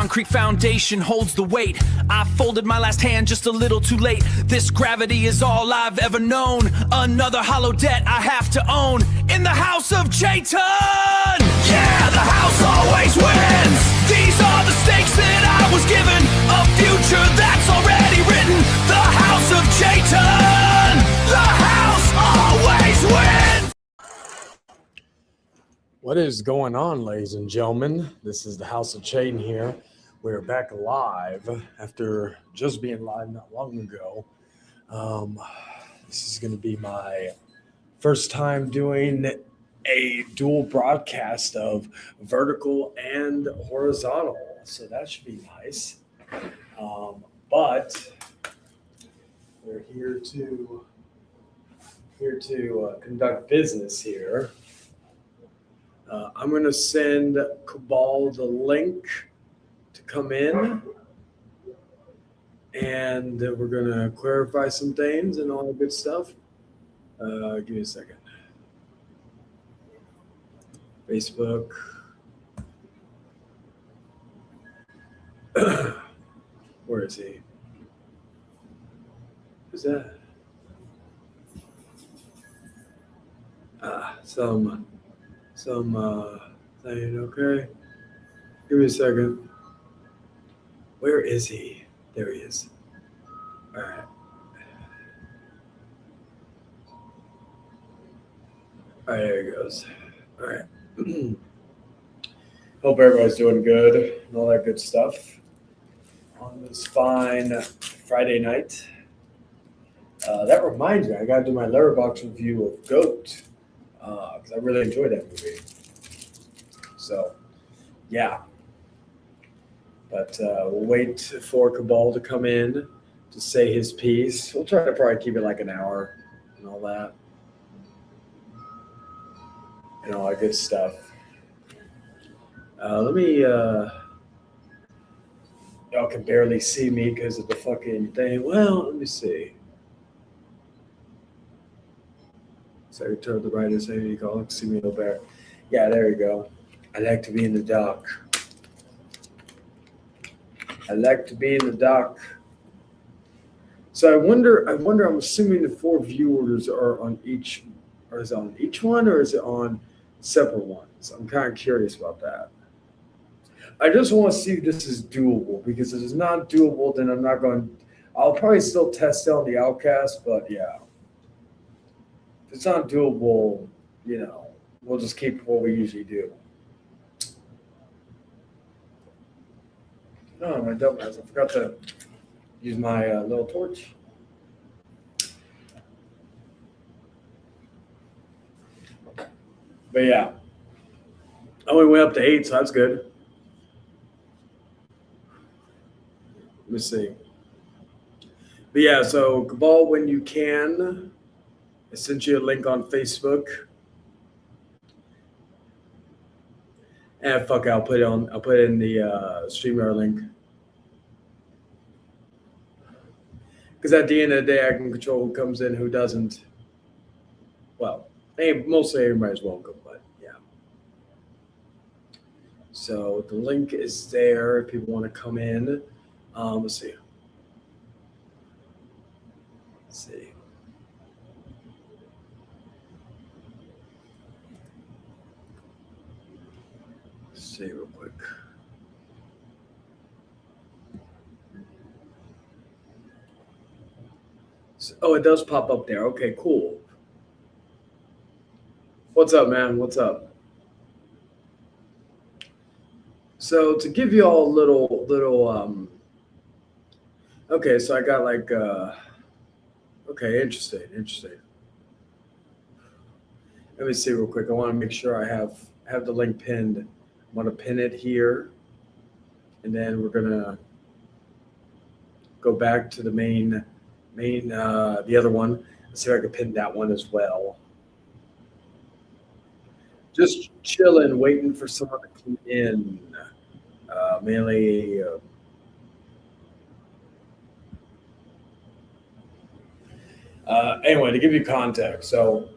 concrete foundation holds the weight. I folded my last hand just a little too late. This gravity is all I've ever known. Another hollow debt I have to own. In the house of Jayton! Yeah, the house always wins! These are the stakes that I was given. A future that's already written. The house of Jayton! The house always wins! What is going on, ladies and gentlemen? This is the House of Jayton here. We're back live after just being live not long ago. This is going to be my first time doing a dual broadcast of vertical and horizontal, so that should be nice. But we're here to conduct business here. I'm going to send Kabal the link to come in, and we're going to clarify some things and all that good stuff. Give me a second. Facebook. Where is he? Who's that? Some thing, okay. Give me a second. Where is he? There he is. All right. All right, there he goes. All right. Hope everybody's doing good and all that good stuff on this fine Friday night. That reminds me, I got to do my Letterboxd review of GOAT because I really enjoyed that movie. So, yeah. But we'll wait for Kabal to come in to say his piece. We'll try to probably keep it like an hour and all that. And all that good stuff. Let me, y'all can barely see me because of the fucking thing. Well, let me see. Secretary of the right is you call it. See me no bear. Yeah, there you go. I like to be in the dark. I like to be in the dark. So I wonder, I'm assuming the 4 viewers are on each, or is it on each one, or is it on separate ones? I'm kind of curious about that. I just want to see if this is doable, because if it's not doable, then I'm not going, I'll probably still test it on the Outcast, but yeah. If it's not doable, you know, we'll just keep what we usually do. Oh, my dumbass, I forgot to use my little torch. But yeah, I only went up to 8, so that's good. Let me see. But yeah, so Kabal, when you can, I sent you a link on Facebook. And fuck it, I'll put it in the StreamYard link. Because at the end of the day, I can control who comes in, who doesn't. Well, mostly everybody's welcome, but yeah. So the link is there if people want to come in. Let's see. Let's see real quick. Oh, it does pop up there. Okay, cool. What's up, man? What's up? So to give you all a little okay, so I got like okay, interesting. Let me see real quick. I want to make sure I have the link pinned. I'm gonna pin it here, and then we're gonna go back to the main the other one. Let's see if I can pin that one as well. Just chilling, waiting for someone to come in. Mainly. Anyway, to give you context, so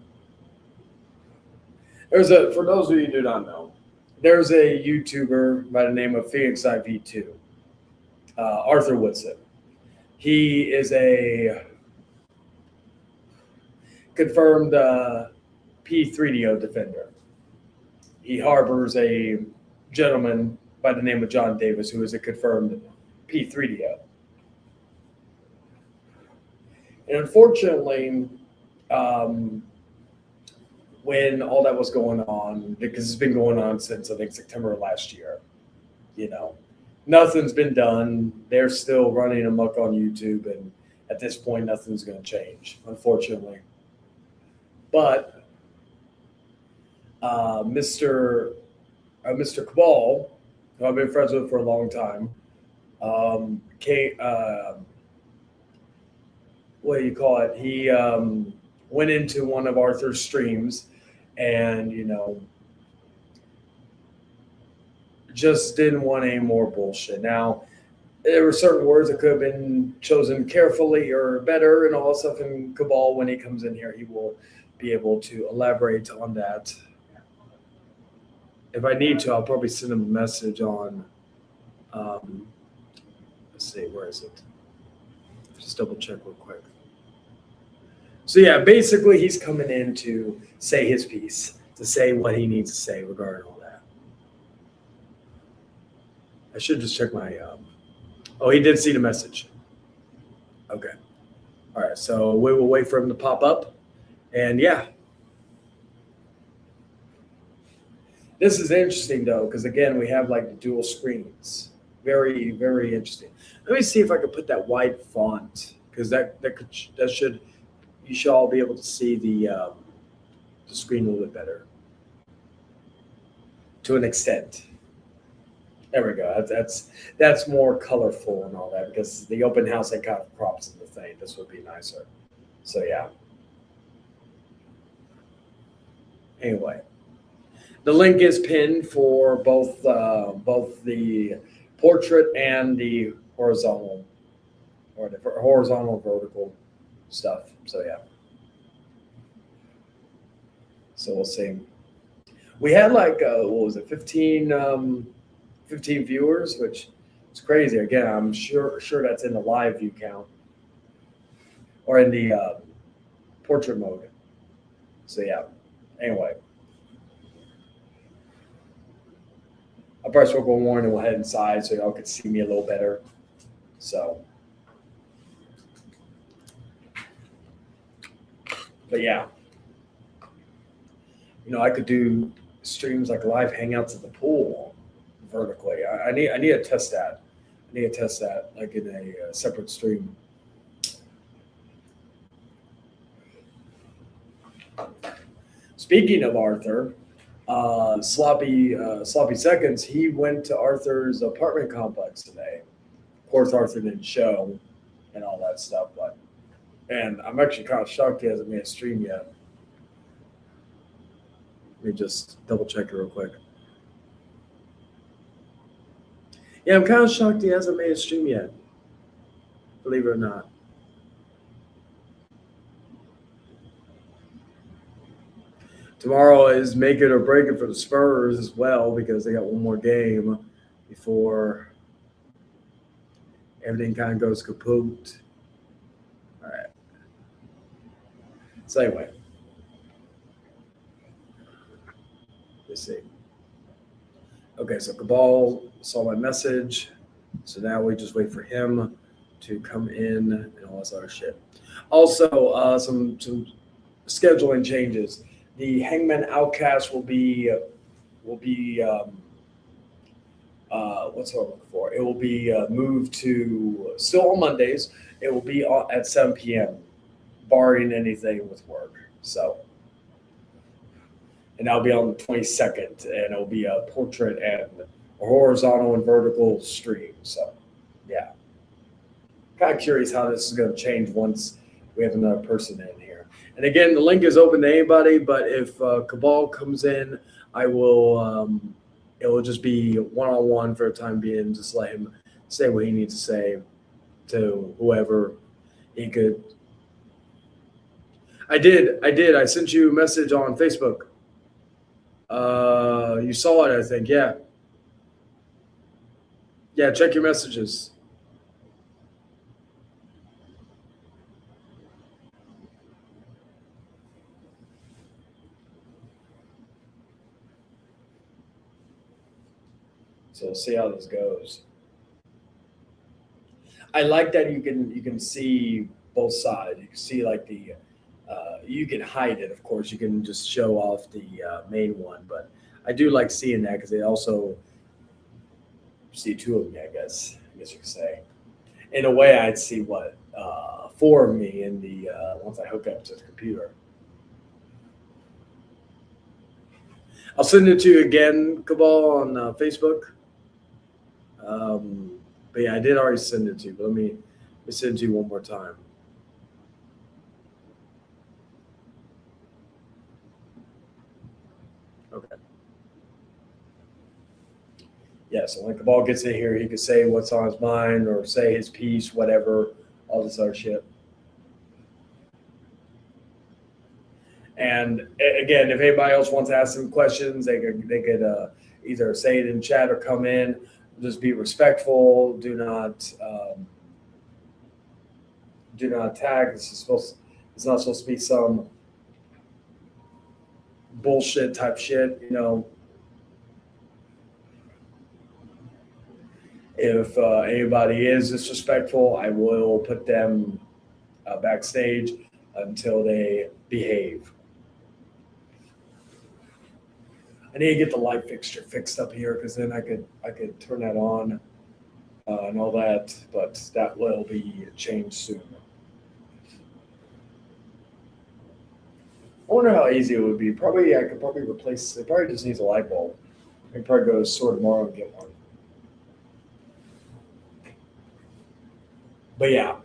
for those of you who do not know, there's a YouTuber by the name of Phoenix IV2, Arthur Woodson. He is a confirmed P3DO defender. He harbors a gentleman by the name of John Davis, who is a confirmed P3DO. And unfortunately, when all that was going on, because it's been going on since I think September of last year, nothing's been done. They're still running amok on YouTube, and at this point, nothing's going to change, unfortunately. But Mr. Kabal, who I've been friends with for a long time, what do you call it? He went into one of Arthur's streams and, just didn't want any more bullshit. Now, there were certain words that could have been chosen carefully or better and all that stuff. And Kabal, when he comes in here, he will be able to elaborate on that. If I need to, I'll probably send him a message on, let's see, where is it? Just double check real quick. So yeah, basically he's coming in to say his piece, to say what he needs to say regarding all that. I should just check my, oh, he did see the message. Okay. All right, so we will wait for him to pop up. And yeah. This is interesting though, because again, we have like the dual screens. Very, very interesting. Let me see if I can put that wide font, because you should all be able to see the screen a little bit better, to an extent. There we go. That's more colorful and all that, because the open house that kind of crops in the thing. This would be nicer. So yeah. Anyway, the link is pinned for both the portrait and the horizontal vertical stuff. So yeah. So we'll see. We had like what was it, 15 viewers, which is crazy. Again, I'm sure that's in the live view count or in the portrait mode. So yeah. Anyway, I'll probably smoke one more and then we'll head inside so y'all can see me a little better. So, but yeah, I could do streams like live hangouts at the pool vertically. I need to test that. I need to test that like in a separate stream. Speaking of Arthur, Sloppy2nds, he went to Arthur's apartment complex today. Of course, Arthur didn't show and all that stuff, and I'm actually kind of shocked he hasn't made a stream yet. Let me just double check it real quick. Yeah, I'm kind of shocked he hasn't made a stream yet, believe it or not. Tomorrow is make it or break it for the Spurs as well, because they got one more game before everything kind of goes kaput. All right. So anyway, let's see. Okay, so Kabal saw my message. So now we just wait for him to come in and all this other shit. Also, some scheduling changes. The Hangman Outcast will be what's what I'm looking for? It will be moved to still on Mondays. It will be at 7 p.m. barring anything with work. So, and that'll be on the 22nd, and it'll be a portrait and a horizontal and vertical stream. So, yeah, kind of curious how this is going to change once we have another person in here. And again, the link is open to anybody, but if Kabal comes in, I will. It will just be one-on-one for the time being. Just let him say what he needs to say to whoever he could. I did. I sent you a message on Facebook. You saw it, I think. Yeah. Yeah, check your messages. So we'll see how this goes. I like that you can see both sides. You can see like the you can hide it, of course. You can just show off the main one, but I do like seeing that because they also see two of me. I guess you could say. In a way, I'd see what four of me in the once I hook up to the computer. I'll send it to you again, Cabal, on Facebook. But yeah, I did already send it to you. But let me send it to you one more time. Okay. Yeah, so when Cabal gets in here, he could say what's on his mind or say his piece, whatever, all this other shit. And again, if anybody else wants to ask some questions, they could either say it in chat or come in. Just be respectful. Do not tag. It's not supposed to be some bullshit type shit. If anybody is disrespectful, I will put them backstage until they behave. I need to get the light fixture fixed up here because then I could turn that on and all that, but that will be changed soon. I wonder how easy it would be. Probably I could probably replace. It probably just needs a light bulb. I could probably go to the store tomorrow and get one. But yeah.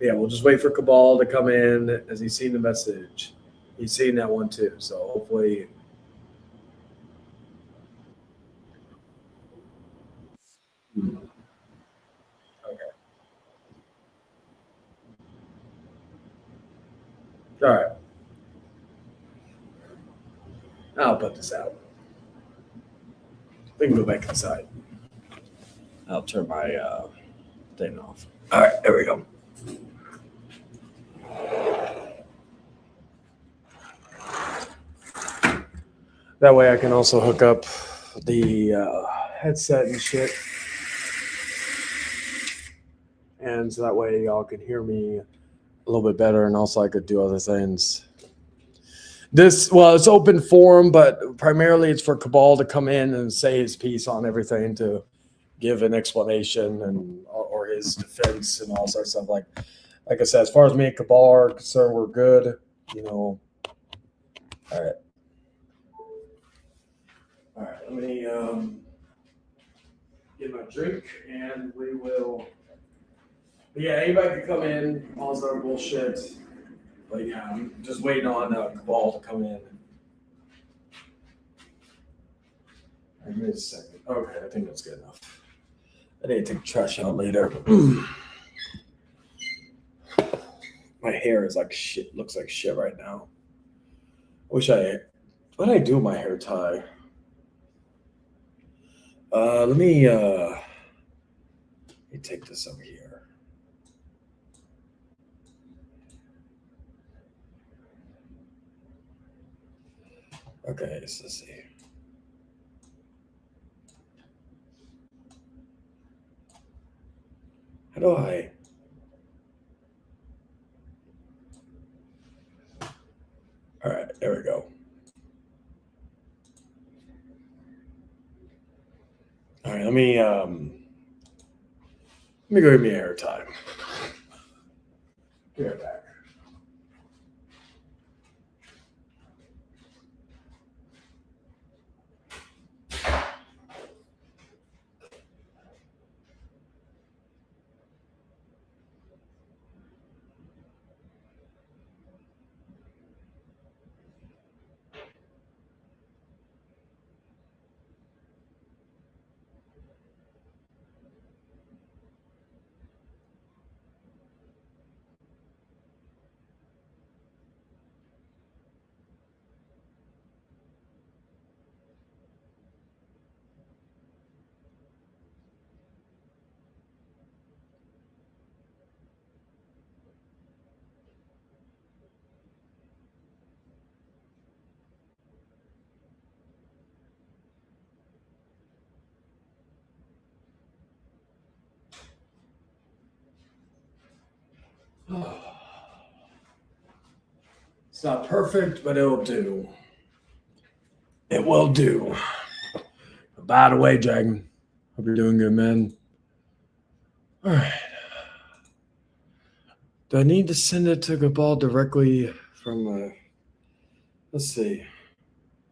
Yeah, we'll just wait for Cabal to come in as he's seen the message. He's seen that one too, so hopefully. Okay. All right. I'll put this out. We can go back inside. I'll turn my thing off. All right, there we go. That way I can also hook up the headset and shit. And so that way y'all can hear me a little bit better, and also I could do other things. It's open forum, but primarily it's for Cabal to come in and say his piece on everything, to give an explanation or his defense and all sorts of stuff. Like I said, as far as me and Cabal are concerned, we're good. All right. All right. Let me get my drink, and we will. But yeah, anybody can come in, all this other bullshit. But yeah, I'm just waiting on Kabal to come in. Give me a second. Okay, I think that's good enough. I need to take the trash out later. My hair is like shit. Looks like shit right now. What did I do with my hair tie? Let me take this over here. Okay, so let's see. How do I? All right, there we go. All right, let me go get me a hair tie. Be right back. It's not perfect, but it'll do. It will do. By the way, Dragon, hope you're doing good, man. All right. Do I need to send it to Kabal directly from? Let's see.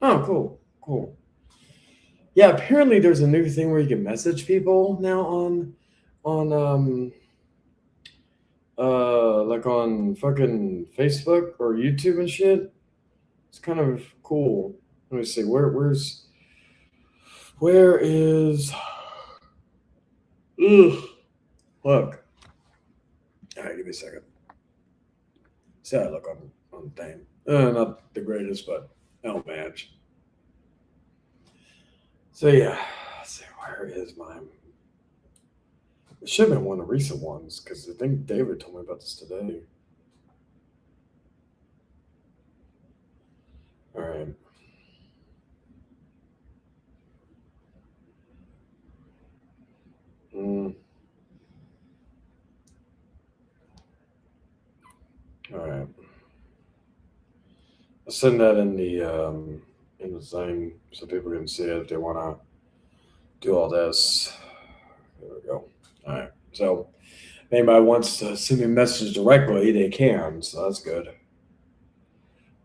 Oh, cool, cool. Yeah, apparently there's a new thing where you can message people now on like on fucking Facebook or YouTube and shit. It's kind of cool. Let me see. Where is? Ugh. Look. All right, give me a second. See how I look on the thing. Not the greatest, but it'll match. So yeah, let's see, where is mine? It should have been one of the recent ones because I think David told me about this today. All right. All right. I'll send that in the thing so people can see it if they want to do all this. There we go. All right. So if anybody wants to send me a message directly, they can. So that's good.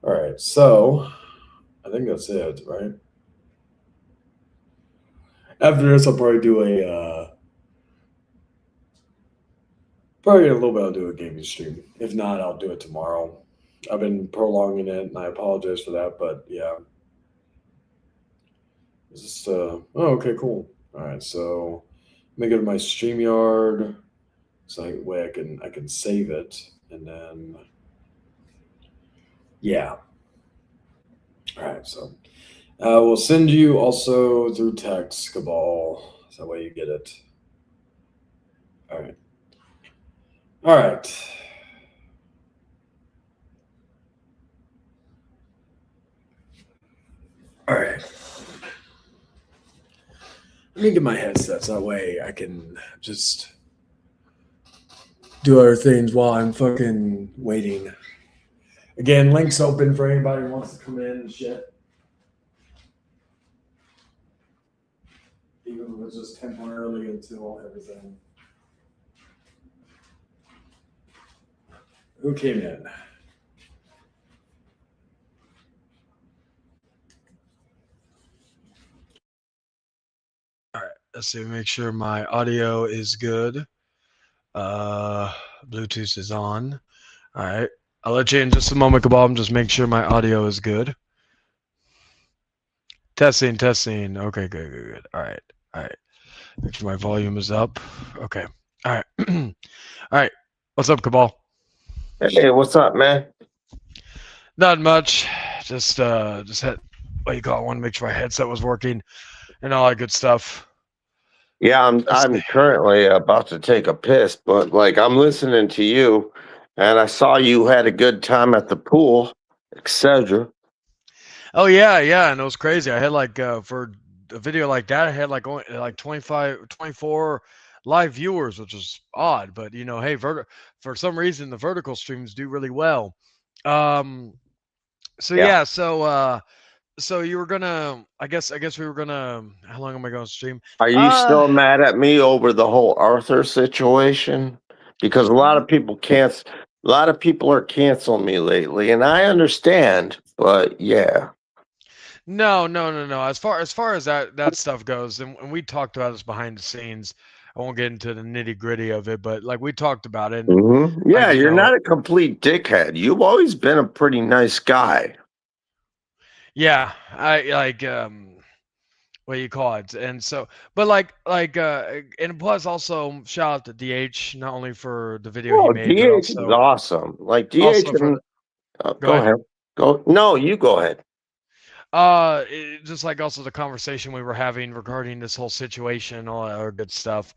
All right. So I think that's it, right? After this, I'll probably do probably in a little bit. I'll do a gaming stream. If not, I'll do it tomorrow. I've been prolonging it, and I apologize for that. But yeah, it's just oh, okay, cool. All right, so let me go to my StreamYard, so that way I can save it, and then yeah. All right, so we'll send you also through text, Cabal, so that way you get it. All right. All right. All right. Let me get my headset so that way I can just do other things while I'm fucking waiting. Again, links open for anybody who wants to come in and shit. Even if it's just temporarily until everything. Who came in? All right, let's see. Make sure my audio is good. Bluetooth is on. All right, I'll let you in just a moment, Kabal. Just make sure my audio is good. Testing. Okay, good. All right. Make sure my volume is up. Okay. All right. All right. What's up, Kabal? Hey, what's up, man? Not much. Just had what you call it. I want to make sure my headset was working and all that good stuff. Yeah, I'm currently about to take a piss, but like I'm listening to you, and I saw you had a good time at the pool, etc. Oh yeah, and it was crazy. I had like for a video like that, I had like only like 25, 24 live viewers, which is odd, but you know, hey, for some reason the vertical streams do really well. So yeah, so you were gonna, I guess we were gonna. How long am I gonna stream? Are you still mad at me over the whole Arthur situation? Because a lot of people are canceling me lately, and I understand, but yeah. No. As far as that stuff goes, and we talked about this behind the scenes. I won't get into the nitty gritty of it, but like we talked about it. Mm-hmm. Yeah, like, you're not a complete dickhead. You've always been a pretty nice guy. Yeah, I like what do you call it? And so, but and plus also shout out to DH not only for the video he Oh, made, but DH is also awesome. Like DH also for and the go ahead. Go. No, you go ahead. just like also the conversation we were having regarding this whole situation, all that other good stuff.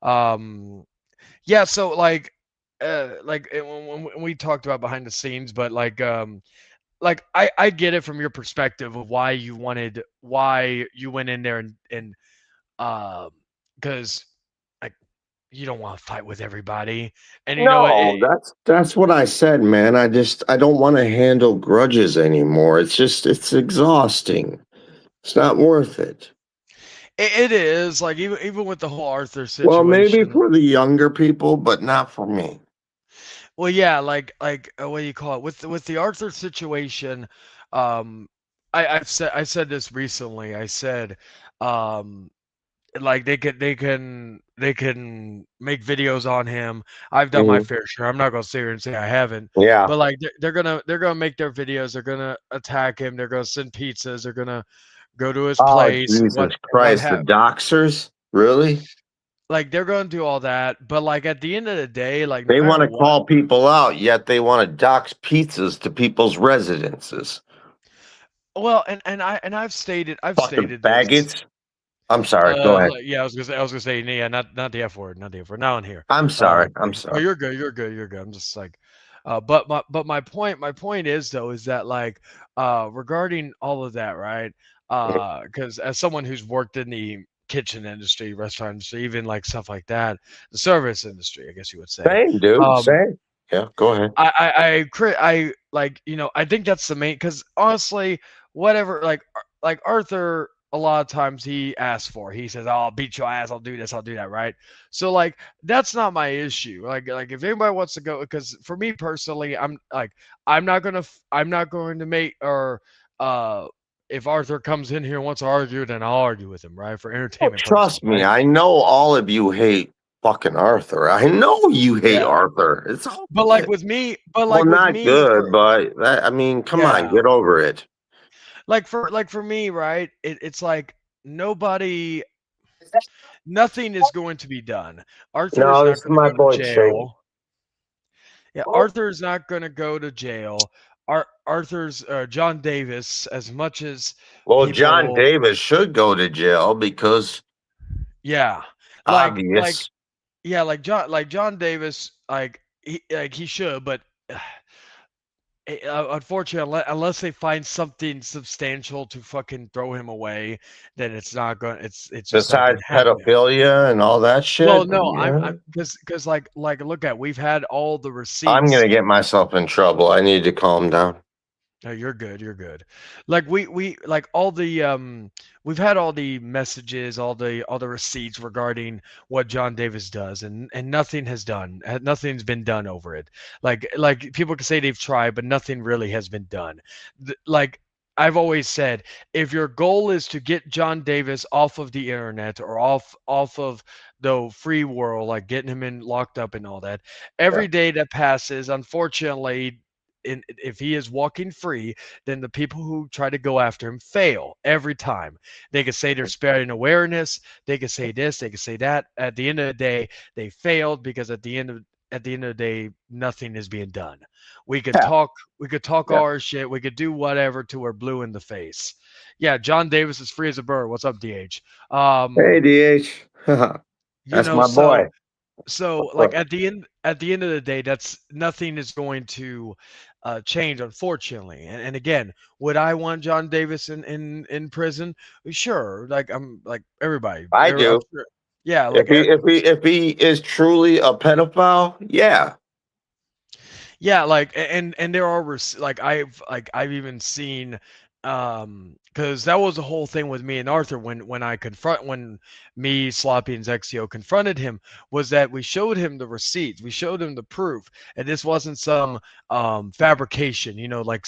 Yeah, so when we talked about behind the scenes, but like I get it from your perspective of why you went in there and because like you don't want to fight with everybody, and you know what? No, that's what I said, man. I don't want to handle grudges anymore. It's exhausting. It's not worth it. It is like even with the whole Arthur Well, maybe situation. for the younger people, but not for me. Well, yeah, like what do you call it with the Arthur situation? Um, I said this recently. I said, um, like they can make videos on him. I've done my Mhm. fair share. I'm not gonna sit here and say I haven't, Yeah. but like they're gonna make their videos. They're gonna attack him. They're gonna send pizzas. They're gonna go to his Oh, place and Jesus what Christ, the have doxers? Really? like they're gonna do all that. But like at the end of the day, like no They want matter to what. call people out, yet they want to dox pizzas to people's residences. Well, and I've Fucking stated this. faggots. I'm sorry. Go ahead. Yeah, I was gonna say, yeah, not the F word, not the F word. Not on here. I'm sorry. I'm Like, oh, sorry. you're good, you're good. I'm just like, but my point is though is that like, regarding all of that, right? Because as someone who's worked in the kitchen industry, restaurant industry, even like stuff like that, the service industry, I guess you would say. Same, dude. Um, Same. Yeah, go ahead. I like I think that's the main because honestly, whatever like Arthur, a lot of times he asks for. He says, "Oh, I'll beat your ass. I'll do this. I'll do that." Right. So like that's not my issue. Like if anybody wants to go, because for me personally, I'm not going to make or uh. If Arthur comes in here and wants to argue, then I'll argue with him, right? For Oh, entertainment purposes, trust me, right? I know all of you hate fucking Arthur. I know you hate Yeah. Arthur. It's all But like good. with me, but Well, like with not me, good, but that, I mean, come on, yeah. get over it. Like for me, right? It's like nobody, nothing is going to be done. Arthur is No, this not is going to my go to boy Shady. jail. Yeah, Arthur is not going to go to jail. Arthur's John Davis, as much as Well, John people, Davis should go to jail because yeah, like obvious. yeah, like John Davis, like he should, but unfortunately, unless they find something substantial to fucking throw him away, then it's not going. It's just not going Besides to happen. pedophilia and all that Well, shit, no, I'm yeah, because like look at we've had all the I'm receipts. gonna get myself in trouble. I need to calm down. No, you're good. You're good. Like we like all the we've had all the messages, all the receipts regarding what John Davis does, and nothing's been done over it. Like people can say they've tried, but nothing really has been done. Like I've always said, if your goal is to get John Davis off of the internet or off of the free world, like getting him in locked up and all that, Yeah. every day that passes, unfortunately, if he is walking free, then the people who try to go after him fail every time. They could say they're spreading awareness. They could say this. They could say that. At the end of the day, they failed because at the end of the day, nothing is being done. We could Yeah. talk. We could talk Yeah. all our shit. We could do whatever till we're blue in the face. Yeah, John Davis is free as a bird. What's up, DH? Hey, DH. You That's know, my boy. so like at the end of the day, that's nothing is going to change, unfortunately. And again, would I want John Davis in prison? Sure, like I'm like everybody. I I'm do. sure. Yeah, If like he is truly a pedophile, yeah. yeah, and there are like I've even seen because that was the whole thing with me and Arthur when me, Sloppy, and Zexio confronted him, was that we showed him the receipts, we showed him the proof, and this wasn't some fabrication, like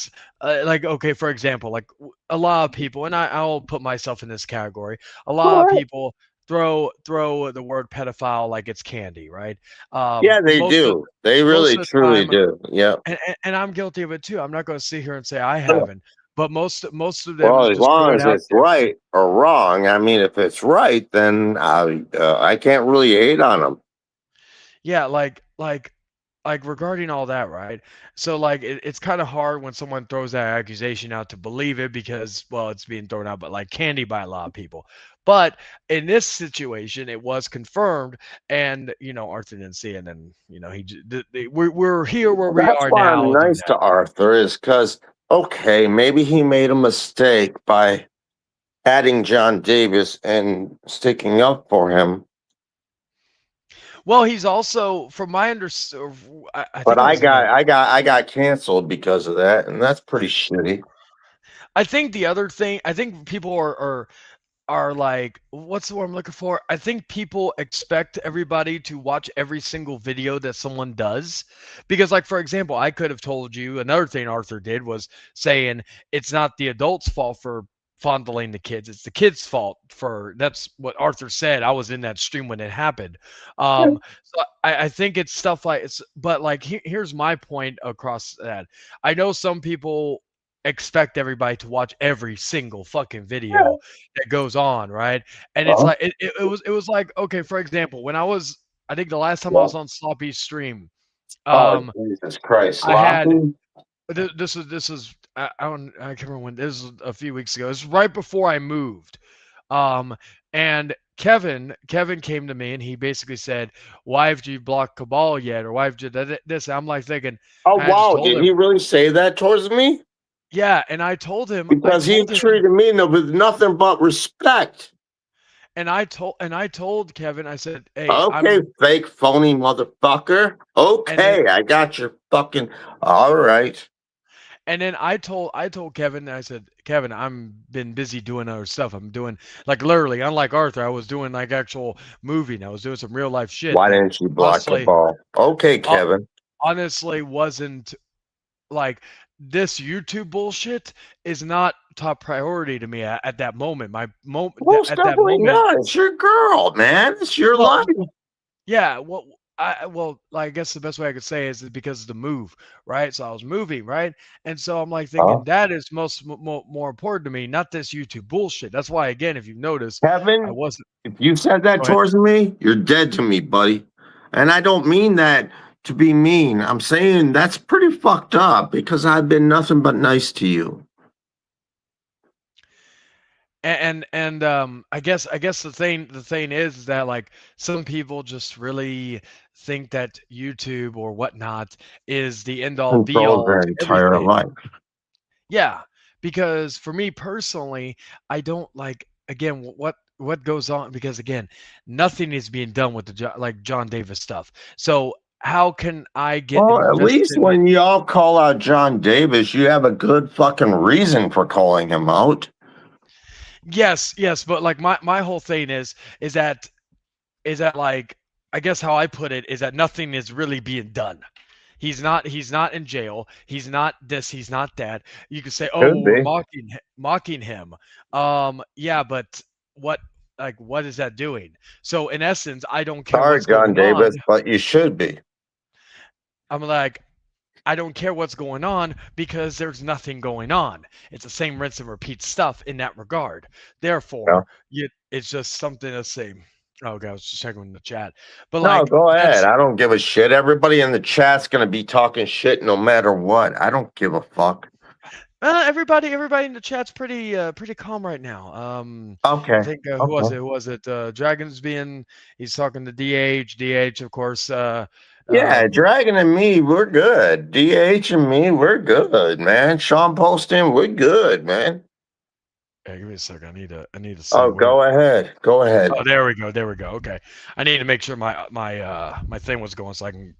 okay, for example, like a lot of people, and I'll put myself in this category, a lot of people throw the word pedophile like it's candy, right? Yeah, they Most of do. They most really, of the truly time, do. Yeah. and I'm guilty of it too. I'm not going to sit here and say I haven't, but most of Well, them as just throw long it as out it's there. right or wrong. I mean, if it's right, then I can't really hate on them. Yeah, like regarding all that, right? So like it's kind of hard when someone throws that accusation out to believe it because well, it's being thrown out, but like candy by a lot of people. But in this situation, it was confirmed, and Arthur didn't see it, and we're here where we That's are why I'm now due to nice to that. Arthur, is because, okay, maybe he made a mistake by adding John Davis and sticking up for him. Well, he's also, from my understanding, I But think it was in a. I got canceled because of that, and that's pretty shitty. I think the other thing, I think people are like, what's the word I'm looking for? I think people expect everybody to watch every single video that someone does. Because, like, for example, I could have told you another thing Arthur did was saying it's not the adults' fault for fondling the kids, it's the kids' fault for that's what Arthur said. I was in that stream when it happened. So I think it's stuff like it's, but like, here's my point across that. I know some people expect everybody to watch every single fucking video that goes on, right? And it's Huh? like it was like, okay, for example, when I think the last time I was on Sloppy's stream, Oh, um, Jesus Christ, I had sloppy. I can't remember when, this was a few weeks ago. This was right before I moved. Um, and Kevin came to me and he basically said, "Why have you blocked Cabal yet?" Or "Why have you done this?" I'm like thinking, Oh and I just wow, told did he him, really say that towards me? yeah, and I Because he told him, treated me with nothing but respect. and I told Kevin, I said, "Hey, Okay, fake phony motherfucker. and then Okay, I got your fucking. All right. and then I told Kevin, I said, Kevin, I'm been busy doing other stuff. I'm doing, like, literally, unlike Arthur, I was doing like actual moving. I was doing some real life shit Why that didn't you block the honestly, ball? Okay, uh, Kevin. honestly wasn't like, this YouTube bullshit is not top priority to me at that moment. My moment Most at that definitely moment. not. It's your girl, man. It's your Well, life. yeah, like, I guess the best way I could say is because of the move, right? So I was moving, right? And so I'm like Huh? thinking that is more important to me, not this YouTube bullshit. That's why, again, if you've noticed, I Kevin, wasn't. if you said that Go ahead. towards me, you're dead to me, buddy. And I don't mean that to be mean. I'm saying that's pretty fucked up because I've been nothing but nice to you. And I guess the thing is that, like, some people just really think that YouTube or whatnot is the end all be Controls all their to entire everything. life. Yeah, because for me personally, I don't like, again, what goes on, because again, nothing is being done with the like John Davis stuff. So how can I get Well, at least invested? when y'all call out John Davis, you have a good fucking reason for calling him out. Yes, yes, but like, my whole thing is that like, I guess how I put it is that nothing is really being done. He's not in jail. He's not this, he's not that. You could say, "Oh, Could well, we're be. mocking him." Yeah, but what what is that doing? So in essence, I don't care Sorry, what's John going on. Davis, but you should be. I'm like, I don't care what's going on because there's nothing going on. It's the same rinse and repeat stuff in that regard. Yeah. Therefore, it's just something to say. Oh, God, I was just checking in the chat. But No, like, go ahead. that's I don't give a shit. Everybody in the chat's gonna be talking shit no matter what. I don't give a fuck. everybody in the chat's pretty calm right now. I Okay. think, who was Okay. it? Who was it? Dragons being, he's talking to DH. DH, of course. Yeah, Um, Dragon and me, we're good. DH and me, we're good, man. Sean Poston, we're good, man. hey, give me a second. I need to see Oh, where. go ahead. Go ahead. Oh, there we go. There we go. Okay, I need to make sure my thing was going so I can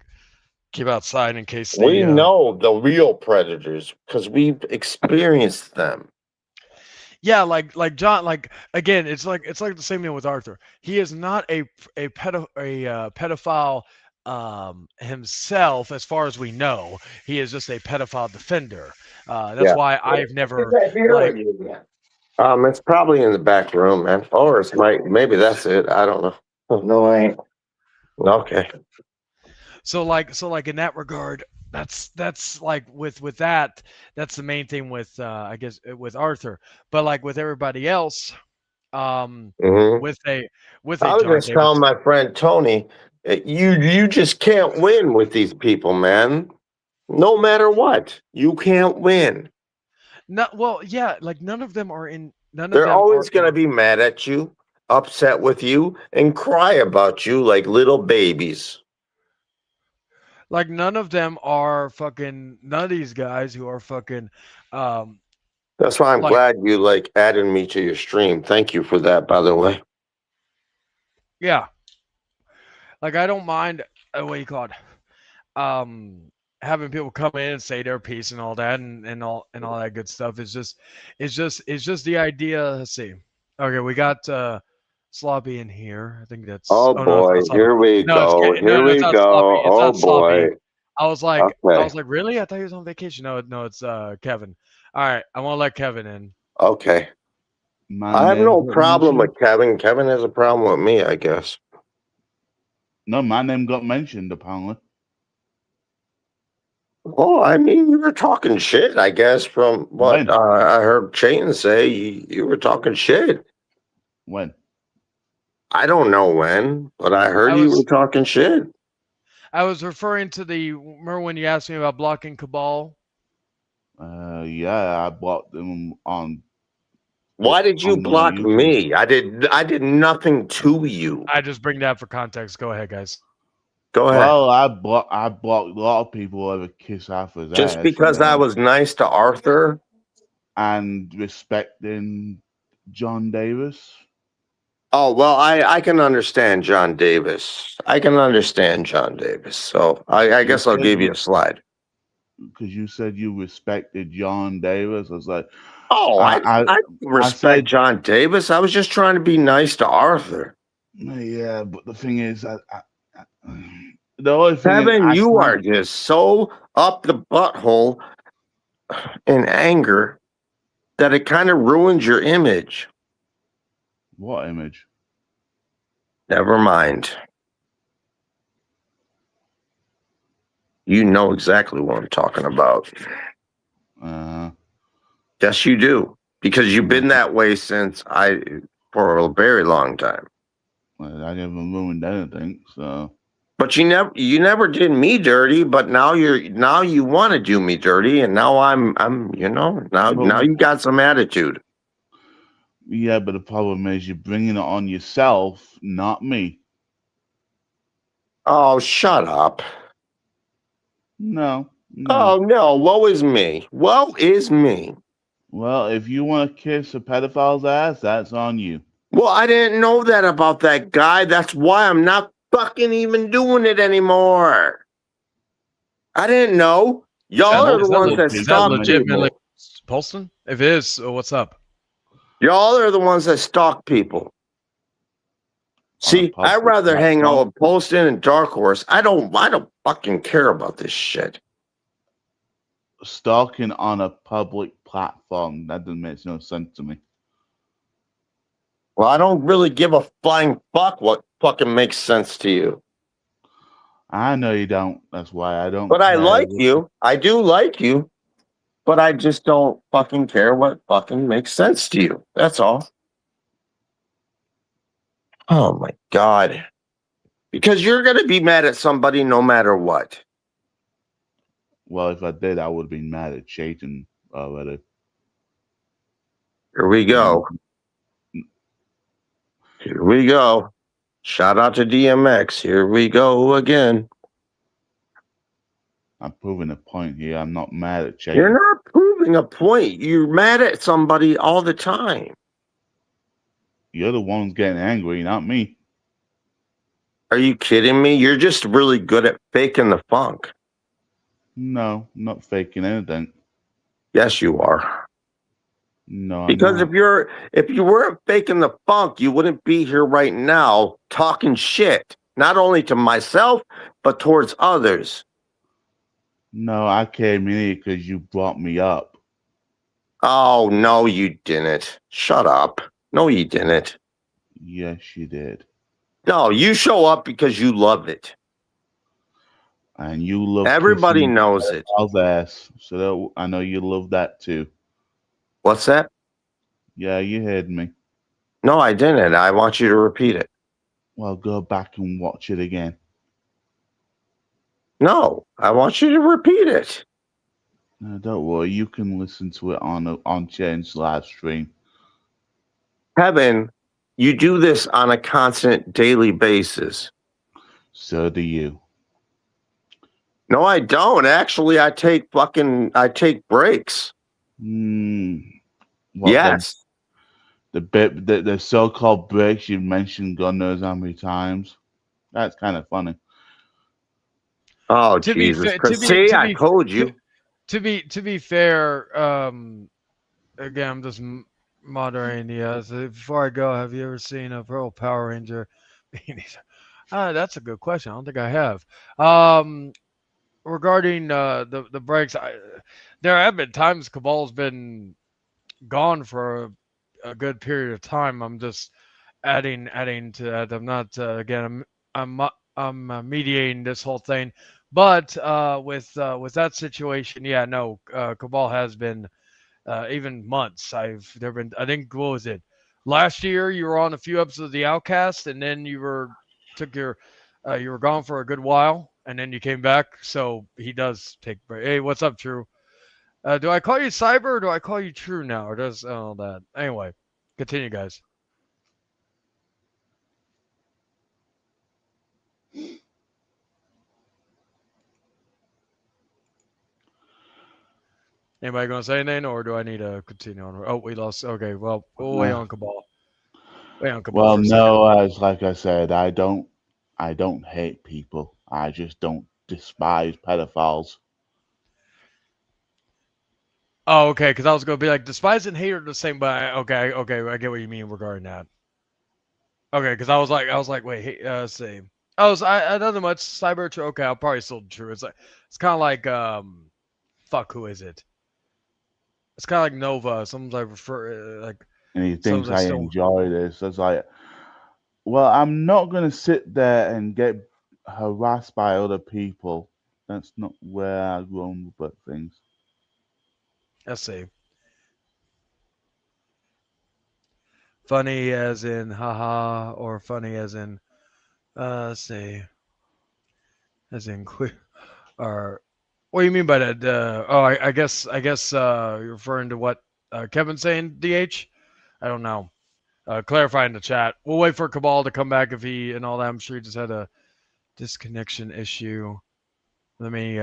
keep outside in case We the. know the real predators because we've experienced them. Yeah, like John, like, again, it's like the same thing with Arthur. He is not a pedophile himself, as far as we know. He is just a pedophile defender. That's Yeah. why I've Is never, that here like, with you again? It's probably in the back room, man. Or it's maybe that's it. I don't know. Oh, no, I ain't. Okay. so like in that regard, that's like, with that, that's the main thing with, I guess, with Arthur. But like with everybody else, um Hmm. with a with a I was John just telling Davis. my friend Tony, you just can't win with these people, man. No matter what, you can't win. No, well, yeah, like, none of They're them are always going to in, be mad at you, upset with you, and cry about you like little babies. like, none of them are fucking, none of these guys who are fucking, um That's why I'm like, glad you like added me to your stream. Thank you for that, by the way. yeah, like I don't mind what do you call it? Having people come in and say their piece and all that and all that good stuff. It's just the idea. Let's see. Okay, we got Sloppy in here. I think that's Oh oh no, it's boy, not Sloppy. here we No, it's go. no, Here no, it's we not Sloppy. go. It's Oh not Sloppy. boy. I Okay. was like, really? I thought he was on vacation. No, it's Kevin. All right, I want to let Kevin in. Okay. My I have name no got problem mentioned. with Kevin. Kevin has a problem with me, I guess. No, my name got mentioned apparently. Well, I mean, you were talking shit, I guess, from what When? I heard Chayton say. You were talking shit. When? I don't know when, but I heard I you were was talking shit. I was referring to the remember when you asked me about blocking Cabal? Yeah, I bought them on Why did you block YouTube. me? I did nothing to you. I just bring that for context. Go ahead, guys. Go ahead. Well, I blocked a lot of people over kiss Arthur's Just ass, because I was nice to Arthur. and respecting John Davis. Oh, well, I can understand John Davis. I can understand John Davis. So I guess I'll give you a slide. Because you said you respected John Davis. I was like, Oh, I I respect said- John Davis. I was just trying to be nice to Arthur. yeah, but the thing is, the only thing is, Kevin, I you can't- are just so up the butthole in anger that it kind of ruins your image. What image? Never mind. You know exactly what I'm talking about. Yes, you do. Because you've been that way for a very long time. I never ruined anything, so. But you never did me dirty, but now you want to do me dirty, and now I'm now you got some attitude. Yeah, but the problem is you're bringing it on yourself, not me. Oh, shut up. No. Oh no, woe is me. Woe is me. Well, if you want to kiss a pedophile's ass, that's on you. Well, I didn't know that about that guy. That's why I'm not fucking even doing it anymore. I didn't know. Y'all are the ones that Is that stalk legitimately people. Polston? If it is, what's up? Y'all are the ones that stalk people. See, I'd public rather hang platform. out with Poston and Darkhorse. I don't fucking care about this shit. Stalking on a public platform, that doesn't make no sense to me. Well, I don't really give a flying fuck what fucking makes sense to you. I know you don't. That's why I don't. But I care. like you. I do like you. But I just don't fucking care what fucking makes sense to you. That's all. Oh my God. Because you're going to be mad at somebody no matter what. Well, if I did, I would have been mad at Chayton already. Here we go. Here we go. Shout out to DMX. Here we go again. I'm proving a point here. I'm not mad at Chayton. You're not proving a point. You're mad at somebody all the time. You're the ones getting angry, not me. Are you kidding me? You're just really good at faking the funk. No, I'm not faking anything. Yes, you are. No, I'm Because not. if you weren't faking the funk, you wouldn't be here right now talking shit, not only to myself, but towards others. No, I came in here because you brought me up. Oh, no, you didn't. Shut up. No, you didn't. Yes, you did. No, you show up because you love it. And you love Everybody kissing knows it. Al's ass. So that, I know you love that too. What's that? Yeah, you heard me. No, I didn't. I want you to repeat it. Well, go back and watch it again. No, I want you to repeat it. No, don't worry. You can listen to it on Chain's live stream. Kevin, you do this on a constant daily basis. So do you. No, I don't. Actually, I take breaks. Well, Yes. The so-called breaks you've mentioned God knows how many times. That's kind of funny. Oh To be Jesus! fair, to Cause be see, to I be told to, you. to be fair, again, I'm just moderating the. Before I go, have you ever seen a Pearl Power Ranger? That's a good question. I don't think I have. Regarding the breaks, there have been times Cabal's been gone for a good period of time. I'm just adding to that. I'm not again. I'm mediating this whole thing, but with that situation, yeah, no, Cabal has been even months. There been I think what was it last year? You were on a few episodes of The Outcast, and then took your you were gone for a good while, and then you came back. So he does take break. Hey, what's up, True? Do I call you Cyber or do I call you True now? Or does all that? Anyway, continue, guys. Anybody gonna say anything, or do I need to continue on? Oh, we lost. Okay, well, we'll wait on Cabal. Wait on Cabal Well, for a second. no, as like I said, I don't hate people. I just don't despise pedophiles. Oh, okay, because I was gonna be like, despise and hate are the same, but okay, I get what you mean regarding that. Okay, because I was like, wait, hey, see, I nothing much Cyber True. Okay, I'll probably still True. It's kind of like fuck, who is it? It's kind of like Nova. Sometimes I refer like And he thinks sometimes I I still. enjoy this. It's like, well, I'm not gonna sit there and get harassed by other people. That's not where I run with things. Let's see. Funny as in haha, or funny as in let's see, as in queer, or what do you mean by that? I guess you're referring to what Kevin's saying. DH, I don't know. Clarify in the chat. We'll wait for Cabal to come back if he and all that. I'm sure he just had a disconnection issue. Let me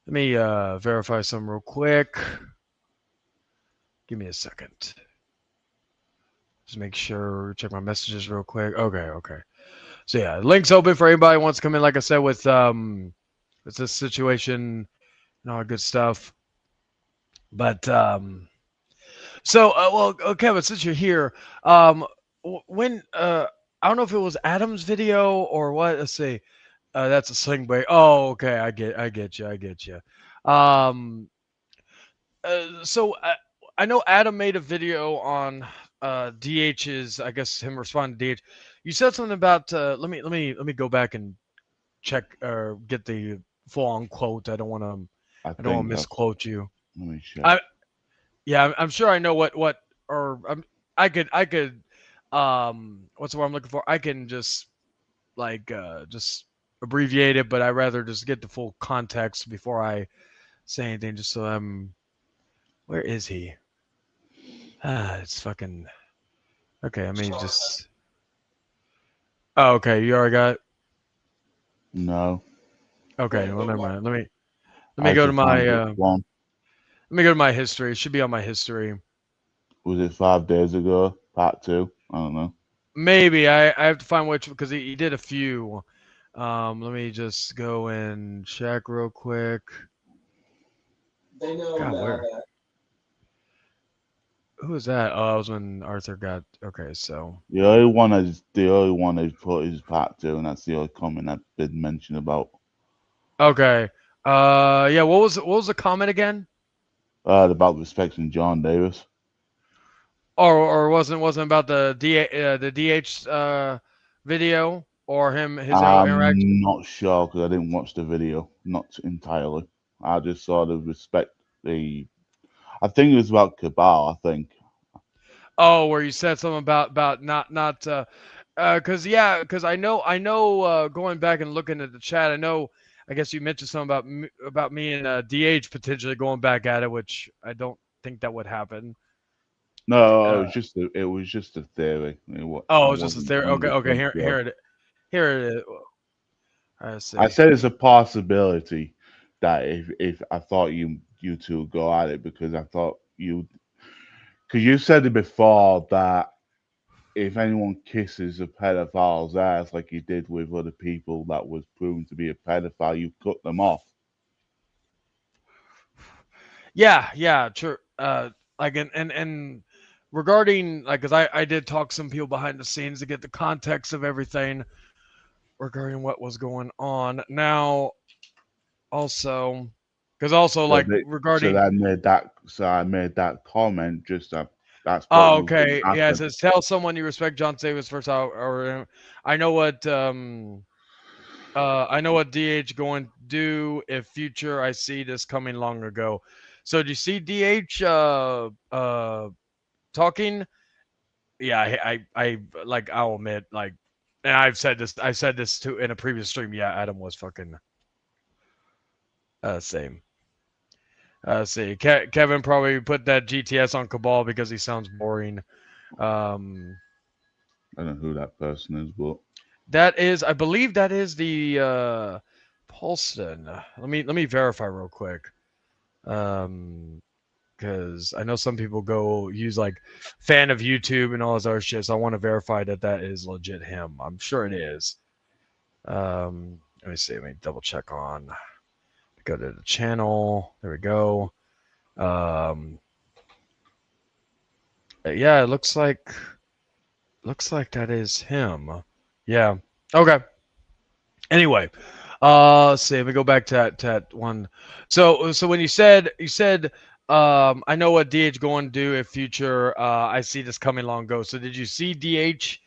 verify some real quick. Give me a second. Just make sure, check my messages real quick. Okay. So yeah, links open for anybody who wants to come in. Like I said, with this situation and all that good stuff. But well, Kevin, since you're here, when I don't know if it was Adam's video or what. Let's see. That's a sling blade. Oh, okay. I get you. Um, so I know Adam made a video on DH's. I guess him responding to DH. You said something about. Let me go back and check or get the full on quote. I don't want to misquote you. Let me check. I'm sure I know what or I could what's the word I'm looking for? I can just just abbreviate it, but I rather just get the full context before I say anything. Just so where is he? It's fucking okay. I mean, just oh, okay. You already got it? No. Okay. Well, never mind. Let me I go to should find my which one. let me go to my history. It should be on my history. Was it 5 days ago? Part 2? I don't know. Maybe I have to find which because he did a few. Let me just go and check real quick. They know God, now where? that Who was that? Oh, that was when Arthur got okay. So The only one I put is part 2, and that's the only comment I've been mentioned about. okay, yeah. What was the comment again? About respecting John Davis. Or wasn't about the DH video or his interaction? I'm not sure because I didn't watch the video, not entirely. I just saw the respect. I think it was about Kabal. I think. Oh, where you said something about not because I know going back and looking at the chat, I guess you mentioned something about me and DH potentially going back at it, which I don't think that would happen. No, it was just a theory. It was just a wasn't theory. Okay. 100% sure. Here it is. I see. I said it's a possibility that if I thought you two would go at it because I thought because you said it before that if anyone kisses a pedophile's ass like you did with other people that was proven to be a pedophile, you cut them off. Yeah, true. Like and regarding like, because I did talk to some people behind the scenes to get the context of everything regarding what was going on. Now, also, because also So like they, regarding. so I made that comment. Just that that's what Oh, was going okay. to Yeah, it happen. says tell someone you respect John Davis first out, or I know what I know what DH going to do if future I see this coming long ago. So do you see DH talking? Yeah, I like, I'll admit, like, and I said this too in a previous stream. Yeah, Adam was fucking same. See, Kevin probably put that GTS on Cabal because he sounds boring. I don't know who that person is, but That is, I believe that is the Poseidon. Let me verify real quick. Because I know some people go use like fan of YouTube and all this other shit. So I want to verify that that is legit him. I'm sure it is. Let me see. Let me double check on. Go to the channel. There we go. Yeah, it looks like that is him. Yeah. Okay. Anyway, let's see. Let me go back to that one. So when you said I know what DH going to do if future I see this coming long ago. So did you see DH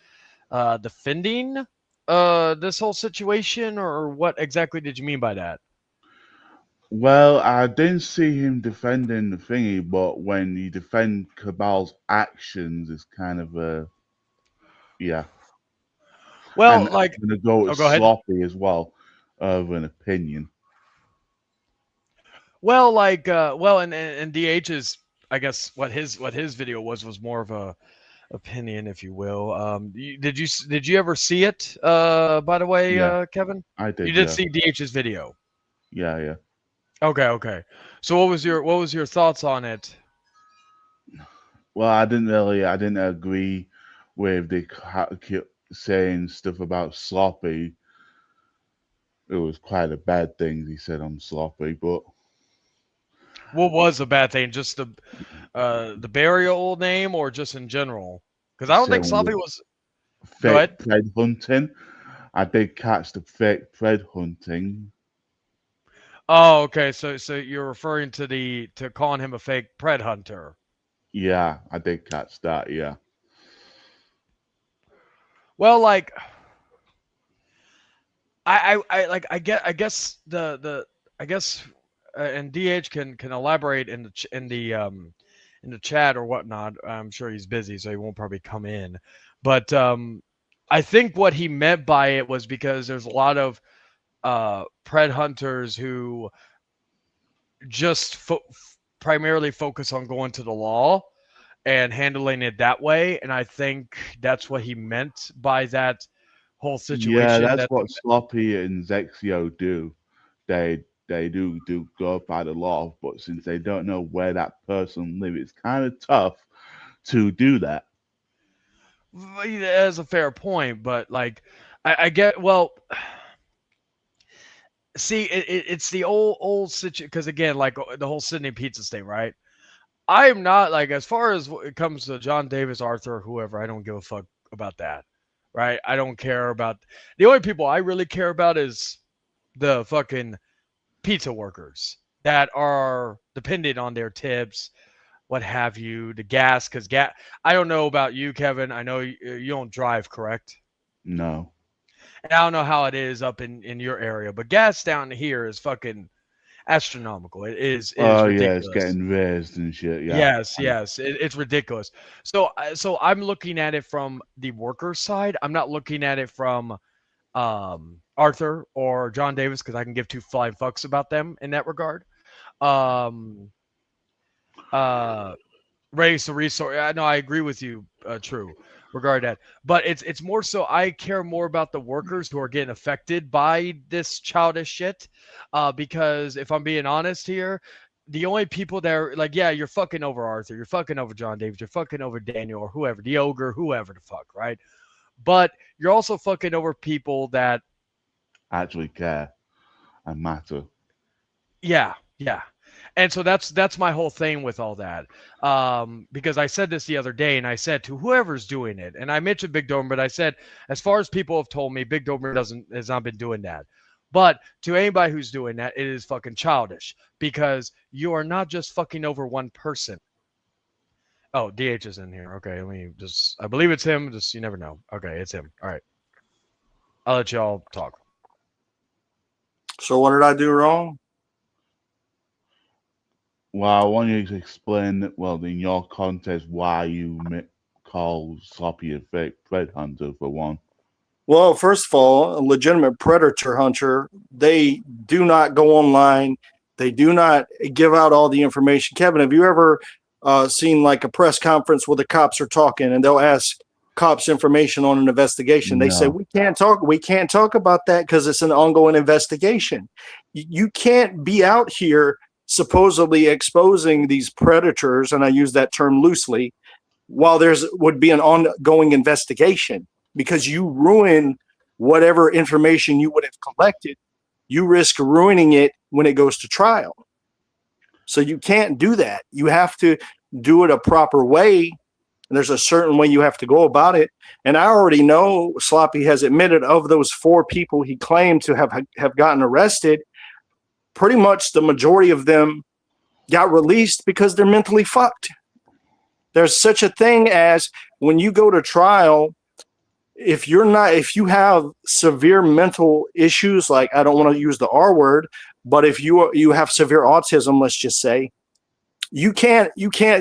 defending this whole situation, or what exactly did you mean by that? well, I didn't see him defending the thingy, but when you defend Cabal's actions, it's kind of a yeah. Well, And I'm like, gonna go with go ahead. sloppy as well, of an opinion. Well, like, well, and DH is, I guess what his video was more of a opinion, if you will. Did you ever see it? By the way, Yeah, Kevin, I you did. did Yeah, see DH's video. yeah. Okay. So what was your thoughts on it? Well, I didn't agree with the saying stuff about sloppy. It was quite a bad thing he said I'm sloppy, but What was a bad thing? Just the burial name, or just in general? Because I don't think saying Sloppy the was. Go ahead. fake pred hunting. I did catch the fake pred hunting. Oh, okay. So you're referring to calling him a fake pred hunter. Yeah, I did catch that. Yeah. Well, like, I guess I guess and DH can elaborate in the chat or whatnot. I'm sure he's busy, so he won't probably come in. But I think what he meant by it was because there's a lot of pred hunters who just primarily focus on going to the law and handling it that way, and I think that's what he meant by that whole Yeah, situation. that's That what Sloppy and Zexio do. They do go by the law, but since they don't know where that person lives, it's kind of tough to do that. That's a fair point, but like, I get, well. See, it's the old situation, because again, like the whole Sydney pizza thing, right? I am not, like, as far as it comes to John Davis, Arthur, whoever, I don't give a fuck about that, right? I don't care about, the only people I really care about is the fucking pizza workers that are dependent on their tips, what have you, the gas, because I don't know about you, Kevin. I know you don't drive, correct? No. And I don't know how it is up in your area, but gas down here is fucking astronomical. It is Oh yeah, it's ridiculous. getting raised and shit. Yeah. Yes, it's ridiculous. So I'm looking at it from the worker side. I'm not looking at it from Arthur or John Davis, because I can give two flying fucks about them in that regard. Um, Race the resource. I know, I agree with you. True, regarding that, but it's more so I care more about the workers who are getting affected by this childish shit. Because if I'm being honest here, the only people that are like, yeah, you're fucking over Arthur, you're fucking over John Davis, you're fucking over Daniel or whoever, the ogre, whoever the fuck, right? But you're also fucking over people that actually care and matter. yeah. And so that's my whole thing with all that. Because I said this the other day, and I said to whoever's doing it, and I mentioned Big Domer, but I said, as far as people have told me, Big Domer has not been doing that. But to anybody who's doing that, it is fucking childish, because you are not just fucking over one person. Oh, DH is in here. Okay, let me just, I believe it's him. Just, you never know. Okay, it's him. All right. I'll let y'all talk. So what did I do wrong? Well, I want you to explain, well, in your context, why you call Sloppy a fake threat hunter, for one. Well, first of all, a legitimate predator hunter, they do not go online. They do not give out all the information. Kevin, have you ever seen like a press conference where the cops are talking and they'll ask cops information on an investigation? They say, we can't talk about that because it's an ongoing investigation. You can't be out here supposedly exposing these predators, and I use that term loosely, while would be an ongoing investigation, because you ruin whatever information you would have collected. You risk ruining it when it goes to trial. So you can't do that. You have to do it a proper way. And there's a certain way you have to go about it. And I already know Sloppy has admitted, of those 4 people he claimed to have gotten arrested, pretty much the majority of them got released because they're mentally fucked. There's such a thing as, when you go to trial, if you have severe mental issues, like, I don't want to use the R word, but if you have severe autism, let's just say, you can't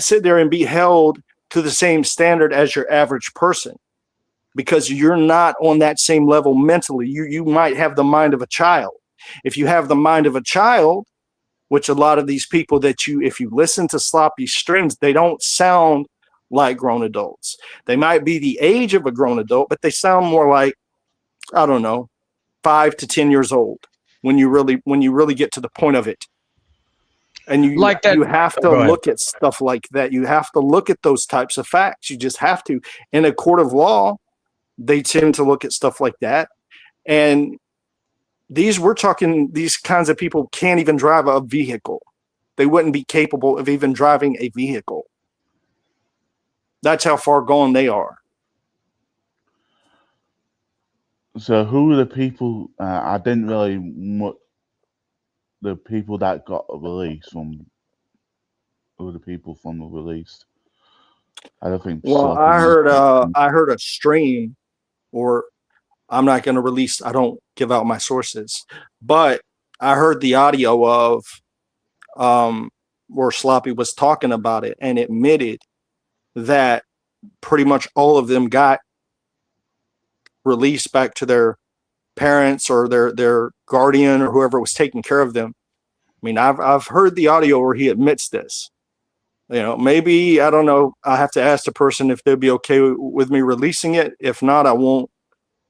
sit there and be held to the same standard as your average person, because you're not on that same level mentally. You might have the mind of a child. If you have the mind of a child, which a lot of these people if you listen to Sloppy streams, they don't sound like grown adults. They might be the age of a grown adult, but they sound more like, I don't know, 5 to 10 years old when you really get to the point of it. And you have to look at stuff like that. You have to look at those types of facts. You just have to. In a court of law, they tend to look at stuff like that. And these kinds of people can't even drive a vehicle. They wouldn't be capable of even driving a vehicle. That's how far gone they are. So who are the people? I didn't really the people that got released from. Who are the people from the released? I don't think. Well, I heard a stream, or I'm not going to release. I don't give out my sources, but I heard the audio of where Sloppy was talking about it and admitted that pretty much all of them got released back to their parents or their guardian or whoever was taking care of them. I mean, I've heard the audio where he admits this. Maybe, I don't know. I have to ask the person if they'd be okay with me releasing it. If not, I won't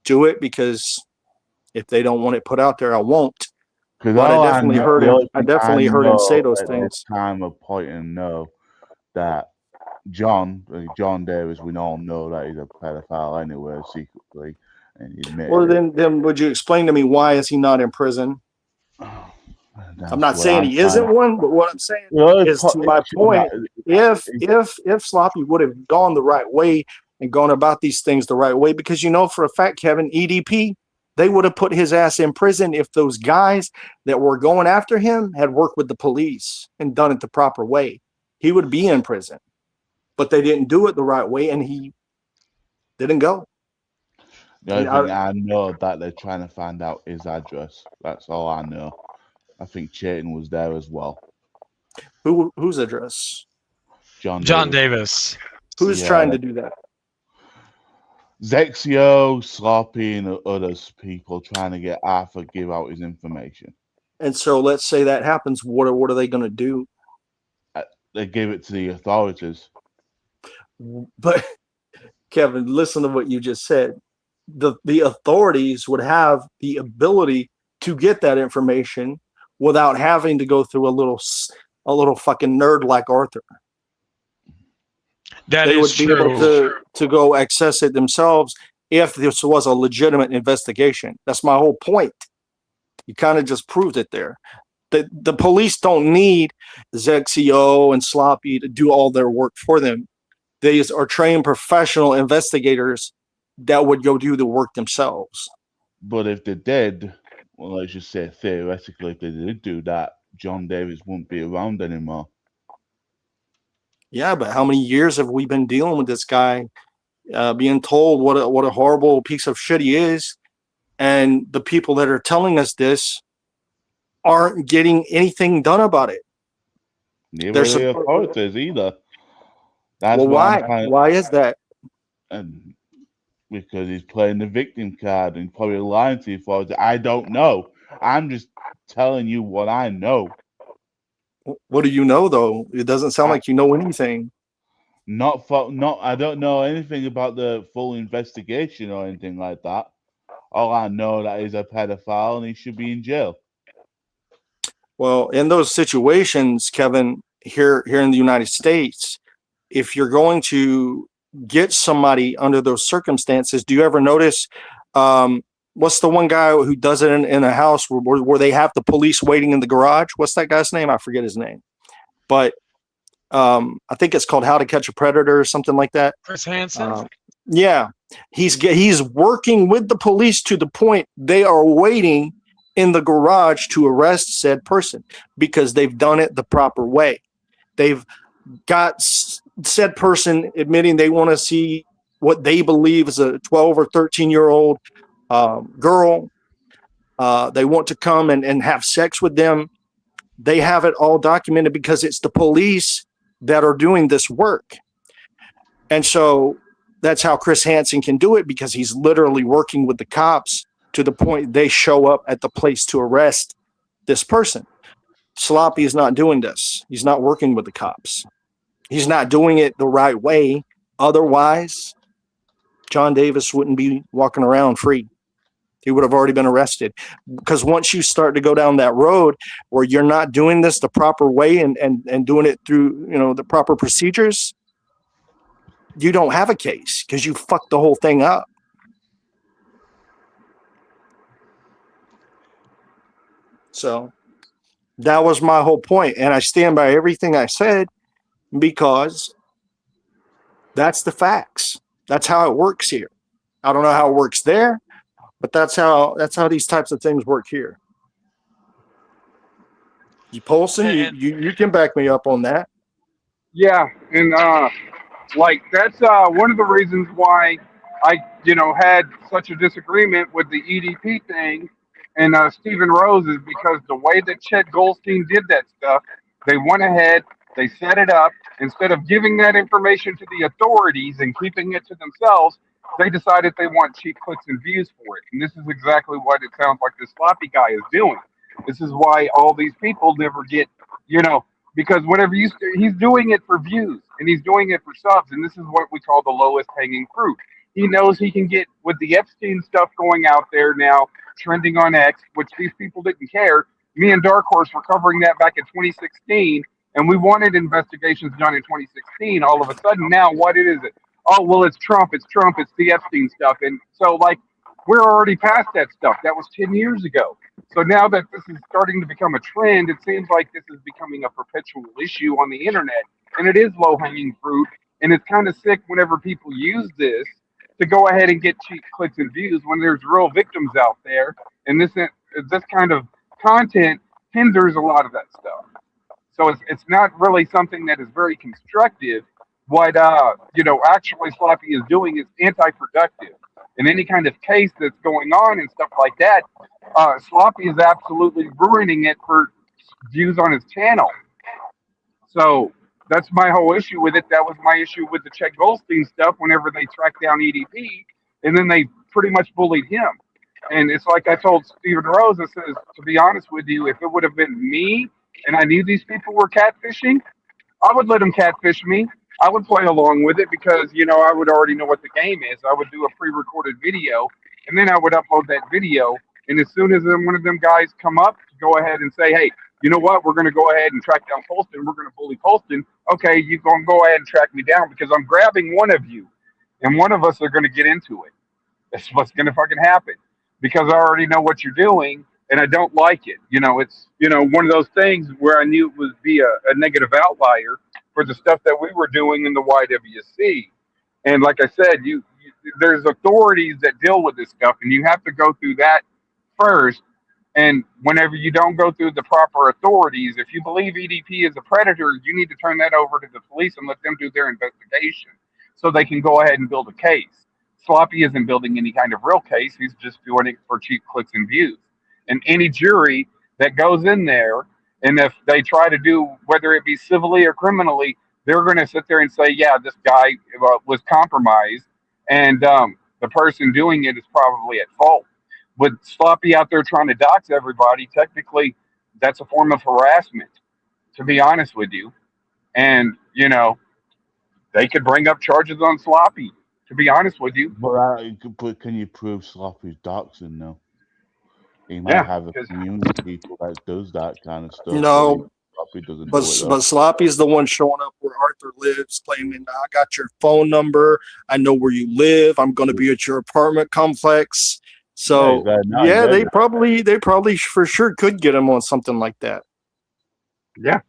do it, because if they don't want it put out there, I won't. But I definitely heard him say those things. Time of point and know that John Davis, we all know that he's a pedophile anyway, secretly. And well, then would you explain to me, why is he not in prison? I'm not saying he isn't one, but what I'm saying is, to my point, if Sloppy would have gone the right way and gone about these things the right way, because for a fact, Kevin, EDP, they would have put his ass in prison if those guys that were going after him had worked with the police and done it the proper way. He would be in prison. But they didn't do it the right way, and he didn't go. The only thing I know that they're trying to find out his address. That's all I know. I think Chayton was there as well. Whose address? John Davis. Who's trying to do that? Zexio, Sloppy, and others people trying to get Arthur give out his information. And so let's say that happens. What are they going to do? They give it to the authorities. But Kevin, listen to what you just said. The authorities would have the ability to get that information without having to go through a little a little fucking nerd like Arthur. That They is would be able true. to go access it themselves if this was a legitimate investigation. That's my whole point. You kind of just proved it there. The police don't need Zexio and Sloppy to do all their work for them. They are trained professional investigators that would go do the work themselves. But if they did, well, let's just say theoretically, if they did do that, John Davis wouldn't be around anymore. Yeah, but how many years have we been dealing with this guy, being told what a horrible piece of shit he is, and the people that are telling us this aren't getting anything done about it. Neither are the authorities either. That's well, why why? Why is that? And because he's playing the victim card and probably lying to you for it. I don't know. I'm just telling you what I know. What do you know, though? It doesn't sound like you know anything. I don't know anything about the full investigation or anything like that. All I know that he's a pedophile and he should be in jail. Well, in those situations, Kevin, here in the United States, if you're going to get somebody under those circumstances, do you ever notice what's the one guy who does it in a house where they have the police waiting in the garage? What's that guy's name? I forget his name. But I think it's called How to Catch a Predator or something like that. Chris Hansen? Yeah. He's working with the police to the point they are waiting in the garage to arrest said person because they've done it the proper way. They've got said person admitting they want to see what they believe is a 12 or 13-year-old girl. They want to come and have sex with them. They have it all documented because it's the police that are doing this work. And so that's how Chris Hansen can do it, because he's literally working with the cops to the point they show up at the place to arrest this person. Sloppy is not doing this. He's not working with the cops. He's not doing it the right way. Otherwise, John Davis wouldn't be walking around free. He would have already been arrested. Because once you start to go down that road where you're not doing this the proper way and doing it through, the proper procedures, you don't have a case because you fucked the whole thing up. So that was my whole point. And I stand by everything I said because that's the facts. That's how it works here. I don't know how it works there, but that's how these types of things work here. You Polson, you can back me up on that. Yeah, and that's one of the reasons why I had such a disagreement with the EDP thing and Stephen Rose is because the way that Chet Goldstein did that stuff, they went ahead, they set it up. Instead of giving that information to the authorities and keeping it to themselves, they decided they want cheap clicks and views for it. And this is exactly what it sounds like this Sloppy guy is doing. This is why all these people never get, because whenever he's doing it for views and he's doing it for subs, and this is what we call the lowest hanging fruit. He knows he can get with the Epstein stuff going out there now, trending on X, which these people didn't care. Me and Darkhorse were covering that back in 2016, and we wanted investigations done in 2016. All of a sudden now, what is it? Oh, well, it's Trump, it's the Epstein stuff. And so, we're already past that stuff. That was 10 years ago. So now that this is starting to become a trend, it seems like this is becoming a perpetual issue on the internet. And it is low-hanging fruit. And it's kind of sick whenever people use this to go ahead and get cheap clicks and views when there's real victims out there. And this kind of content hinders a lot of that stuff. So it's not really something that is very constructive. What actually Sloppy is doing is anti-productive. In any kind of case that's going on and stuff like that, Sloppy is absolutely ruining it for views on his channel. So that's my whole issue with it. That was my issue with the Chet Goldstein stuff whenever they tracked down EDP, and then they pretty much bullied him. And it's like I told Stephen Rose, I says, to be honest with you, if it would have been me and I knew these people were catfishing, I would let them catfish me. I would play along with it because, I would already know what the game is. I would do a pre-recorded video, and then I would upload that video. And as soon as one of them guys come up to go ahead and say, hey, you know what? We're going to go ahead and track down Poston. We're going to bully Poston. Okay, you're going to go ahead and track me down because I'm grabbing one of you, and one of us are going to get into it. That's what's going to fucking happen because I already know what you're doing, and I don't like it. It's one of those things where I knew it would be a negative outlier for the stuff that we were doing in the YWC. And like I said, there's authorities that deal with this stuff, and you have to go through that first. And whenever you don't go through the proper authorities, if you believe EDP is a predator, you need to turn that over to the police and let them do their investigation so they can go ahead and build a case. Sloppy isn't building any kind of real case. He's just doing it for cheap clicks and views. And any jury that goes in there, and if they try to do, whether it be civilly or criminally, they're going to sit there and say, yeah, this guy was compromised, and the person doing it is probably at fault. With Sloppy out there trying to dox everybody, technically, that's a form of harassment, to be honest with you. And, they could bring up charges on Sloppy, to be honest with you. But can you prove Sloppy's doxing though? He might have a community of people that does that kind of stuff. No, Sloppy doesn't but do it, but Sloppy's the one showing up where Arthur lives, claiming I got your phone number, I know where you live, I'm going to be at your apartment complex. So yeah, they probably for sure could get him on something like that. Yeah.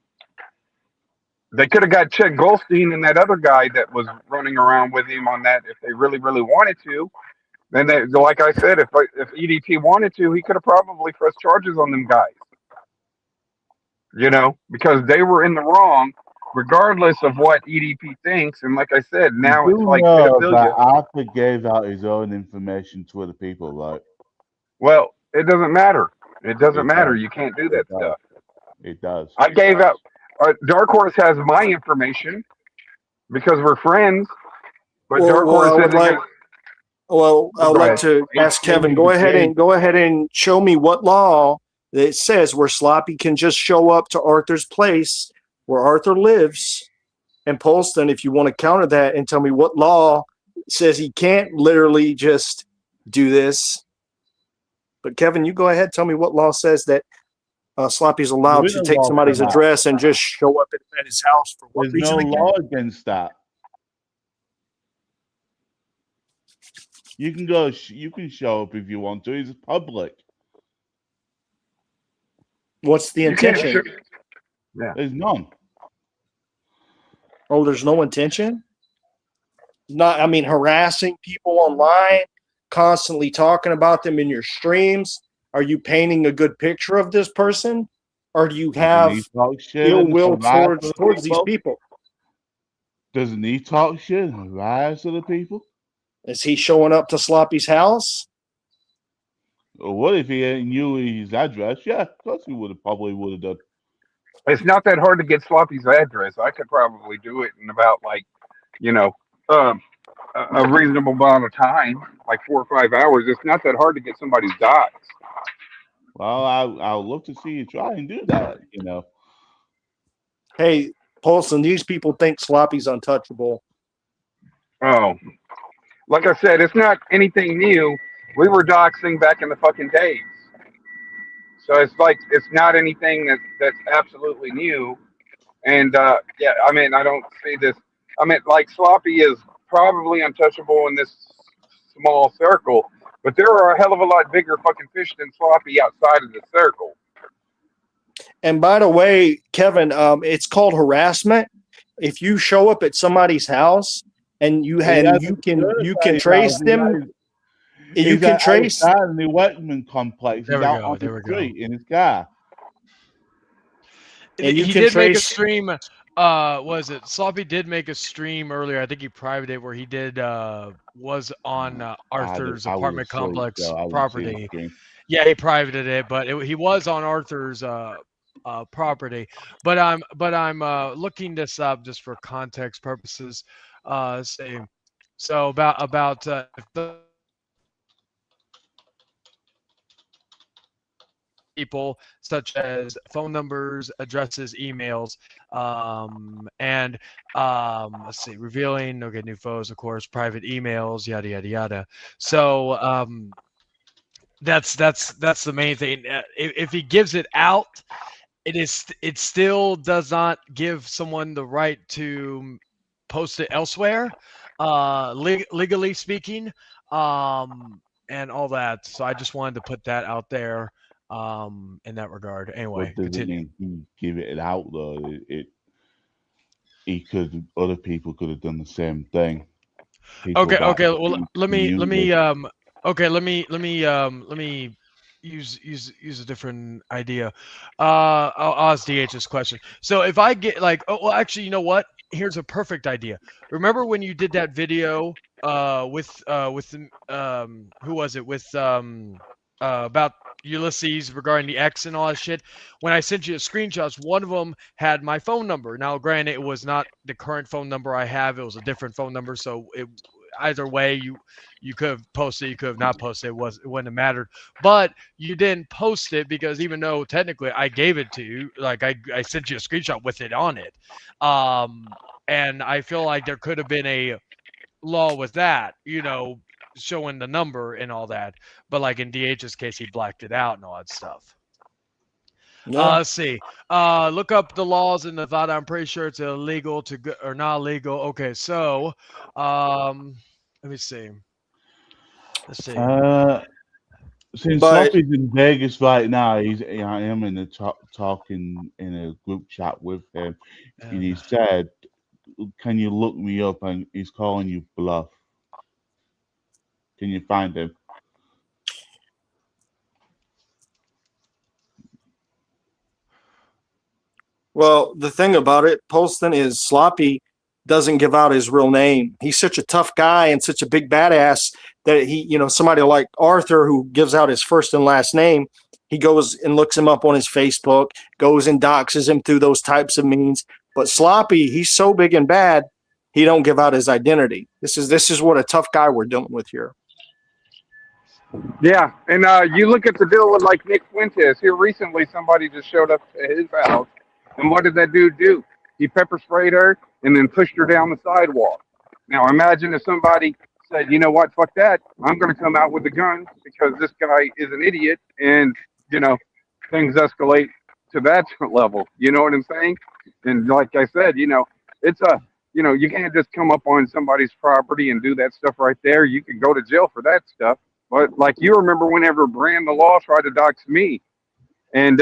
They could have got Chet Goldstein and that other guy that was running around with him on that if they really, really wanted to. Then, like I said, if EDP wanted to, he could have probably pressed charges on them guys. Because they were in the wrong, regardless of what EDP thinks. And like I said, now it's like pedophilia. Arthur gave out his own information to other people, right? Well, it doesn't matter. It doesn't matter. You can't do that stuff. It does. I gave out. Darkhorse has my information because we're friends. But Darkhorse isn't. I'd like to ask Kevin. Go ahead and show me what law that says where Sloppy can just show up to Arthur's place where Arthur lives in Polston. If you want to counter that and tell me what law says he can't literally just do this. But Kevin, you go ahead. Tell me what law says that Sloppy's allowed to take somebody's address and just show up at his house for what reason? There's no law against that. You can show up if you want to. It's public. What's the intention? Yeah. There's none. Oh, there's no intention? Harassing people online, constantly talking about them in your streams. Are you painting a good picture of this person? Or do you have ill will towards these people? Doesn't he talk shit and harass other people? Is he showing up to Sloppy's house? Or what if he knew his address? Yeah, of course he probably would have done. It's not that hard to get Sloppy's address. I could probably do it in about a reasonable amount of time, like 4 or 5 hours. It's not that hard to get somebody's docs. Well, I'll look to see you try and do that, Hey, Paulson, these people think Sloppy's untouchable. Oh, like I said, it's not anything new. We were doxing back in the fucking days. So it's not anything that's absolutely new. And I don't see this. Sloppy is probably untouchable in this small circle, but there are a hell of a lot bigger fucking fish than Sloppy outside of the circle. And by the way, Kevin, it's called harassment. If you show up at somebody's house and you can trace them. You can trace in the Workman complex. He's out on the street in his car. And he did make a stream. Sloppy did make a stream earlier. I think he privated it where he did was on Arthur's apartment complex property. Yeah, he privated it, but he was on Arthur's property. But I'm looking this up just for context purposes. So about people such as phone numbers, addresses, emails, and let's see, revealing new photos, of course, private emails, yada yada yada. So that's the main thing. If he gives it out it still does not give someone the right to post it elsewhere, legally speaking, and all that. So I just wanted to put that out there, in that regard. Anyway, But doesn't continue. mean he give it out though. Other people could have done the same thing. People Okay, that okay. Well, let community. me okay, let me use a different idea. I'll ask DH's question. So if I get like, oh well, actually, you know what? Here's a perfect idea. Remember when you did that video with who was it with about Ulysses regarding the X and all that shit? When I sent you the screenshots, one of them had my phone number. Now, granted, it was not the current phone number I have; it was a different phone number, so it either way you could have posted, you could have not posted, it wouldn't have mattered. But you didn't post it because even though technically I gave it to you, like I sent you a screenshot with it on it, and I feel like there could have been a law with that, showing the number and all that. But like in DH's case, he blacked it out and all that stuff. No. Let's see. Look up the laws in Nevada. I'm pretty sure it's illegal to go or not legal. Okay, so let me see. Let's see. Since But- Sloppy's in Vegas right now, I am in the talking in a group chat with him, and he said, "Can you look me up?" And he's calling you bluff. Can you find him? Well, the thing about it, Poston, is Sloppy doesn't give out his real name. He's such a tough guy and such a big badass that somebody like Arthur who gives out his first and last name, he goes and looks him up on his Facebook, goes and doxes him through those types of means. But Sloppy, he's so big and bad, he don't give out his identity. This is what a tough guy we're dealing with here. Yeah, and you look at the deal with like Nick Fuentes. Here recently, somebody just showed up at his house, and what did that dude do? He pepper sprayed her and then pushed her down the sidewalk. Now imagine if somebody said, "You know what? Fuck that! I'm going to come out with a gun because this guy is an idiot," and things escalate to that level. You know what I'm saying? And like I said, it's you can't just come up on somebody's property and do that stuff right there. You could go to jail for that stuff. But like you remember whenever Brand the Law tried to dox me and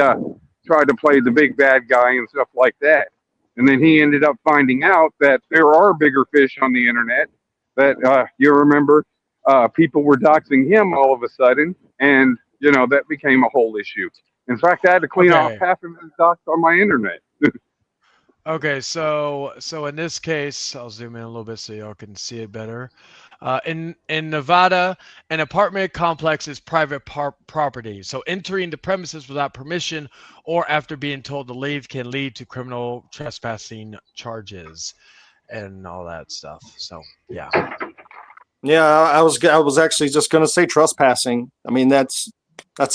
tried to play the big bad guy and stuff like that. And then he ended up finding out that there are bigger fish on the internet, that you remember people were doxing him all of a sudden. And, that became a whole issue. In fact, I had to clean off half of his docs on my internet. Okay, so in this case, I'll zoom in a little bit so y'all can see it better. In Nevada, an apartment complex is private property. So entering the premises without permission or after being told to leave can lead to criminal trespassing charges and all that stuff. So yeah. Yeah, I was actually just going to say trespassing. I mean, that's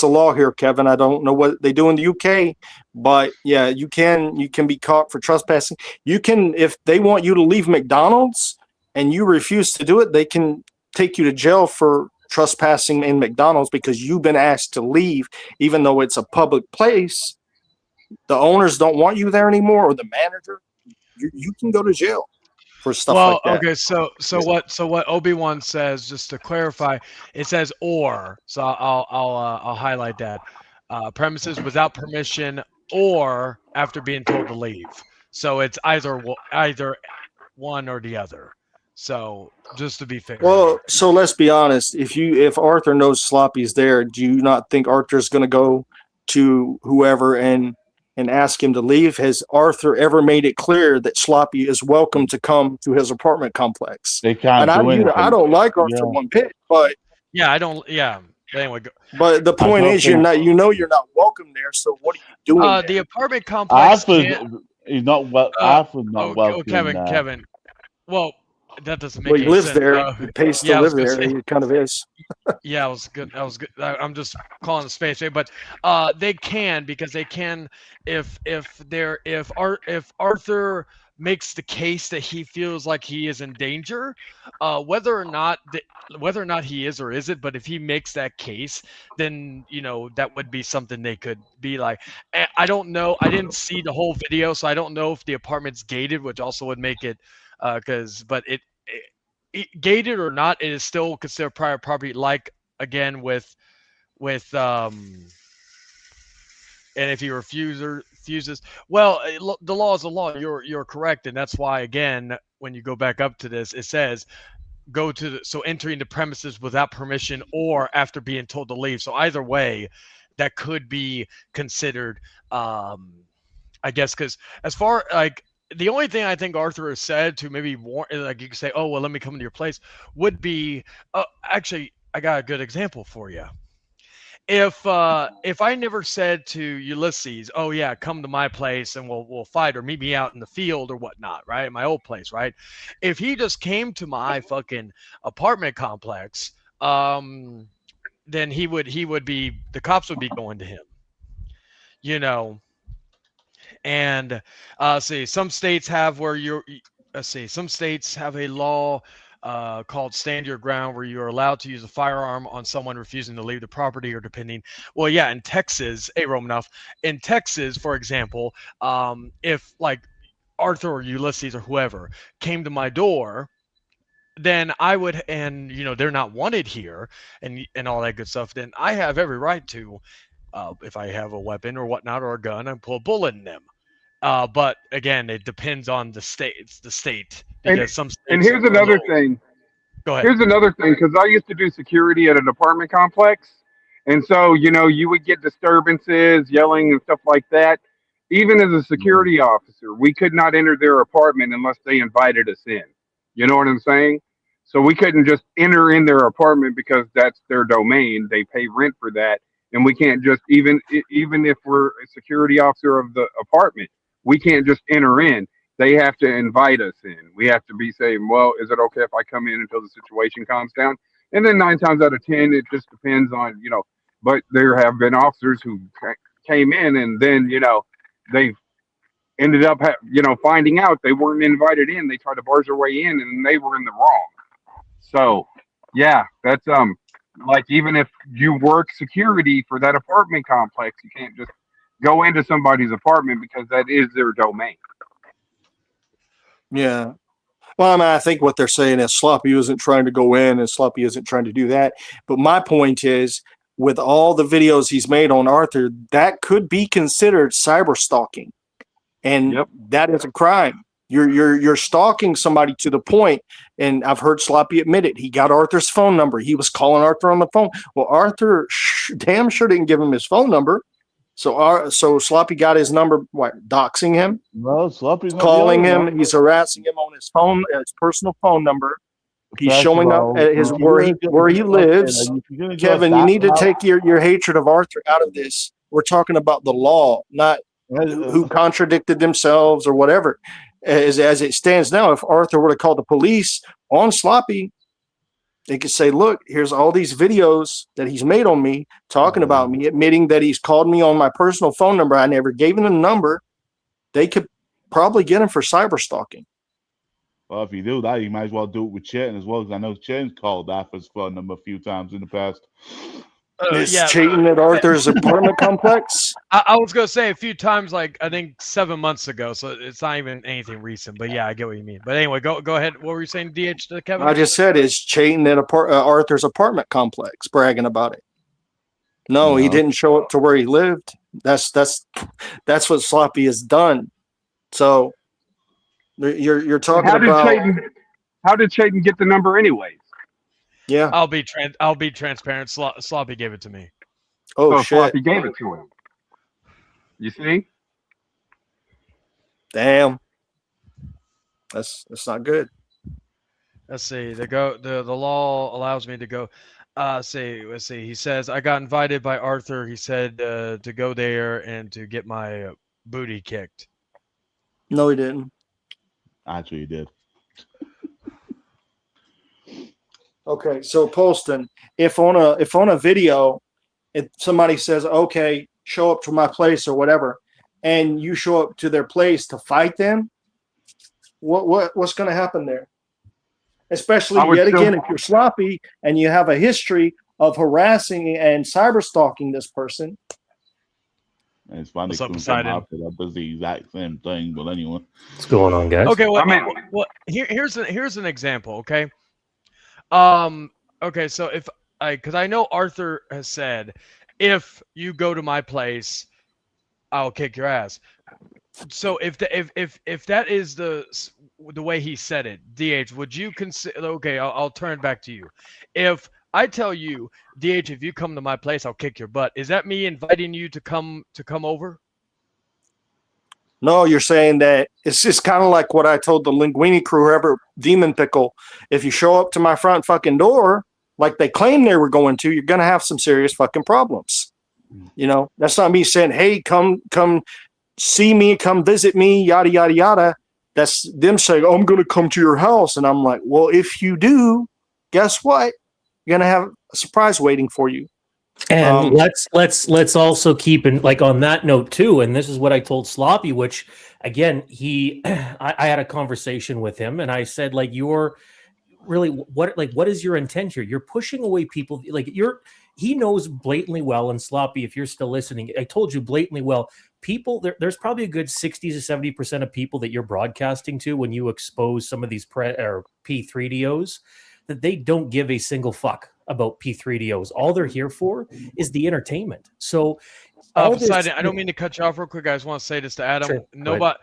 a law here, Kevin. I don't know what they do in the UK, but yeah, you can be caught for trespassing. You can, if they want you to leave McDonald's and you refuse to do it, they can take you to jail for trespassing in McDonald's because you've been asked to leave, even though it's a public place. The owners don't want you there anymore, or the manager. You can go to jail for stuff like that. Okay, so what Obi-Wan says, just to clarify, it says or. So I'll highlight that. Premises without permission or after being told to leave. So it's either one or the other. So just to be fair. Well, so let's be honest. If Arthur knows Sloppy's there, do you not think Arthur's going to go to whoever and ask him to leave? Has Arthur ever made it clear that Sloppy is welcome to come to his apartment complex? They can't And I don't like Arthur one bit, but yeah, I don't. Yeah. Anyway, but the point is, you're not welcome there. So what are you doing? There? The apartment complex. He's not well. Arthur's not welcome. Kevin. Well, that doesn't make he any lives sense. there. He pays to live there. He kind of is. Yeah, it was good. I'm just calling the space, but they can, because they can if Arthur makes the case that he feels like he is in danger, whether or not he is or isn't. But if he makes that case, then that would be something they could be like. I don't know. I didn't see the whole video, so I don't know if the apartment's gated, which also would make it but gated or not, it is still considered private property. Like again with and if he refuses, well, the law is the law. You're correct, and that's why again, when you go back up to this, it says entering the premises without permission or after being told to leave. So either way, that could be considered, I guess, because as far like the only thing I think Arthur has said to maybe warn, like you could say, oh well, let me come into your place, would be actually, I got a good example for you. If I never said to Ulysses, oh yeah, come to my place and we'll fight, or meet me out in the field or whatnot, right? My old place, right? If he just came to my fucking apartment complex, then he would be, the cops would be going to him, And see, some states have some states have a law called Stand Your Ground, where you're allowed to use a firearm on someone refusing to leave the property, or depending. Well, yeah, in Texas, Romanoff, in Texas, for example, if like Arthur or Ulysses or whoever came to my door, then I would, and they're not wanted here, and all that good stuff, then I have every right to, if I have a weapon or whatnot or a gun, and pull a bullet in them. But again, it depends on the state. It's the state, because some states. And here's another thing. Go ahead. Here's another thing, because I used to do security at an apartment complex, and so you would get disturbances, yelling, and stuff like that. Even as a security officer, we could not enter their apartment unless they invited us in. You know what I'm saying? So we couldn't just enter in their apartment because that's their domain. They pay rent for that, and we can't just even if we're a security officer of the apartment, we can't just enter in. They have to invite us in. We have to be saying, well, is it okay if I come in until the situation calms down? And then 9 times out of 10, it just depends on, but there have been officers who came in and then, they ended up, finding out they weren't invited in. They tried to barge their way in and they were in the wrong. So, yeah, that's, like, even if you work security for that apartment complex, you can't just go into somebody's apartment because that is their domain. Yeah. Well, I mean, I think what they're saying is Sloppy isn't trying to go in and Sloppy isn't trying to do that. But my point is, with all the videos he's made on Arthur, that could be considered cyber stalking. And that is a crime. You're stalking somebody to the point, and I've heard Sloppy admit it. He got Arthur's phone number. He was calling Arthur on the phone. Well, Arthur damn sure didn't give him his phone number. So Sloppy got his number, doxing him? No, Sloppy's calling him. He's harassing him on his phone, his personal phone number. He's showing up at his where he lives. Kevin, you need to take your hatred of Arthur out of this. We're talking about the law, not who contradicted themselves or whatever. As it stands now, if Arthur were to call the police on Sloppy, they could say, look, here's all these videos that he's made on me, talking about me, admitting that he's called me on my personal phone number. I never gave him the number. They could probably get him for cyber stalking. Well, if you do that, you might as well do it with Chetan as well, because I know Chetan's called off his phone number a few times in the past. Cheating at Arthur's apartment complex. I was gonna say a few times, like I think 7 months ago, so it's not even anything recent. But yeah, I get what you mean. But anyway, go ahead. What were you saying, DH to Kevin? I just said is cheating at Arthur's apartment complex, bragging about it. No, he didn't show up to where he lived. That's what Sloppy has done. So you're talking about how did Chetan get the number anyways? Yeah, I'll be transparent. Sloppy gave it to me. Oh, shit! Sloppy gave it to him. You see? Damn, that's not good. Let's see. The law allows me to go. Let's see. He says I got invited by Arthur. He said to go there and to get my booty kicked. No, he didn't. Actually, he did. Okay, so Poston, if on a video, if somebody says, "Okay, show up to my place" or whatever, and you show up to their place to fight them, what's going to happen there? Especially I would yet still- again, if you're sloppy and you have a history of harassing and cyber stalking this person. And it's funny What's up, because Poseidon? after that does the exact same thing. But anyway, What's going on, guys? Okay, well, I mean- here's an example. Okay, okay, so if because I know Arthur has said, if you go to my place, I'll kick your ass. So if that is the way he said it, DH, would you consider? Okay, I'll turn it back to you. If I tell you, DH, if you come to my place, I'll kick your butt. Is that me inviting you to come over? No, you're saying that it's just kind of like what I told the Linguini crew, whoever, Demon Pickle. If you show up to my front fucking door like they claim they were going to, you're going to have some serious fucking problems. You know, that's not me saying, hey, come see me, come visit me, yada, yada, yada. That's them saying, oh, I'm going to come to your house. And I'm like, well, if you do, guess what? You're going to have a surprise waiting for you. And let's also keep in, like, on that note too. And this is what I told Sloppy, which again, I had a conversation with him, and I said, like, you're really what is your intent here? You're pushing away people. Like, he knows blatantly well. And Sloppy, if you're still listening, I told you blatantly well. People, there's probably a good 60 to 70% of people that you're broadcasting to when you expose some of these P3DOs, that they don't give a single fuck about P3DOs. All they're here for is the entertainment. So, Poseidon, I don't mean to cut you off real quick. I just want to say this to Adam. Sure, Nobody,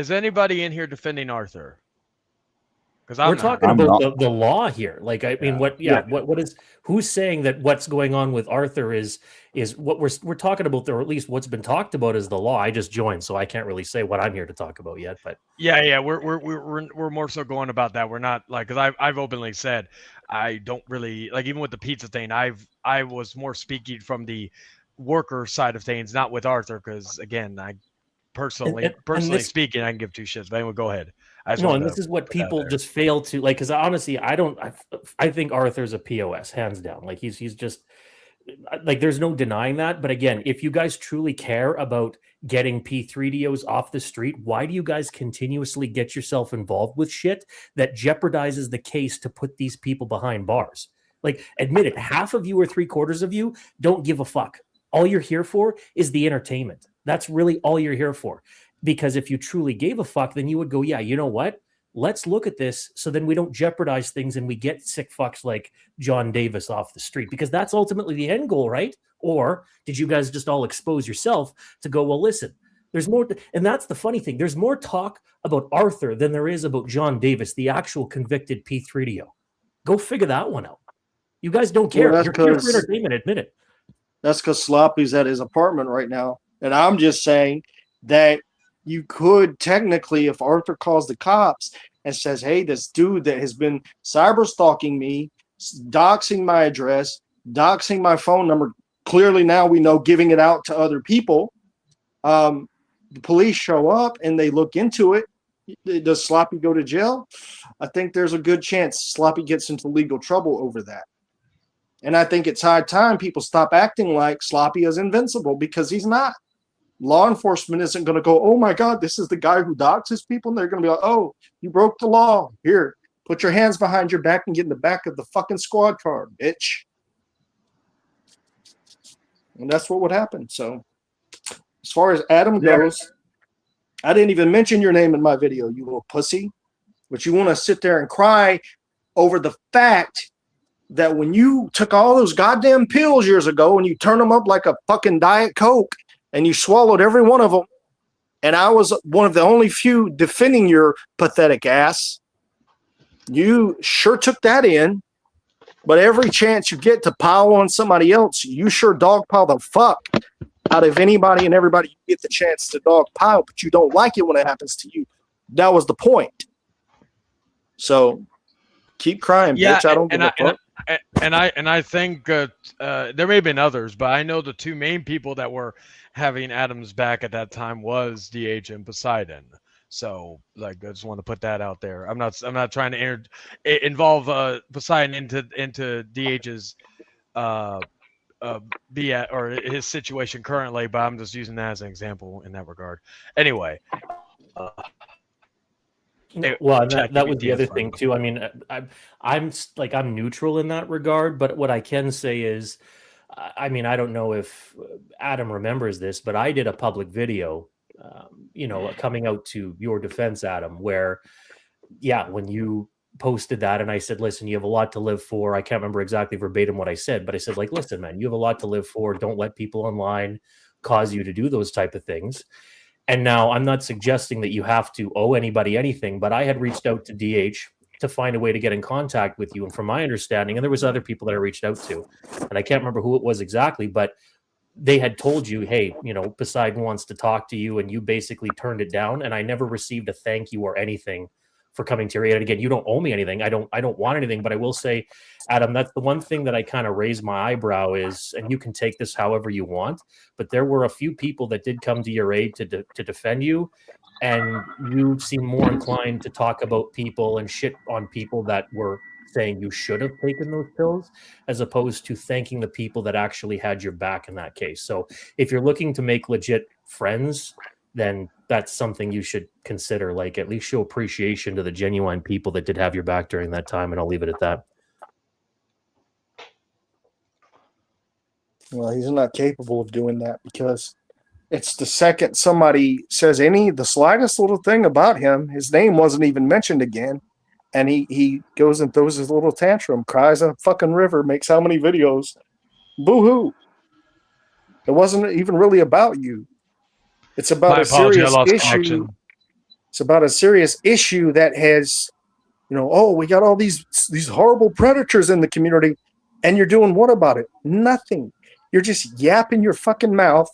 is anybody in here defending Arthur? Because we're talking about the law here. Like, I mean, what is, who's saying that what's going on with Arthur is what we're talking about, or at least what's been talked about is the law. I just joined, so I can't really say what I'm here to talk about yet. But yeah, we're more so going about that. We're not like, because I've openly said I don't really like, even with the pizza thing. I was more speaking from the worker side of things, not with Arthur, because again, I personally speaking, I can give two shits. But anyway, go ahead. And this is what people just fail to like. Because honestly, I think Arthur's a POS, hands down. Like, he's just like, there's no denying that. But again, if you guys truly care about getting P3DOs off the street, why do you guys continuously get yourself involved with shit that jeopardizes the case to put these people behind bars? Like, admit it, half of you or 3/4 of you don't give a fuck. All you're here for is the entertainment. That's really all you're here for. Because if you truly gave a fuck, then you would go, yeah, you know what? Let's look at this so then we don't jeopardize things and we get sick fucks like John Davis off the street, because that's ultimately the end goal, right? Or did you guys just all expose yourself to go, well, listen, there's more. And that's the funny thing. There's more talk about Arthur than there is about John Davis, the actual convicted P3DO. Go figure that one out. You guys don't care. Well, you're here for entertainment, admit it. That's because Sloppy's at his apartment right now. And I'm just saying that you could technically, if Arthur calls the cops and says, hey, this dude that has been cyber stalking me, doxing my address, doxing my phone number, clearly now we know giving it out to other people, the police show up and they look into it. Does Sloppy go to jail? I think there's a good chance Sloppy gets into legal trouble over that. And I think it's high time people stop acting like Sloppy is invincible, because he's not. Law enforcement isn't going to go, oh my God, this is the guy who doxes people. And they're going to be like, oh, you broke the law. Here, put your hands behind your back and get in the back of the fucking squad car, bitch. And that's what would happen. So as far as Adam goes, I didn't even mention your name in my video, you little pussy. But you want to sit there and cry over the fact that when you took all those goddamn pills years ago and you turned them up like a fucking Diet Coke, and you swallowed every one of them, and I was one of the only few defending your pathetic ass, you sure took that in. But every chance you get to pile on somebody else, you sure dogpile the fuck out of anybody and everybody you get the chance to dogpile, but you don't like it when it happens to you. That was the point. So keep crying, bitch. I don't give a fuck. And I think there may have been others, but I know the two main people that were having Adam's back at that time was DH and Poseidon. So, like, I just want to put that out there. I'm not trying to involve Poseidon into DH's or his situation currently, but I'm just using that as an example in that regard. Anyway, Well, and that was ChatGPT the other is thing fine. too. I mean, I'm neutral in that regard, but what I can say is, I mean, I don't know if Adam remembers this, but I did a public video, coming out to your defense, Adam, where, yeah, when you posted that and I said, listen, you have a lot to live for. I can't remember exactly verbatim what I said, but I said, like, listen, man, you have a lot to live for. Don't let people online cause you to do those type of things. And now I'm not suggesting that you have to owe anybody anything, but I had reached out to DH to find a way to get in contact with you. And from my understanding, and there was other people that I reached out to, and I can't remember who it was exactly, but they had told you, hey, Poseidon wants to talk to you, and you basically turned it down. And I never received a thank you or anything for coming to your aid. And again, you don't owe me anything. I don't want anything, but I will say, Adam, that's the one thing that I kind of raised my eyebrow is, and you can take this however you want, but there were a few people that did come to your aid to defend you, and you seem more inclined to talk about people and shit on people that were saying you should have taken those pills, as opposed to thanking the people that actually had your back in that case. So if you're looking to make legit friends, then that's something you should consider. Like, at least show appreciation to the genuine people that did have your back during that time. And I'll leave it at that. Well, he's not capable of doing that, because it's the second somebody says the slightest little thing about him, his name wasn't even mentioned again, and he goes and throws his little tantrum, cries a fucking river, makes how many videos? Boo-hoo. It wasn't even really about you. It's about My a apology, I serious lost issue. connection. It's about a serious issue that has, we got all these horrible predators in the community, and you're doing what about it? Nothing. You're just yapping your fucking mouth,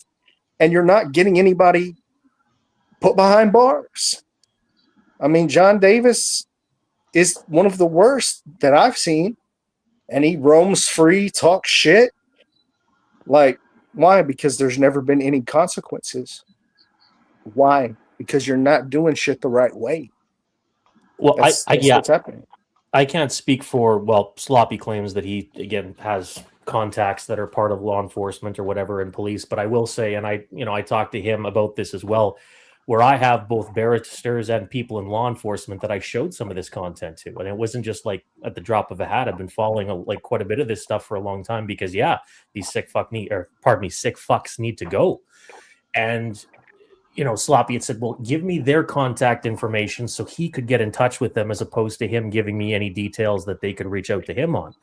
and you're not getting anybody put behind bars. I mean, John Davis is one of the worst that I've seen, and he roams free, talks shit. Like, why? Because there's never been any consequences. Why? Because you're not doing shit the right way. Well, That's what's happening. I can't speak for, Sloppy claims that he, again, has contacts that are part of law enforcement or whatever in police. But I will say, and I talked to him about this as well, where I have both barristers and people in law enforcement that I showed some of this content to. And it wasn't just like at the drop of a hat. I've been following quite a bit of this stuff for a long time, because these sick fucks need to go. And Sloppy had said, well, give me their contact information so he could get in touch with them, as opposed to him giving me any details that they could reach out to him on.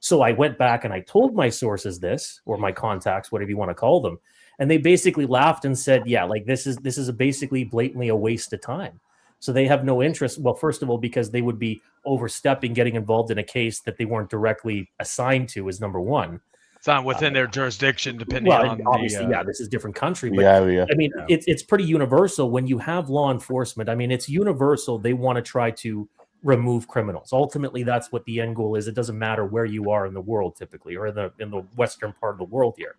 So I went back and I told my sources this, or my contacts, whatever you want to call them. And they basically laughed and said, yeah, like this is basically blatantly a waste of time. So they have no interest. Well, first of all, because they would be overstepping, getting involved in a case that they weren't directly assigned to, is number one. It's not within their jurisdiction, depending on obviously, this is a different country. The But area. I mean, it's pretty universal when you have law enforcement. I mean, it's universal. They want to try to remove criminals. Ultimately, that's what the end goal is. It doesn't matter where you are in the world, typically, or in the western part of the world here.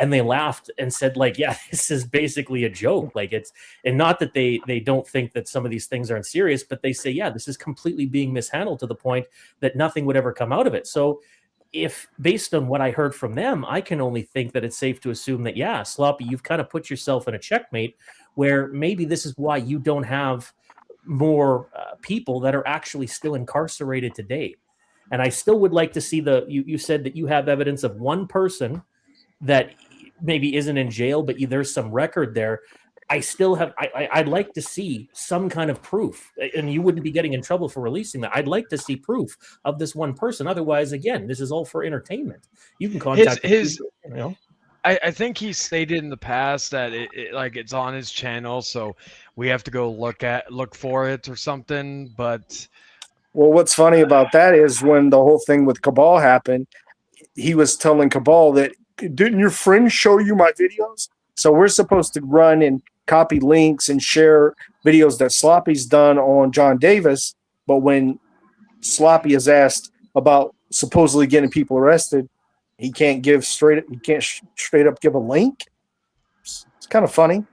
And they laughed and said, like, yeah, this is basically a joke. Like, it's, and not that they don't think that some of these things aren't serious, but they say, yeah, this is completely being mishandled to the point that nothing would ever come out of it. So if, based on what I heard from them, I can only think that it's safe to assume that, yeah, Sloppy, you've kind of put yourself in a checkmate, where maybe this is why you don't have more people that are actually still incarcerated today. And I still would like to see you said that you have evidence of one person that maybe isn't in jail, but there's some record there. I'd like to see some kind of proof, and you wouldn't be getting in trouble for releasing that. I'd like to see proof of this one person. Otherwise, again, this is all for entertainment. You can contact I think he stated in the past that it's on his channel, so we have to go look for it or something. But well, what's funny about that is when the whole thing with Kabal happened, he was telling Kabal that, didn't your friend show you my videos? So we're supposed to run and copy links and share videos that Sloppy's done on John Davis. But when Sloppy is asked about supposedly getting people arrested, he can't straight up give a link. It's kind of funny.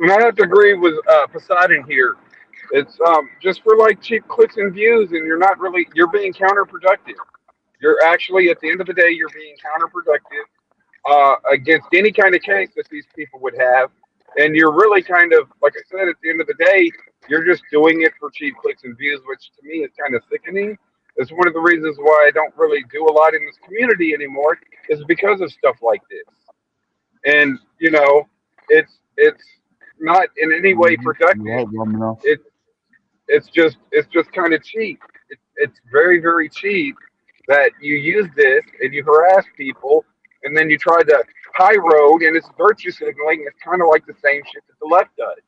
And I have to agree with Poseidon here. It's just for like cheap clicks and views, and you're being counterproductive. You're actually, at the end of the day, you're being counterproductive against any kind of case that these people would have. And you're really kind of, like I said, at the end of the day, You're just doing it for cheap clicks and views, which to me is kind of sickening. It's one of the reasons why I don't really do a lot in this community anymore, is because of stuff like this. And it's not in any way You are productive. warming up. It it's just kind of cheap. It's very very cheap that you use this and you harass people, and then you try to high road, and it's virtue signaling. It's kind of like the same shit that the left does.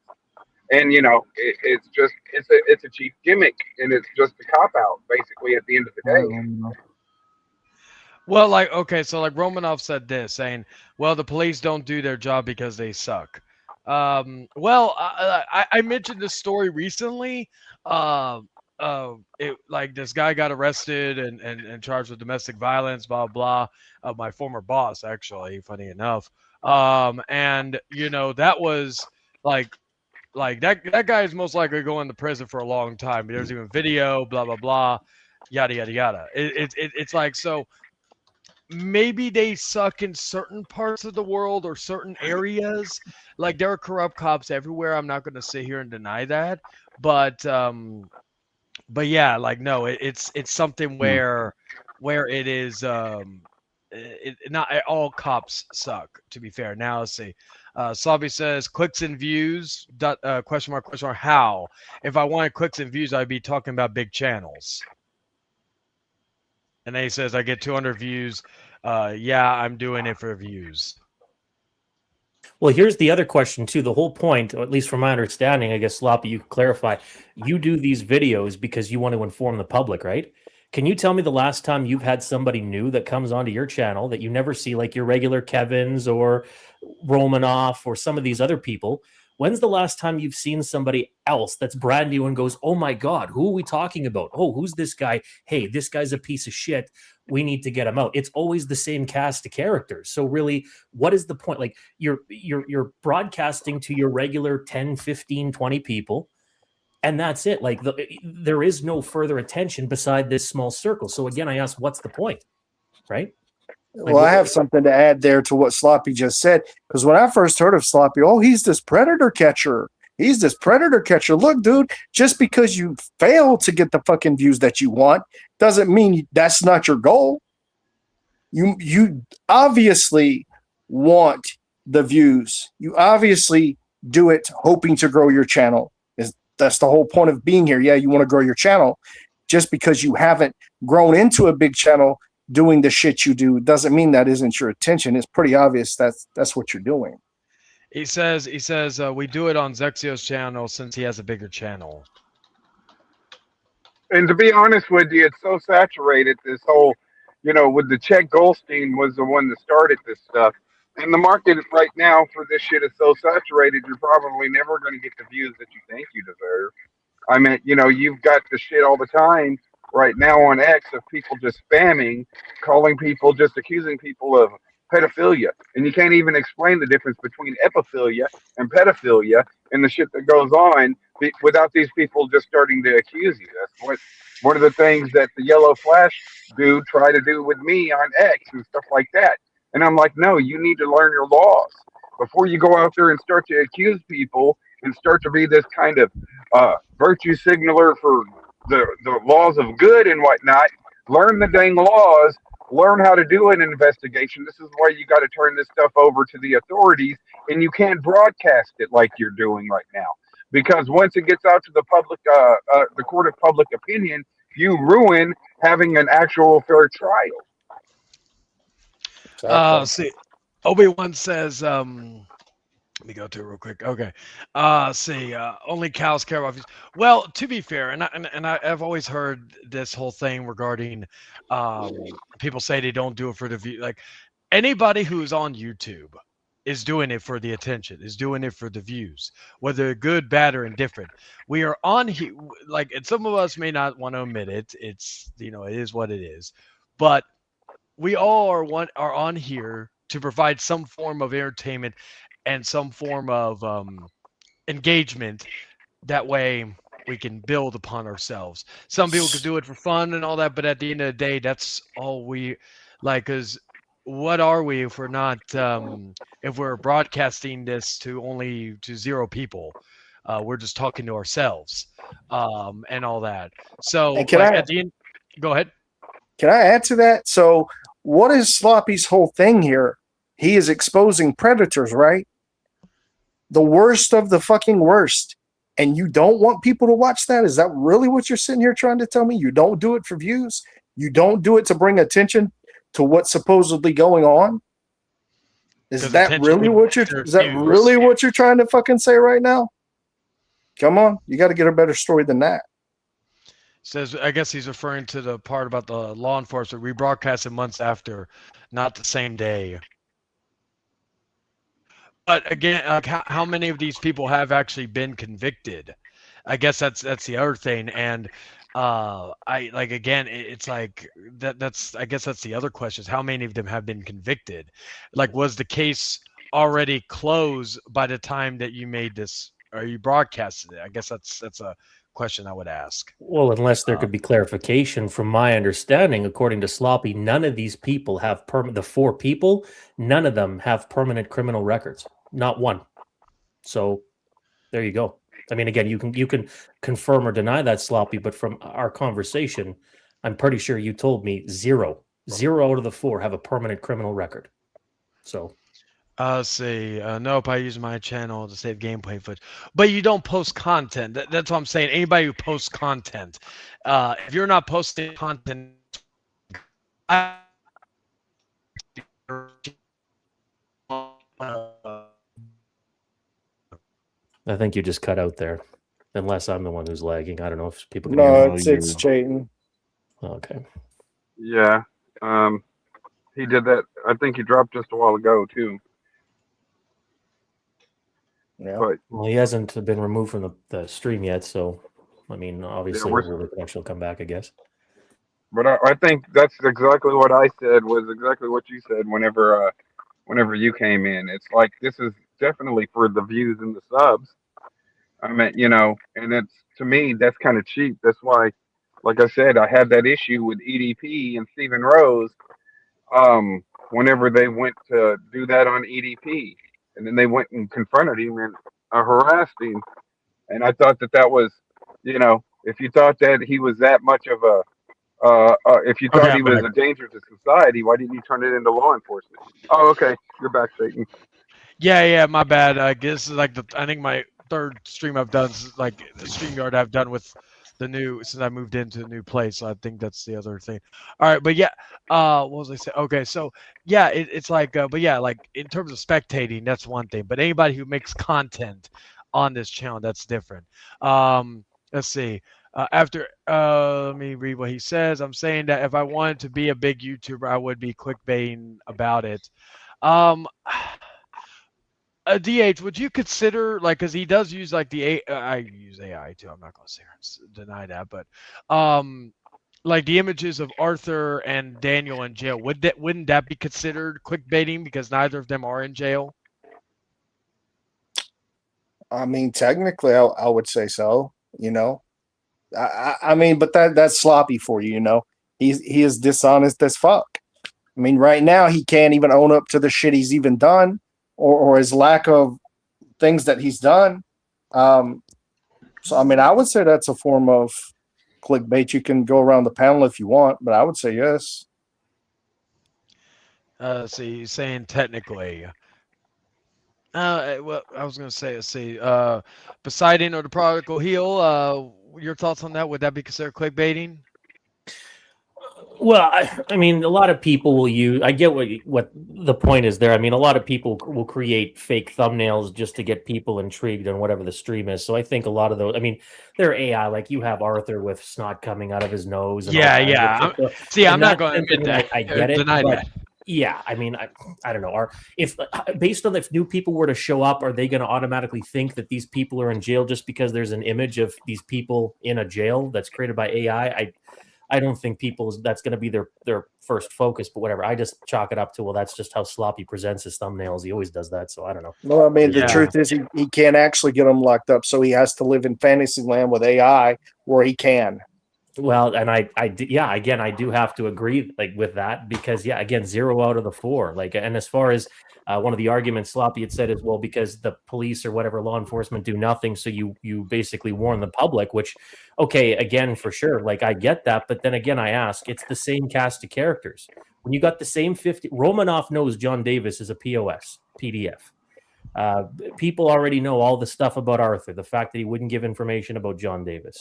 And it's a cheap gimmick, and it's just a cop out basically at the end of the All right, day. warming up. Well, like, okay, so like Romanov said this, saying, well, the police don't do their job because they suck. Well, I mentioned this story recently. Like this guy got arrested and charged with domestic violence, blah blah. My former boss, actually, funny enough. And that was like that guy is most likely going to prison for a long time. There's even video, blah blah blah, yada yada yada. It's like, so maybe they suck in certain parts of the world or certain areas. Like, there are corrupt cops everywhere. I'm not going to sit here and deny that, but yeah, like, no, it's something where it is not all cops suck, to be fair. Now let's see. Sloppy says clicks and views question mark how. If I wanted clicks and views, I'd be talking about big channels. And then he says, I get 200 views. Yeah, I'm doing it for views. Well, here's the other question too. The whole point, or at least from my understanding, I guess Sloppy, you can clarify. You do these videos because you want to inform the public, right? Can you tell me the last time you've had somebody new that comes onto your channel that you never see, like your regular Kevins or Romanoff or some of these other people? When's the last time you've seen somebody else that's brand new and goes, oh my God, who are we talking about? Oh, who's this guy? Hey, this guy's a piece of shit. We need to get him out. It's always the same cast of characters. So really, what is the point? Like, you're broadcasting to your regular 10, 15, 20 people, and that's it. Like, there is no further attention beside this small circle. So again, I ask, what's the point? Right? Well, I have something to add there to what Sloppy just said. Because when I first heard of Sloppy, oh, he's this predator catcher. He's this predator catcher. Look, dude, just because you fail to get the fucking views that you want doesn't mean that's not your goal. You obviously want the views. You obviously do it hoping to grow your channel. That's the whole point of being here. Yeah, you want to grow your channel. Just because you haven't grown into a big channel doing the shit you do doesn't mean that isn't your attention. It's pretty obvious that's what you're doing. He says we do it on Zexio's channel since he has a bigger channel. And to be honest with you, it's so saturated. This whole, with the Chet Goldstein was the one that started this stuff. And the market right now for this shit is so saturated, you're probably never going to get the views that you think you deserve. I mean, you've got the shit all the time right now on X of people just spamming, calling people, just accusing people of pedophilia. And you can't even explain the difference between epiphilia and pedophilia and the shit that goes on without these people just starting to accuse you. That's one of the things that the Yellow Flash dude tried to do with me on X and stuff like that. And I'm like, no, you need to learn your laws before you go out there and start to accuse people and start to be this kind of virtue signaler for the laws of good and whatnot. Learn the dang laws. Learn how to do an investigation. This is why you got to turn this stuff over to the authorities, and you can't broadcast it like you're doing right now. Because once it gets out to the public, the court of public opinion, you ruin having an actual fair trial. See, Obi-Wan says, let me go to it real quick. Okay. Only cows care about views. Well, to be fair, and I've always heard this whole thing regarding people say they don't do it for the view. Like, anybody who's on YouTube is doing it for the attention, is doing it for the views, whether good, bad, or indifferent. We are on here, like, and some of us may not want to admit it. It's, it is what it is. But we all are on here to provide some form of entertainment and some form of engagement. That way we can build upon ourselves. Some people could do it for fun and all that, but at the end of the day, that's all we like. Because what are we if we're not if we're broadcasting this to 0 people? We're just talking to ourselves, and all that. So And can like I at the end, go ahead. can I add to that? So what is Sloppy's whole thing here? He is exposing predators, right? The worst of the fucking worst. And you don't want people to watch that? Is that really what you're sitting here trying to tell me? You don't do it for views? You don't do it to bring attention to what's supposedly going on? Is 'Cause that attention really would what you're get their is that views. really what you're trying to fucking say right now? Come on, you got to get a better story than that. Says, I guess he's referring to the part about the law enforcement rebroadcasted months after, not the same day. But again, like how many of these people have actually been convicted? I guess that's the other thing. And I like again, it's like that's I guess that's the other question is how many of them have been convicted? Like, was the case already closed by the time that you made this or you broadcasted it? I guess that's a question I would ask. Well, unless there could be clarification, from my understanding, according to Sloppy, none of these people have the 4 people, none of them have permanent criminal records. Not one. So there you go. I mean, again, you can confirm or deny that, Sloppy, but from our conversation, I'm pretty sure you told me 0 out of the 4 have a permanent criminal record. So Let's see. Nope, I use my channel to save gameplay footage. But you don't post content. That's what I'm saying. Anybody who posts content, if you're not posting content, I think you just cut out there, unless I'm the one who's lagging. I don't know if people can No, hear me. it's Chayton. Okay. Yeah. He did that. I think he dropped just a while ago too. Yeah. But Well, he hasn't been removed from the stream yet, so I mean, obviously, the connection will come back, I guess. But I think that's exactly what I said was exactly what you said whenever you came in. It's like this is definitely for the views and the subs. I mean, and it's to me that's kind of cheap. That's why, like I said, I had that issue with EDP and Stephen Rose. Whenever they went to do that on EDP, and then they went and confronted him and harassed him, and I thought that was, if you thought that he was that much of a if you thought Okay, he I'm was back. a danger to society, why didn't you turn it into law enforcement? Oh, okay. You're back, Satan. Yeah, my bad. I guess like I think my 3rd stream I've done is like the StreamYard I've done with the new since I moved into a new place. So I think that's the other thing. All right, but yeah, what was I saying? Okay, so yeah, it's like, but yeah, like in terms of spectating, that's one thing. But anybody who makes content on this channel, that's different. Let's see. Let me read what he says. I'm saying that if I wanted to be a big YouTuber, I would be clickbaiting about it. DH, would you consider because he does use like I use AI too. I'm not going to deny that, but like the images of Arthur and Daniel in jail, wouldn't that be considered clickbaiting because neither of them are in jail? I mean, technically, I would say so. I mean, but that's Sloppy for you. He is dishonest as fuck. I mean, right now he can't even own up to the shit he's even done, or his lack of things that he's done. So I mean, I would say that's a form of clickbait. You can go around the panel if you want, but I would say yes. So you're saying technically. Well, I was gonna say, let's see, Poseidon or the Prodigal Heel. Your thoughts on that? Would that be considered clickbaiting? Well, I mean, a lot of people will use. I get what the point is there. I mean, a lot of people will create fake thumbnails just to get people intrigued on whatever the stream is. So I think a lot of those. I mean, they're AI. Like you have Arthur with snot coming out of his nose. And Yeah. I'm not going to admit that. I get it. Deny But that. yeah, I mean, I don't know. If based on if new people were to show up, are they going to automatically think that these people are in jail just because there's an image of these people in a jail that's created by AI? I don't think that's going to be their first focus, but whatever. I just chalk it up to, well, that's just how Sloppy presents his thumbnails. He always does that, so I don't know. Well, I mean, the truth is he can't actually get them locked up, so he has to live in fantasy land with AI where he can. Well, and yeah, again, I do have to agree like with that because yeah, again, 0 out of the 4. Like, and as far as one of the arguments Sloppy had said is, well, because the police or whatever law enforcement do nothing, so you basically warn the public. Which, okay, again, for sure, like I get that, but then again, I ask, it's the same cast of characters. When you got the same 50, Romanoff knows John Davis is a POS PDF. People already know all the stuff about Arthur, the fact that he wouldn't give information about John Davis.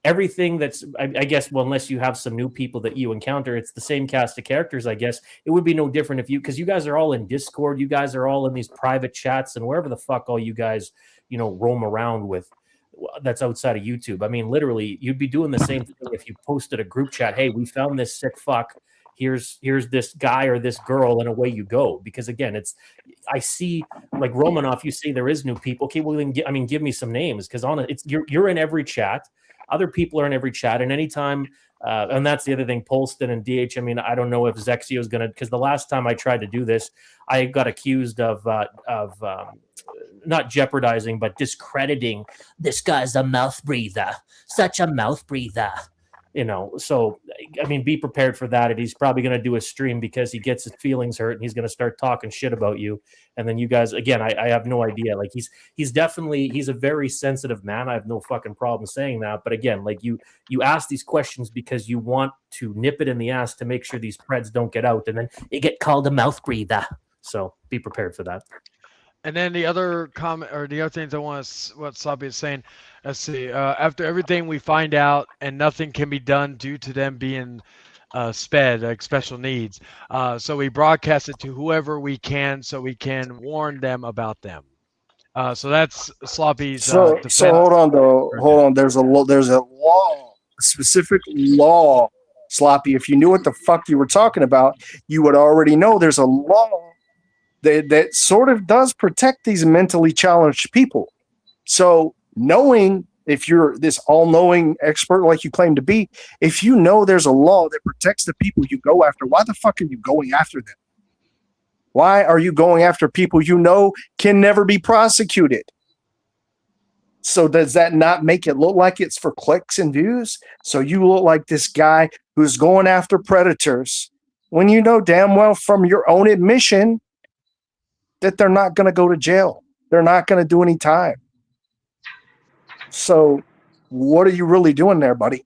Everything that's, I guess, well, unless you have some new people that you encounter, it's the same cast of characters, I guess. It would be no different if because you guys are all in Discord, you guys are all in these private chats and wherever the fuck all you guys, roam around with that's outside of YouTube. I mean, literally, you'd be doing the same thing if you posted a group chat, hey, we found this sick fuck. Here's this guy or this girl, and away you go. Because again, I see like Romanoff, you say there is new people. Okay, well, then give me some names because you're in every chat. Other people are in every chat, and anytime, and that's the other thing, Polston and DH. I mean, I don't know if Zexio is going to, because the last time I tried to do this, I got accused of not jeopardizing, but discrediting. This guy's a mouth breather, such a mouth breather. So, I mean, be prepared for that. And he's probably going to do a stream because he gets his feelings hurt and he's going to start talking shit about you. And then you guys, again, I have no idea. Like he's a very sensitive man. I have no fucking problem saying that. But again, like you ask these questions because you want to nip it in the ass to make sure these Preds don't get out. And then you get called a mouth breather. So be prepared for that. And then the other comment or the other things what Sloppy is saying, let's see, after everything we find out and nothing can be done due to them being SPED, like special needs. So we broadcast it to whoever we can so we can warn them about them. So that's Sloppy's So hold on though. Hold on. There's a law, a specific law, Sloppy. If you knew what the fuck you were talking about, you would already know there's a law that sort of does protect these mentally challenged people. So knowing, if you're this all-knowing expert like you claim to be, if you know there's a law that protects the people you go after, why the fuck are you going after them? Why are you going after people you know can never be prosecuted? So does that not make it look like it's for clicks and views? So you look like this guy who's going after predators when you know damn well from your own admission that they're not going to go to jail. They're not going to do any time. So what are you really doing there, buddy?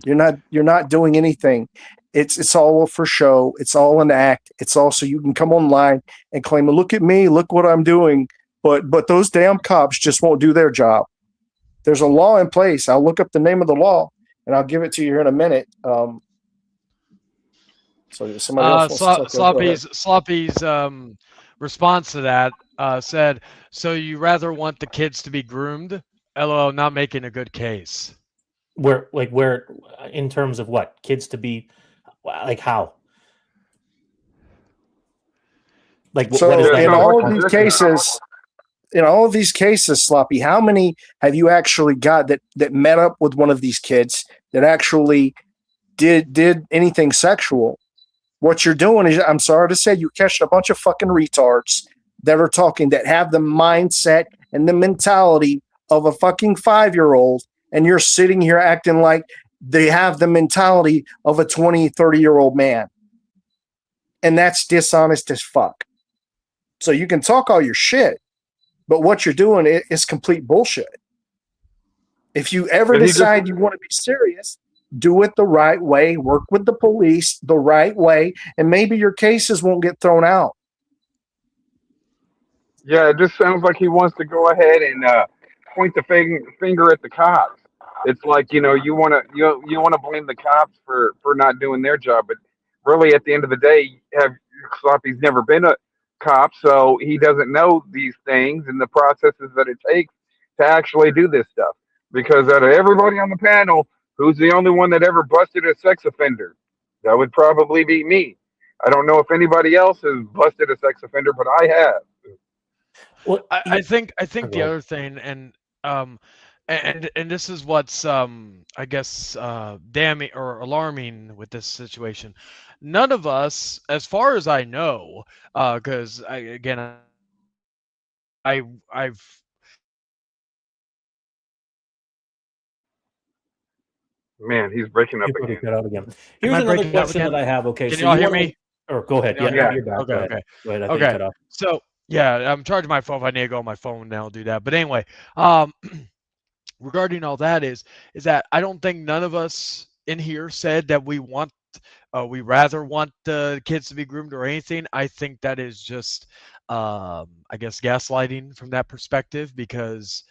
You're not doing anything. It's all for show. It's all an act. It's all so you can come online and claim, look at me, look what I'm doing. But those damn cops just won't do their job. There's a law in place. I'll look up the name of the law and I'll give it to you here in a minute. So somebody else Sloppy's response to that said, so you rather want the kids to be groomed? LOL, not making a good case. Where in terms of what? Kids to be, like how? Like so what is that? in all of these cases, Sloppy, how many have you actually got that met up with one of these kids that actually did anything sexual? What you're doing is, I'm sorry to say, you're catching a bunch of fucking retards that are talking, that have the mindset and the mentality of a fucking 5-year-old, and you're sitting here acting like they have the mentality of a 20, 30-year-old man. And that's dishonest as fuck. So you can talk all your shit, but what you're doing is complete bullshit. If you ever decide you want to be serious, do it the right way, work with the police the right way, and maybe your cases won't get thrown out. Yeah, it just sounds like he wants to go ahead and point the finger at the cops. It's like, you want to blame the cops for not doing their job, but really at the end of the day, Sloppy's never been a cop, so he doesn't know these things and the processes that it takes to actually do this stuff. Because out of everybody on the panel, who's the only one that ever busted a sex offender? That would probably be me. I don't know if anybody else has busted a sex offender, but I have. Well, I think the other thing, and this is what's I guess damning or alarming with this situation. None of us, as far as I know, because I've Man, he's breaking up You're probably again. cut out again. Am Here's I another breaking up question again? that I have. Okay, Can so you all you hear wanna- me? Or go ahead. Can Yeah, you all now hear you're me? back. Okay, Go ahead. okay. Go ahead. I think you Okay. cut off. So yeah, I'm charging my phone. If I need to go on my phone, then I'll do that. But anyway, regarding all that is that I don't think none of us in here said that we rather want the kids to be groomed or anything. I think that is just I guess gaslighting from that perspective because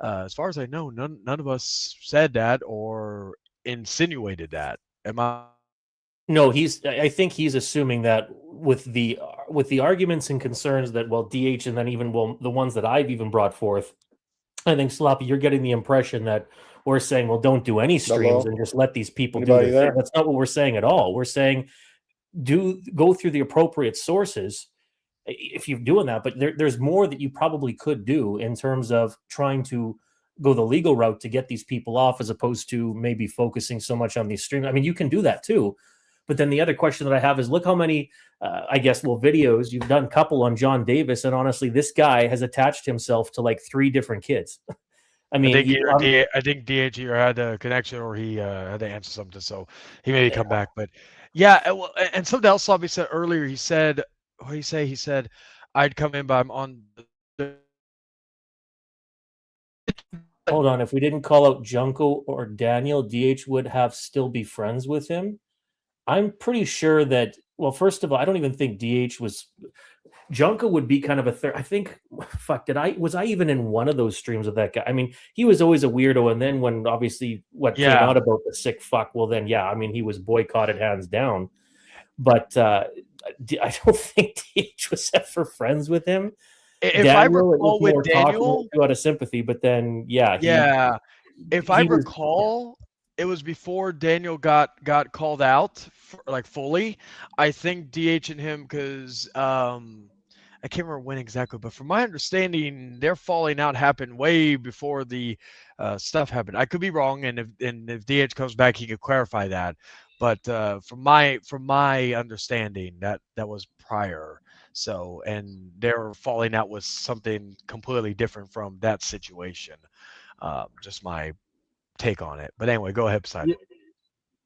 as far as I know, none of us said that or insinuated that. Am I? No, I think he's assuming that with the arguments and concerns that DH and then even the ones that I've even brought forth, I think Sloppy, you're getting the impression that we're saying, well, don't do any streams Hello? and just let these people do Anybody their thing. there? That's not what we're saying at all. We're saying go through the appropriate sources if you're doing that, but there's more that you probably could do in terms of trying to go the legal route to get these people off as opposed to maybe focusing so much on these streams. I mean, you can do that too. But then the other question that I have is look how many, videos you've done, couple on John Davis. And honestly, this guy has attached himself to like 3 different kids. I mean, I think DH either had a connection or he had to answer something, so he maybe come back. But yeah, well, and something else Sloppy said earlier. He said, what did he say? He said, "I'd come in, but I'm on." hold on. If we didn't call out Junko or Daniel, DH would have still be friends with him. I'm pretty sure that. Well, first of all, I don't even think DH was. Junko would be kind of a third. I think, was I even in one of those streams with that guy? I mean, he was always a weirdo. And then when obviously came out about the sick fuck, well, then, yeah, I mean, he was boycotted hands down. But I don't think DH was ever friends with him. If I recall with Daniel, out of sympathy, but then, if I recall, it was before Daniel got called out fully. I think DH and him, because I can't remember when exactly, but from my understanding, their falling out happened way before the stuff happened. I could be wrong, and if DH comes back, he could clarify that. But from my understanding, that was prior. So, and their falling out was something completely different from that situation. Just my take on it. But anyway, go ahead, Poseidon.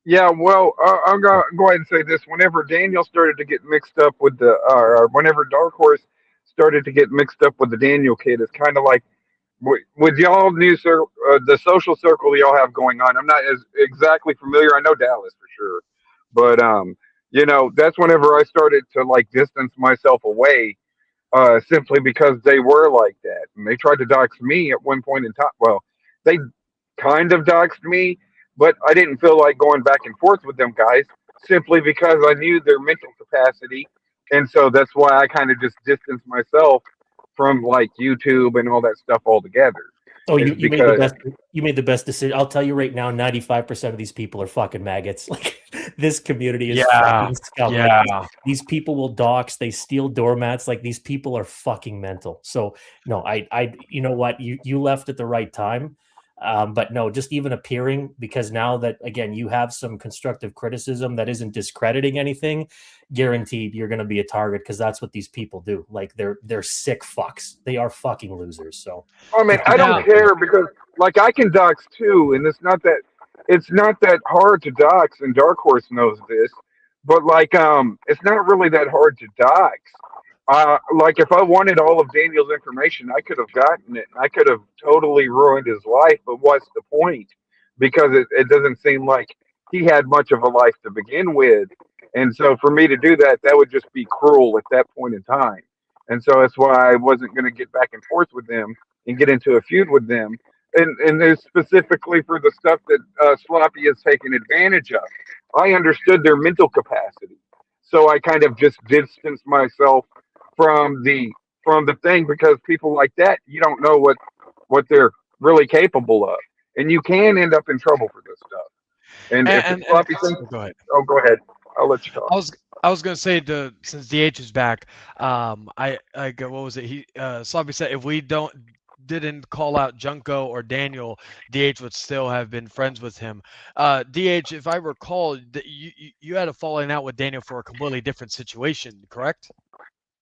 Yeah, well, I'm gonna go ahead and say this. Whenever Daniel started to get mixed up with whenever Darkhorse started to get mixed up with the Daniel kid, it's kind of like with y'all the social circle y'all have going on. I'm not as exactly familiar. I know Dallas for sure, but that's whenever I started to like distance myself away, simply because they were like that, and they tried to dox me at one point in time. Well, they kind of doxed me, but I didn't feel like going back and forth with them guys simply because I knew their mental capacity. And so that's why I kind of just distanced myself from like YouTube and all that stuff altogether. Oh, you made the best decision. I'll tell you right now, 95% of these people are fucking maggots. Like this community is fucking scum. Yeah. Like, these people will dox, they steal doormats. Like these people are fucking mental. So no, I you know what? You left at the right time. But no, just even appearing, because now that again you have some constructive criticism that isn't discrediting anything, guaranteed you're going to be a target, because that's what these people do. Like they're sick fucks. They are fucking losers. So I mean, I don't care, because like I can dox too, and it's not that hard to dox, and Darkhorse knows this, but like it's not really that hard to dox. Like if I wanted all of Daniel's information, I could have gotten it. I could have totally ruined his life, but what's the point? Because it doesn't seem like he had much of a life to begin with. And so for me to do that, that would just be cruel at that point in time. And so that's why I wasn't going to get back and forth with them and get into a feud with them. And there's specifically for the stuff that Sloppy has taken advantage of. I understood their mental capacity. So I kind of just distanced myself from the thing, because people like that, you don't know what they're really capable of, and you can end up in trouble for this stuff. And if Sloppy thinks, go ahead. Oh, go ahead. I'll let you talk. I was gonna say, since DH is back, I what was it? Sloppy said if we didn't call out Junko or Daniel, DH would still have been friends with him. DH, if I recall, you had a falling out with Daniel for a completely different situation, correct?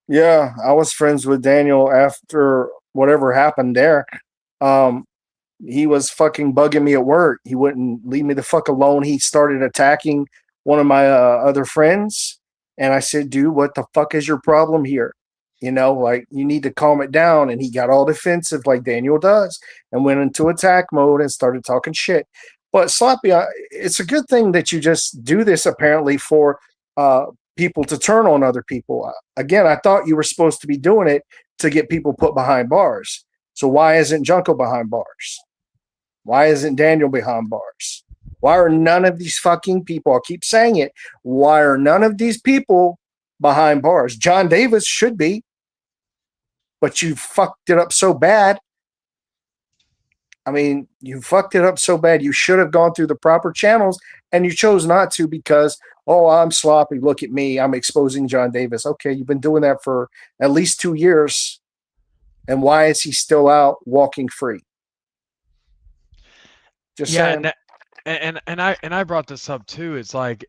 Yeah, I was friends with Daniel after whatever happened there. he was fucking bugging me at work. He wouldn't leave me the fuck alone. He started attacking one of my other friends. And I said, dude, what the fuck is your problem here? You know, like, you need to calm it down. And he got all defensive like Daniel does and went into attack mode and started talking shit. But Sloppy, it's a good thing that you just do this apparently for people to turn on other people. Again, I thought you were supposed to be doing it to get people put behind bars. So why isn't Junko behind bars? Why isn't Daniel behind bars? Why are none of these fucking people, I keep saying it, why are none of these people behind bars? John Davis should be, but you fucked it up so bad. I mean, you fucked it up so bad. You should have gone through the proper channels, and you chose not to because, oh, I'm sloppy. Look at me. I'm exposing John Davis. Okay, you've been doing that for at least 2 years. And why is he still out walking free? Just saying. And I brought this up too. It's like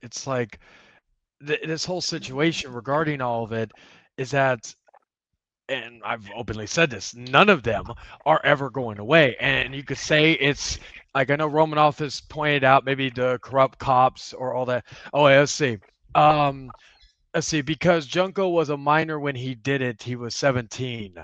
this whole situation regarding all of it is that, and I've openly said this, none of them are ever going away. And you could say it's like, I know Romanoff has pointed out maybe the corrupt cops or all that. Oh, let's see. Because Junko was a minor when he did it, he was 17.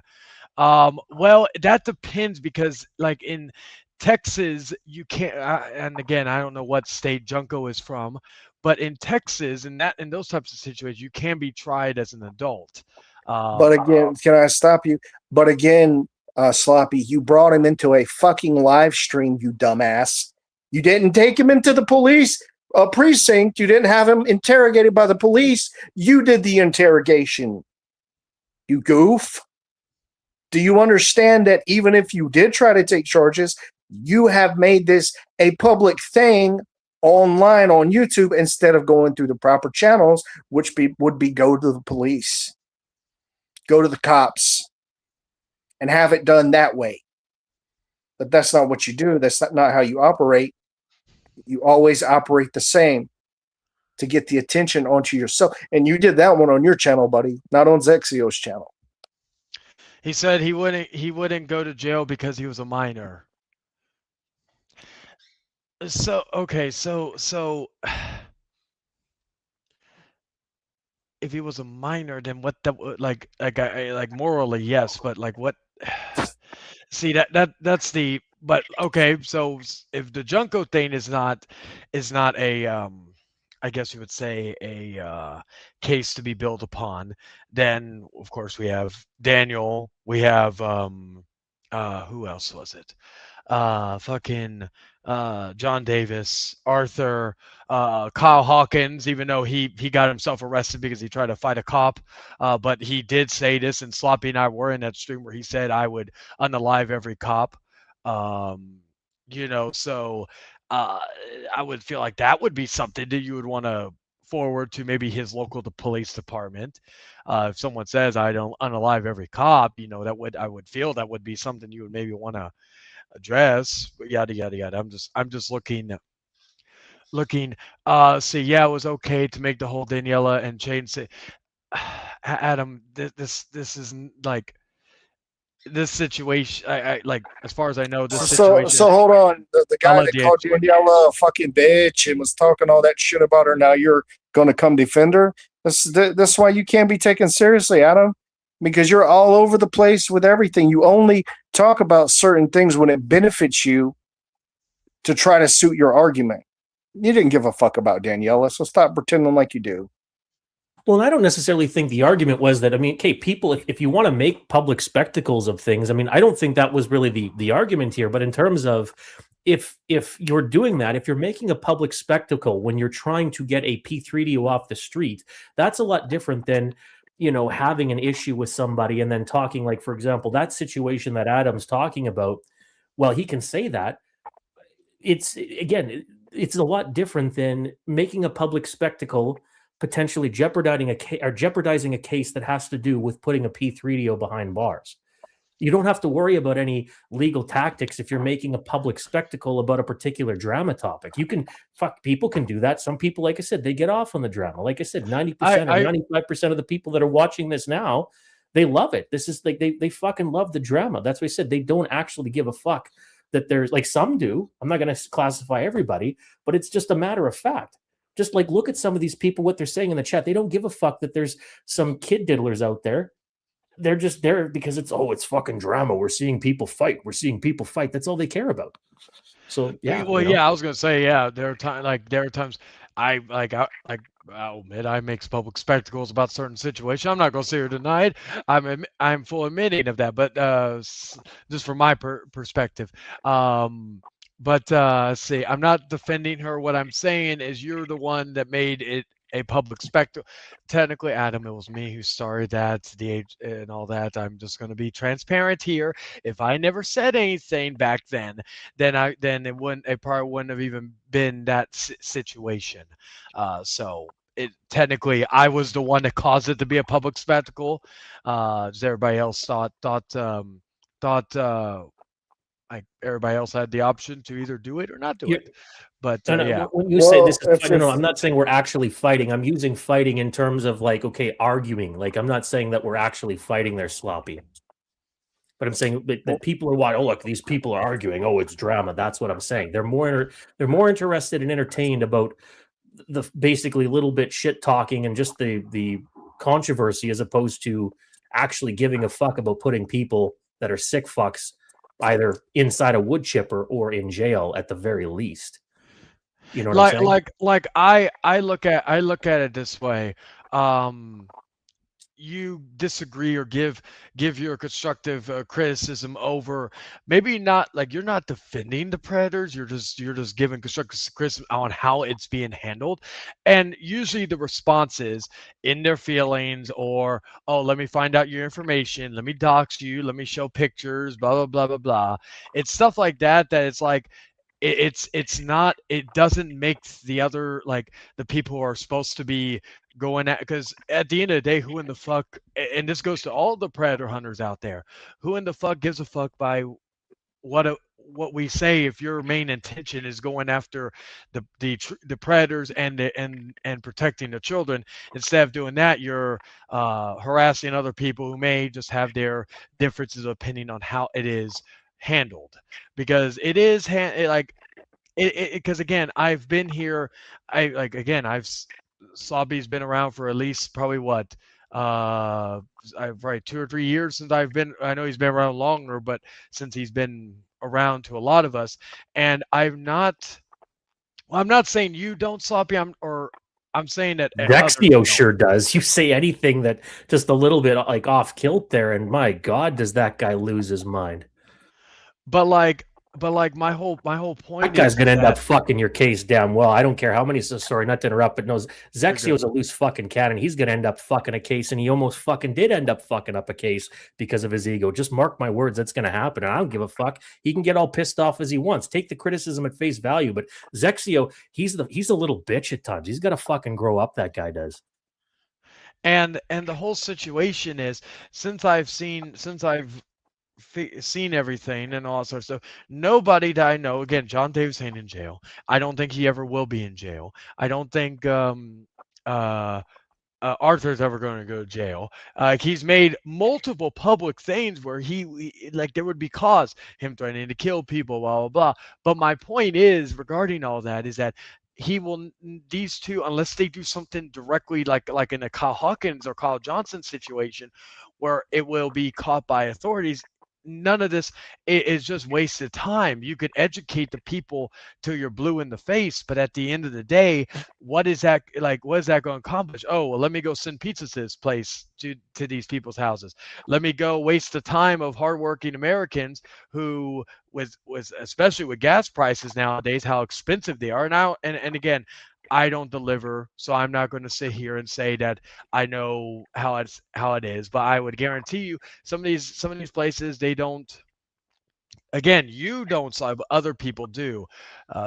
Well, that depends because, like, in Texas, you can't. And again, I don't know what state Junko is from, but in Texas, in those types of situations, you can be tried as an adult. But again, can I stop you? But again, Sloppy, you brought him into a fucking live stream, you dumbass. You didn't take him into the police precinct. You didn't have him interrogated by the police. You did the interrogation. You goof. Do you understand that even if you did try to take charges, you have made this a public thing online on YouTube instead of going through the proper channels, which would be go to the police, go to the cops, and have it done that way. But that's not what you do. That's not how you operate. You always operate the same to get the attention onto yourself. And you did that one on your channel, buddy, not on Zexio's channel. He said he wouldn't go to jail because he was a minor. So okay, so if he was a minor, then what that like morally yes, but like what? See that's the but okay. So if the Junko thing is not a I guess you would say a case to be built upon, then of course we have Daniel, we have who else was it? John Davis, Arthur, Kyle Hawkins, even though he got himself arrested because he tried to fight a cop. But he did say this, and Sloppy and I were in that stream where he said I would unalive every cop. So I would feel like that would be something that you would want to forward to maybe his local police department. If someone says I don't unalive every cop, I would feel that would be something you would maybe want to address, yada yada yada. I'm just looking. See, yeah, it was okay to make the whole Daniela and Shane say, Adam, this isn't like this situation. I like, as far as I know, this situation. So hold on, the guy that called Daniela a fucking bitch and was talking all that shit about her. Now you're gonna come defend her. That's why you can't be taken seriously, Adam. Because you're all over the place with everything. You only talk about certain things when it benefits you to try to suit your argument. You didn't give a fuck about Daniela, so stop pretending like you do. Well, I don't necessarily think the argument was that, I mean, okay, people, if you want to make public spectacles of things, I mean, I don't think that was really the argument here. But in terms of if you're doing that, if you're making a public spectacle when you're trying to get a P3DO off the street, that's a lot different than having an issue with somebody and then talking, like, for example, that situation that Adam's talking about. Well, he can say that. It's a lot different than making a public spectacle, potentially jeopardizing a case that has to do with putting a P3DO behind bars. You don't have to worry about any legal tactics if you're making a public spectacle about a particular drama topic. People can do that. Some people, like I said, they get off on the drama. Like I said, 90% or 95% of the people that are watching this now, they love it. This is like they fucking love the drama. That's what I said. They don't actually give a fuck that there's like some do. I'm not going to classify everybody, but it's just a matter of fact. Just like look at some of these people, what they're saying in the chat. They don't give a fuck that there's some kid diddlers out there. They're just there because it's fucking drama. We're seeing people fight. That's all they care about. So yeah. Well, yeah, I was gonna say, yeah, there are times I'll admit I make public spectacles about certain situations. I'm not gonna sit here deny it. I'm full admitting of that, but just from my perspective. Let's see, I'm not defending her. What I'm saying is you're the one that made it a public spectacle. Technically, Adam, it was me who started that, the age and all that. I'm just going to be transparent here. If I never said anything back then it probably wouldn't have even been that situation. So technically, I was the one that caused it to be a public spectacle. As everybody else thought like everybody else had the option to either do it or not do it. But yeah, when you say this is I'm not saying we're actually fighting. I'm using fighting in terms of like, okay, arguing. Like I'm not saying that we're actually fighting there, Sloppy. But I'm saying that people are watching. Oh, look, these people are arguing. Oh, it's drama. That's what I'm saying. They're more interested and entertained about the basically little bit shit talking and just the controversy, as opposed to actually giving a fuck about putting people that are sick fucks either inside a wood chipper or in jail at the very least. You know what I'm saying? I look at it this way. You disagree or give your constructive criticism over, maybe not like you're not defending the Predators, you're just giving constructive criticism on how it's being handled, and usually the response is in their feelings it let me find out your information, let me dox you, let me show pictures, blah blah blah blah blah. It's stuff like that it's like it doesn't make the other, like the people who are supposed to be going at, because at the end of the day, who in the fuck, and this goes to all the predator hunters out there, who in the fuck gives a fuck by what we say if your main intention is going after the predators and protecting the children? Instead of doing that, you're harassing other people who may just have their differences of opinion on how it is handled, because it is because again, I've been here, Sloppy's been around for at least probably what I've 2 or 3 years since I know he's been around longer, but since he's been around to a lot of us, and I'm not saying you don't, Sloppy, I'm saying that Dexio sure does. You say anything that just a little bit like off kilt there, and my God, does that guy lose his mind? But my whole point that guy's gonna end up fucking your case damn well. I don't care how many. Sorry, not to interrupt, but no, Zexio's a loose fucking cannon. He's gonna end up fucking a case, and he almost fucking did end up fucking up a case because of his ego. Just mark my words, that's gonna happen, and I don't give a fuck. He can get all pissed off as he wants. Take the criticism at face value, but Zexio, he's a little bitch at times. He's got to fucking grow up. That guy does. And the whole situation is, since I've seen everything and all that sort of stuff, nobody that I know, again, John Davis ain't in jail. I don't think he ever will be in jail. I don't think Arthur's ever going to go to jail. He's made multiple public things where he there would be cause, him threatening to kill people, blah blah blah. But my point is, regarding all that, is that these two, unless they do something directly like in a Kyle Hawkins or Kyle Johnson situation where it will be caught by authorities, none of this is just wasted time. You could educate the people till you're blue in the face, but at the end of the day, what is that going to accomplish? Oh, well, let me go send pizzas to this place, to these people's houses. Let me go waste the time of hardworking Americans who, with especially with gas prices nowadays, how expensive they are now. And again, I don't deliver, so I'm not going to sit here and say that I know how it is. But I would guarantee you, some of these places, they don't. Again, you don't, but other people do.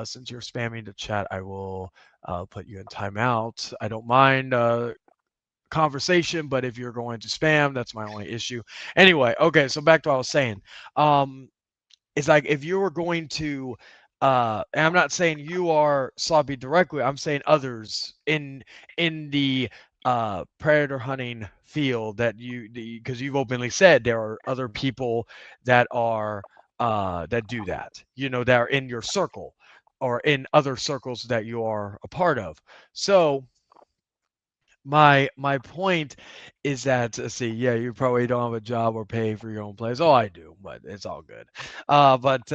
Since you're spamming the chat, I will put you in timeout. I don't mind conversation, but if you're going to spam, that's my only issue. Anyway, okay. So back to what I was saying. It's like if you were going to. And I'm not saying you are Sloppy directly. I'm saying others in the predator hunting field, that because you've openly said there are other people that are that do that, that are in your circle or in other circles that you are a part of. So my point is that, let's see, yeah, you probably don't have a job or pay for your own place. Oh, I do, but it's all good. But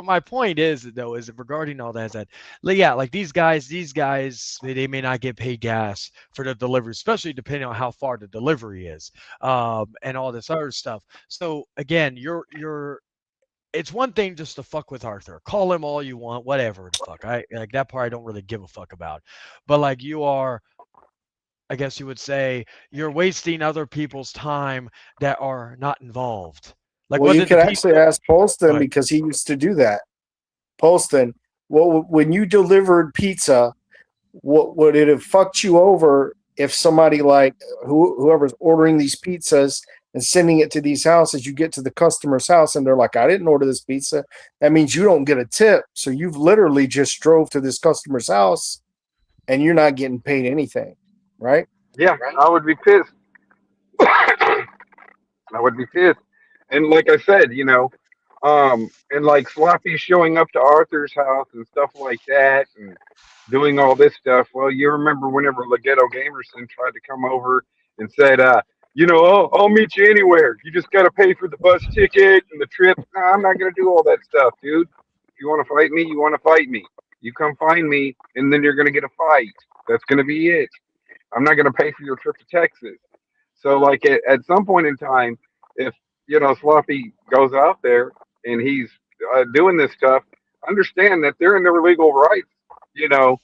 my point is though is regarding all that is that, yeah, like these guys they may not get paid gas for the delivery, especially depending on how far the delivery is, and all this other stuff. So again, it's one thing just to fuck with Arthur, call him all you want, whatever the fuck. I like that part I don't really give a fuck about, but like you are, I guess you would say, you're wasting other people's time that are not involved. Like, Well, what you did could the actually people? ask Polston Right. because he used to do that. Polston, well, when you delivered pizza, what would it have fucked you over if somebody like whoever's ordering these pizzas and sending it to these houses, you get to the customer's house and they're like, I didn't order this pizza. That means you don't get a tip. So you've literally just drove to this customer's house and you're not getting paid anything, right? Yeah, I would be pissed. I would be pissed. And like I said, and like Sloppy showing up to Arthur's house and stuff like that and doing all this stuff. Well, you remember whenever Legetto Gamerson tried to come over and said, I'll meet you anywhere. You just got to pay for the bus ticket and the trip. No, I'm not going to do all that stuff, dude. If you want to fight me, you want to fight me. You come find me, and then you're going to get a fight. That's going to be it. I'm not going to pay for your trip to Texas. So, like, at some point in time, if, Sloppy goes out there and he's doing this stuff, understand that they're in their legal rights, to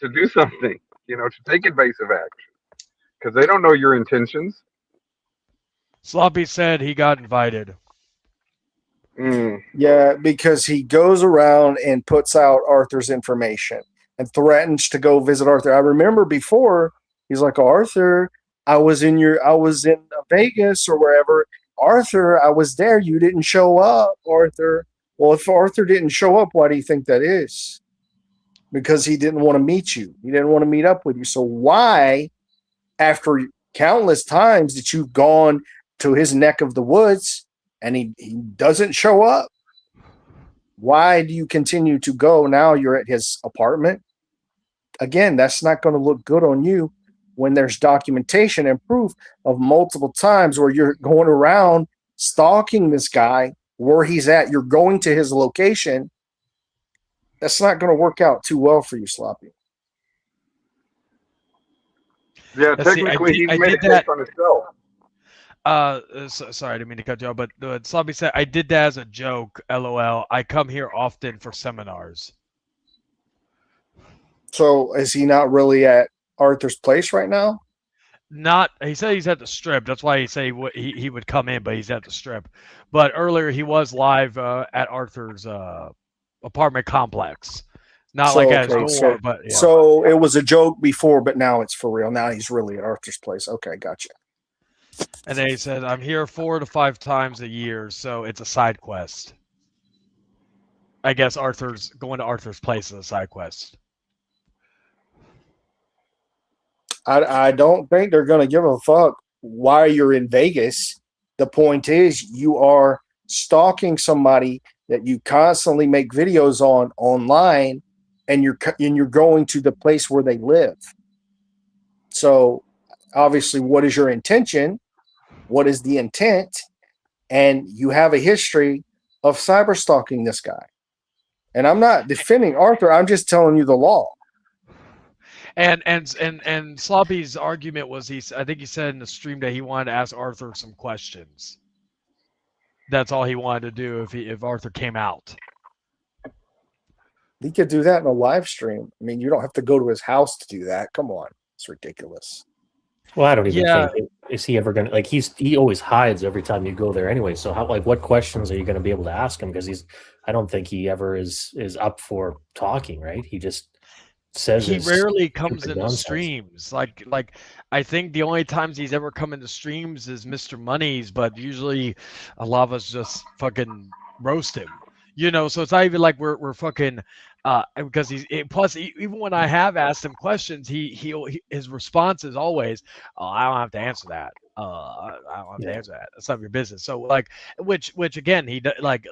do something, to take invasive action because they don't know your intentions. Sloppy said he got invited. Yeah, because he goes around and puts out Arthur's information and threatens to go visit Arthur. I remember before he's like, Arthur, I was in Vegas or wherever. Arthur, I was there. You didn't show up, Arthur. Well, if Arthur didn't show up, why do you think that is? Because he didn't want to meet you. He didn't want to meet up with you. So why, after countless times that you've gone to his neck of the woods and he doesn't show up, why do you continue to go? Now you're at his apartment. Again, that's not going to look good on you when there's documentation and proof of multiple times where you're going around stalking this guy where he's at. You're going to his location. That's not going to work out too well for you, Sloppy. Yeah, Let's see, technically I he's did made it that- based on himself. Sorry, I didn't mean to cut you off, but Sloppy said, I did that as a joke, LOL. I come here often for seminars. So is he not really at Arthur's place right now? Not, he said he's at the strip. That's why he say he would come in, but he's at the strip. But earlier he was live at Arthur's apartment complex. Not So, like at his okay, door, but yeah. So it was a joke before, but now it's for real. Now he's really at Arthur's place. Okay, gotcha. And then he said, I'm here 4 to 5 times a year, so it's a side quest. I guess going to Arthur's place is a side quest. I don't think they're going to give a fuck why you're in Vegas. The point is you are stalking somebody that you constantly make videos on online, and you're going to the place where they live. So obviously, what is your intention? What is the intent? And you have a history of cyber stalking this guy. And I'm not defending Arthur. I'm just telling you the law. And Sloppy's argument was I think he said in the stream that he wanted to ask Arthur some questions. That's all he wanted to do if Arthur came out. He could do that in a live stream. I mean, you don't have to go to his house to do that. Come on. It's ridiculous. Well, I don't even think is he ever gonna he always hides every time you go there anyway. So what questions are you gonna be able to ask him? Because I don't think he ever is up for talking, right? He just says he rarely comes stupid into nonsense. streams. Like I think the only times he's ever come into streams is Mr. Money's, but usually a lot of us just fucking roast him. So it's not even like we're fucking because even when I have asked him questions, his response is always, "Oh, I don't have to answer that." I don't have to Yeah. answer that. That's none of your business. So like, which again, like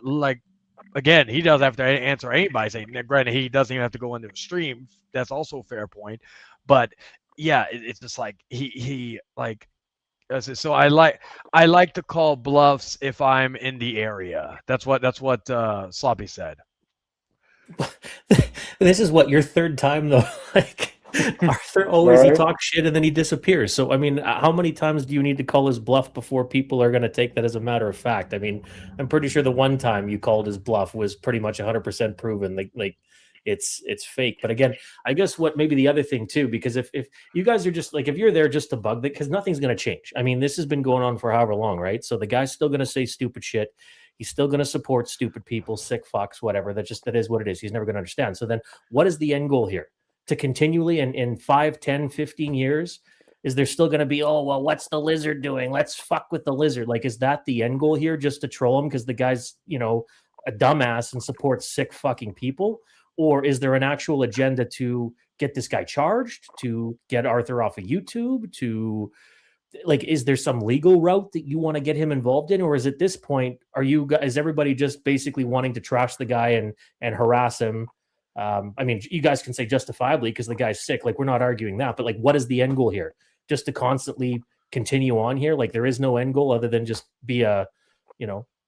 again, he doesn't have to answer anybody saying. Granted, he doesn't even have to go into a stream. That's also a fair point. But yeah, it's just like he like. So I like to call bluffs if I'm in the area. That's what Sloppy said. This is what your third time though. Like Arthur always he Right. talks shit and then he disappears. So I mean, how many times do you need to call his bluff before people are going to take that as a matter of fact? I mean, I'm pretty sure the one time you called his bluff was pretty much 100% proven. Like it's fake. But again, I guess what maybe the other thing too, because if you guys are just like if you're there just to bug that, because nothing's going to change. I mean, this has been going on for however long, right? So the guy's still going to say stupid shit. He's still going to support stupid people, sick fucks, whatever. That is what it is. He's never going to understand. So then what is the end goal here? To continually in 5, 10, 15 years, is there still going to be, oh, well, what's the lizard doing? Let's fuck with the lizard. Like, is that the end goal here? Just to troll him because the guy's, a dumbass and supports sick fucking people? Or is there an actual agenda to get this guy charged, to get Arthur off of YouTube, to... Like, is there some legal route that you want to get him involved in, or is at this point is everybody just basically wanting to trash the guy and harass him? I mean, you guys can say justifiably because the guy's sick. Like, we're not arguing that, but like, what is the end goal here? Just to constantly continue on here? Like, there is no end goal other than just be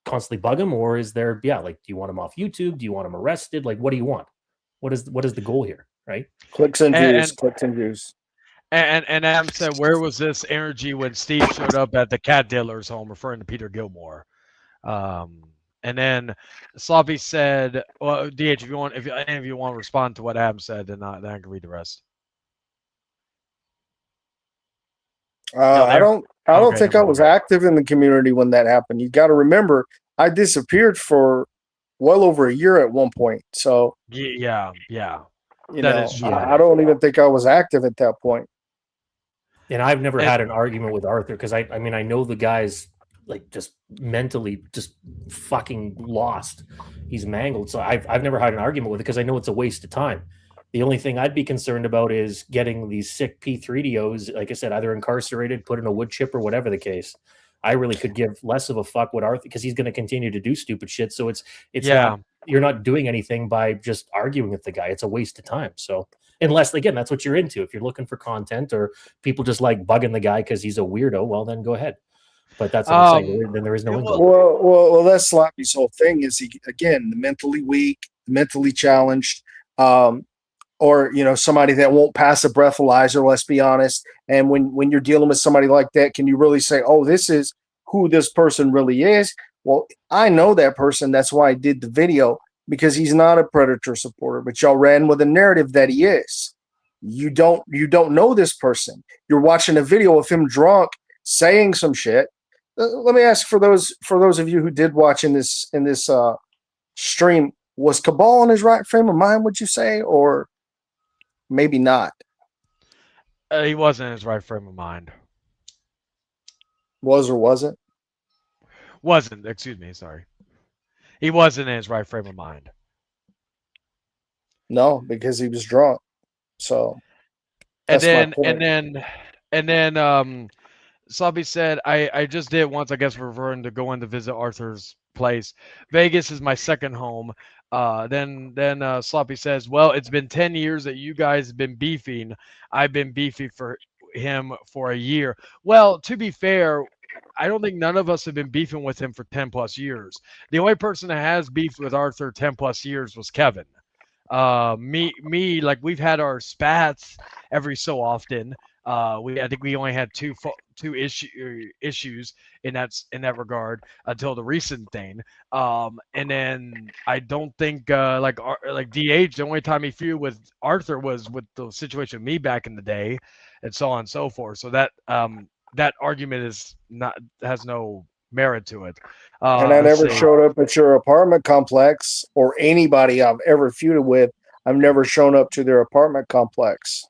constantly bug him, or is there? Yeah, like, do you want him off YouTube? Do you want him arrested? Like, what do you want? What is the goal here? Right? Clicks and views. And Adam said, where was this energy when Steve showed up at the cat dealer's home, referring to Peter Gilmore? And then Sloppy said, well, DH, if any of you want to respond to what Adam said, then I can read the rest. I don't think I was active in the community when that happened. You got to remember, I disappeared for well over a year at one point. So yeah. Is true. I don't even think I was active at that point. And I've never had an argument with Arthur because I mean, I know the guy's like just mentally just fucking lost. He's mangled. So I've never had an argument with it because I know it's a waste of time. The only thing I'd be concerned about is getting these sick P3DOs, like I said, either incarcerated, put in a wood chip, or whatever the case. I really could give less of a fuck what Arthur, because he's going to continue to do stupid shit. So it's not, you're not doing anything by just arguing with the guy. It's a waste of time. So unless, again, that's what you're into. If you're looking for content or people just like bugging the guy because he's a weirdo, well, then go ahead. But that's what I'm saying. Then there is no. Well, that's Sloppy's whole thing. Is he, again, the mentally weak, mentally challenged, or somebody that won't pass a breathalyzer. Let's be honest. And when you're dealing with somebody like that, can you really say, "Oh, this is who this person really is"? Well, I know that person. That's why I did the video, because he's not a Predator supporter. But y'all ran with a narrative that he is. You don't know this person. You're watching a video of him drunk saying some shit. Let me ask for those of you who did watch in this stream, was Kabal in his right frame of mind, would you say, or maybe not? He wasn't in his right frame of mind. Was or wasn't? Wasn't. Excuse me. Sorry. He wasn't in his right frame of mind. No, because he was drunk. So. And then Sloppy said, I just did once, I guess, referring to going to visit Arthur's place. Vegas is my second home. Then Sloppy says, well, it's been 10 years that you guys have been beefing. I've been beefing for him for a year. Well, to be fair, I don't think none of us have been beefing with him for 10 plus years. The only person that has beefed with Arthur 10 plus years was Kevin. Me, like, we've had our spats every so often. I think we only had two issues in that regard until the recent thing. And then I don't think like DH, the only time he feuded with Arthur was with the situation with me back in the day, and so on and so forth. So that argument has no merit to it. And I never showed up at your apartment complex, or anybody I've ever feuded with. I've never shown up to their apartment complex.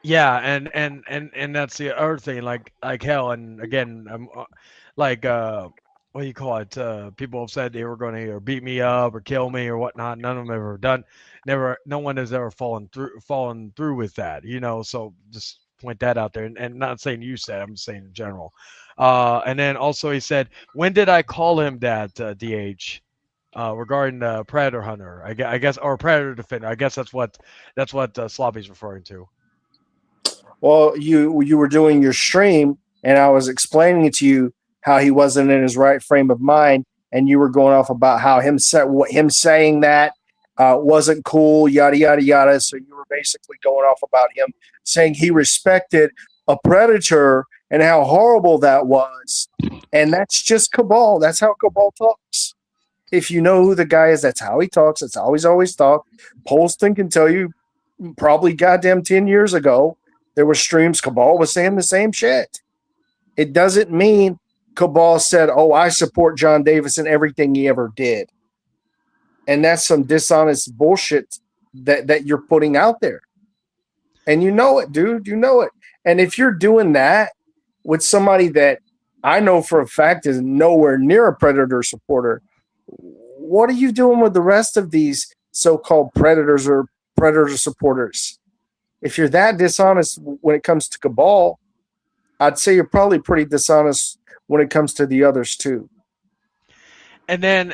Yeah, and that's the other thing. Like hell, and again, I'm like what do you call it? People have said they were going to either beat me up or kill me or whatnot. None of them ever done. No one has ever fallen through with that. So just point that out there, and not saying you said, I'm saying in general. And then also he said, when did I call him that, DH? Regarding the Predator Hunter, I guess, or Predator Defender. I guess that's what Sloppy's referring to. Well, you were doing your stream, and I was explaining to you how he wasn't in his right frame of mind, and you were going off about how him saying that wasn't cool, yada yada yada. So you were basically going off about him saying he respected a predator and how horrible that was, and that's just Kabal. That's how Kabal talks. If you know who the guy is, that's how he talks. That's how he's always talked. Poston can tell you, probably goddamn 10 years ago, there were streams Kabal was saying the same shit. It doesn't mean Kabal said, "Oh, I support John Davis in everything he ever did." And that's some dishonest bullshit that you're putting out there. And you know it, dude. You know it. And if you're doing that with somebody that I know for a fact is nowhere near a Predator supporter, what are you doing with the rest of these so-called predators or Predator supporters? If you're that dishonest when it comes to Kabal, I'd say you're probably pretty dishonest when it comes to the others too. And then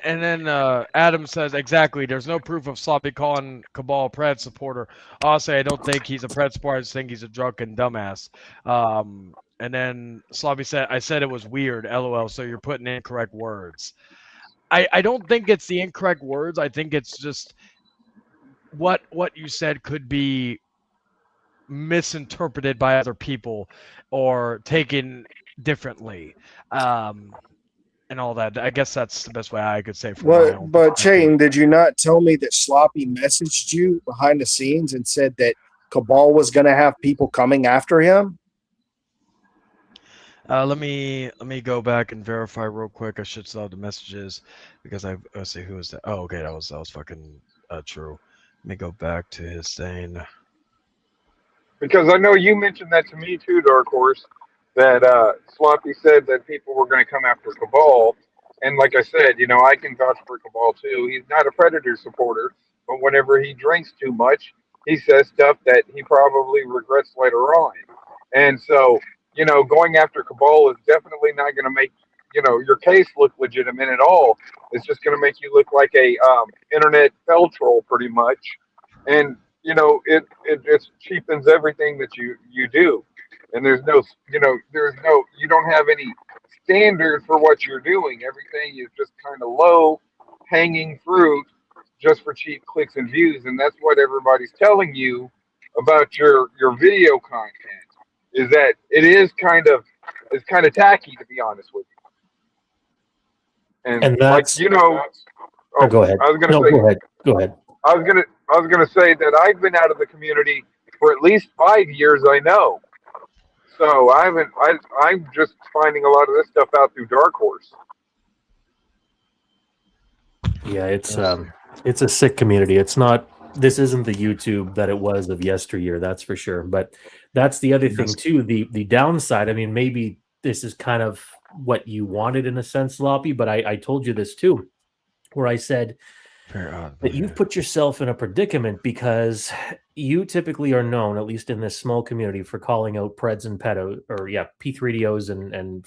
Adam says, exactly, there's no proof of Sloppy calling Kabal Pred supporter. Honestly, I don't think he's a Pred supporter. I just think he's a drunken dumbass. And then Sloppy said, I said it was weird, LOL, so you're putting incorrect words. I don't think it's the incorrect words. I think it's just what you said could be misinterpreted by other people or taken differently, and all that. I guess that's the best way I could say. But Chain, did you not tell me that Sloppy messaged you behind the scenes and said that Kabal was going to have people coming after him? Let me go back and verify real quick. I should saw the messages because let's see who was that. Oh, okay, that was fucking true. Let me go back to his thing. Because I know you mentioned that to me too, Darkhorse, that Sloppy said that people were going to come after Kabal. And like I said, I can vouch for Kabal too. He's not a Predator supporter, but whenever he drinks too much, he says stuff that he probably regrets later on. And so, going after Kabal is definitely not going to make, your case look legitimate at all. It's just going to make you look like a internet fell troll pretty much. And, it just cheapens everything that you do. And there's no, you don't have any standard for what you're doing. Everything is just kind of low hanging fruit just for cheap clicks and views. And that's what everybody's telling you about your video content, is that it is kind of tacky, to be honest with you. And that's, go ahead. I was going to say, go ahead. I was gonna say that I've been out of the community for at least 5 years. I know, so I'm just finding a lot of this stuff out through Darkhorse. Yeah, it's a sick community. It's not. This isn't the YouTube that it was of yesteryear. That's for sure. But that's the other thing too. The downside. I mean, maybe this is kind of what you wanted in a sense, Sloppy. But I told you this too, where I said that you've put yourself in a predicament because you typically are known, at least in this small community, for calling out Preds and P3DOs and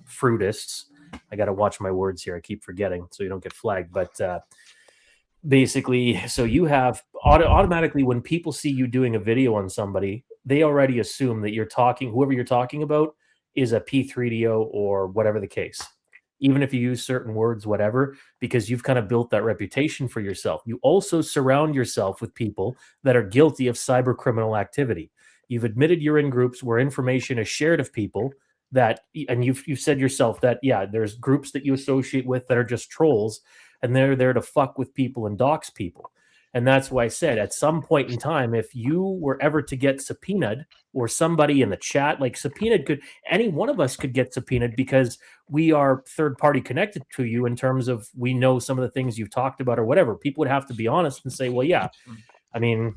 fruitists. I got to watch my words here. I keep forgetting so you don't get flagged. But basically, so you have automatically when people see you doing a video on somebody, they already assume that whoever you're talking about is a P3DO or whatever the case. Even if you use certain words, whatever, because you've kind of built that reputation for yourself. You also surround yourself with people that are guilty of cyber criminal activity. You've admitted you're in groups where information is shared of people that, and you've said yourself that, yeah, there's groups that you associate with that are just trolls, and they're there to fuck with people and dox people. And that's why I said at some point in time, if you were ever to get subpoenaed or somebody in the chat, like subpoenaed any one of us could get subpoenaed because we are third party connected to you in terms of we know some of the things you've talked about or whatever. People would have to be honest and say, well, yeah, I mean,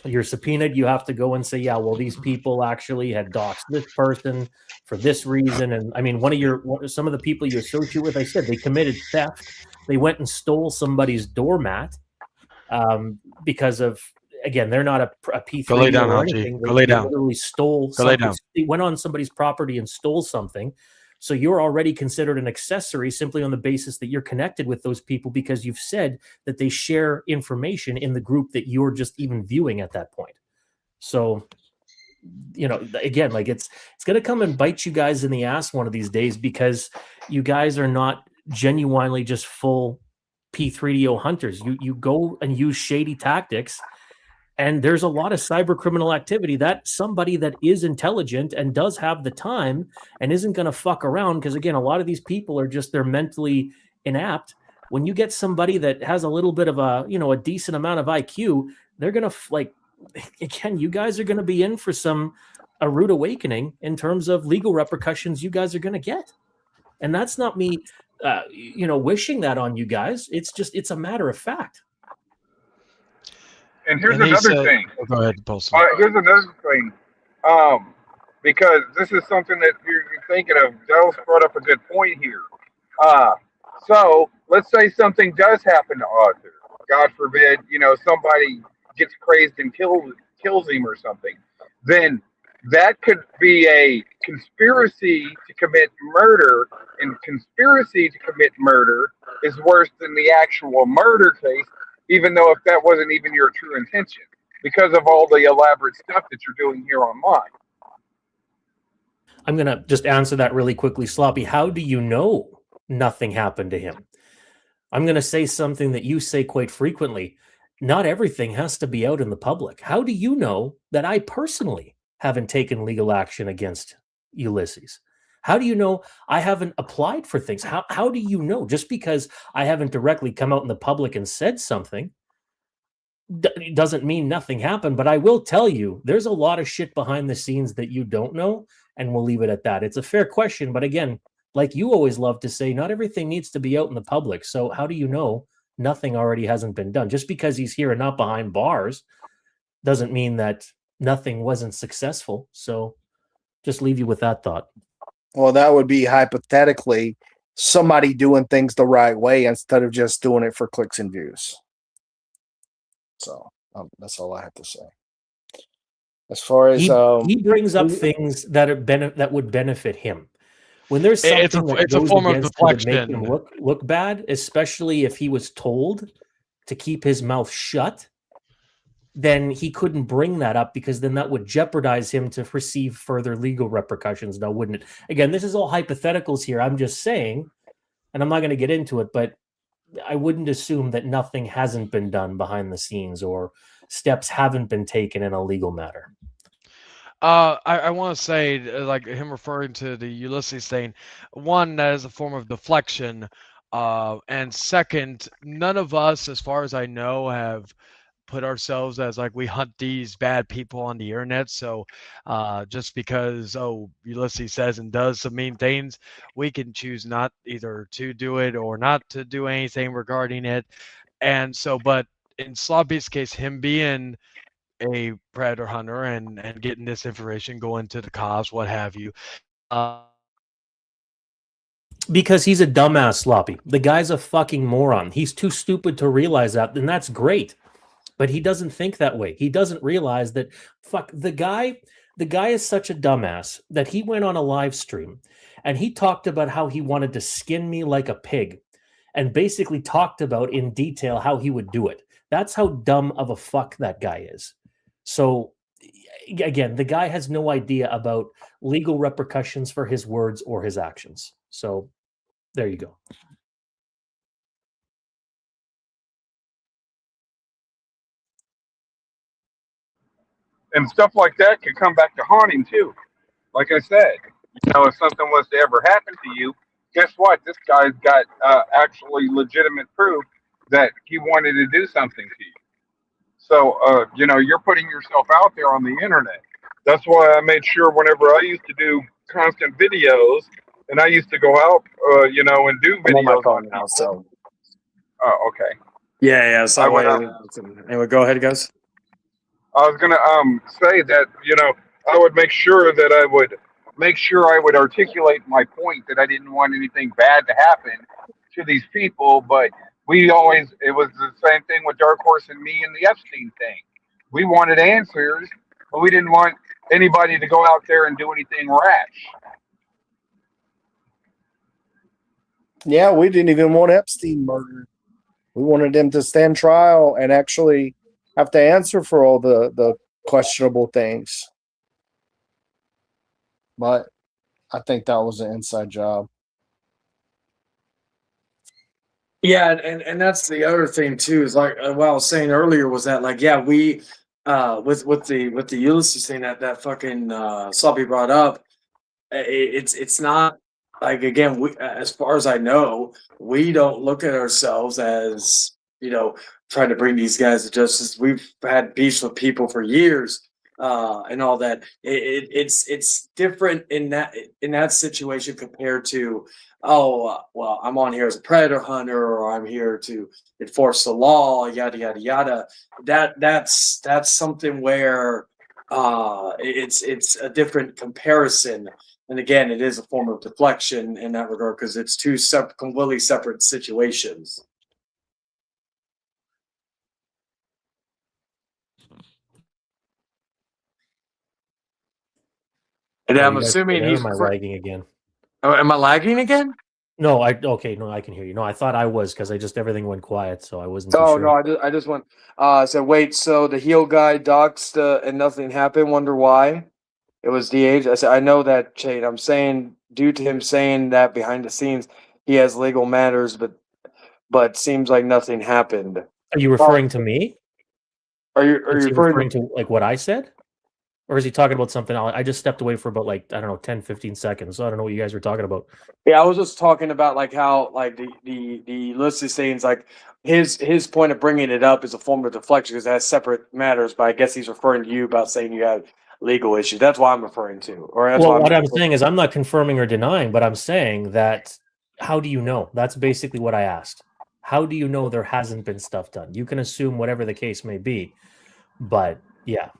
you're subpoenaed. You have to go and say, yeah, well, these people actually had doxed this person for this reason. And I mean, some of the people you associate with, I said they committed theft. They went and stole somebody's doormat. Because of, again, they're not a Go lay P3 down, or Haji. anything. Go lay They down. literally stole Go lay something. down. They went on somebody's property and stole something. So you're already considered an accessory simply on the basis that you're connected with those people because you've said that they share information in the group that you're just even viewing at that point. So, you know, again, like it's going to come and bite you guys in the ass one of these days because you guys are not genuinely just full P3DO hunters. You go and use shady tactics. And there's a lot of cyber criminal activity that somebody that is intelligent and does have the time and isn't going to fuck around. Because again, a lot of these people are just, they're mentally inapt. When you get somebody that has a little bit of a, you know, a decent amount of IQ, they're going to like, again, you guys are going to be in for a rude awakening in terms of legal repercussions you guys are going to get. And that's not me, you know, wishing that on you guys. It's just, it's a matter of fact. And here's And he another said- thing. Oh, go ahead, Post. Here's another thing. Because this is something that you're thinking of. Dell's brought up a good point here. So let's say something does happen to Arthur. God forbid, you know, somebody gets crazed and kills him or something. Then that could be a conspiracy to commit murder, and conspiracy to commit murder is worse than the actual murder case, even though if that wasn't even your true intention, because of all the elaborate stuff that you're doing here online. I'm going to just answer that really quickly, Sloppy. How do you know nothing happened to him? I'm going to say something that you say quite frequently. Not everything has to be out in the public. How do you know that I personally haven't taken legal action against Ulysses? How do you know I haven't applied for things? How do you know? Just because I haven't directly come out in the public and said something doesn't mean nothing happened. But I will tell you, there's a lot of shit behind the scenes that you don't know, and we'll leave it at that. It's a fair question, but again, like you always love to say, not everything needs to be out in the public. So how do you know nothing already hasn't been done? Just because he's here and not behind bars doesn't mean that nothing wasn't successful. So just leave you with that thought. Well, that would be hypothetically somebody doing things the right way instead of just doing it for clicks and views. So that's all I have to say. As far as he brings up things that are that would benefit him. When there's something it's a form of that would make deflection. him look bad, especially if he was told to keep his mouth shut, then he couldn't bring that up because then that would jeopardize him to receive further legal repercussions, now wouldn't it? Again, this is all hypotheticals here. I'm just saying, and I'm not going to get into it, but I wouldn't assume that nothing hasn't been done behind the scenes or steps haven't been taken in a legal matter. I want to say, like him referring to the Ulysses thing, one, that is a form of deflection, and second, none of us, as far as I know, have put ourselves as like we hunt these bad people on the internet. So just because Ulysses says and does some mean things, we can choose not either to do it or not to do anything regarding it. And so, but in Sloppy's case, him being a predator hunter and getting this information, going to the cops, what have you. Because he's a dumbass, Sloppy. The guy's a fucking moron. He's too stupid to realize that, and that's great. But he doesn't think that way. He doesn't realize that, fuck, the guy is such a dumbass that he went on a live stream and he talked about how he wanted to skin me like a pig and basically talked about in detail how he would do it. That's how dumb of a fuck that guy is. So again, the guy has no idea about legal repercussions for his words or his actions. So there you go. And stuff like that could come back to haunt him too. Like I said, you know, if something was to ever happen to you, guess what? This guy's got actually legitimate proof that he wanted to do something to you. So, you know, you're putting yourself out there on the internet. That's why I made sure whenever I used to do constant videos, and I used to go out, you know, and do videos. I'm on my phone now, so. Oh, okay. Yeah. So anyway, go ahead, guys. I was gonna say that, you know, I would make sure I would articulate my point that I didn't want anything bad to happen to these people, but it was the same thing with Darkhorse and me and the Epstein thing. We wanted answers, but we didn't want anybody to go out there and do anything rash. Yeah, we didn't even want Epstein murdered. We wanted him to stand trial and actually have to answer for all the questionable things. But I think that was an inside job. Yeah, and that's the other thing too, is like what I was saying earlier was that, like, yeah, we with the Ulysses thing that fucking Sloppy brought up, it's not like, again, we, as far as I know, we don't look at ourselves as, trying to bring these guys to justice. We've had beefs with people for years, and all that. It's different in that situation compared to, well, I'm on here as a predator hunter, or I'm here to enforce the law, yada yada yada. That's something where it's a different comparison. And again, it is a form of deflection in that regard, because it's two completely separate situations. And I'm assuming he's. Am I lagging again? Oh, am I lagging again? No, okay, no, I can hear you. No, I thought I was, because everything went quiet, so I wasn't. Oh sure. no, I just went. Said, wait, so the heel guy doxed and nothing happened. Wonder why? It was DH. I said, I know that, Shane. I'm saying, due to him saying that behind the scenes, he has legal matters, but seems like nothing happened. Are you referring to me? Are you referring to like what I said? Or is he talking about something else? I just stepped away for about, like, I don't know, 10, 15 seconds. So I don't know what you guys were talking about. Yeah, I was just talking about, like, how, like, the list is saying, like, his point of bringing it up is a form of deflection because it has separate matters, but I guess he's referring to you about saying you have legal issues. That's what I'm referring to. Or that's what I'm saying is, I'm not confirming or denying, but I'm saying that, how do you know? That's basically what I asked. How do you know there hasn't been stuff done? You can assume whatever the case may be, but yeah.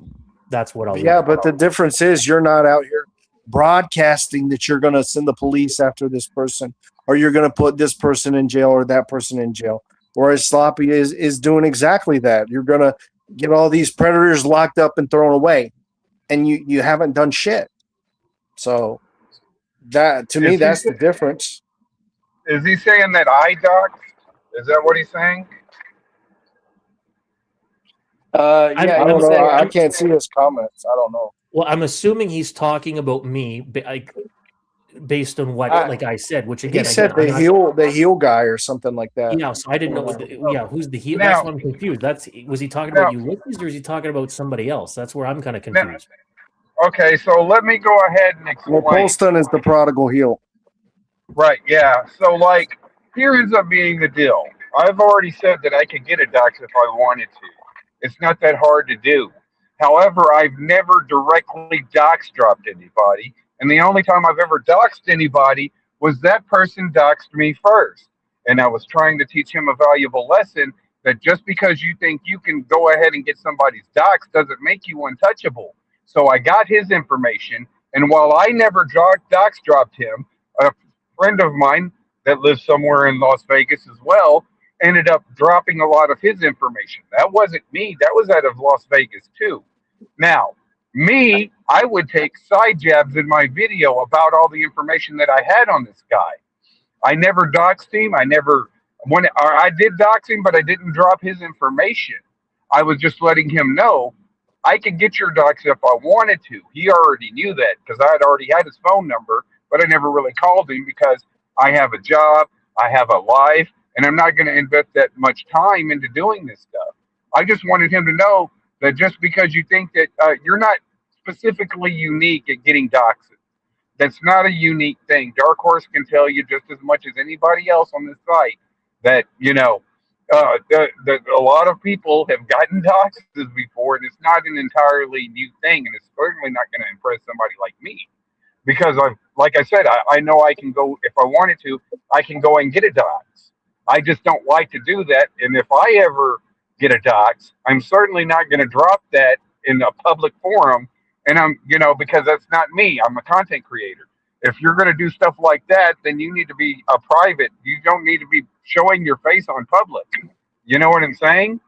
That's what I'll. Yeah, but the difference is you're not out here broadcasting that you're going to send the police after this person, or you're going to put this person in jail or that person in jail. Whereas Sloppy is doing exactly that. You're going to get all these predators locked up and thrown away, and you haven't done shit. So that, to me, that's the difference. Is he saying that I doxed? Is that what he's saying? Yeah, I don't know. I can't see his comments. I don't know. Well, I'm assuming he's talking about me, like, based on what, like I said, which again, he said the heel guy or something like that. Yeah, so I didn't know. Who's the heel? That's why I'm confused. Was he talking about Ulysses, or is he talking about somebody else? That's where I'm kind of confused. Okay, so let me go ahead and explain. Well, Poseidon is the prodigal heel. Right, yeah. So, like, here ends up being the deal. I've already said that I could get a dox if I wanted to. It's not that hard to do. However, I've never directly dox dropped anybody. And the only time I've ever doxed anybody was that person doxed me first. And I was trying to teach him a valuable lesson that just because you think you can go ahead and get somebody's dox doesn't make you untouchable. So I got his information. And while I never dox dropped him, a friend of mine that lives somewhere in Las Vegas as well ended up dropping a lot of his information. That wasn't me. That was out of Las Vegas too. Now, me, I would take side jabs in my video about all the information that I had on this guy. I never doxed him. I did dox him, but I didn't drop his information. I was just letting him know I could get your dox if I wanted to. He already knew that because I had already had his phone number, but I never really called him because I have a job, I have a life, and I'm not going to invest that much time into doing this stuff. I just wanted him to know that just because you think that you're not specifically unique at getting doxed, that's not a unique thing. Darkhorse can tell you just as much as anybody else on this site that, that a lot of people have gotten doxed before, and it's not an entirely new thing, and it's certainly not going to impress somebody like me. Because like I said, I know I can go, if I wanted to, I can go and get a dox. I just don't like to do that. And if I ever get a dox, I'm certainly not going to drop that in a public forum. And because that's not me. I'm a content creator. If you're going to do stuff like that, then you need to be a private. You don't need to be showing your face on public. You know what I'm saying?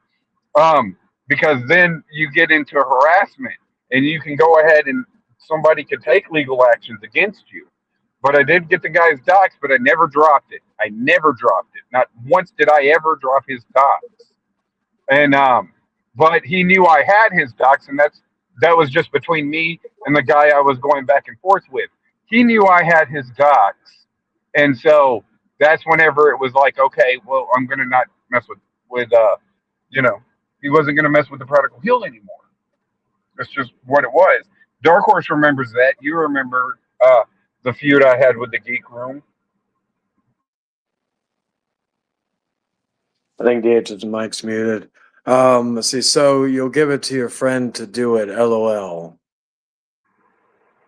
because then you get into harassment and you can go ahead and somebody could take legal actions against you. But I did get the guy's docs, but I never dropped it. I never dropped it. Not once did I ever drop his docs. And but he knew I had his docs, and that was just between me and the guy I was going back and forth with. He knew I had his docs, and so that's whenever it was like, okay, well, I'm gonna not mess with you know, he wasn't gonna mess with the Prodigal Hill anymore. That's just what it was. Darkhorse remembers that. You remember the feud I had with the Geek Room. I think DH's mic's muted. Let's see. So you'll give it to your friend to do it. LOL.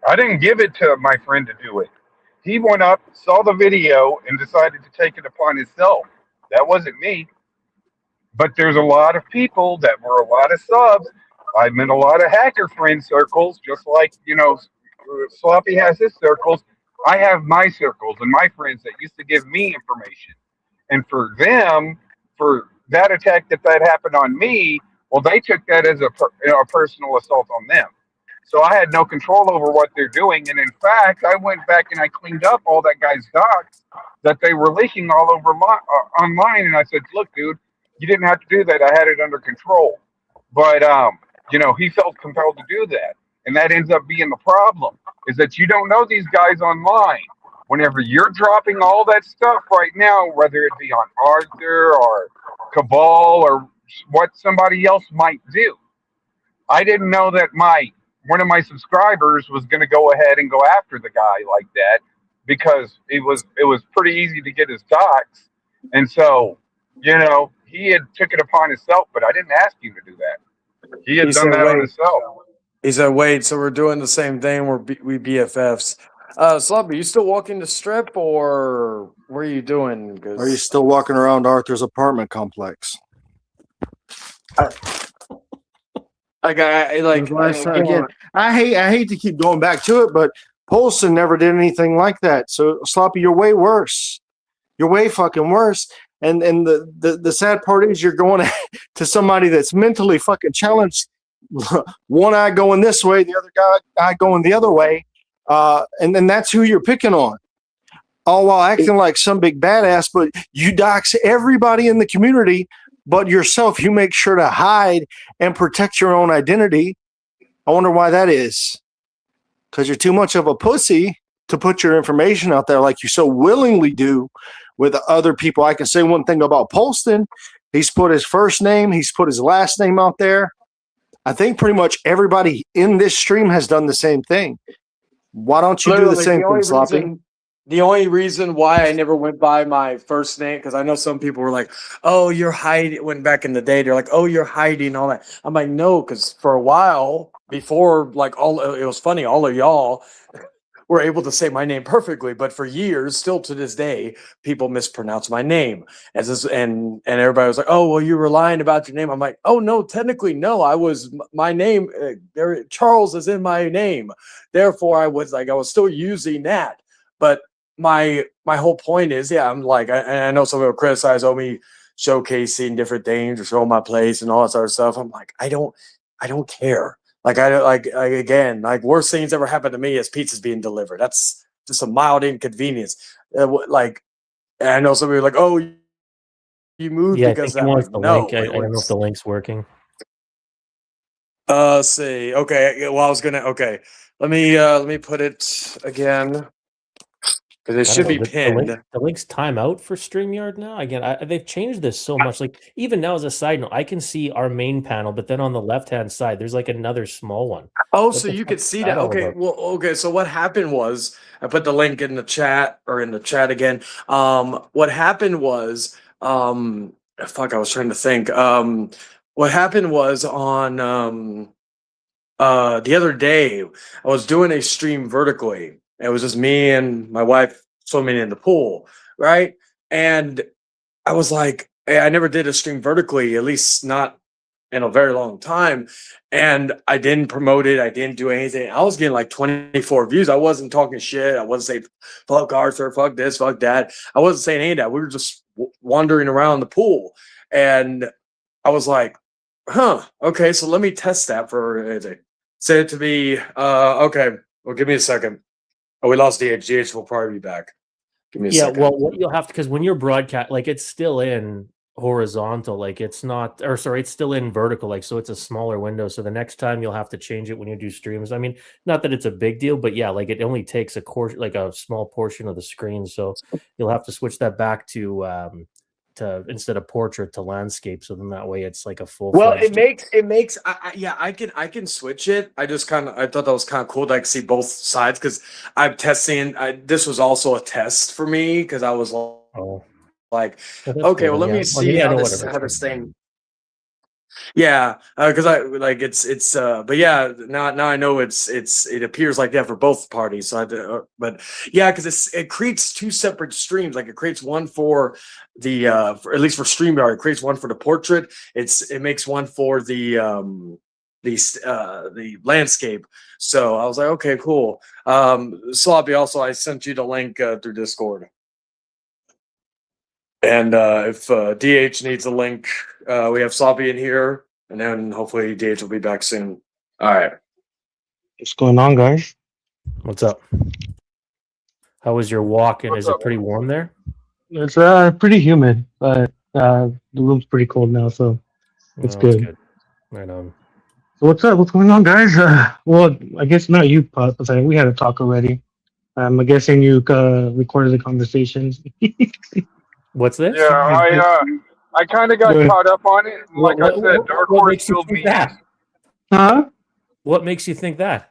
I didn't give it to my friend to do it. He went up, saw the video, and decided to take it upon himself. That wasn't me. But there's a lot of people that were a lot of subs. I'm in a lot of hacker friend circles, just like, Sloppy has his circles. I have my circles and my friends that used to give me information. And for them, for that attack that happened on me, well, they took that as a personal assault on them. So I had no control over what they're doing. And in fact, I went back and I cleaned up all that guy's docs that they were leaking all over online. And I said, look, dude, you didn't have to do that. I had it under control. But, he felt compelled to do that. And that ends up being the problem, is that you don't know these guys online. Whenever you're dropping all that stuff right now, whether it be on Arthur or Kabal or what somebody else might do, I didn't know that one of my subscribers was going to go ahead and go after the guy like that, because it was pretty easy to get his docs. And so, he had took it upon himself, but I didn't ask him to do that. He had done that on himself. He said, wait, so we're doing the same thing. We BFFs. Sloppy, you still walking the strip, or what are you doing? Are you still walking around Arthur's apartment complex? Again, I hate to keep going back to it, but Polson never did anything like that. So Sloppy, you're way worse. You're way fucking worse. And the sad part is you're going to somebody that's mentally fucking challenged. One eye going this way, the other eye going the other way. And then that's who you're picking on. All while acting like some big badass, but you dox everybody in the community but yourself. You make sure to hide and protect your own identity. I wonder why that is. Because you're too much of a pussy to put your information out there like you so willingly do with other people. I can say one thing about Polston. He's put his first name, he's put his last name out there. I think pretty much everybody in this stream has done the same thing. Why don't you do the same thing, Sloppy? The only reason why I never went by my first name, because I know some people were like, oh, you're hiding. Went back in the day, they're like, oh, you're hiding, all that. I'm like, no, because for a while before, it was funny, all of y'all were able to say my name perfectly, but for years, still to this day, people mispronounce my name. And everybody was like, oh, well, you were lying about your name. I'm like, oh, no, technically, no. My name, Charles is in my name. Therefore, I was still using that. But my whole point is, I'm like, I know some people criticize me showcasing different things or showing my place and all that sort of stuff. I'm like, I don't care. Again, worst things ever happened to me is pizzas being delivered. That's just a mild inconvenience. And I know some people are like, oh, you moved because that. Wants the link. I don't know if the link's working. See. Okay. Well, I was gonna. Okay. Let me put it again. Because it should be pinned. The link's timeout for StreamYard now. Again, they've changed this so much. Like, even now, as a side note, I can see our main panel, but then on the left-hand side, there's another small one. Oh, so you could see that. Okay. Well, okay. So what happened was, I put the link in the chat again. What happened was, I was trying to think. What happened was on the other day, I was doing a stream vertically. It was just me and my wife swimming in the pool, right? And I was like, hey, I never did a stream vertically, at least not in a very long time. And I didn't promote it. I didn't do anything. I was getting 24 views. I wasn't talking shit. I wasn't saying, fuck Arthur, fuck this, fuck that. I wasn't saying any of that. We were just wandering around the pool. And I was like, Okay, so let me test that for anything. Say it to me. Okay. Well, give me a second. Oh, we lost DH. DH will probably be back. Give me a Yeah, second. well, what you'll have to, because when you're broadcast, like it's still in horizontal, like it's not, or sorry, it's still in vertical, like so it's a smaller window. So the next time you'll have to change it when you do streams. I mean, not that it's a big deal, but yeah, like it only takes a course, like a small portion of the screen. So you'll have to switch that back to instead of portrait to landscape. So then that way it's like a full. Well, it makes yeah, I can switch it. I just I thought that was kind of cool that I could see both sides because I'm testing. This was also a test for me because I was like, okay, well, let me see how this thing. Yeah, because I like it's but yeah, now I know it appears like that for both parties. So but yeah, because it creates two separate streams. Like it creates one for the for, at least for StreamYard, it creates one for the portrait. It makes one for the landscape. So I was like, okay, cool. Sloppy, also I sent you the link through Discord. And if DH needs a link, we have Sloppy in here, and then hopefully DH will be back soon. All right. What's going on, guys? What's up? How was your walk? And is it pretty warm there? It's pretty humid, but the room's pretty cold now, so it's good. Right on. So what's up? What's going on, guys? Well, I guess not you, Poseidon. We had a talk already. I'm guessing you recorded the conversations. What's this? Yeah, I kind of got caught up on it. Like I said, Darkhorse still beat. Huh? What makes you think that?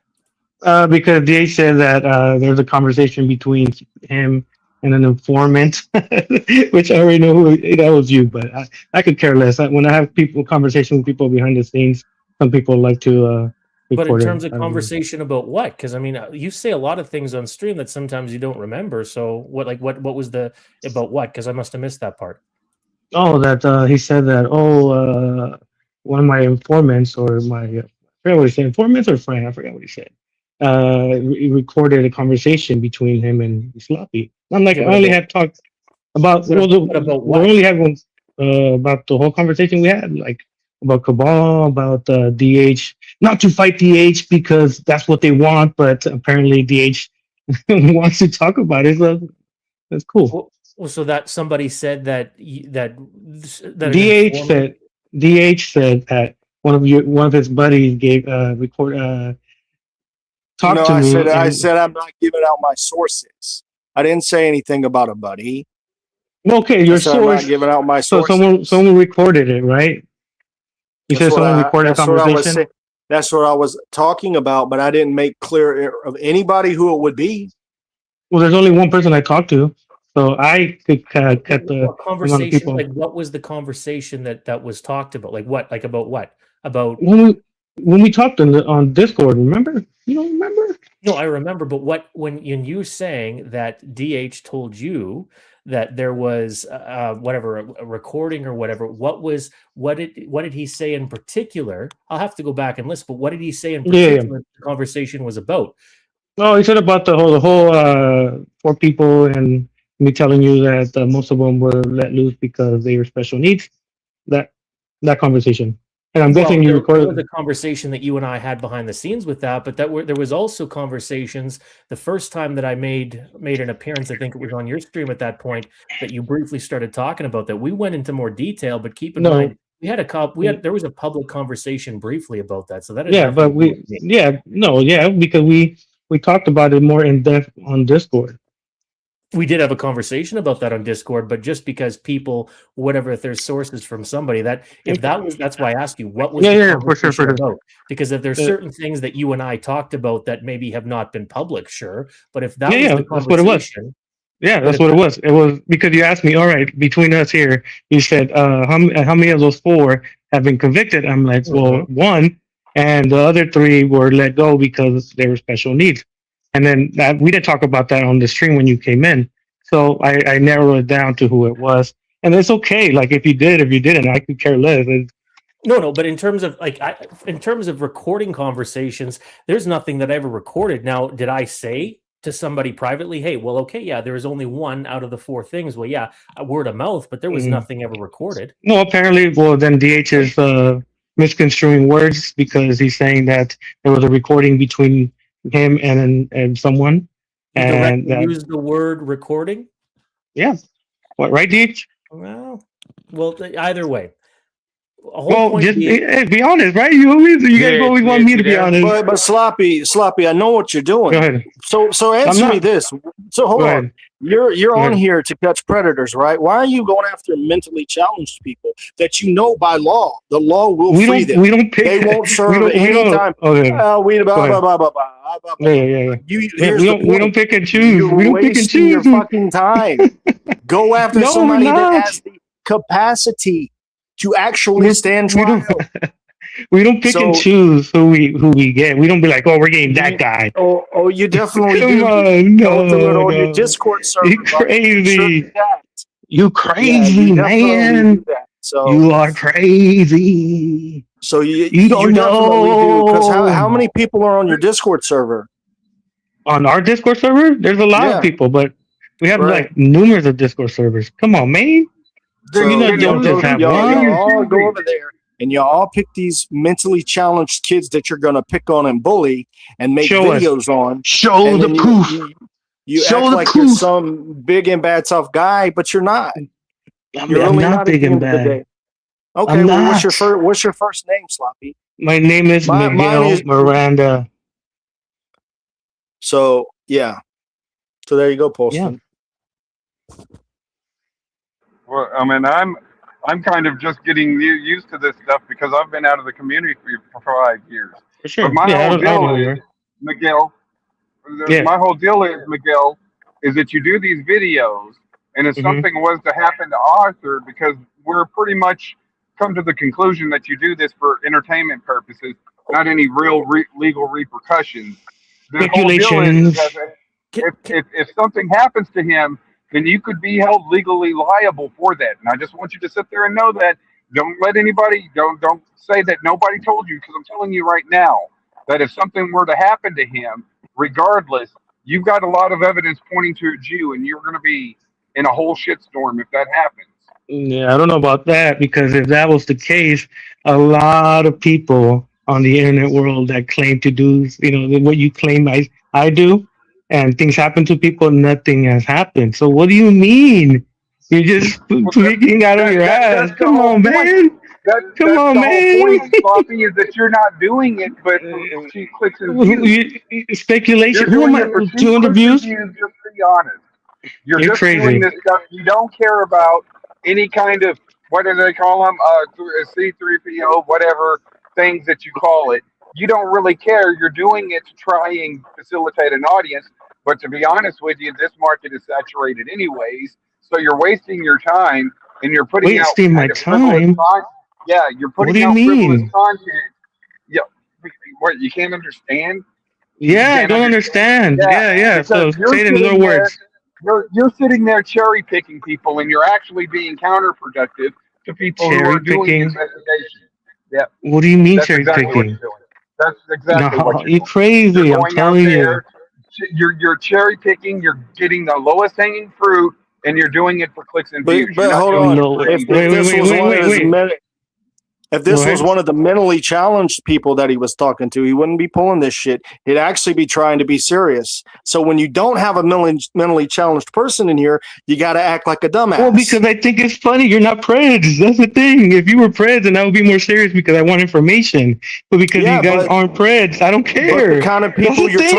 Because they said that there's a conversation between him and an informant, which I already know who that was you, but I could care less. When I have conversation with people behind the scenes, some people like to but in terms of conversation about what? Because I mean, you say a lot of things on stream that sometimes you don't remember. So what was about what? Because I must have missed that part. Oh, that he said that. One of my informants or my I forget what he said. Informants or friend? I forget what he said. He recorded a conversation between him and Sloppy. I'm like, I only had talked about we only had one about the whole conversation we had, like about Kabal, about DH, not to fight DH because that's what they want, but apparently DH wants to talk about it. So that's cool. Well, so that somebody said that DH said that one of his buddies gave talked to me. I said I'm not giving out my sources. I didn't say anything about a buddy. Okay, your source. I'm not giving out my sources. So someone recorded it, right? You said someone recorded a conversation. That's what I was talking about, but I didn't make clear of anybody who it would be. Well, there's only one person I talked to, so I could cut the conversation. Like, what was the conversation that was talked about? Like what? Like about what? About when we talked on Discord. Remember? You don't remember? No, I remember. But when you saying that DH told you that there was whatever a recording or whatever, what did he say in particular? I'll have to go back and listen. But what did he say in particular? The conversation was about. Oh, he said about the whole 4 people and me telling you that most of them were let loose because they were special needs. That conversation. And I'm guessing you recorded. There was a conversation that you and I had behind the scenes with that, but there was also conversations the first time that I made an appearance. I think it was on your stream at that point that you briefly started talking about that. We went into more detail, but keep in mind there was a public conversation briefly about that. So that is because we talked about it more in depth on Discord. We did have a conversation about that on Discord, but just because people, whatever, if there's sources from somebody that's why I asked you what was the conversation about. Because if there's certain things that you and I talked about that maybe have not been public, sure. But if that was the conversation, that's what it was. Yeah, that's what it was. It was because you asked me, all right, between us here, you said, how many of those 4 have been convicted? I'm like, well, 1, and the other 3 were let go because they were special needs. And then we didn't talk about that on the stream when you came in. So I narrowed it down to who it was. And it's okay. Like if you didn't, I could care less. No, but in terms of recording conversations, there's nothing that I ever recorded. Now, did I say to somebody privately, hey, well, okay, yeah, there was only 1 out of the 4 things. Well, yeah, word of mouth, but there was nothing ever recorded. No, apparently, well, then DH is misconstruing words because he's saying that there was a recording between him and someone, You and directly use the word recording. yeah, what right, Deej? Well, either way. Well, just be honest, right? You guys always want me to be honest. But Sloppy, I know what you're doing. Go ahead. So answer me this. So hold on. You're on here to catch predators, right? Why are you going after mentally challenged people that you know by law the law will free them? We don't pick. They won't serve any time. Okay. We blah blah blah blah blah. Yeah. We don't pick and choose. You're we don't pick and wasting choose. your fucking time. Go after somebody that has the capacity to actually stand trial. We don't pick and choose who we get. We don't be like, oh, we're getting that guy. Oh, you definitely Come do. on, Go through it on your Discord server. You crazy. You crazy, you man. So you are crazy. So you don't know. Because how many people are on your Discord server? On our Discord server, there's a lot of people, but we have like numerous of Discord servers. Come on, man. So you don't just have one. Y'all go over there and y'all all pick these mentally challenged kids that you're gonna pick on and bully and make videos on. Show the proof. You act like you're some big and bad tough guy, but you're not. I'm not big and bad. Okay, well, what's your first name, Sloppy? My name is Miguel Miranda. So yeah. So there you go, Poseidon. Yeah. Well, I mean, I'm kind of just getting used to this stuff because I've been out of the community for 5 years. For sure. But my whole deal is, Miguel, my whole deal is, Miguel, is that you do these videos, and if something was to happen to Arthur, because we're pretty much come to the conclusion that you do this for entertainment purposes, not any real legal repercussions. The whole deal is that if something happens to him, then you could be held legally liable for that. And I just want you to sit there and know that. Don't let anybody, don't say that nobody told you, because I'm telling you right now that if something were to happen to him, regardless, you've got a lot of evidence pointing towards you, and you're going to be in a whole shitstorm if that happens. Yeah, I don't know about that, because if that was the case, a lot of people on the internet world that claim to do, what you claim I do, and things happen to people, nothing has happened. So what do you mean? You're just tweaking out of your ass. Come on, man. Come on, man. The whole point, Sloppy, is that you're not doing it, but she clicks and views. Speculation. Who am I? 200 views? Just be honest. You're just crazy. Doing this stuff. You don't care about any kind of, what do they call them? C3PO, whatever things that you call it. You don't really care. You're doing it to try and facilitate an audience. But to be honest with you, this market is saturated anyways. So you're wasting your time, and you're putting out my time. Yeah, you're putting out frivolous content. Yeah, what, you can't understand? Yeah, I don't understand. Yeah. So say it in little words. You're sitting there cherry picking people, and you're actually being counterproductive to people who are doing investigation. Yeah. What do you mean cherry picking? That's exactly what you're crazy. I'm telling you. You're cherry picking. You're getting the lowest hanging fruit, and you're doing it for clicks and views. But hold on. If this was one of the mentally challenged people that he was talking to, he wouldn't be pulling this shit. He'd actually be trying to be serious. So when you don't have a mentally challenged person in here, you got to act like a dumbass. Well, because I think it's funny. You're not Preds. That's the thing. If you were Preds, then I would be more serious because I want information. But because you guys aren't Preds, I don't care. But the kind of people you're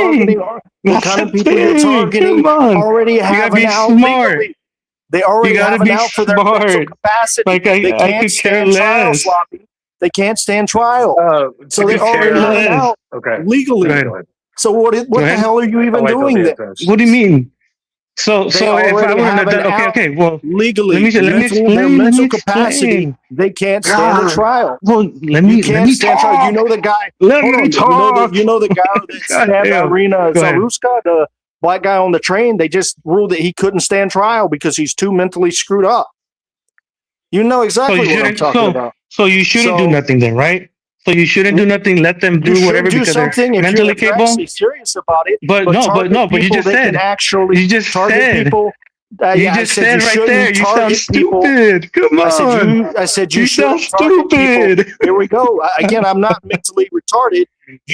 targeting, already have an out legally. They already have an out for their mental capacity. Like they can't stand trial, Sloppy. They can't stand trial. So they already have an out legally. So what the hell are you even doing there? What do you mean? So if I were okay. Well, legally, let me explain. Their mental capacity, they can't stand a trial. Well, let me stand trial. You know the guy. Let me talk. You know the guy that stabbed Irina Zaruska, the black guy on the train. They just ruled that he couldn't stand trial because he's too mentally screwed up. You know exactly what I'm talking about. So you shouldn't do nothing then, right? So you shouldn't do nothing. Let them do whatever because they're mentally capable. Serious about it. But you just said actually you just target said people You I just said said right shouldn't there. You sound target people. stupid. Come on. I said you You shouldn't sound target people. stupid. Here we go. Again, I'm not mentally retarded.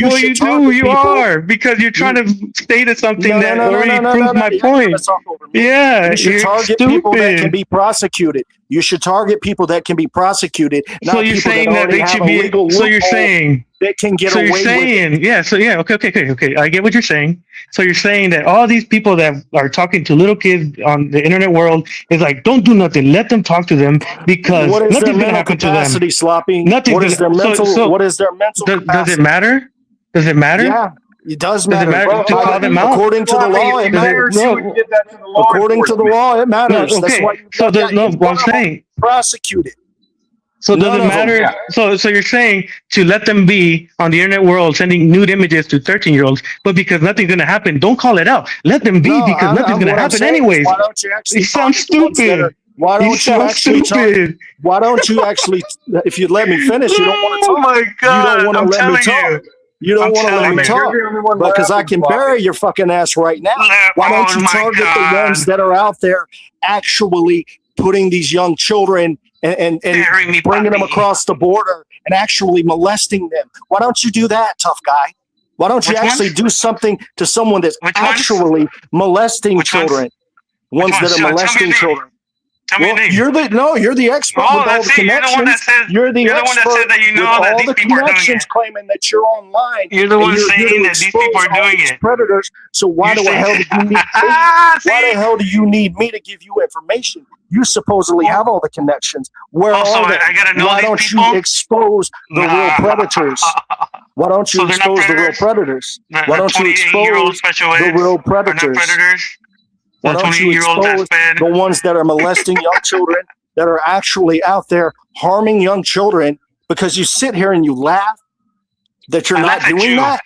Well, should you do. target You people. are because you're trying to state something No, that no, no, already no, no, proves no, my no. You're gonna point. talk over me. Yeah, You should you're target stupid. people that can be prosecuted. You should target people that can be prosecuted, not So you're people saying that that already they have should a be. legal So you're loophole saying. that can get So away you're with it. saying, yeah. So yeah, okay. I get what you're saying. So you're saying that all these people that are talking to little kids on the internet world is like, don't do nothing. Let them talk to them because What is their nothing's gonna mental happen to them. capacity, Sloppy? Nothing's What is their gonna. mental? What is their mental Does it capacity? matter? Does it matter? Yeah, it does Does it matter. matter to call them out? According to the law, it matters. No. You would give that to the law According to the enforcement. law, it matters. No, That's okay. why you So got there's that. no. Each What I'm one of them saying. prosecuted. So does None it of them. matter? So you're saying to let them be on the internet world sending nude images to 13-year-olds, but because nothing's gonna happen, don't call it out. Let them be No, because nothing's gonna what I'm happen saying is, anyways. why don't you actually You sound target the ones that stupid. are- Why You don't you sound actually target? stupid. Why don't you actually? If you'd let me finish, you don't want to Oh talk. my You God! don't want to I'm let me telling talk. you. You don't I'm want to let telling me you. talk You're the only one because I laughing, can Sloppy. bury your fucking ass right now. Why don't Oh you my target the God. ones that are out there actually putting these young children and Bury me, bringing them puppy. across the border and actually molesting them? Why don't you do that, tough guy? Why don't you Which actually ones? do something to someone that's Which ones? actually molesting Which ones? children? Ones Which that ones? are Tell me molesting your name. children. Tell me your Well, name. you're the expert Oh, with all that's the it. You're the one that connections. says. You're the You're the one that expert said that you with know that all these the people are doing connections, it. claiming that you're online. You're the and one you're here saying to that these people expose are all doing these it. predators. So why You the say- hell do you need me? Ah, Why the see? hell do you need me to give you information? You supposedly have all the connections. Where Oh, so are they? I gotta know Why these don't people? you expose the real predators? Why don't you So they're not expose the real predators? predators? The Why don't you 28-year-old expose special the eds real are not predators? predators. Why The don't you 28-year-olds that expose spend. the ones that are molesting young children, that are actually out there harming young children? Because you sit here and you laugh that you're I not laugh at doing you. that.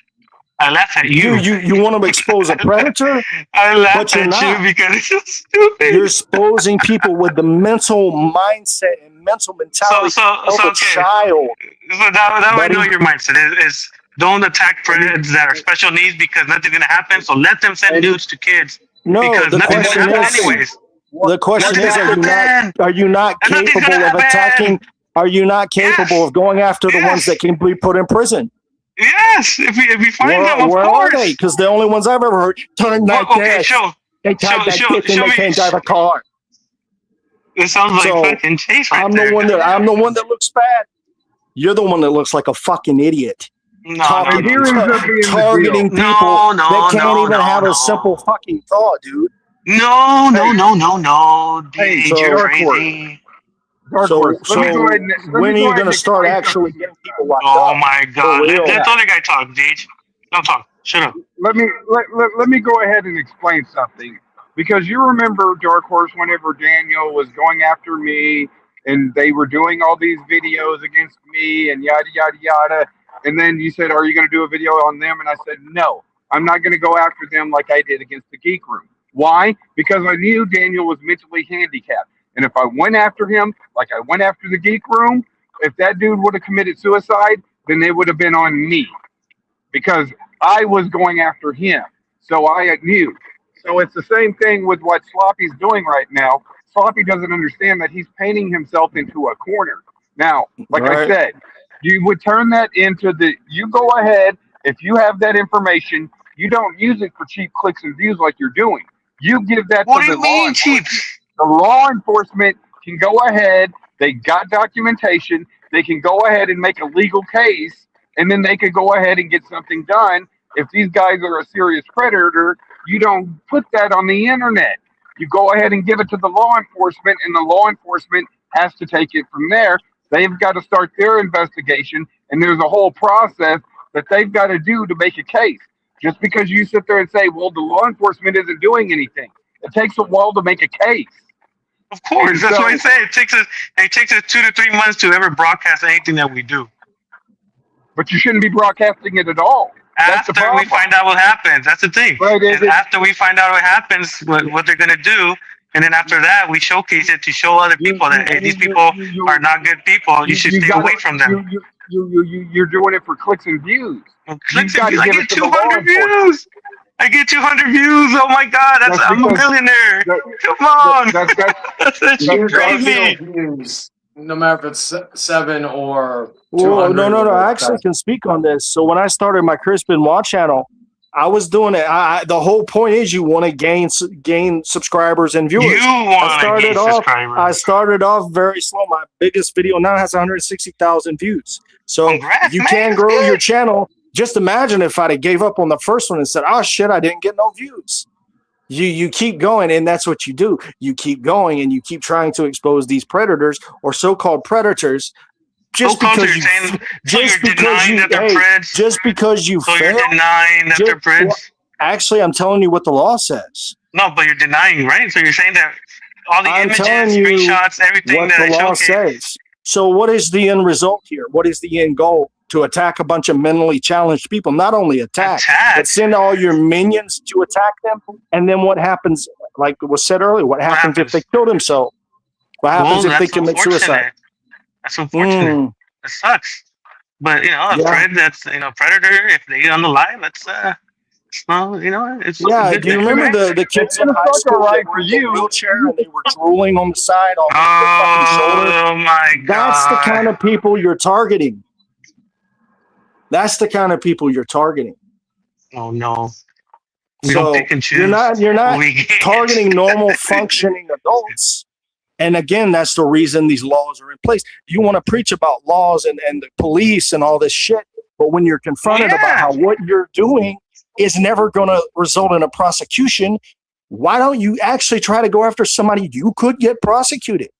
I laugh at you. You want to expose a predator, I laugh but you're at not. you because it's so stupid. You're exposing people with the mental mindset and mental mentality of a okay. child. So that way I Buddy. know your mindset is don't attack kids that are special needs because nothing's gonna happen. So let them send nudes to kids No, because the nothing's question gonna happen is, anyways. the question Nothing's is, gonna happen. are you not And nothing's capable gonna of happen. attacking? Are you not capable Yes. of going after the ones Yes. that can be put in prison? Yes, if we find them, of Where course. are they? Because the only ones I've ever heard turn like Okay, this. show. They tied that dick and show they me. can't drive a car. It sounds like So, fucking Chase right I'm there. the one that looks bad. You're the one that looks like a fucking idiot. No, Talking, no, Hearings are being the targeting deal. people No, that can't no, even no, have no. a simple fucking thought, dude. No. Hey, Dude, you're Darkhorse. crazy. Darkhorse. So Let me go ahead and when are you going to start explain actually something. getting people locked Oh up? my For god. real. Let the other guy talk, Deej. Don't talk. Shut up. Let me go ahead and explain something, because you remember, Darkhorse, whenever Daniel was going after me and they were doing all these videos against me and yada yada yada, and then you said, "Are you going to do a video on them?" And I said, "No, I'm not going to go after them like I did against the Geek Room." Why? Because I knew Daniel was mentally handicapped, and if I went after him like I went after the Geek Room, if that dude would have committed suicide, then it would have been on me, because I was going after him. So I knew. So it's the same thing with what Sloppy's doing right now. Sloppy doesn't understand that he's painting himself into a corner. Now, like I Right. said, you would turn that into you go ahead, if you have that information, you don't use it for cheap clicks and views like you're doing. You give that What to do the you law mean, enforcement. cheap? The law enforcement can go ahead, they got documentation, they can go ahead and make a legal case, and then they could go ahead and get something done. If these guys are a serious predator, you don't put that on the internet. You go ahead and give it to the law enforcement, and the law enforcement has to take it from there. They've got to start their investigation, and there's a whole process that they've got to do to make a case. Just because you sit there and say, well, the law enforcement isn't doing anything, it takes a while to make a case. Of course. And That's so- why I say it takes us 2 to 3 months to ever broadcast anything that we do. But you shouldn't be broadcasting it at all. That's the After problem. we find out what happens. That's the thing. Right, Is after we find out what happens, what they're gonna do, and then after that, we showcase it to show other people that hey, these people are not good people. You should stay away from them. You're doing it for clicks and views. Clicks You and views. gotta I give get it to the law 200 enforcement. views. I get 200 views. Oh my God, I'm a millionaire. Come on. That's You crazy. views, no matter if it's 7 or 200. Well, no. or I actually can speak on this. So when I started my Crispin Law channel, I was doing it. The whole point is you want to gain subscribers and viewers. I started off very slow. My biggest video now has 160,000 views. So you can grow your channel. Just imagine if I'd have gave up on the first one and said, "Oh shit, I didn't get no views." You keep going, and that's what you do. You keep going, and you keep trying to expose these predators or so-called predators. Just because you fail. Actually, I'm telling you what the law says. No, but you're denying, right? So you're saying that all the images, screenshots, everything what that the law says. So what is the end result here? What is the end goal? To attack a bunch of mentally challenged people. Not only attack, but send all your minions to attack them. And then what happens, like was said earlier, what happens if they kill themselves? What happens if they commit suicide? That's unfortunate. It sucks. But, you know, that's, predator, if they get on the line, it's it's do you remember the kids in high school that were in the wheelchair and they were drooling on the side on the shoulder? Oh my God. That's the kind of people you're targeting. That's the kind of people you're targeting. Oh no. You're not targeting normal functioning adults. And again, that's the reason these laws are in place. You want to preach about laws and the police and all this shit, but when you're confronted about how what you're doing is never going to result in a prosecution, why don't you actually try to go after somebody you could get prosecuted?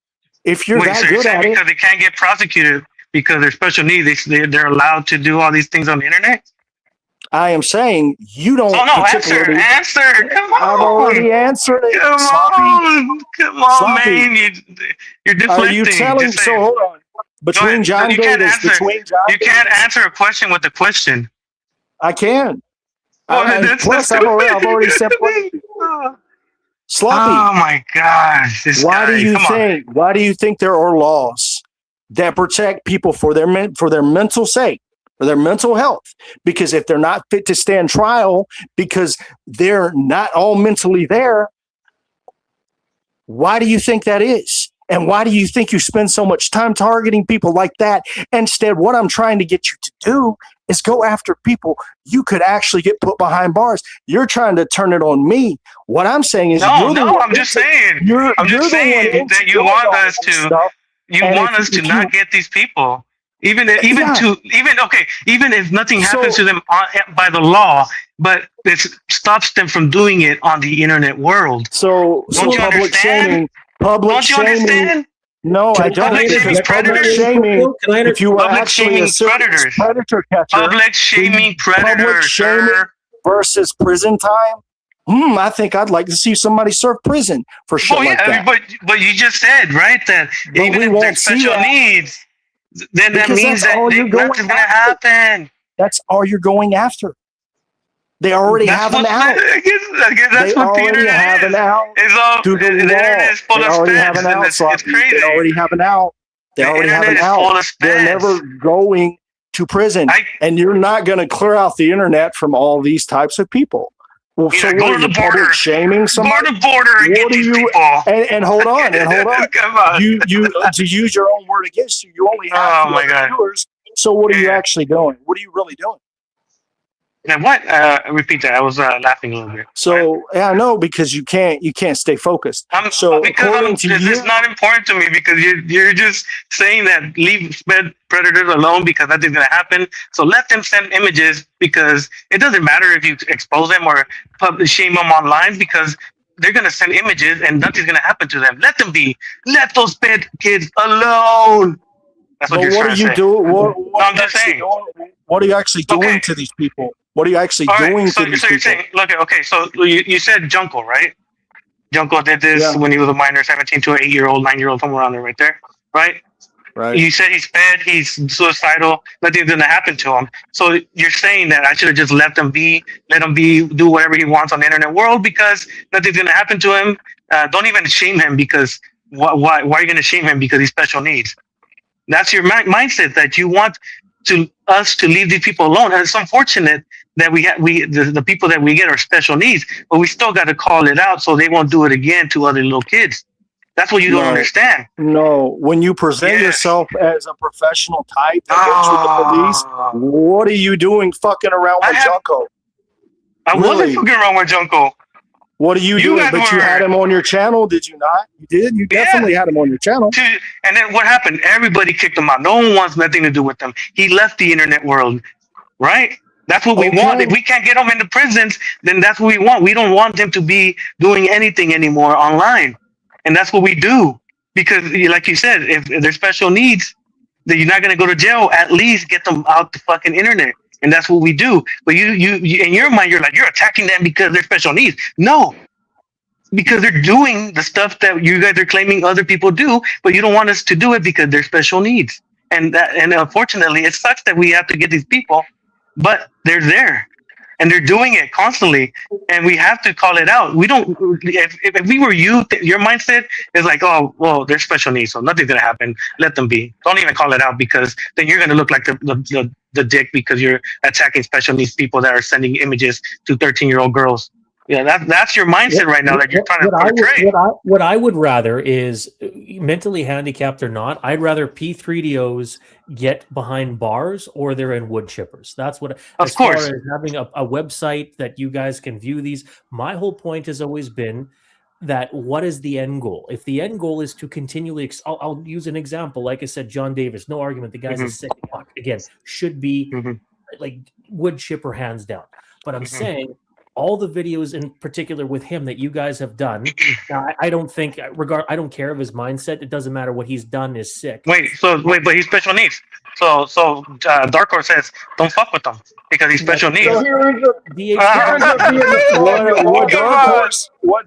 If you're that good at it. Because they can't get prosecuted because they're special needs, they're allowed to do all these things on the internet? I am saying you don't. Oh no! Answer! Come on! I've already answered it. Come on, man! You're deflecting. Are you telling? So hold on. Between John Davis, you can't answer a question with a question. I can. Plus, I've already said. Sloppy. Oh my gosh! Why do you think there are laws that protect people for their mental sake? For their mental health, because if they're not fit to stand trial because they're not all mentally there, why do you think that is? And why do you think you spend so much time targeting people like that? Instead, what I'm trying to get you to do is go after people you could actually get put behind bars. You're trying to turn it on me. What I'm saying is, I'm just saying that you want us to not get these people. Even if nothing happens to them by the law, but it stops them from doing it on the internet world. So public shaming. Public shaming. No, I don't. Public shaming. If you were actually a predator catcher, public shaming predators versus prison time. I think I'd like to see somebody serve prison for shit like that. But you just said right that even if they're special needs. Then that means that nothing's going to happen. That's all you're going after. They already have an out. I guess that's what the internet is. The internet is full of spams. It's crazy. They already have an out. They're never going to prison. And you're not going to clear out the internet from all these types of people. Well, so go to the border. Shaming somebody? Go to the border and get these people. And hold on. Come on. You to use your own word against you, you only have viewers. So what are you actually doing? What are you really doing? And what? Repeat that. I was laughing a little bit. So I know because you can't stay focused. It's not important to me because you're just saying that leave predators alone because nothing's gonna happen. So let them send images because it doesn't matter if you expose them or shame them online because they're gonna send images and nothing's gonna happen to them. Let them be. Let those bad kids alone. That's what you're trying to say. I'm just saying. What are you actually doing to these people? What are you actually doing to these people? You're saying, so you said Junko, right? Junko did this when he was a minor, 17 to an 8-year-old, 9-year-old, somewhere around there, right there, right? Right. You said he's fed, he's suicidal, nothing's gonna happen to him. So you're saying that I should have just let him be, do whatever he wants on the internet world because nothing's gonna happen to him. Don't even shame him because why are you gonna shame him because he's special needs? That's your mindset that you want us to leave these people alone. And it's unfortunate that the people that we get are special needs, but we still got to call it out so they won't do it again to other little kids. That's what you don't understand. No, when you present yourself as a professional type that works with the police, what are you doing fucking around with Junko? I wasn't fucking around with Junko. What are you doing? But you had him on your channel, did you not? You did? You definitely had him on your channel. And then what happened? Everybody kicked him out. No one wants nothing to do with him. He left the internet world, right? That's what we want. If we can't get him into prisons, then that's what we want. We don't want him to be doing anything anymore online. And that's what we do. Because like you said, if they're special needs, then you're not going to go to jail. At least get them out the fucking internet. And that's what we do. But you in your mind, you're like, you're attacking them because they're special needs. No. Because they're doing the stuff that you guys are claiming other people do, but you don't want us to do it because they're special needs. And unfortunately, it sucks that we have to get these people, but they're there. And they're doing it constantly, and we have to call it out. We don't. If we were you, your mindset is like, oh, well, they're special needs, so nothing's gonna happen. Let them be. Don't even call it out, because then you're gonna look like the dick because you're attacking special needs people that are sending images to 13-year-old girls. Yeah, that's your mindset right now that you're trying to portray. What I would rather is, mentally handicapped or not, I'd rather P3DOs get behind bars or they're in wood chippers. That's what. As far as having a website that you guys can view these, my whole point has always been that what is the end goal? If the end goal is to continually, I'll use an example. Like I said, John Davis, no argument. The guy's a sick fuck. Again, should be like wood chipper hands down. But I'm saying, all the videos in particular with him that you guys have done, I don't think, I don't care of his mindset. It doesn't matter what he's done is sick. Wait, but he's special needs. So Darkhorse says, don't fuck with him because he's special needs. What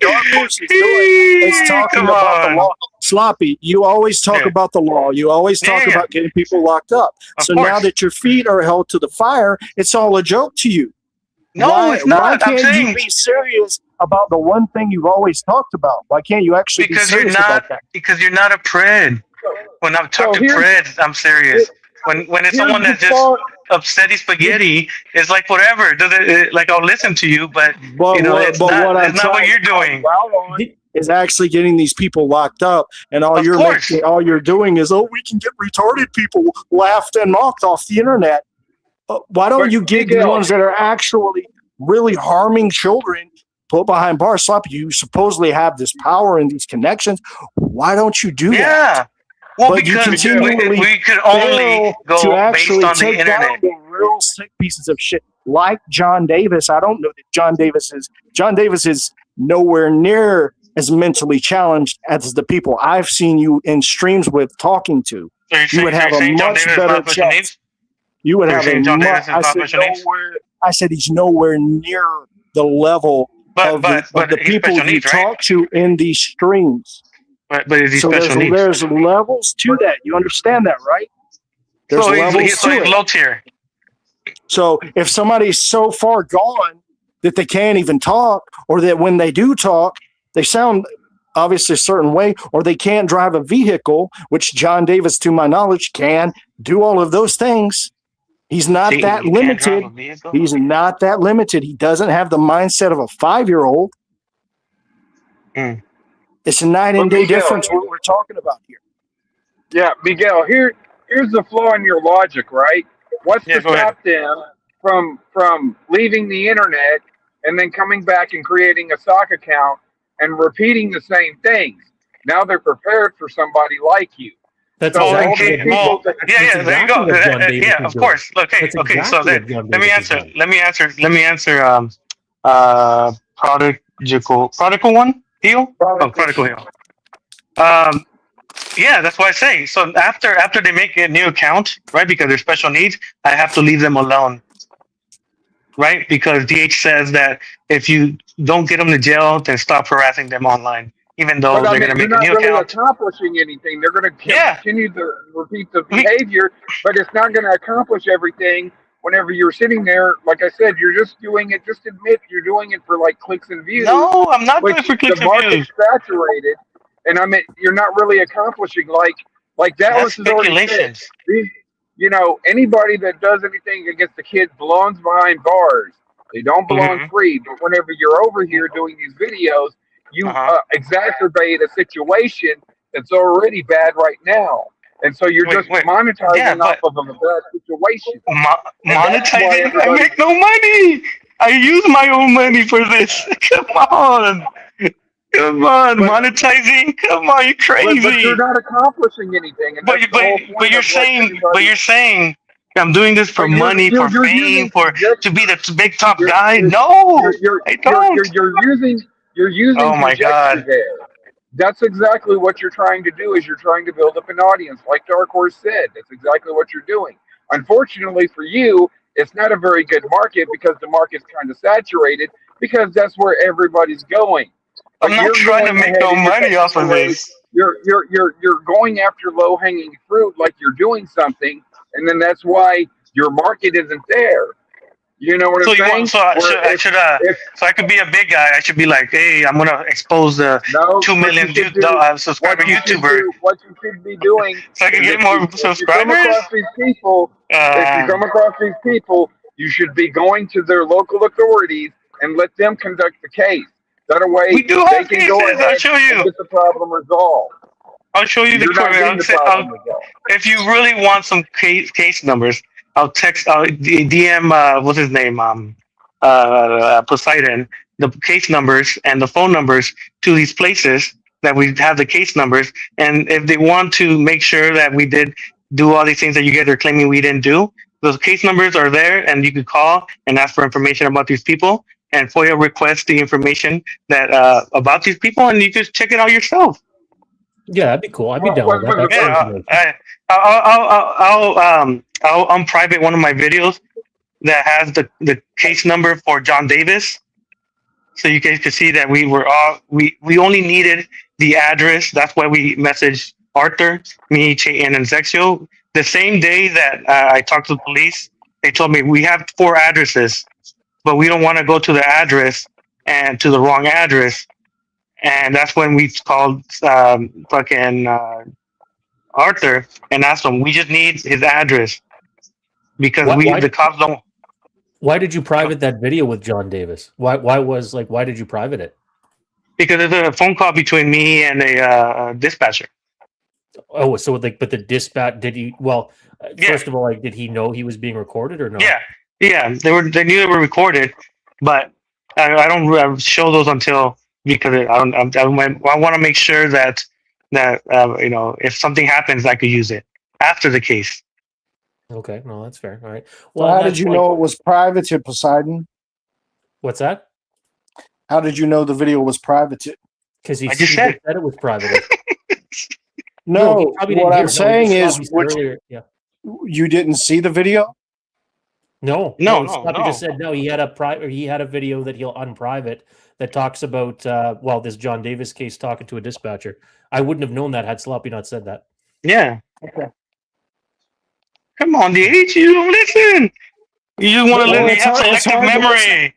Darkhorse is doing is talking about the law. Sloppy, you always talk about the law. You always talk about getting people locked up. So now that your feet are held to the fire, it's all a joke to you. No, it's not. Why can't you be serious about the one thing you've always talked about? Why can't you actually be serious about that? Because you're not a pred. When I'm talking preds, I'm serious. When it's someone that just upsetty spaghetti, it's like whatever. Like I'll listen to you, but you know, it's not what you're doing. Is actually getting these people locked up, and all you're doing is, we can get retarded people laughed and mocked off the internet. Why don't you get the ones that are actually really harming children put behind bars? Sloppy, you supposedly have this power and these connections. Why don't you do that? Well, but because we could only go to actually based on take the internet. down the real sick pieces of shit like John Davis. I don't know that John Davis is nowhere near as mentally challenged as the people I've seen you in streams with talking to. You would have a much better chance. You would have a much. I said he's nowhere near the level of the people you talk to in these streams. But is he so special needs? There's levels to that. You understand that, right? There's he's low tier. So if somebody's so far gone that they can't even talk, or that when they do talk, they sound obviously a certain way, or they can't drive a vehicle, which John Davis, to my knowledge, can do all of those things. He's not that limited. He's not that limited. He doesn't have the mindset of a 5-year-old. It's a night and day difference what we're talking about here. Yeah, Miguel, here's the flaw in your logic, right? What's to stop them from leaving the internet and then coming back and creating a stock account and repeating the same things? Now they're prepared for somebody like you. That's there you go. Yeah, of course. Okay. So then, let me answer. Prodigal one heel. Prodigal heel. Yeah, that's what I say. So after they make a new account, right? Because they're special needs, I have to leave them alone, right? Because DH says that if you don't get them to jail, then stop harassing them online. Even though they're going to make a new account. They're not really accomplishing anything. They're going to continue to repeat the behavior, but it's not going to accomplish everything. Whenever you're sitting there, like I said, you're just doing it. Just admit you're doing it for like clicks and views. No, I'm not doing it for clicks and views. The market's saturated, and I mean you're not really accomplishing like Dallas has already said. you know, anybody that does anything against the kids belongs behind bars. They don't belong Mm-hmm. free. But whenever you're over here doing these videos, you Uh-huh. exacerbate a situation that's already bad right now. And so you're just Wait. monetizing Yeah, off but of a bad situation. And that's why monetizing? I everybody. make no money. I use my own money for this. Come on. Come on. But Monetizing? Come on, you're but you're crazy. not accomplishing anything, and But that's you the whole but point you're of what saying everybody. I'm doing this for But you're money, you're for you're fame, using for to be conjecture. the big top You're guy. you're No, I don't. you're using Oh my conjecture god. there. That's exactly what you're trying to do. Is you're trying to build up an audience, like Darkhorse said. That's exactly what you're doing. Unfortunately for you, it's not a very good market because the market's kind of saturated because that's where everybody's going. I'm But not you're trying to going make ahead no and you're money taking off of away. this. You're going after low hanging fruit like you're doing something, and then that's why your market isn't there. You know what I'm So you want saying? so Where if so I could be a big guy. I should be like, hey, I'm gonna expose the no, 2 million subscriber YouTuber what you should be doing so I can is get more if you come subscribers. across these people, if you Uh, come across these people, you should be going to their local authorities and let them conduct the case. That we way do they have can go cases. I'll ahead show and you. get the problem resolved. I'll show you the You're court. not getting the problem resolved. If you really want some case numbers, I'll DM what's his name Poseidon the case numbers and the phone numbers to these places that we have the case numbers, and if they want to make sure that we did do all these things that you guys are claiming we didn't do, those case numbers are there, and you could call and ask for information about these people and FOIA request the information that about these people, and you just check it out yourself. Yeah, that'd be cool. I'd be Well, down with that. That's Yeah, information. I'll unprivate one of my videos that has the case number for John Davis, so you guys can see that we only needed the address. That's why we messaged Arthur, me, Chayton, and Zexio. The same day that I talked to the police, they told me we have 4 addresses, but we don't want to go to the address and to the wrong address. And that's when we called fucking Arthur and asked him. We just need his address because the cops don't. Why did you private that video with John Davis? Why did you private it? Because there's a phone call between me and a dispatcher. Oh, so but the dispatch did he? Well, Yeah. first of all, did he know he was being recorded or not? Yeah. They knew they were recorded, but I don't show those until because I want to make sure that if something happens, I could use it after the case. Okay, no, that's fair. All right. Well, how did you know it was privated, Poseidon? What's that? How did you know the video was privated? Because he I just said said it was private. No, he probably didn't what hear. I'm No, he saying just is, saw me earlier. Yeah. you didn't see the video? No. Sloppy just said no. He had a video that he'll unprivate that talks about this John Davis case talking to a dispatcher. I wouldn't have known that had Sloppy not said that. Yeah. Okay. Come on, DH, you don't listen. You just want to Well, listen. You it's have hard- it's selective hard to memory.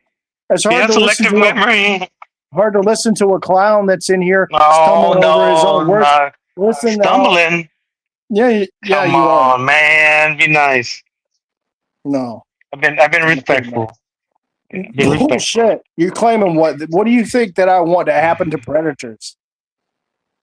It's You hard have to listen selective to memory. hard to listen to a clown that's in here No, stumbling over his own words. not Listen, stumbling. yeah, Come you are. on, man. Be nice. No. I've been respectful. Been respectful. Bullshit. You're claiming what? What do you think that I want to happen to predators?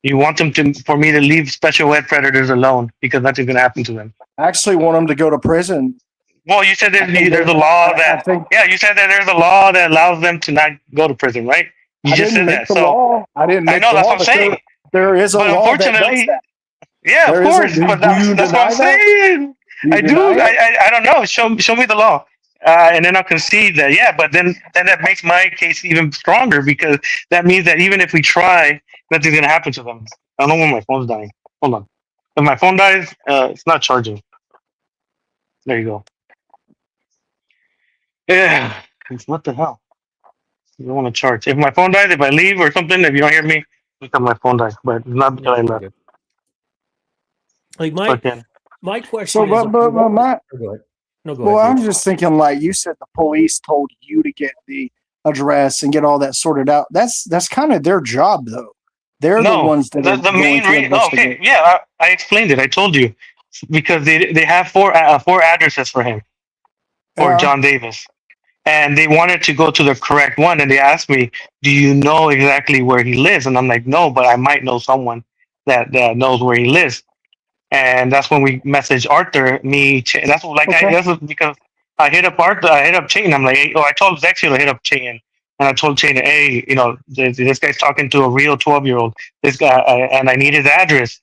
You want for me to leave special ed predators alone because nothing's gonna happen to them. I actually want them to go to prison. Well, you said there's a law that you said that there's a law that allows them to not go to prison, right? You just said that. So I didn't make I know the that's law, what I'm but saying. there is a But law that does unfortunately, that. yeah, There of is a- course. do But you that's what I'm deny that? saying. You I do. deny it? I don't know. Show me the law, and then I'll concede that. Yeah, but then that makes my case even stronger because that means that even if we try, nothing's gonna happen to them. I don't know when my phone's dying. Hold on. If my phone dies, it's not charging. There you go. Yeah. What the hell? You don't want to charge. If my phone dies, if I leave or something, if you don't hear me, because my phone dies. But it's not because I left. Like Fucking- my question So, is. but Go my, ahead. No, go well, ahead. I'm dude. just thinking, like you said, the police told you to get the address and get all that sorted out. That's kind of their job, though. They're the ones that are the going main to reason. investigate. Okay, yeah, I explained it. I told you because they have four addresses for him, for Yeah. John Davis, and they wanted to go to the correct one, and they asked me, "Do you know exactly where he lives?" And I'm like, "No, but I might know someone that knows where he lives." And that's when we messaged Arthur. That's what, like Okay. that's what, because I hit up Arthur, I hit up Chayton. I'm like, hey, I told Zexio to hit up Chayton, and I told Chayton, hey, this guy's talking to a real 12-year-old. This guy, and I need his address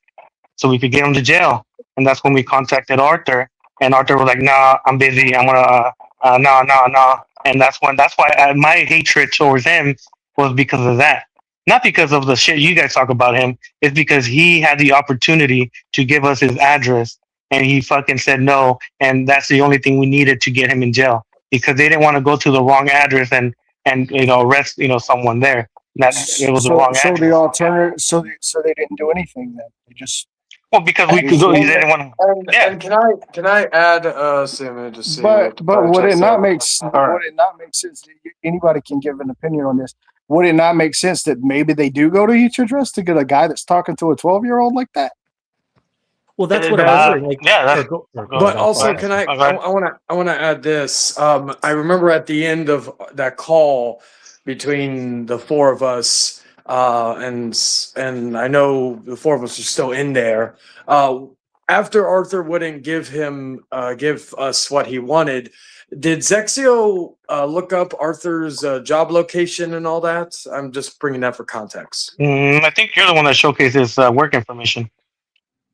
so we could get him to jail. And that's when we contacted Arthur, and Arthur was like, "Nah, I'm busy. I'm gonna, no." And that's why my hatred towards him was because of that. Not because of the shit you guys talk about him. It's because he had the opportunity to give us his address, and he fucking said no. And that's the only thing we needed to get him in jail, because they didn't want to go to the wrong address and arrest someone there. That it was the So, wrong so address. the alternative, so they didn't do anything then. They just. Well, because we could go. They didn't want to. And, Yeah. and can I add Sam to see? But would it not make Alright. would it not make sense that anybody can give an opinion on this? Would it not make sense that maybe they do go to each address to get a guy that's talking to a 12-year-old like that? Well, that's what I'm wondering. Like, yeah, But also, can I want to add this. I remember at the end of that call between the four of us, and I know the four of us are still in there. After Arthur wouldn't give us what he wanted, did Zexio look up Arthur's job location and all that? I'm just bringing that for context. I think you're the one that showcases work information.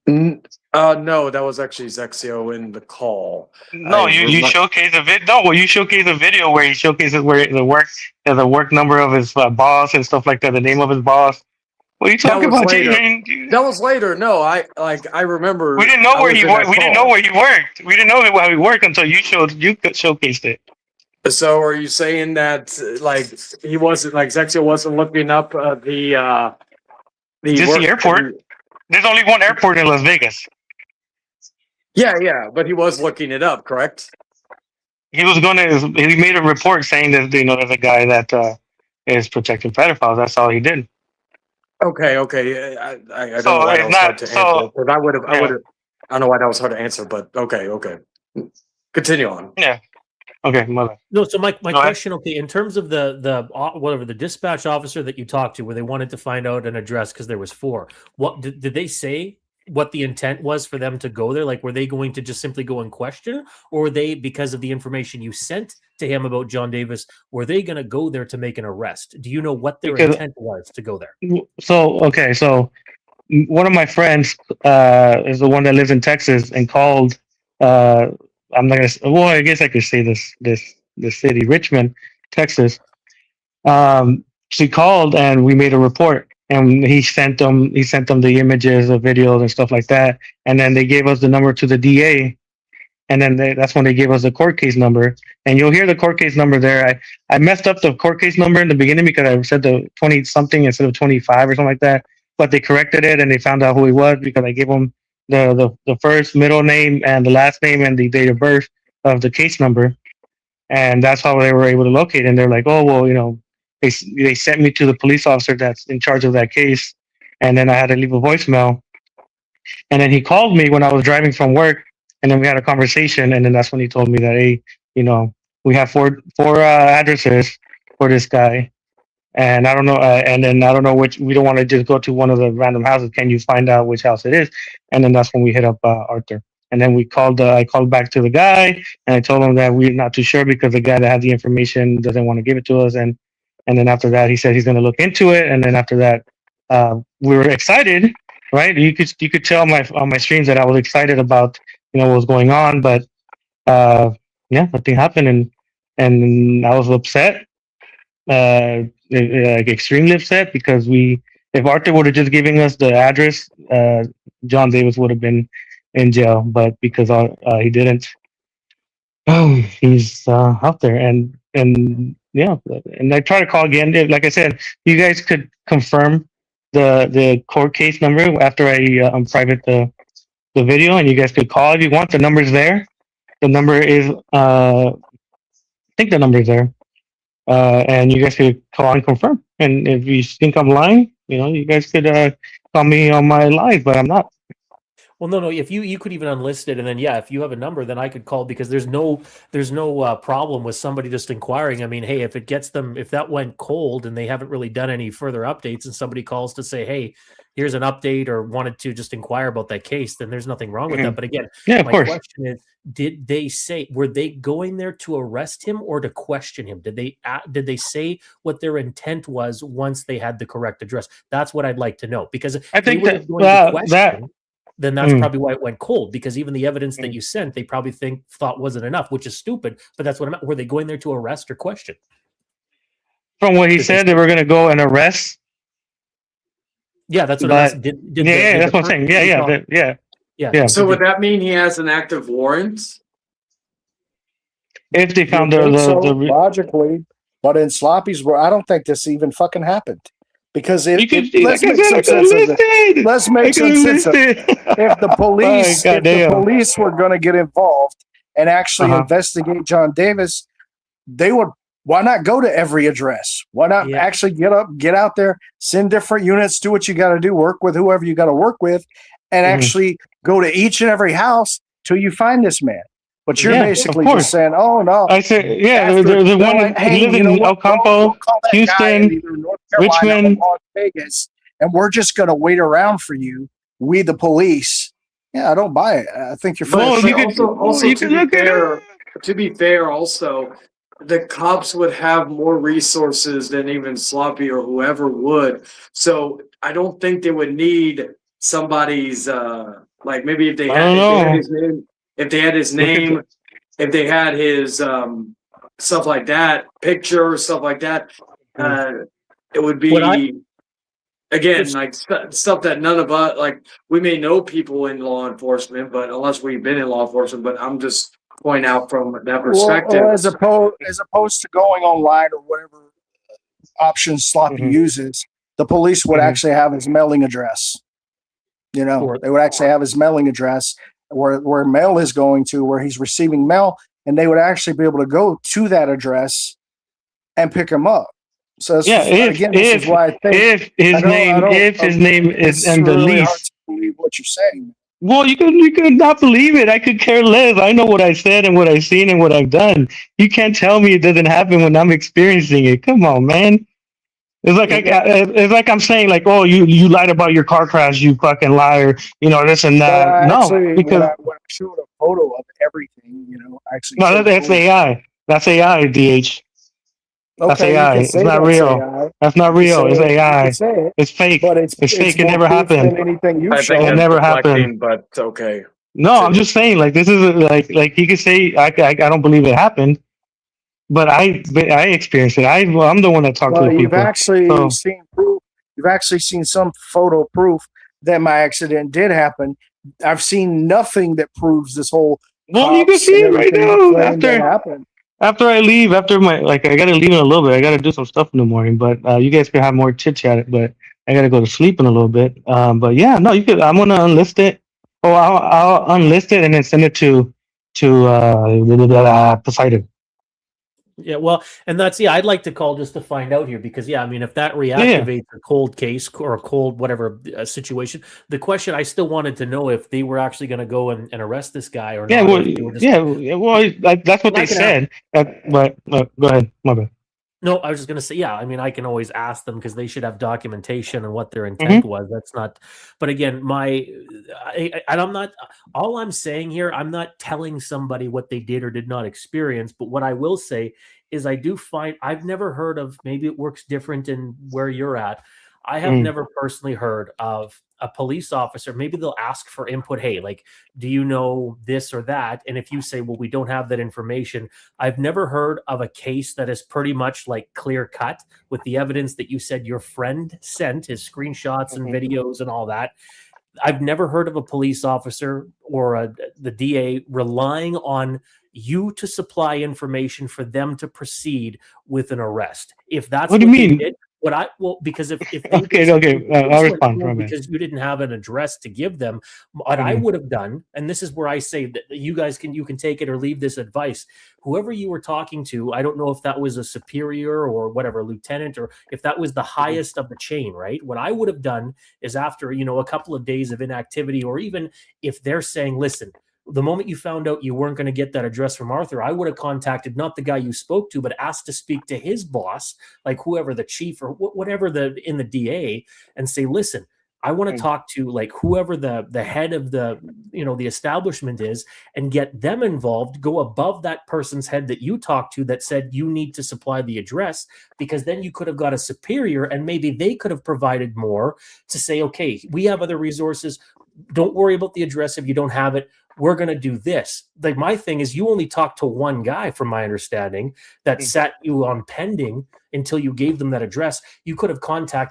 No, that was actually Zexio in the call. No, you showcase a vid. No, well, you showcase a video where he showcases where the work number of his boss and stuff like that, the name of his boss. What are you talking about? That was later. No, I remember. We didn't know where he worked. We didn't know where he worked. We didn't know how he worked until you showcased it. So, are you saying that he wasn't Zexio wasn't looking up the airport? There's only one airport in Las Vegas. Yeah, but he was looking it up, correct? He made a report saying that there's a guy that is protecting pedophiles. That's all he did. Okay. I don't know why that was hard to answer. Because I would have. I don't know why that was hard to answer, but okay. Continue on. Yeah. Okay, mother. No, so my question, okay, in terms of the dispatch officer that you talked to, where they wanted to find out an address because there was 4. What did they say? What the intent was for them to go there? Like, were they going to just simply go and question, or were they, because of the information you sent to him about John Davis, were they going to go there to make an arrest? Do you know what their intent was to go there? So one of my friends is the one that lives in Texas and called. I'm not gonna. Well, I guess I could say this city, Richmond, Texas. She called and we made a report, and he sent them the images of videos and stuff like that, and then they gave us the number to the DA, and then that's when they gave us the court case number. And you'll hear the court case number there. I messed up the court case number in the beginning because I said the 20 something instead of 25 or something like that, but they corrected it and they found out who he was because I gave them the first, middle name, and the last name and the date of birth of the case number, and that's how they were able to locate. And they're like, "Oh, well, they sent me to the police officer that's in charge of that case," and then I had to leave a voicemail. And then he called me when I was driving from work, and then we had a conversation. And then that's when he told me that, hey, we have four addresses for this guy. And I don't know, and then I don't know which. We don't want to just go to one of the random houses. Can you find out which house it is? And then that's when we hit up Arthur. And then I called back to the guy, and I told him that we're not too sure because the guy that had the information doesn't want to give it to us. And then after that, he said he's going to look into it. And then after that, we were excited, right? You could tell on my streams that I was excited about what was going on, but nothing happened, and I was upset. Extremely upset because if Arthur would have just given us the address, John Davis would have been in jail, but because he didn't, he's out there, and I try to call again. Like I said, you guys could confirm the court case number after I unprivate the video, and you guys could call if you want. The number's there. The number is I think the number's there. And you guys could call and confirm. And if you think I'm lying, you guys could call me on my live, but I'm not. Well, no. If you could even unlist it, and then if you have a number, then I could call, because there's no problem with somebody just inquiring. I mean, hey, if that went cold and they haven't really done any further updates, and somebody calls to say, hey, here's an update, or wanted to just inquire about that case, then there's nothing wrong with that. But again, Yeah, of my course. question is, were they going there to arrest him or to question him? Did they say what their intent was once they had the correct address? That's what I'd like to know, because I if they think were that going to question, that then that's probably why it went cold, because even the evidence that you sent, they probably thought wasn't enough, which is stupid. But that's what I meant. Were they going there to arrest or question? from what he said, they were going to go and arrest. Yeah, that's what But- I'm asking. Did that's what I'm saying. Yeah. So would that mean he has an active warrant? If they found You'd think so, the logically, but in Sloppy's world, I don't think this even fucking happened. Because you could, let's make some sense of it. Let's make some sense of it. If the police were going to get involved and actually investigate John Davis, they would. Why not go to every address? Why not actually get out there, send different units, do what you got to do, work with whoever you got to work with, and actually go to each and every house till you find this man. But you're basically just saying, "Oh no!" I said, there's one living in El Campo, Houston, Richmond, Las Vegas, and we're just going to wait around for you. We, the police. Yeah, I don't buy it. I think you're. To be fair, also, the cops would have more resources than even Sloppy or whoever would. So I don't think they would need somebody's like, maybe if they had his name. If they had his name, if they had his stuff like that, picture, stuff like that, it would be like stuff that none of us, like, we may know people in law enforcement, but unless we've been in law enforcement, but I'm just pointing out from that perspective. Well, as opposed to going online or whatever options Sloppy uses, the police would actually have his mailing address. They would actually have his mailing address. Where mail is going to, where he's receiving mail, and they would actually be able to go to that address and pick him up. So this is why I think if his name is in the really lease. hard to believe what you're saying. Well, you could not believe it. I could care less. I know what I said and what I've seen and what I've done. You can't tell me it doesn't happen when I'm experiencing it. Come on, man. It's like I'm saying, like, oh, you lied about your car crash, you fucking liar, this and that. When I showed a photo of everything, actually. No, that's AI. That's AI, DH. That's AI. It's not real. AI. That's not real. It's AI. It's fake. But it's fake. It never happened. Anything you show. It never happened. But okay. No, I'm just saying, like, this is like he could say, I don't believe it happened. But I experienced it. I'm the one that talked to the people. You've actually seen proof. You've actually seen some photo proof that my accident did happen. I've seen nothing that proves this whole. Well, you can see it right now. After I leave, I gotta leave in a little bit. I gotta do some stuff in the morning. But you guys can have more chit chat. But I gotta go to sleep in a little bit. But yeah, no, you could. I'm gonna unlist it. Oh, I'll unlist it and then send it to Poseidon. Yeah, well, and that's I'd like to call just to find out here, because I mean, if that reactivates a cold case or a cold whatever situation, the question I still wanted to know if they were actually going to go and arrest this guy or not. That's what they said. But go ahead, my bad. No, I was just going to say, I mean, I can always ask them because they should have documentation and what their intent was. That's not, but again, I'm not, all I'm saying here, I'm not telling somebody what they did or did not experience, but what I will say is I do find, I've never heard of, maybe it works different in where you're at. I have never personally heard of a police officer. Maybe they'll ask for input. Hey, like, do you know this or that? And if you say, well, we don't have that information, I've never heard of a case that is pretty much like clear cut with the evidence that you said your friend sent, his screenshots and videos and all that. I've never heard of a police officer or the DA relying on you to supply information for them to proceed with an arrest. If that's what do you mean? Did, Because if they okay, I'll went respond. home Robin. because you didn't have an address to give them, what I Mhm. would have done, and this is where I say that you guys can take it or leave this advice. Whoever you were talking to, I don't know if that was a superior or whatever, lieutenant, or if that was the highest of the chain, right? What I would have done is after, a couple of days of inactivity, or even if they're saying, listen, the moment you found out you weren't going to get that address from Arthur, I would have contacted not the guy you spoke to, but asked to speak to his boss, like whoever the chief or whatever in the DA, and say, listen, I want to talk to like whoever the head of the establishment is, and get them involved, go above that person's head that you talked to that said you need to supply the address, because then you could have got a superior and maybe they could have provided more to say, okay, we have other resources. Don't worry about the address if you don't have it. We're going to do this. Like, my thing is, you only talked to one guy, from my understanding, that sat you on pending until you gave them that address. You could have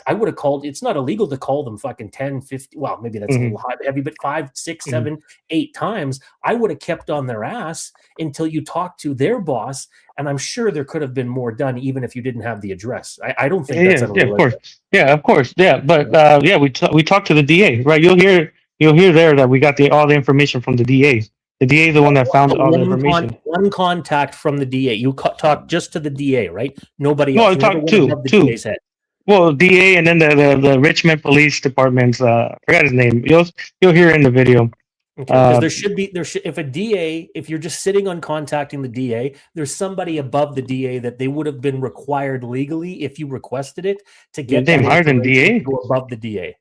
I would have called. It's not illegal to call them fucking 10, 50. Well, maybe that's a little heavy, but 5, 6, 7, 8 times. I would have kept on their ass until you talked to their boss. And I'm sure there could have been more done, even if you didn't have the address. I don't think that's unrealistic. Of course. But we talked to the DA, right? You'll hear there that we got all the information from the DA. The DA is the one that found all the information. One contact from the DA. You talked just to the DA, right? Nobody No, else. I talked two. DA's head. Well, DA and then the Richmond Police Department's I forgot his name. You'll hear in the video. Because if you're just sitting on contacting the DA, there's somebody above the DA that they would have been required legally, if you requested it, to get them higher than DA, go above the DA.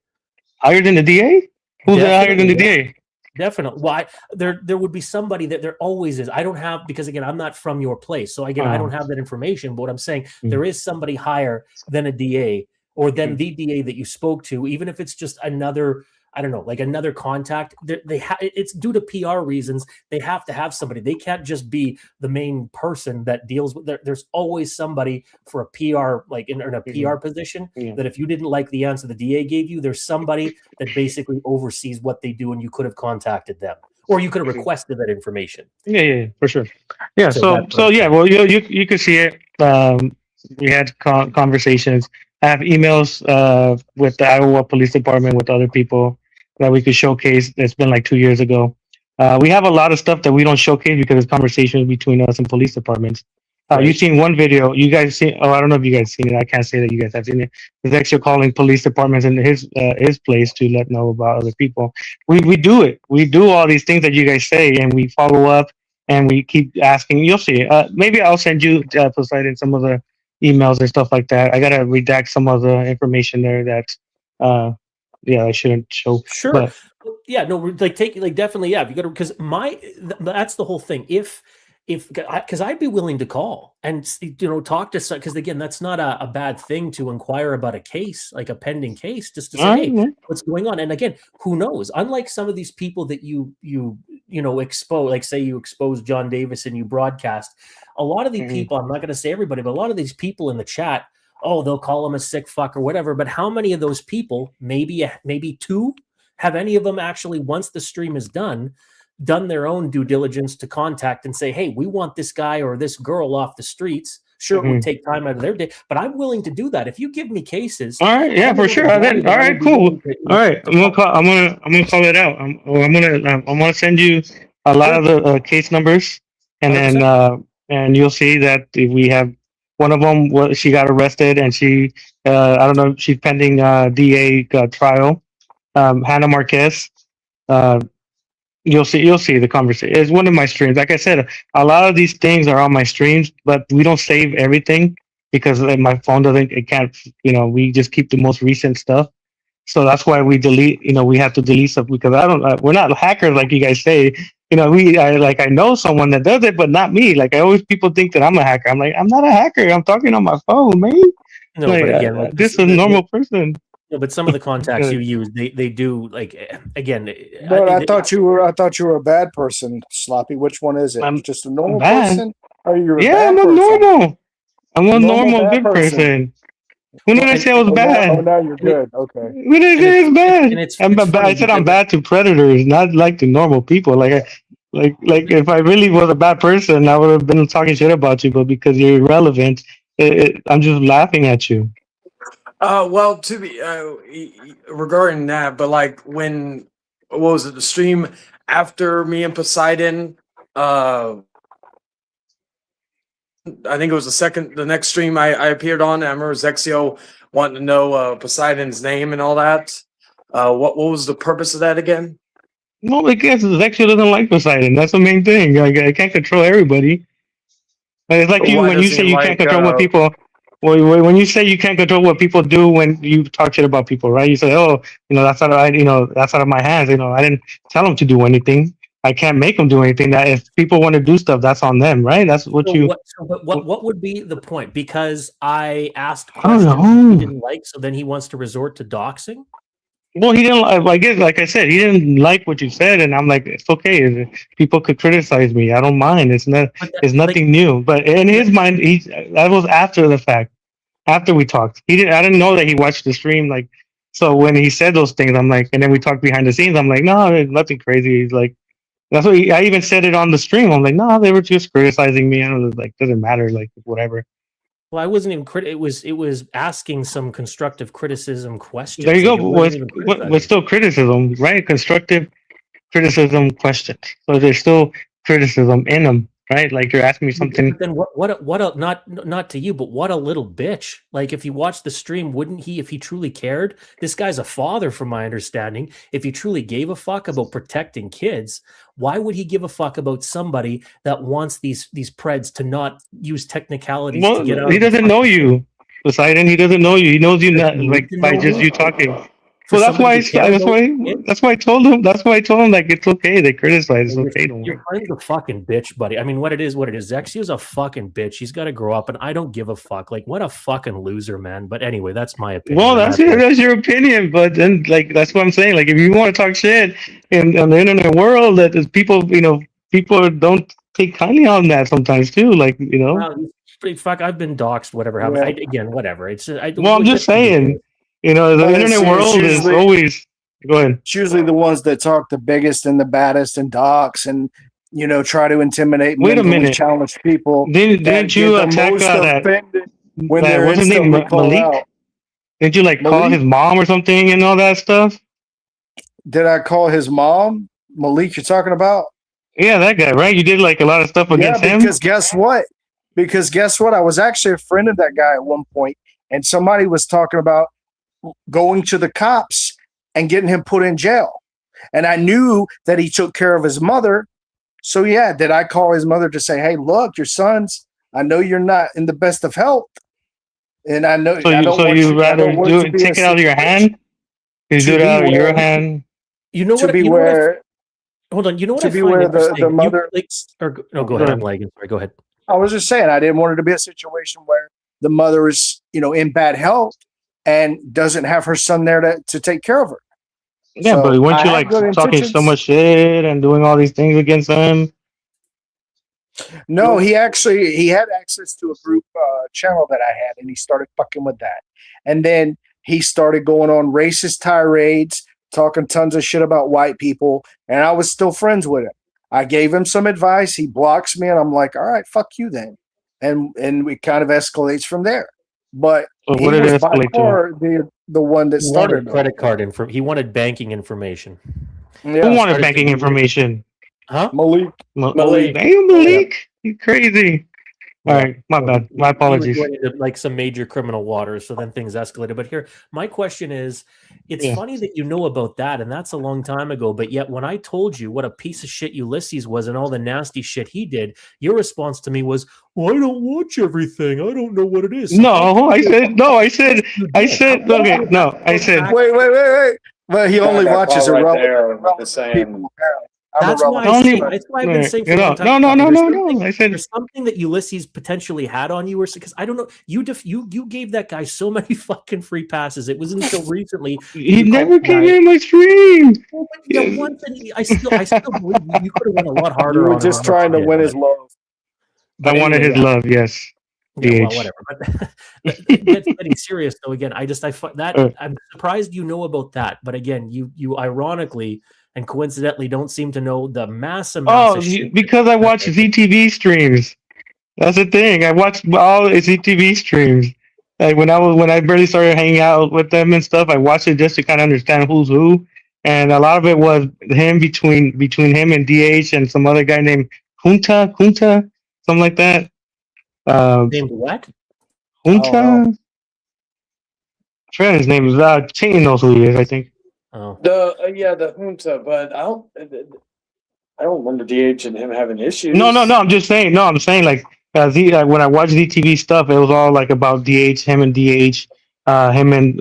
Higher than the DA? Who's higher than the DA? Definitely. Why there would be somebody that there always is. I don't have, because again, I'm not from your place, so again, I don't have that information. But what I'm saying, there is somebody higher than a DA or than the DA that you spoke to, even if it's just another, I don't know, like another contact. It's due to PR reasons. They have to have somebody. They can't just be the main person that deals with. There's always somebody for a PR, like in a PR position. That if you didn't like the answer the DA gave you, there's somebody that basically oversees what they do, and you could have contacted them, or you could have requested that information. Yeah, for sure. Yeah. So yeah. Well, you could see it. We had conversations. I have emails with the Iowa Police Department, with other people that we could showcase. It's been like 2 years ago. We have a lot of stuff that we don't showcase because it's conversations between us and police departments. You've seen one video. You guys seen? Oh, I don't know if you guys seen it. I can't say that you guys have seen it. It's actually calling police departments in his place to let know about other people. We do it. We do all these things that you guys say, and we follow up, and we keep asking. You'll see. Maybe I'll send you Poseidon some of the emails and stuff like that. I gotta redact some of the information there that I shouldn't show. Sure. But, definitely, yeah. You got to, because that's the whole thing. Because I'd be willing to call and talk to some, because again, that's not a bad thing to inquire about a case, like a pending case, just to say, hey, what's going on? And again, who knows? Unlike some of these people that you expose, like say you expose John Davis and you broadcast, a lot of these people, I'm not going to say everybody, but a lot of these people in the chat, they'll call him a sick fuck or whatever. But how many of those people, maybe 2, have any of them actually, once the stream is done their own due diligence to contact and say, hey, we want this guy or this girl off the streets? Sure, it would take time out of their day, but I'm willing to do that. If you give me cases. All right, yeah, for sure. All right, cool. All right, I'm gonna call it out. I'm gonna send you a lot of the case numbers, and 100%. Then and you'll see that if we have one of them. She got arrested, and she I don't know, she's pending DA trial. Hannah Marquez. You'll see the conversation. It's one of my streams. Like I said, a lot of these things are on my streams, but we don't save everything because my phone can't, we just keep the most recent stuff. So that's why we delete, we have to delete stuff because we're not hackers like you guys say. I know someone that does it, but not me. Like people think that I'm a hacker. I'm like, I'm not a hacker. I'm talking on my phone, man. No, but again, this is a normal person. No, but some of the contacts you use, they do again. But I thought you were a bad person, Sloppy. Which one is it? I'm just a normal person, or you're I'm normal. I'm a normal good person. When did I say I was bad? Oh, now you're good. Okay. When did I say it's bad? I said I'm bad to predators, not like to normal people. Like if I really was a bad person, I would have been talking shit about you. But because you're irrelevant, I'm just laughing at you. Well, to be regarding that, but like what was it? The stream after me and Poseidon. I think it was the next stream I appeared on. I remember Zexio wanting to know Poseidon's name and all that. What was the purpose of that again? No, because Zexio doesn't like Poseidon. That's the main thing. Like, I can't control everybody. Like, it's like But you why when you doesn't say he you like, can't control what people. When you say you can't control what people do when you talk shit about people, right? You say, "Oh, that's out of that's out of my hands." I didn't tell them to do anything. I can't make them do anything. That if people want to do stuff, that's on them, right? That's what So you. but what would be the point? Because I asked I don't questions he know. didn't like, so then he wants to resort to doxing? Well, he didn't. I guess, like I said, he didn't like what you said, and I'm like, it's okay. People could criticize me. I don't mind. It's not. But It's nothing new. But in his mind, that was after the fact. After we talked, he didn't. I didn't know that he watched the stream. Like, so when he said those things, I'm like, and then we talked behind the scenes. I'm like, no, there's nothing crazy. He's like, that's what I even said it on the stream. I'm like, no, they were just criticizing me. I was like, doesn't matter. Like, whatever. Well, I wasn't even it was asking some constructive criticism questions. There you go. Like, it wasn't even What's still criticism, right? Constructive criticism questions. So there's still criticism in them, right? Like you're asking me something. But then not to you, but what a little bitch. Like if you watch the stream, wouldn't he, if he truly cared? This guy's a father, from my understanding. If he truly gave a fuck about protecting kids, why would he give a fuck about somebody that wants these preds to not use technicalities to get out? He doesn't know you, Poseidon. He doesn't know you. He knows you not like by just you talking. So that's why I told him. That's why I told him, like, it's okay. They criticize. It's okay. You're kind of a fucking bitch, buddy. I mean, what it is. Zexio's a fucking bitch. He's got to grow up, and I don't give a fuck. Like, what a fucking loser, man. But anyway, that's my opinion. Well, that's your opinion, but then, like, that's what I'm saying. Like, if you want to talk shit in the internet world, that there's people, people don't take kindly on that sometimes too. Like, Well, fuck, I've been doxxed. Whatever happened. Again, whatever. It's. I'm just saying. The internet world is always. Go ahead. It's usually the ones that talk the biggest and the baddest and dox and try to intimidate. Wait a minute. Challenge people. Didn't you attack that? When they're what's his name? Malik? Did you call his mom or something and all that stuff? Did I call his mom? Malik, you're talking about? Yeah, that guy, right? You did a lot of stuff against him. Because guess what? I was actually a friend of that guy at one point, and somebody was talking about going to the cops and getting him put in jail. And I knew that he took care of his mother. So yeah, did I call his mother to say, hey, look, your son's, I know you're not in the best of health. And I know you rather take it out of your hand? You do it out of your hand? You know what? Hold on. You know what? To be where the mother. No, go ahead. I'm lagging. Sorry. Go ahead. I was just saying, I didn't want it to be a situation where the mother is, in bad health and doesn't have her son there to take care of her. Yeah, so but weren't you talking so much shit and doing all these things against him? No, he had access to a group channel that I had, and he started fucking with that. And then he started going on racist tirades, talking tons of shit about white people, and I was still friends with him. I gave him some advice. He blocks me, and I'm like, all right, fuck you then. And it kind of escalates from there. But he was by far the one that started credit card info. He wanted banking information. Yeah, who wanted banking information? Huh? Malik. Damn, Malik. You crazy. All right, my bad. My apologies. He went into, some major criminal waters, so then things escalated. But here, my question is, it's funny that you know about that, and that's a long time ago, but yet when I told you what a piece of shit Ulysses was and all the nasty shit he did, your response to me was, well, I don't watch everything. I don't know what it is. I said, okay, no, I said. Wait. But he only watches irrelevant people. That's why I've been saying for a long time. No. I said there's something that Ulysses potentially had on you, or because I don't know. You gave that guy so many fucking free passes. It was until recently he never came in my stream. One thing I still believe you could have went a lot harder. You were just trying to win his love. I wanted his love. Yes. Yeah, well, whatever. But getting serious though. Again, I'm surprised you know about that. But again, you ironically and coincidentally don't seem to know the massive. Because I watch ZTV streams. That's the thing. I watch all ZTV streams. Like when I barely started hanging out with them and stuff, I watched it just to kind of understand who's who, and a lot of it was him between him and DH and some other guy named Junta, something like that. Named what? Junta. I forgot his name. Chayton knows who he is, I think. Oh, The junta, but I don't remember DH and him having issues. No. I'm just saying. No, I'm saying like when I watched ZTV stuff, it was all like about DH, him and DH, him and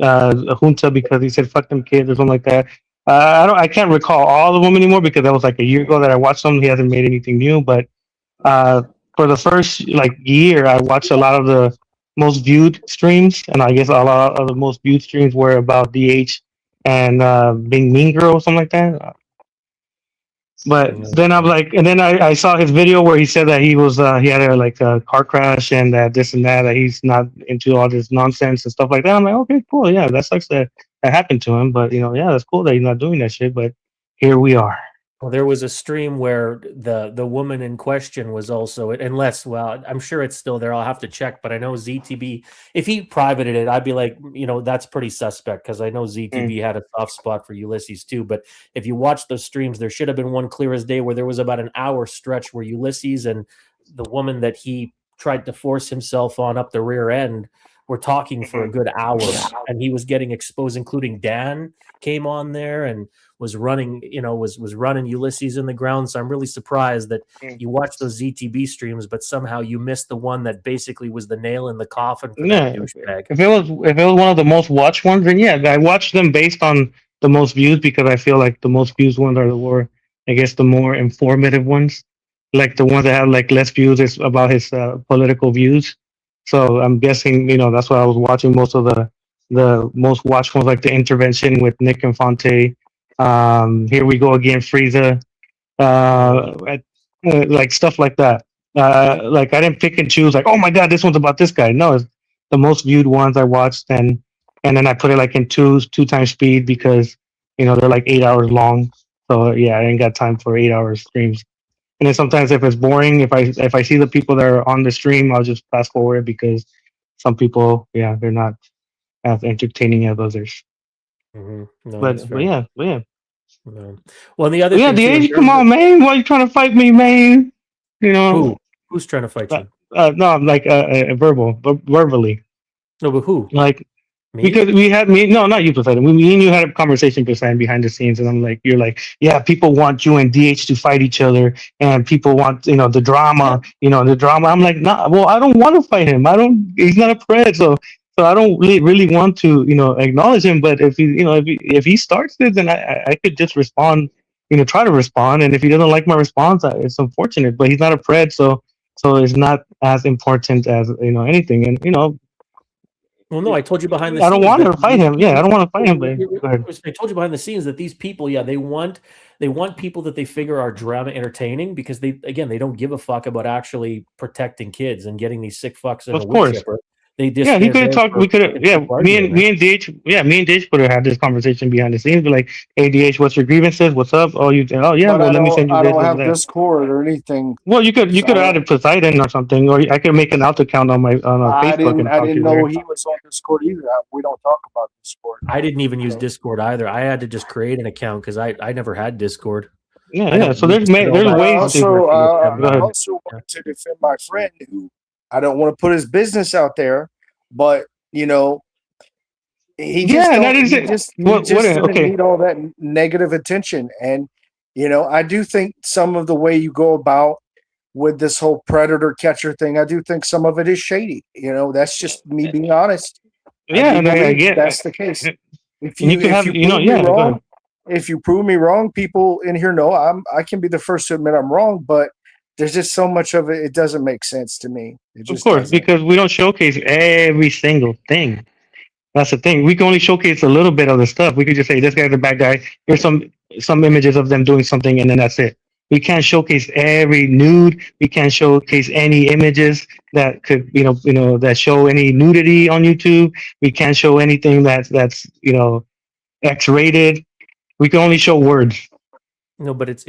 Junta because he said "fuck them kids" or something like that. I can't recall all of them anymore because that was like a year ago that I watched them. He hasn't made anything new, but for the first like year, I watched a lot of the most viewed streams, and I guess a lot of the most viewed streams were about DH and being Mean Girl or something like that. But then I'm like, and then I saw his video where he said that he was he had a car crash and that this and that he's not into all this nonsense and stuff like that. I'm like, okay, cool, yeah, that sucks that happened to him, but yeah, that's cool that he's not doing that shit. But here we are. well, there was a stream where the woman in question was also, unless, well, I'm sure it's still there. I'll have to check, but I know ZTB. If he privated it, I'd be like, that's pretty suspect because I know ZTB had a soft spot for Ulysses too. But if you watch those streams, there should have been one clear as day where there was about an hour stretch where Ulysses and the woman that he tried to force himself on up the rear end were talking for a good hour, and he was getting exposed, including Dan came on there and was running, was running Ulysses in the ground. So I'm really surprised that you watch those ZTB streams, but somehow you missed the one that basically was the nail in the coffin for that douchebag. If it was one of the most watched ones, then yeah, I watched them based on the most views because I feel like the most views ones are the more informative ones. Like the ones that have like less views is about his political views. So I'm guessing, that's why I was watching most of the most watched ones, like the intervention with Nick and Fonte. Here we go again, Frieza, like stuff like that. Like I didn't pick and choose, like, oh my god, this one's about this guy. No, it's the most viewed ones I watched, and then I put it like in two times speed because they're like 8 hours long. So yeah, I ain't got time for 8 hour streams. And then sometimes if it's boring, if I see the people that are on the stream, I'll just fast forward because some people, they're not as entertaining as others. No, but yeah. No. Well, and the other thing, DH, come on, man! Why are you trying to fight me, man? Who's trying to fight you? No, I'm like verbally. No, but who? Like me? Because we had not you, Poseidon. Me and you had a conversation, Poseidon, behind the scenes, and I'm like, you're like, yeah, people want you and DH to fight each other, and people want the drama, the drama. I'm like, nah, well, I don't want to fight him. He's not a pred, so I don't really want to, acknowledge him. But if if he starts it, then I could just respond, try to respond. And if he doesn't like my response, it's unfortunate. But he's not a pred, so it's not as important as anything. And well, no, I told you behind the scenes. I don't want to fight him. Yeah, I don't want to fight him. But I told you behind the scenes that these people, they want people that they figure are drama entertaining because they don't give a fuck about actually protecting kids and getting these sick fucks in a wood chipper. They just he could have talked. We could have. Yeah, me and DH. Yeah, me and DH could have had this conversation behind the scenes. Be like, hey, DH, what's your grievances? What's up? Oh, yeah. But well, let me send you this. I this. don't have Discord or anything. Well, you could have added Poseidon or something, or I could make an alt account on Facebook. I didn't know he was on Discord either. We don't talk about Discord. I didn't even use Discord either. I had to just create an account because I never had Discord. Yeah. So there's ways. I also want to defend my friend who I don't want to put his business out there, but he just doesn't need all that negative attention. And I do think some of the way you go about with this whole predator catcher thing, I do think some of it is shady. That's just me being honest. Yeah, and I get that's the case. If you prove me wrong, people in here know I can be the first to admit I'm wrong, but there's just so much of it doesn't make sense to me. Of course, because we don't showcase every single thing. That's the thing. We can only showcase a little bit of the stuff. We could just say this guy's a bad guy. Here's some images of them doing something, and then that's it. We can't showcase every nude. We can't showcase any images that could, that show any nudity on YouTube. We can't show anything that's X-rated. We can only show words. No, but it's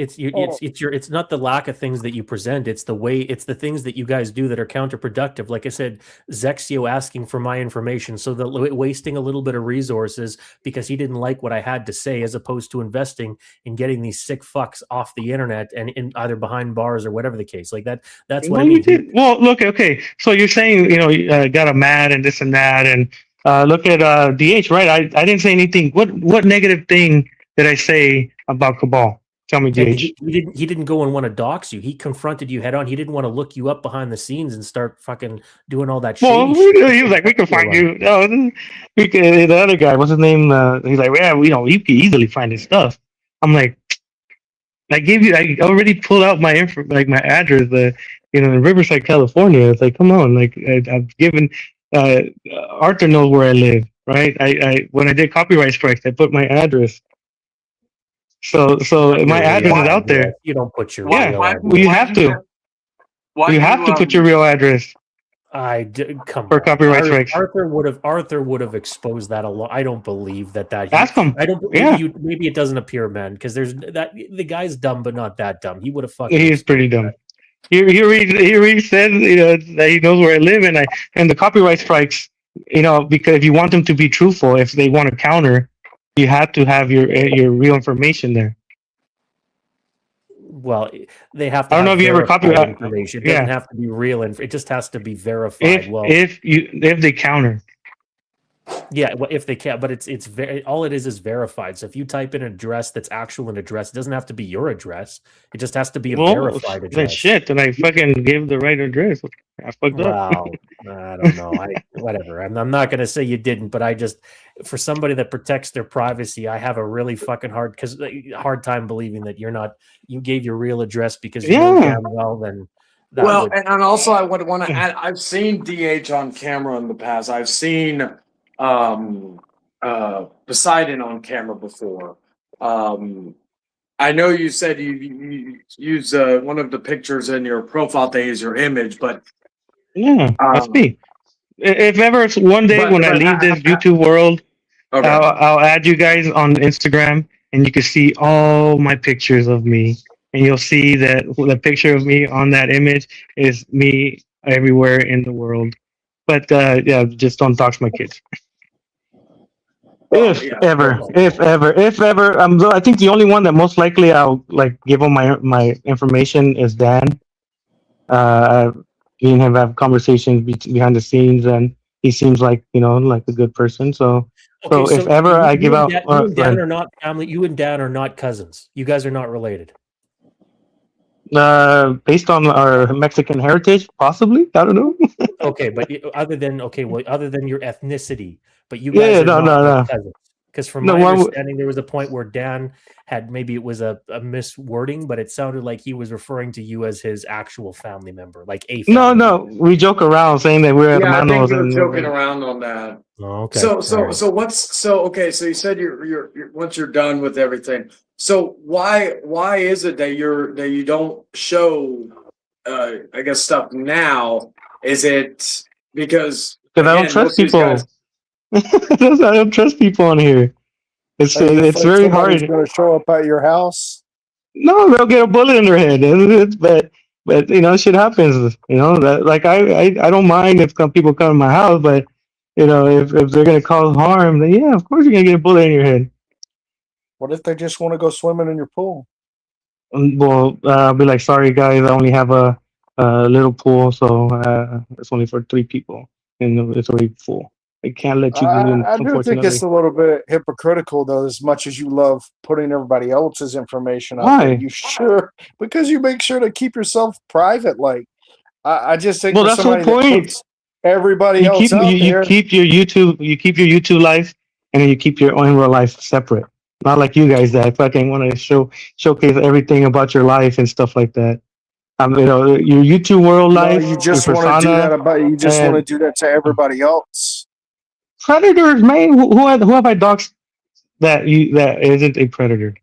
not the lack of things that you present. It's the things that you guys do that are counterproductive. Like I said, Zexio asking for my information, so that wasting a little bit of resources because he didn't like what I had to say, as opposed to investing in getting these sick fucks off the internet and in either behind bars or whatever the case. Like that. That's what I mean. Well, look, okay. So you're saying got a mad and this and that, and look at DH, right? I didn't say anything. What negative thing did I say about Cabal? Tell me, DH. He didn't go and want to dox you. He confronted you head on. He didn't want to look you up behind the scenes and start fucking doing all that shit. Well, he was like, "We can find you." No, the other guy, what's his name? He's like, "Yeah, you can easily find his stuff." I'm like, I already pulled out my my address, in Riverside, California. It's like, come on, I've given. Arthur knows where I live, right? I when I did copyright strikes, I put my address. So my address is out there. You don't put your real address. Well, you have to. You have to put your real address. Come for copyright strikes. Arthur would have exposed that a lot. I don't believe that. Ask him. I don't believe maybe it doesn't appear, man, because there's that the guy's dumb, but not that dumb. He would have fucking. He is pretty dumb. He already said that he knows where I live, and the copyright strikes. Because if you want them to be truthful, if they want to counter, you have to have your real information there. Well, they have to. I don't know if you ever copyright information. It doesn't have to be real, and it just has to be verified. If they counter. Yeah, well, if they can, but it's very all it is verified. So if you type in an address that's actual an address, it doesn't have to be your address. It just has to be a verified address. Shit, and I fucking gave the right address. I fucked up. I don't know. Whatever. I'm not gonna say you didn't, but I just for somebody that protects their privacy, I have a really fucking hard time believing that you gave your real address because you know damn well then. And also I would want to add. I've seen DH on camera in the past. I've seen. Poseidon on camera before. I know you said you use one of the pictures in your profile thing as your image, but that's me. If ever it's one day when I leave this YouTube world, I'll add you guys on Instagram, and you can see all my pictures of me, and you'll see that the picture of me on that image is me everywhere in the world. But just don't dox my kids. If ever, I think the only one that most likely I'll give him my information is Dan. Me and him have conversations behind the scenes, and he seems like like a good person. So if ever I give out, you and Dan are not family. You and Dan are not cousins. You guys are not related. Based on our Mexican heritage, possibly. I don't know. Okay, but other than your ethnicity, but you guys are not cousins. Because from my understanding, there was a point where Dan had maybe it was a miswording, but it sounded like he was referring to you as his actual family member, like a. No, we joke around saying that we're hermanos. I think we're joking around on that. Oh, okay. So you said you're once you're done with everything. So why is it that you don't show I guess stuff now? Is it because I don't trust people? I don't trust people on here. It's very hard. Going to show up at your house? No, they'll get a bullet in their head. But shit happens. I don't mind if people come to my house, but if they're gonna cause harm, then of course you're gonna get a bullet in your head. What if they just want to go swimming in your pool? Well, I'll be like, sorry guys, I only have a little pool, so it's only for 3 people, and it's already full. I can't let you get in. I do think it's a little bit hypocritical, though, as much as you love putting everybody else's information out. Why? You sure? Because you make sure to keep yourself private. I just think that's the point. Everybody else out there. You keep your YouTube life, and then you keep your own real life separate. Not like you guys that fucking want to showcase everything about your life and stuff like that. Your YouTube world life. You just want to do that you just want to do that to everybody else. Predators, man. Who have I doxed that isn't a predator?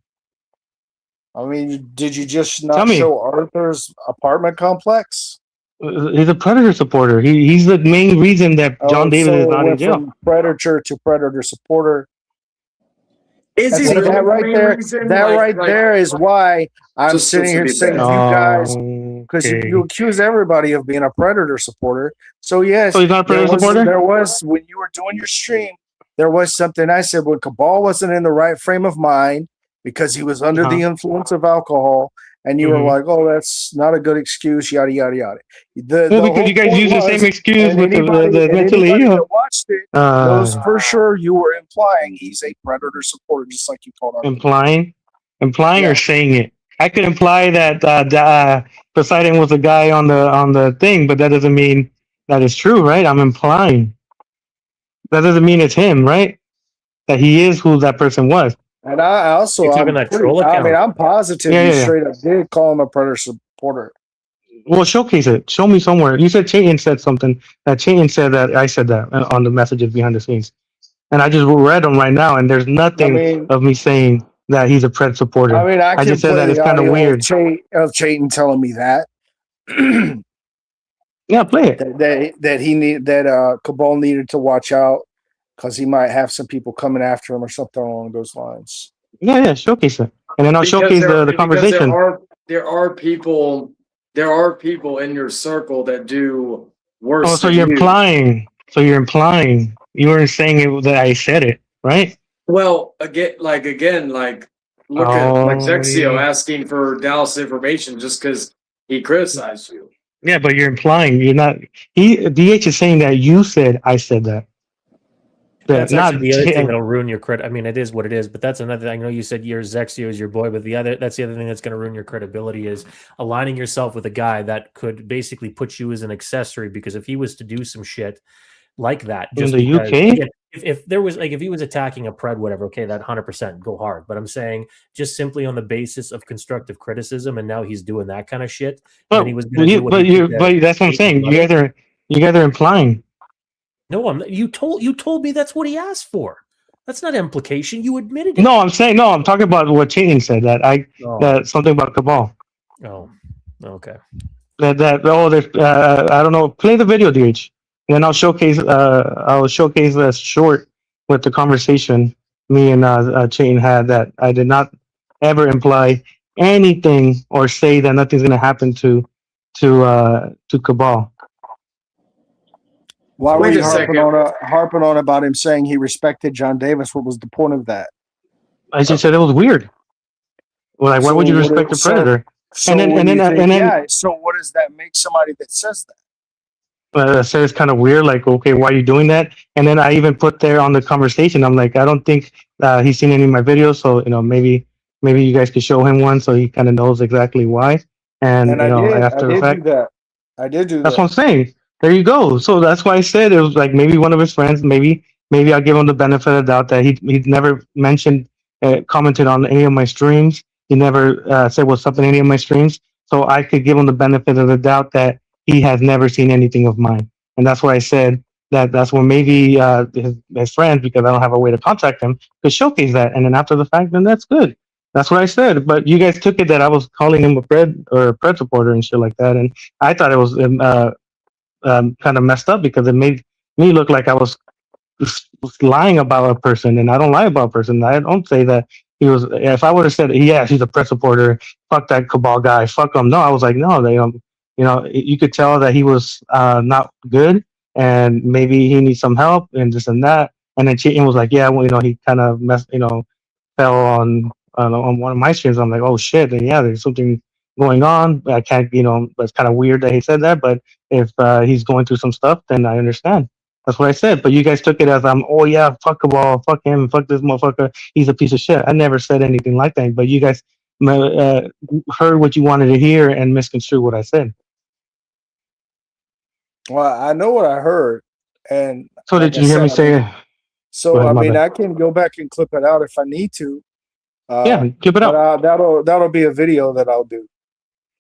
I mean, did you just not show Arthur's apartment complex? He's a Predator supporter. He's the main reason that John David is not in jail. From predator to predator supporter. Is he See, really that the right main there, reason? that Like, right there is why I'm just sitting to here be saying bad. you guys, because you Okay. accuse everybody of being a Predator supporter. So So yes, he's not a Predator supporter? there was when you were doing your stream, there was something I said when Cabal wasn't in the right frame of mind because he was under the influence of alcohol, and you were Mhm. like, "Oh, that's not a good excuse," yada yada yada. Well, The because whole you guys point use the was, same excuse and with the mentally anybody ill. that watched it knows for sure you were implying he's a Predator supporter, just like you called out. Implying Yeah. or saying it. I could imply that Poseidon was a guy on the thing, but that doesn't mean that is true, right? I'm implying. That doesn't mean it's him, right? That he is who that person was. And I also, You're talking that troll I mean, account. I'm positive Yeah, you yeah, yeah. straight up did call him a Predator supporter. Well, showcase it. Show me somewhere. You said Chayton said something. That Chayton said that I said that on the messages behind the scenes, and I just read them right now, and there's I nothing mean, of me saying that he's a Pred supporter. I I can just said play that it's the kind of audio weird. of Chayton telling me that. Yeah, play it. that Cabal needed to watch out because he might have some people coming after him or something along those lines. Yeah, yeah, showcase it, and then I'll showcase the conversation. There are people in your circle that do worse. Oh, so than you're you. implying. You weren't saying it that I said it, right? Well, again, look at like Zexio yeah. asking for Dallas information just because he criticized you. Yeah, but you're implying. You're not. DH is saying that you said I said that. That's not actually the other thing that'll ruin your credit. I mean, it is what it is, but that's another thing. I know you said your Zexio is your boy, but that's the other thing that's going to ruin your credibility is aligning yourself with a guy that could basically put you as an accessory. Because if he was to do some shit like that, just in the because, UK, again, if there was if he was attacking a Pred, whatever, okay, that 100% go hard. But I'm saying just simply on the basis of constructive criticism, and now he's doing that kind of shit. but And he was going to do what but that's what I'm saying. You guys are implying. No, you told me that's what he asked for. That's not implication. You admitted it. No, I'm talking about what Chayton said that something about Cabal. Oh, okay. There's I don't know. Play the video, DH, and then I'll showcase that short with the conversation me and Chayton had that I did not ever imply anything or say that nothing's gonna happen to Cabal. Why were you harping on about him saying he respected John Davis? What was the point of that? I just said it was weird. Well, like, why would you respect a Predator? So what does that make somebody that says that? I said it's kind of weird. Like, okay, why are you doing that? And then I even put there on the conversation. I'm like, I don't think he's seen any of my videos, so maybe you guys could show him one so he kind of knows exactly why. And after the fact, I did do that. That's what I'm saying. There you go. So that's why I said it was like maybe one of his friends. Maybe I'll give him the benefit of the doubt that he never mentioned, commented on any of my streams. He never said what's up in any of my streams. So I could give him the benefit of the doubt that he has never seen anything of mine. And that's why I said that's when maybe his friends, because I don't have a way to contact him, could showcase that. And then after the fact, then that's good. That's what I said. But you guys took it that I was calling him a Pred supporter and shit like that. And I thought it was kind of messed up because it made me look like I was lying about a person, and I don't lie about a person. I don't say that he was. If I would have said, "Yeah, he's a Pred supporter," fuck that Cabal guy, fuck him. No, I was like, no, they you could tell that he was not good, and maybe he needs some help and this and that. And then Cheating was like, yeah, well, he kind of fell on one of my streams. I'm like, oh shit, and yeah, there's something going on. I can't, it's kind of weird that he said that, but if he's going through some stuff, then I understand. That's what I said. But you guys took it as oh yeah, fuck Cabal, fuck him, fuck this motherfucker. He's a piece of shit. I never said anything like that. But you guys heard what you wanted to hear and misconstrued what I said. Well, I know what I heard, and so did you hear me say? So I can go back and clip it out if I need to. Yeah, clip it out. That'll be a video that I'll do.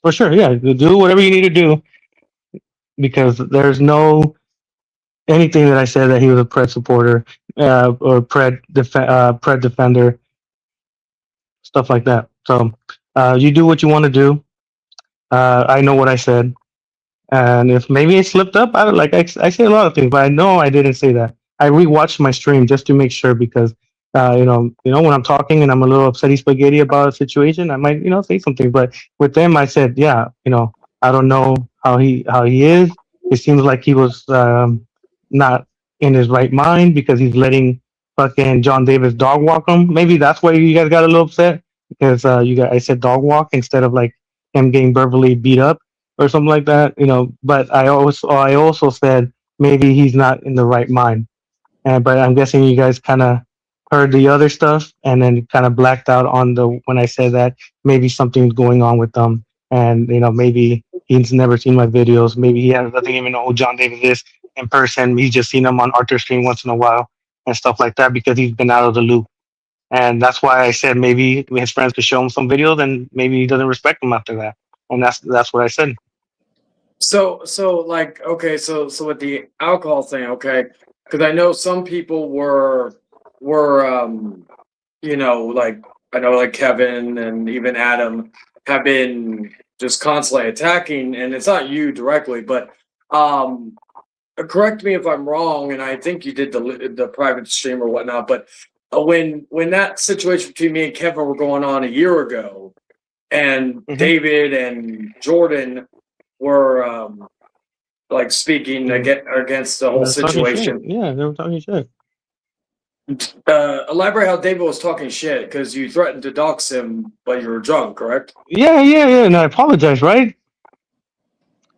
For sure, yeah. Do whatever you need to do, because there's no anything that I said that he was a Pred supporter or Pred defender, stuff like that. So you do what you want to do. I know what I said, and if maybe it slipped up, I say a lot of things, but I know I didn't say that. I rewatched my stream just to make sure because when I'm talking and I'm a little upsetty spaghetti about a situation, I might, say something. But with them, I said, yeah, I don't know how he is. It seems like he was not in his right mind because he's letting fucking John Davis dog walk him. Maybe that's why you guys got a little upset because I said dog walk instead of like him getting verbally beat up or something like that. But I also said maybe he's not in the right mind. But I'm guessing you guys kind of heard the other stuff and then kind of blacked out on the when I said that maybe something's going on with them, and maybe he's never seen my videos. Maybe he doesn't even know who John Davis is in person. He's just seen him on Arthur's stream once in a while and stuff like that because he's been out of the loop. And that's why I said maybe his friends could show him some videos, and maybe he doesn't respect him after that. And that's what I said. So like, okay, so with the alcohol thing, okay, because I know some people were like, I know like Kevin and even Adam have been just constantly attacking, and it's not you directly, but correct me if I'm wrong, and I think you did the private stream or whatnot, but when that situation between me and Kevin were going on a year ago, and David and Jordan were like speaking against the whole situation. Yeah, they were talking shit. Elaborate how David was talking shit because you threatened to dox him, but you were drunk, correct? Yeah, and I apologize, right?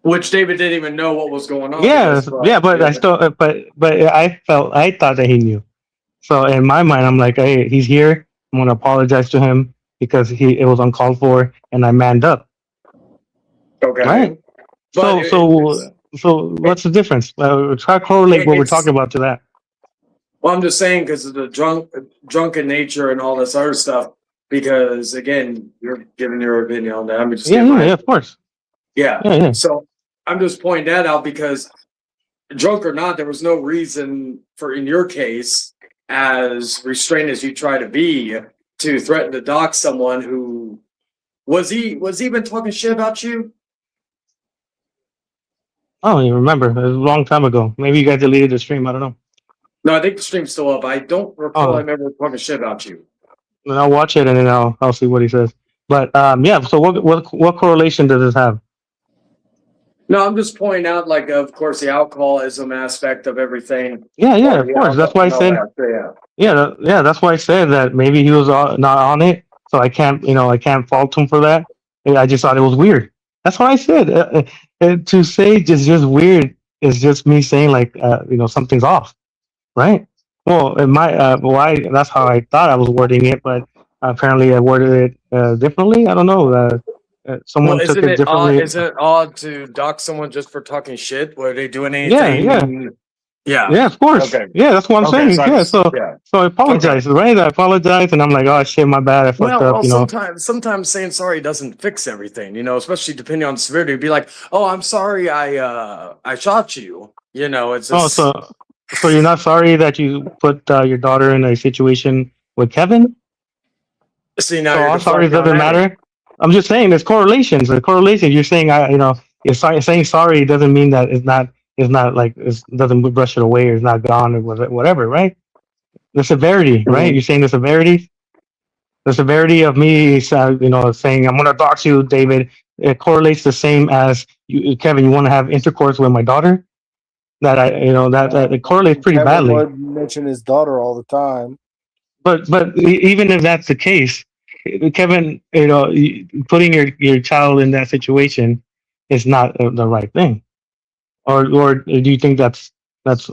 Which David didn't even know what was going on. Yeah, but I still, but I thought that he knew. So in my mind, I'm like, hey, he's here. I'm gonna apologize to him because it was uncalled for, and I manned up. Okay. Right. But So what's the difference? Try to correlate what we're talking about to that. Well, I'm just saying because of the drunken nature and all this other stuff. Because again, you're giving your opinion on that. I'm just yeah, of course. Yeah. So I'm just pointing that out because, drunk or not, there was no reason for, in your case, as restrained as you try to be, to threaten to dox someone who was he even talking shit about you? I don't even remember. It was a long time ago. Maybe you guys deleted the stream. I don't know. No, I think the stream's still up. I don't recall I remember talking shit about you. Then I'll watch it and then I'll see what he says. But yeah. So what correlation does this have? No, I'm just pointing out, like, of course, the alcoholism aspect of everything. Yeah, of course. That's why I said. That's why I said that maybe he was not on it, so I can't fault him for that. I just thought it was weird. That's what I said. To say it's just weird is just me saying like something's off, right? Well, that's how I thought I was wording it, but apparently I worded it differently. I don't know. Someone took it differently. Isn't it odd to dox someone just for talking shit? Were they doing anything? Yeah, of course. Okay. Yeah, that's what I'm saying. So I apologize, right? I apologize, and I'm like, oh shit, my bad. I fucked up. Sometimes saying sorry doesn't fix everything, especially depending on severity. Be like, oh, I'm sorry, I shot you. It's just... so you're not sorry that you put your daughter in a situation with Kevin? See, now you're sorry doesn't matter. I'm just saying there's correlations. The correlation you're saying, you're saying sorry doesn't mean that it's not like it doesn't brush it away or it's not gone or whatever, right? The severity, right? You're saying the severity of me, saying I'm gonna dox you, David. It correlates the same as you, Kevin. You want to have intercourse with my daughter? That that it correlates pretty badly. Would mention his daughter all the time. But even if that's the case, Kevin, putting your child in that situation is not the right thing. Or do you think that's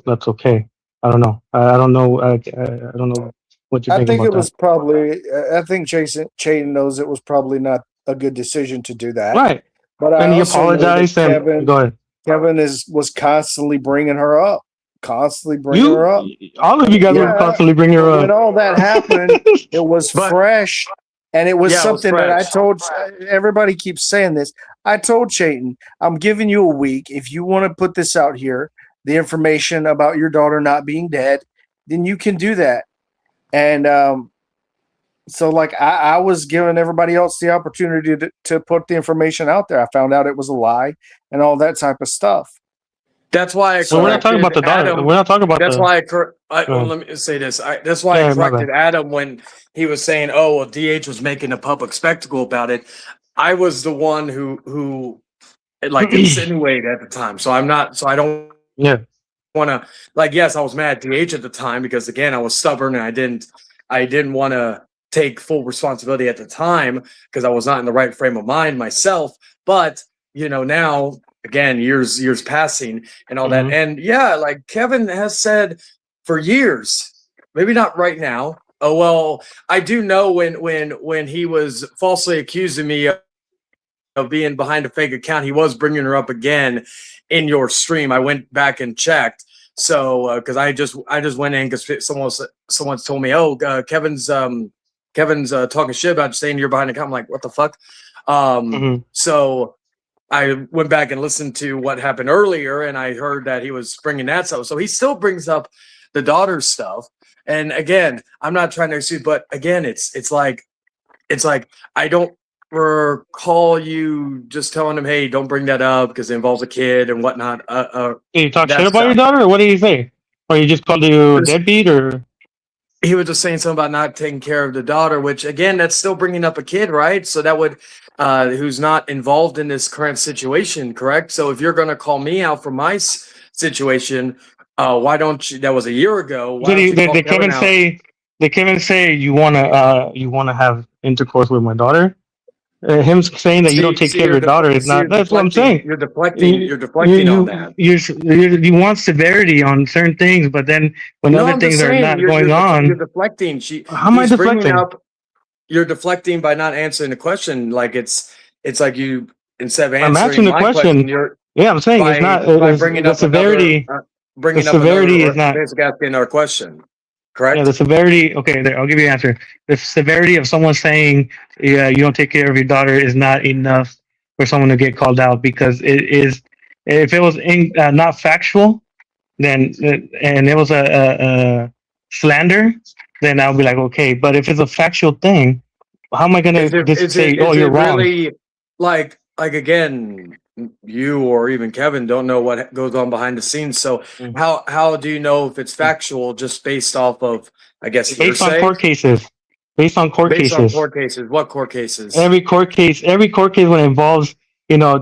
okay? I don't know. I don't know. I don't know what you're thinking about. I think it was probably. I think Chayton knows it was probably not a good decision to do that. Right. But and he apologized. And go ahead. Kevin was constantly bringing her up. All of you guys were constantly bringing her up. When all that happened, it was fresh. And it was something that I told everybody keeps saying this. I told Chayton, I'm giving you a week. If you want to put this out here, the information about your daughter not being dead, then you can do that. And so like I was giving everybody else the opportunity to put the information out there. I found out it was a lie and all that type of stuff. That's why I So we're not talking about the daughter. Adam. We're not talking about That's the. why Go ahead. let me say this. That's why Yeah, I my corrected Adam when he was saying, "Oh, well, DH was making a public spectacle about it." I was the one who like insinuated at the time. So I'm not. So I don't Yeah. want to like. Yes, I was mad at DH at the time because again, I was stubborn and I didn't want to take full responsibility at the time because I was not in the right frame of mind myself. But now again, years passing and all that, and yeah, like Kevin has said for years, maybe not right now. Oh well, I do know when he was falsely accusing me of being behind a fake account, he was bringing her up again in your stream. I went back and checked. So because I just went in because someone's told me, oh, Kevin's talking shit about you saying you're behind the account. I'm like, what the fuck? So I went back and listened to what happened earlier, and I heard that he was bringing that stuff. So he still brings up the daughter stuff. And again, I'm not trying to excuse, but again, it's like I don't recall you just telling him, hey, don't bring that up because it involves a kid and whatnot. Did you talk shit about your daughter, or what did he say? Or he just called you deadbeat, or? He was just saying something about not taking care of the daughter, which again, that's still bringing up a kid, right? So that would, who's not involved in this current situation, correct? So if you're going to call me out for my situation, why don't you? That was a year ago. Why Did Kevin say? Did Kevin say you wanna have intercourse with my daughter? Him saying that you don't take care of your daughter is not. That's what I'm saying. You're deflecting. You're deflecting on that. You want severity on certain things, but then when other things are not going on, you're deflecting. How am I deflecting? You're deflecting by not answering the question. Like it's like you instead of answering I'm answering the my question. Yeah, I'm saying it's not. By bringing the up severity. Bringing the up severity is not. Basically asking our question. Correct. Yeah, the severity. Okay, there, I'll give you an answer. The severity of someone saying, "Yeah, you don't take care of your daughter," is not enough for someone to get called out, because it is. If it was not factual, then and it was a slander, then I'll be like, okay. But if it's a factual thing, how am I gonna just say, "Oh, you're wrong"? Really, like again, you or even Kevin don't know what goes on behind the scenes. So how do you know if it's factual just based off of, I guess, based on court cases? Based on court cases. On court cases. What court cases? Every court case when it involves,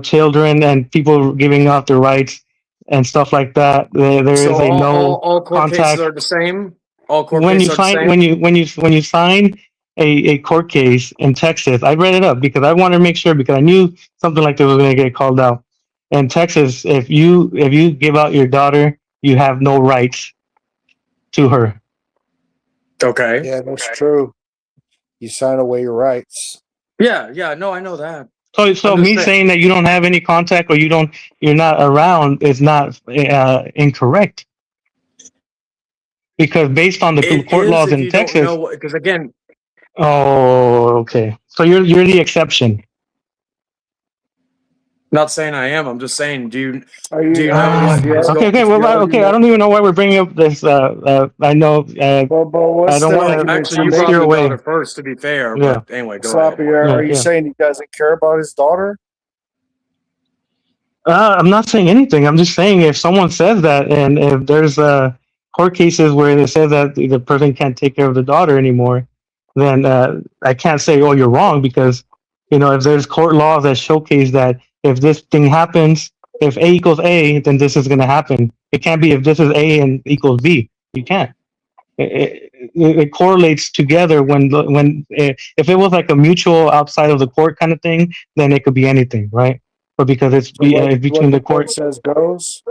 children and people giving up their rights and stuff like that, there is all court contact. Cases are the same. All court when cases you are sign the same? when you sign a court case in Texas, I read it up because I wanted to make sure, because I knew something like this was going to get called out. In Texas, if you give out your daughter, you have no rights to her. Okay. Yeah, that's true. You sign away your rights. Yeah, no, I know that. So me saying that you don't have any contact or you're not around is not incorrect. Because based on the court laws in Texas, because again. Oh, okay. So you're the exception. Not saying I am. I'm just saying, do you know? Okay. Well, okay. I don't even know why we're bringing up this. I know. I don't want to actually. You brought the daughter first, to be fair. Yeah. But anyway, go Sloppy, ahead. are you saying he doesn't care about his daughter? I'm not saying anything. I'm just saying if someone says that, and if there's court cases where it says that the person can't take care of the daughter anymore, then I can't say, oh, you're wrong, because if there's court laws that showcase that if this thing happens, if A equals A, then this is going to happen. It can't be if this is A and equals B. You can't. It correlates together when if it was like a mutual outside of the court kind of thing, then it could be anything, right? But because it's between the court says goes.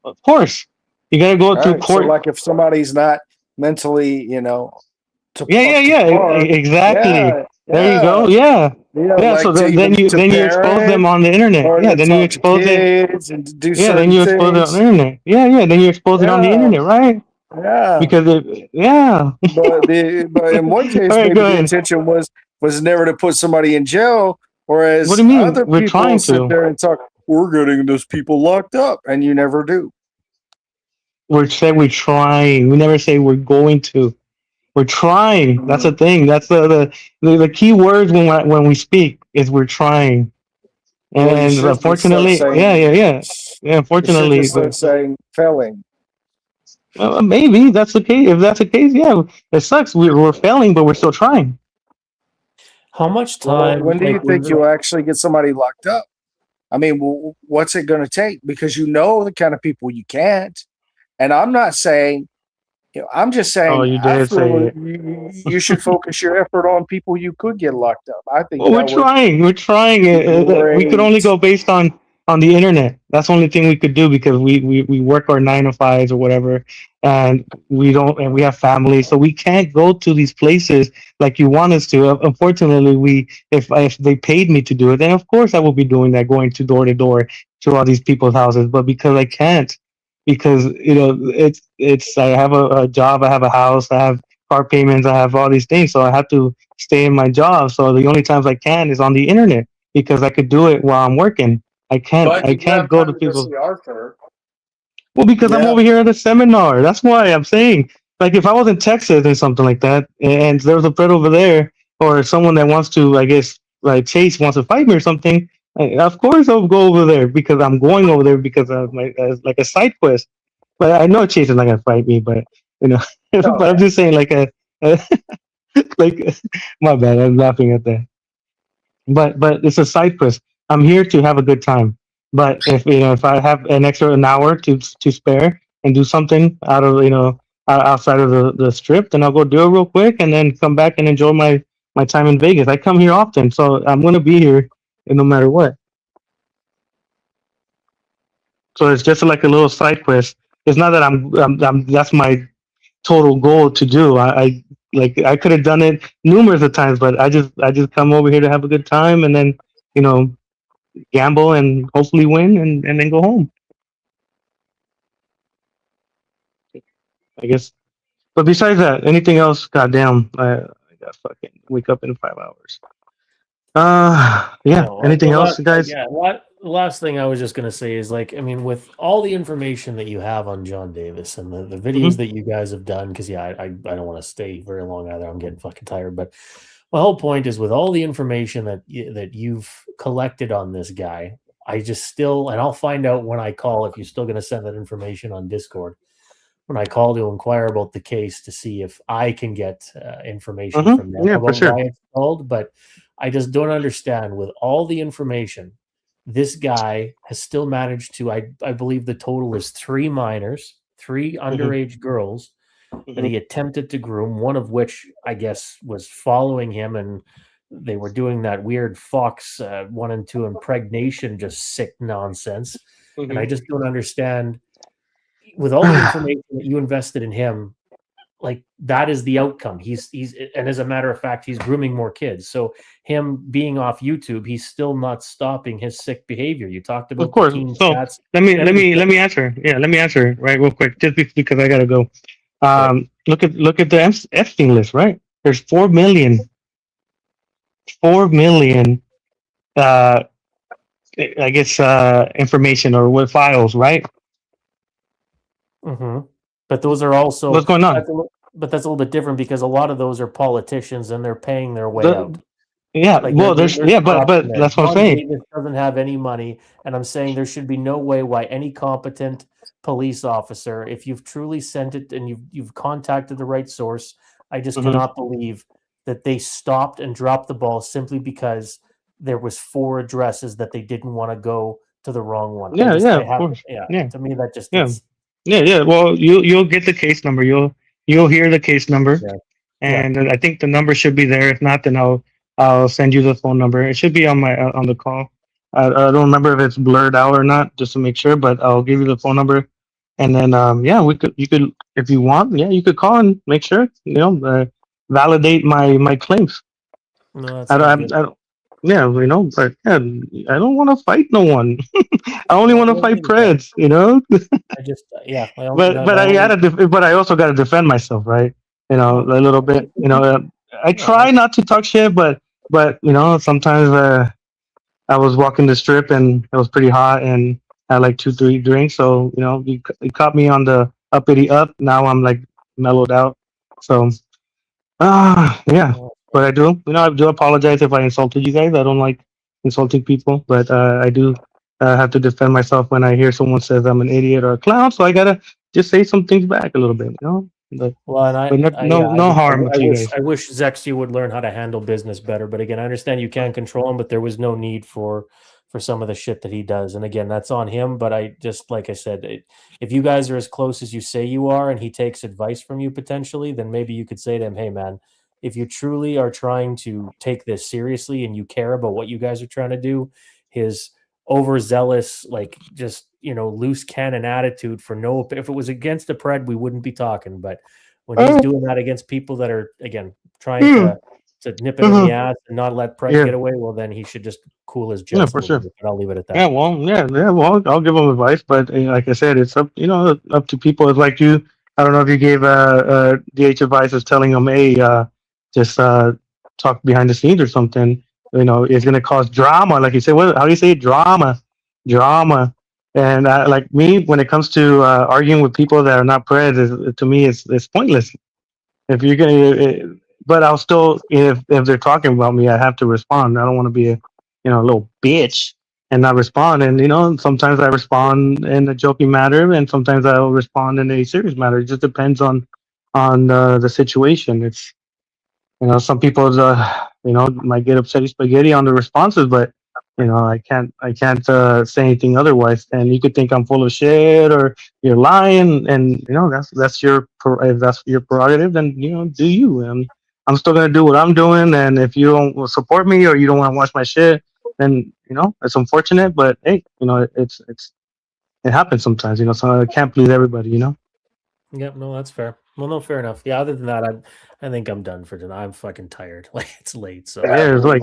Of course, you got to go through court. So like if somebody's not mentally, exactly. Yeah, there you go. Yeah. Like so then you expose them on the internet. Yeah. Then you expose it. And do then you expose it on the internet. Yeah. Then you expose it on the internet, right? Yeah. Because but in one case, maybe the intention was never to put somebody in jail, whereas what do you mean? other We're people trying sit to. there and talk. We're getting those people locked up, and you never do. We're trying. We never say we're going to. We're trying. That's the thing. That's the key words when we speak is we're trying. And unfortunately, yeah. Yeah, It should unfortunately, just start saying failing. maybe that's the case. If that's the case, yeah, it sucks. We're failing, but we're still trying. How much Well, time? when do you Like, think you'll actually get somebody locked up? I mean, what's it going to take? Because you know the kind of people you can't. And I'm not saying, I'm just Oh, saying, you I did say feel it. you should focus your effort on people you could get locked up. I think Well, we're that would trying. We're trying. be We could only great. go based on the internet. That's the only thing we could do because we work our 9 to 5s or whatever, and we don't, and we have families, so we can't go to these places like you want us to. Unfortunately, if they paid me to do it, then of course I will be doing that, going to door to all these people's houses. But because I can't, because it's I have a job, I have a house, I have car payments, I have all these things, so I have to stay in my job. So the only times I can is on the internet because I could do it while I'm working. But I you can't have go time to to go people's. see Arthur. Well, because I'm Yeah. over here at a seminar. That's why I'm saying. Like if I was in Texas or something like that, and there was a Fred over there, or someone that wants to, I guess, like Chase wants to fight me or something, of course I'll go over there because I'm going over there because of my as like a side quest. But I know Chase is not gonna fight me. But you know, Oh, but I'm just saying a like my bad. I'm laughing at that. But it's a side quest. I'm here to have a good time. But if I have an extra an hour to spare and do something out of outside of the strip, then I'll go do it real quick and then come back and enjoy my time in Vegas. I come here often, so I'm gonna be here no matter what. So it's just like a little side quest. It's not that I'm that's my total goal to do. I could have done it numerous of times, but I just come over here to have a good time and then you know gamble and hopefully win and then go home. I guess. But besides that, anything else? Goddamn, I got fucking wake up in 5 hours. Yeah. No, Anything else, guys? yeah. The last thing I was just gonna say is like, I mean, with all the information that you have on John Davis and the videos Mhm. that you guys have done, because yeah, I don't want to stay very long either. I'm getting fucking tired. But my whole point is with all the information that you've collected on this guy, I just still, and I'll find out when I call if you're still gonna send that information on Discord. When I call to inquire about the case to see if I can get information from them Yeah, for about sure. why it's sold, but I just don't understand with all the information, this guy has still managed to, I believe the total is 3 minors, 3 underage girls that he attempted to groom, one of which I guess was following him and they were doing that weird Fox 1 and 2 impregnation, just sick nonsense. And I just don't understand with all the information that you invested in him, like that is the outcome. He's and as a matter of fact, he's grooming more kids. So him being off YouTube, he's still not stopping his sick behavior. You talked Of about the course. teen So chats. let me answer. Yeah, let me answer right real quick, just because I gotta go. Look at the Epstein list, right? There's 4 million. Uh, I guess information or what files, right? Mm-hmm. But those are also What's going on? but that's a little bit different because a lot of those are politicians and they're paying their way The, out. yeah, Like well, there's corruption but there. that's what I'm John saying. Davis doesn't have any money, and I'm saying there should be no way why any competent police officer, if you've truly sent it and you've contacted the right source, I just cannot believe that they stopped and dropped the ball simply because there was 4 addresses that they didn't want to go to the wrong one. Yeah, yeah, of course. Yeah. Yeah, To me, that just yeah, it's yeah. Well, you'll get the case number. You'll hear the case number, yeah. and I think the number should be there. If not, then I'll send you the phone number. It should be on my on the call. I don't remember if it's blurred out or not, just to make sure. But I'll give you the phone number, and then yeah, you could if you want, yeah, you could call and make sure validate my claims. No, that's I not don't, good. I don't yeah, but yeah, I don't want to fight no one. I only want to fight Preds, I just yeah. but but I also gotta defend myself, right? A little bit. I try not to talk shit, but sometimes I was walking the strip and it was pretty hot and I had like 2-3 drinks, so you caught me on the uppity up. Now I'm like mellowed out, so yeah. But I do apologize if I insulted you guys. I don't like insulting people, but I do I have to defend myself when I hear someone says I'm an idiot or a clown. So I gotta just say some things back a little bit, But, Well, and no harm to you guys. I wish Zexy would learn how to handle business better. But again, I understand you can't control him, but there was no need for some of the shit that he does. And again, that's on him. But I just, like I said, if you guys are as close as you say you are, and he takes advice from you potentially, then maybe you could say to him, "Hey, man, if you truly are trying to take this seriously and you care about what you guys are trying to do, his overzealous, like just loose cannon attitude for no. If it was against the Pred, we wouldn't be talking. But when he's doing that against people that are again trying to nip it in the ass and not let Pred get away, well, then he should just cool his jets. For sure. Bit, but I'll leave it at that. Yeah, well, I'll give him advice, but like I said, it's up, up to people. It's like you. I don't know if you gave DH advice as telling them, hey, just talk behind the scenes or something. It's going to cause drama. Like you say, how do you say it? Drama. And like me, when it comes to arguing with people that are not Pred, to me, it's pointless. If you're gonna, but I'll still, if they're talking about me, I have to respond. I don't want to be a little bitch and not respond. And sometimes I respond in a joking matter, and sometimes I'll respond in a serious matter. It just depends on the situation. It's some people might get upset spaghetti on the responses, but I can't say anything otherwise. And you could think I'm full of shit or you're lying, and that's your if that's your prerogative, then do you. And I'm still gonna do what I'm doing. And if you don't support me or you don't want to watch my shit, then it's unfortunate. But hey, it happens sometimes. So I can't please everybody. Yep, no, that's fair. Well, no, fair enough. Yeah, other than that, I think I'm done for tonight. I'm fucking tired. Like it's late, so yeah, it's like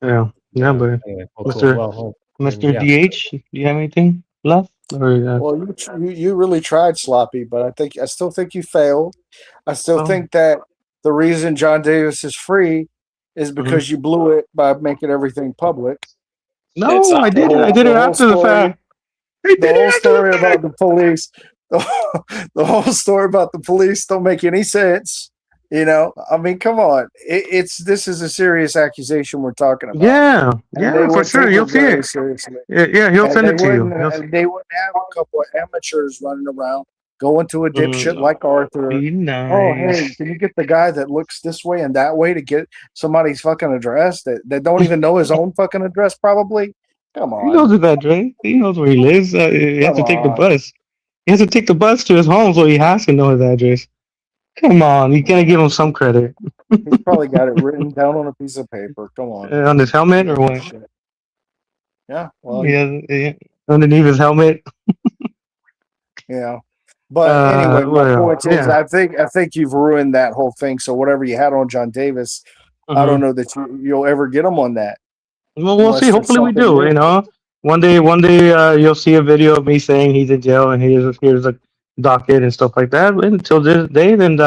yeah, but anyway, Mr. DH, do you have anything left? Or, Well, you really tried, Sloppy, but I still think you failed. I still think that the reason John Davis is free is because you blew it by making everything public. No, I did it. I did it after the fact. The whole story about the police, the whole story about the police don't make any sense. I mean, come on. This is a serious accusation we're talking about. Yeah, for sure. You'll see it. Seriously. Yeah, he'll send it to you. They wouldn't have a couple of amateurs running around going to a dipshit like Arthur. Nice. Oh, hey, can you get the guy that looks this way and that way to get somebody's fucking address that don't even know his own fucking address? Probably. Come on. He knows his address. He knows where he lives. He has to take the bus. He has to take the bus to his home, so he has to know his address. Come on, you gotta give him some credit. He's probably got it written down on a piece of paper. Come on. On his helmet or what? Yeah. Well, yeah. Underneath his helmet. Yeah. But anyway, my point is, I think you've ruined that whole thing. So whatever you had on John Davis, I don't know that you'll ever get him on that. Well, we'll see. Hopefully, we do. One day, you'll see a video of me saying he's in jail and here's a docket and stuff like that. And until this day, then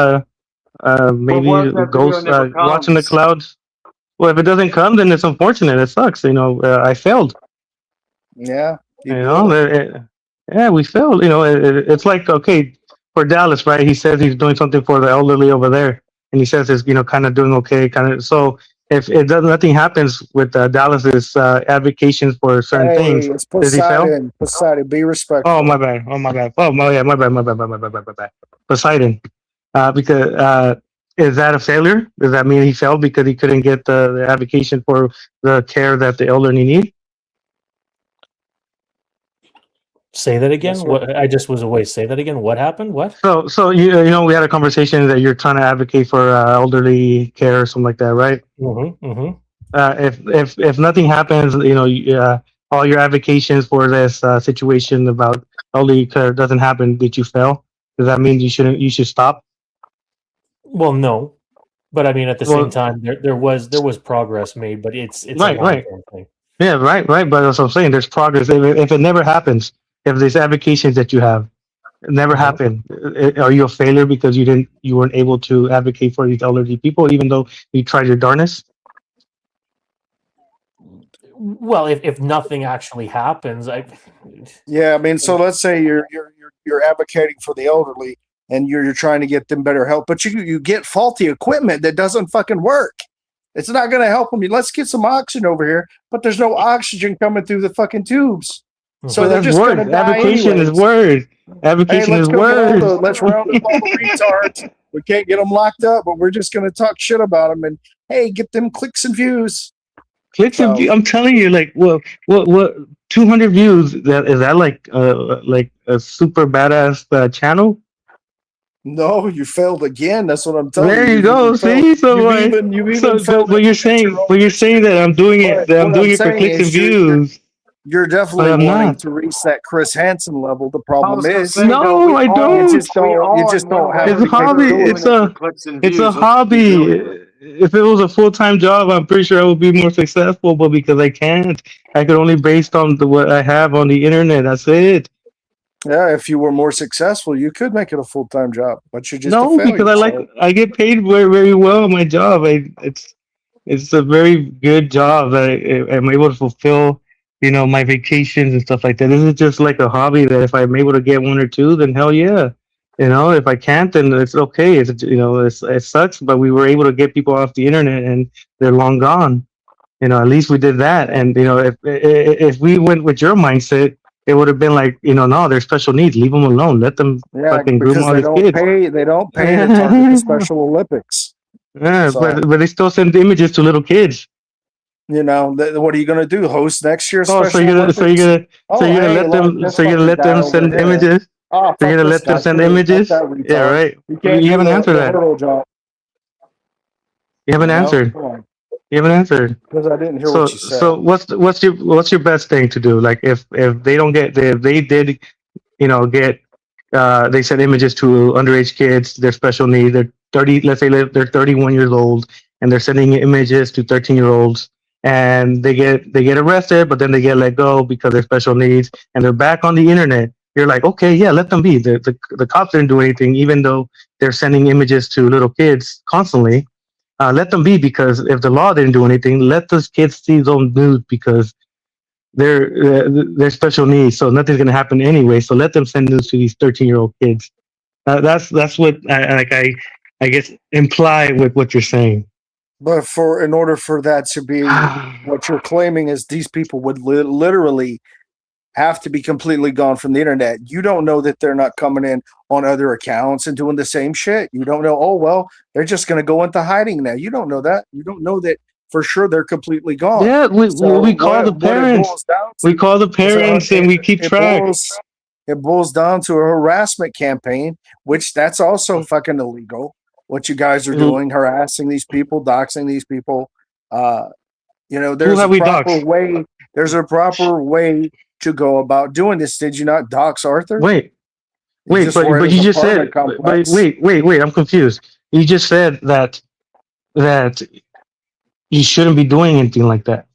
maybe ghost watching the clouds. Well, if it doesn't come, then it's unfortunate. It sucks. I failed. Yeah. Yeah, we failed. It's like, okay, for Dallas, right? He says he's doing something for the elderly over there, and he says it's kind of doing okay, kind of. So if nothing happens with Dallas's advocations for certain things, it's does he fail? Poseidon, be respectful. Oh my bad. My bad. Poseidon, because is that a failure? Does that mean he failed because he couldn't get the advocation for the care that the elderly need? Say that again. What? I just was away. Say that again. What happened? What? So we had a conversation that you're trying to advocate for elderly care or something like that, right? If nothing happens, all your advocations for this situation about elderly care doesn't happen. Did you fail? Does that mean you should stop? Well, no, but I mean at the same time there was progress made, but it's right. Thing. Yeah, right. But that's what I'm saying. There's progress. If it never happens. If these advocations that you have never happen, are you a failure because you weren't able to advocate for these elderly people, even though you tried your darnest? Well, if nothing actually happens, I mean, so let's say you're advocating for the elderly and you're trying to get them better help, but you get faulty equipment that doesn't fucking work. It's not going to help them. Let's get some oxygen over here, but there's no oxygen coming through the fucking tubes. So they're just going to die Avocation anyways. is word. Avocation is word. Let's round up all the retards. We can't get them locked up, but we're just going to talk shit about them and, hey, get them clicks and views. Clicks and views. I'm telling you, like, what 200 views? Is that like a super badass channel? No, you failed again. That's what I'm telling you. There you go. See, so but you're saying that I'm doing it. That I'm doing it for clicks and views. You're definitely wanting to reach that Chris Hansen level. The problem is, no, I don't. You just don't have. It's a hobby. It's a hobby. If it was a full-time job, I'm pretty sure I would be more successful. But because I can't, I could only based on what I have on the internet. That's it. Yeah, if you were more successful, you could make it a full-time job. But you're just because I get paid very, very well on my job. It's a very good job that I'm able to fulfill. My vacations and stuff like that. This is just like a hobby that if I'm able to get one or two, then hell yeah. If I can't, then it's okay. It sucks, but we were able to get people off the internet and they're long gone. At least we did that. And, if we went with your mindset, it would have been like, no, they're special needs. Leave them alone. Let them fucking groom all these kids. They don't pay to target the Special Olympics. Yeah, so, but they still send images to little kids. What are you going to do? Host next year's Special so you're gonna let them send images? Oh, you're gonna let them send images? Yeah, right. You haven't answered that. You haven't answered. You haven't answered. Because I didn't hear what you said. So what's your best thing to do? Like if they don't get if they did, get they send images to underage kids, they're special needs, they're 30, let's say they're 31 years old, and they're sending images to 13-year-olds. And they get arrested, but then they get let go because they're special needs, and they're back on the internet. You're like, okay, yeah, let them be. The cops didn't do anything, even though they're sending images to little kids constantly. Let them be, because if the law didn't do anything, let those kids see those nudes because they're special needs, so nothing's gonna happen anyway. So let them send nudes to these 13-year-old kids. That's what I guess imply with what you're saying. But in order for that to be what you're claiming is these people would literally have to be completely gone from the internet. You don't know that they're not coming in on other accounts and doing the same shit. You don't know, oh, well, they're just going to go into hiding now. You don't know that. You don't know that for sure they're completely gone. Yeah, we call the parents. We call the parents and we keep track. It boils down to a harassment campaign, which that's also fucking illegal. What you guys are doing, harassing these people, doxing these people. There's a proper way. There's a proper way to go about doing this. Did you not dox Arthur? Wait, but you just said. Wait. I'm confused. You just said that you shouldn't be doing anything like that,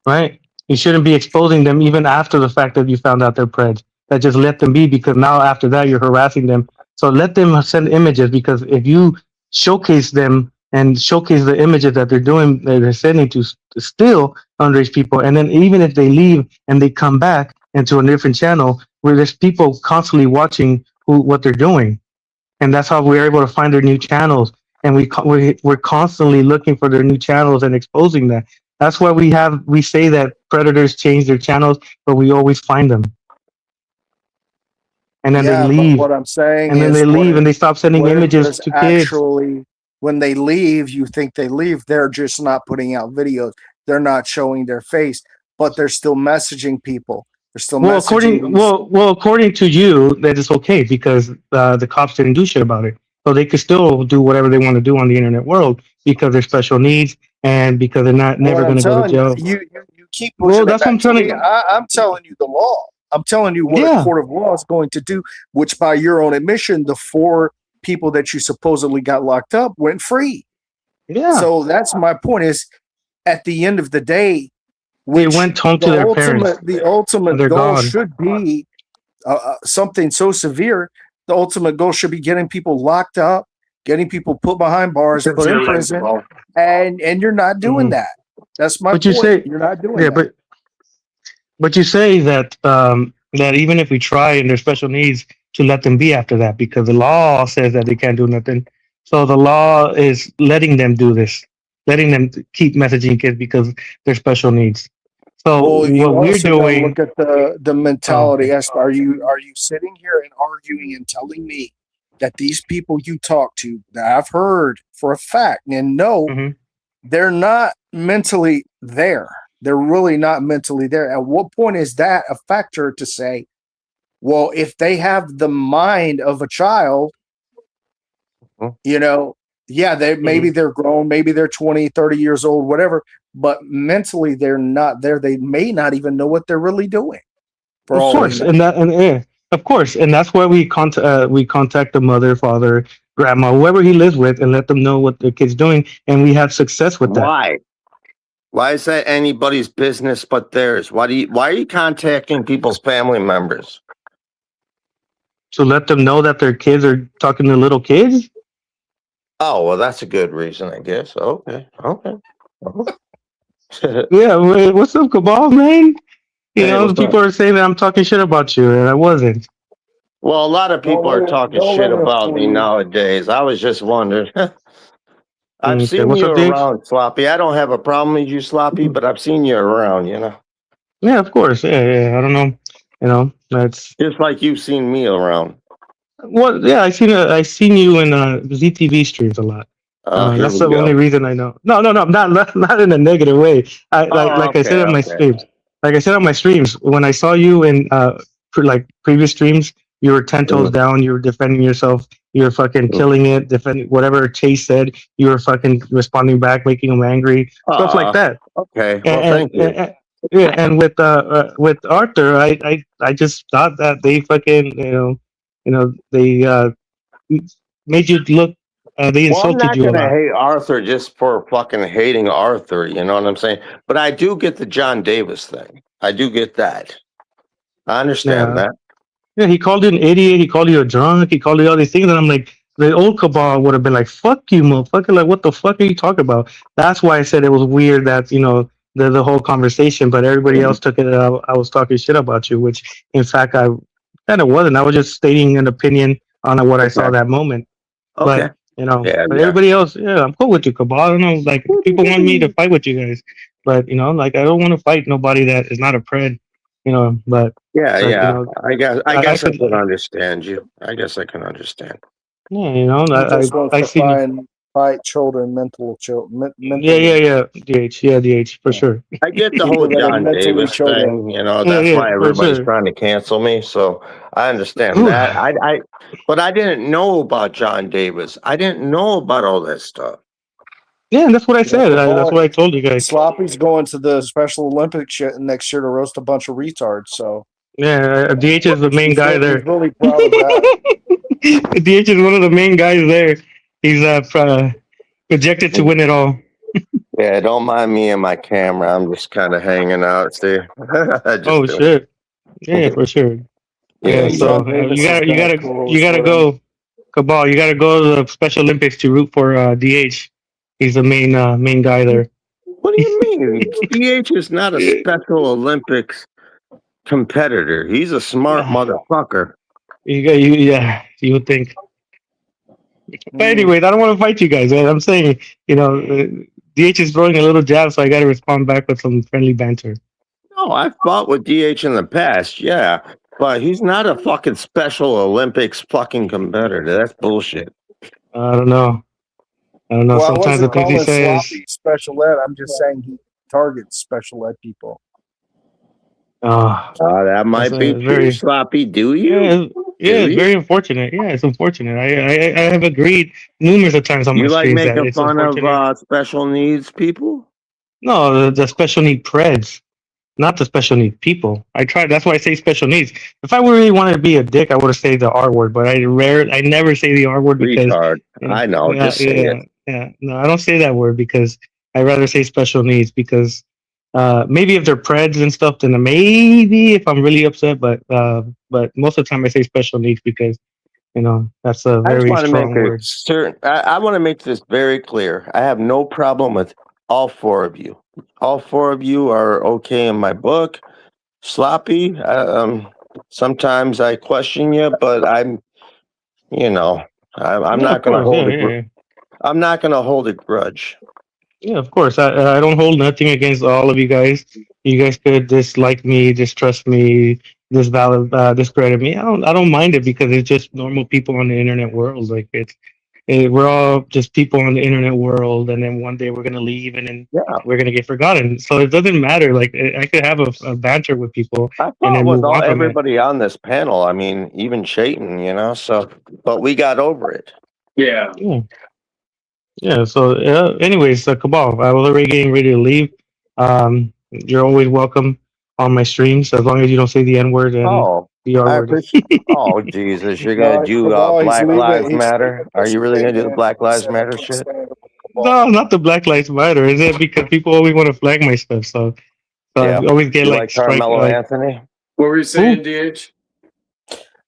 right? You shouldn't be exposing them even after the fact that you found out they're preds. That just let them be, because now after that you're harassing them. So let them send images, because if you showcase them and showcase the images that they're sending to still underage people, and then even if they leave and they come back into a different channel where there's people constantly watching what they're doing, and that's how we're able to find their new channels, and we're constantly looking for their new channels and exposing that. That's why we say that predators change their channels, but we always find them. And then they leave. What I'm saying and then they leave and they stop sending images to kids. Actually, when they leave, you think they leave. They're just not putting out videos. They're not showing their face, but they're still messaging people. They're still messaging. According to you, that is okay, because the cops didn't do shit about it. So they could still do whatever they want to do on the internet world because they're special needs and because they're never going to go to jail. You keep pushing. That's what I'm telling you. I'm telling you the law. I'm telling you what a court of law is going to do, which by your own admission, the 4 people that you supposedly got locked up went free. Yeah. So that's my point, is at the end of the day, they went home to their parents. The ultimate goal should be something so severe. The ultimate goal should be getting people locked up, getting people put behind bars, put in prison, and you're not doing that. That's my point. You're not doing that. But you say that that even if we try and there's special needs, to let them be after that, because the law says that they can't do nothing. So the law is letting them do this. letting them keep messaging kids because they're special needs. So Well, you what we're also got to doing, look at the oh, mentality. Are you sitting here and arguing and telling me that these people you talk to that I've heard for a fact and know mhm. they're not mentally there? They're really not mentally there. At what point is that a factor to say, well, if they have the mind of a child, Mhm. you know, yeah, they maybe they're grown, maybe they're 20, 30 years old, whatever, but mentally they're not there. They may not even know what they're really doing. For Of all we course, know. of course, and that's why we contact the mother, father, grandma, whoever he lives with, and let them know what the kid's doing, and we have success with that. Why? Why is that anybody's business but theirs? Why are you contacting people's family members? So let them know that their kids are talking to little kids. Oh, well, that's a good reason, I guess. Okay. Yeah, what's up, Cabal, man? You Hey, know, the what's up? people are saying that I'm talking shit about you, and I wasn't. Well, a lot of people are talking shit about me nowadays. I was just wondering. I've Okay, seen what's you up, Dave? around, Sloppy. I don't have a problem with you, Sloppy, but I've seen you around, Yeah, of course. Yeah. I don't know. You know, that's just like you've seen me around. what. Yeah, I seen you in ZTV streams a lot. Here That's we the only go. reason I know. No, not in a negative way. Like I said on my Okay. streams. Like I said on my streams, when I saw you in like previous streams, you were 10 toes down. You were defending yourself. You were fucking killing it. Defending whatever Chase said. You were fucking responding back, making him angry. Stuff like that. Okay. Well, thank you. Yeah, and with Arthur, I just thought that they fucking they made you look. They Well, I'm insulted not you a gonna lot. hate Arthur just for fucking hating Arthur. You know what I'm saying? But I do get the John Davis thing. I do get that. I understand Yeah, that. yeah. He called you an idiot. He called you a drunk. He called you all these things, and I'm like, the old Cabal would have been like, "Fuck you, motherfucker! Like, what the fuck are you talking about?" That's why I said it was weird that the whole conversation, but everybody else took it. I was talking shit about you, which in fact I kind of wasn't. I was just stating an opinion on what I saw Okay. that moment. Okay. But Yeah. but everybody else, yeah, I'm cool with you, Cabal. I don't know, like people want me to fight with you guys, but like I don't want to fight nobody that is not a pred, But Yeah. but I I guess I could, can understand you. I guess I can understand. yeah, He just wants I to see. fight children, mentally. Yeah, DH for sure. I get the whole People that are John mentally Davis children. thing. Yeah, That's why for everybody's sure. trying to cancel me. So I understand Ooh. that. But I didn't know about John Davis. I didn't know about all that stuff. Yeah, that's what I said. That's what I told you guys. Sloppy's going to the Special Olympics next year to roast a bunch of retards. So Yeah, DH is the main guy there. He's really proud of that. DH is one of the main guys there. He's projected to win it all. Yeah, don't mind me and my camera. I'm just kind of hanging out. See, Oh shit! Yeah, for sure. Yeah, Yeah, so you gotta go, Cabal. You gotta go to the Special Olympics to root for DH. He's the main guy there. What do you mean? DH is not a Special Olympics competitor. He's a smart motherfucker. You would think. But anyways, I don't want to fight you guys. Man. I'm saying, DH is throwing a little jab, so I got to respond back with some friendly banter. No, I've fought with DH in the past, yeah, but he's not a fucking Special Olympics fucking competitor. That's bullshit. I don't know. Well, Sometimes the things he says. Sloppy special ed. I'm just saying he targets special ed people. That might be very Sloppy. Do you? Yeah, it's very unfortunate. Yeah, it's unfortunate. I have agreed numerous of times on my You like streams that making it's fun unfortunate. of special needs people? No, the special need preds, not the special need people. I try. That's why I say special needs. If I really wanted to be a dick, I would have said the R word, but I never say the R word because retard. I know. Just say it. Yeah. No, I don't say that word because I rather say special needs because maybe if they're preds and stuff, then maybe if I'm really upset, but most of the time I say special needs because that's a very strong word. I want to make this very clear. I have no problem with all four of you. All four of you are okay in my book. Sloppy, sometimes I question you, but I'm not going to hold it. I'm not going to hold a grudge. Yeah, of course. I don't hold nothing against all of you guys. You guys could dislike me, distrust me, discredit me. I don't mind it because it's just normal people on the internet world. Like we're all just people on the internet world, and then one day we're gonna leave, and then Yeah, we're gonna get forgotten. So it doesn't matter. Like I could have a banter with people I and thought then with move all on from it. everybody on this panel, I mean, even Chayton, so, but we got over it. Yeah. Yeah. Yeah. So, anyways, Cabal, I was already getting ready to leave. You're always welcome on my streams as long as you don't say the N word and Oh, the R I word. appreciate. Oh, Jesus, you're gonna No, do Cabal, he's Black leaving. Lives He's leaving Matter? Are you really yesterday, gonna do the man. Black He Lives said, I Matter can't shit? stand it with No, Cabal. not the Black Lives Matter. Is it because people always want to flag my stuff? So I Yeah, always get you like like strike. Carmelo Like Anthony? What were you saying, who? DH?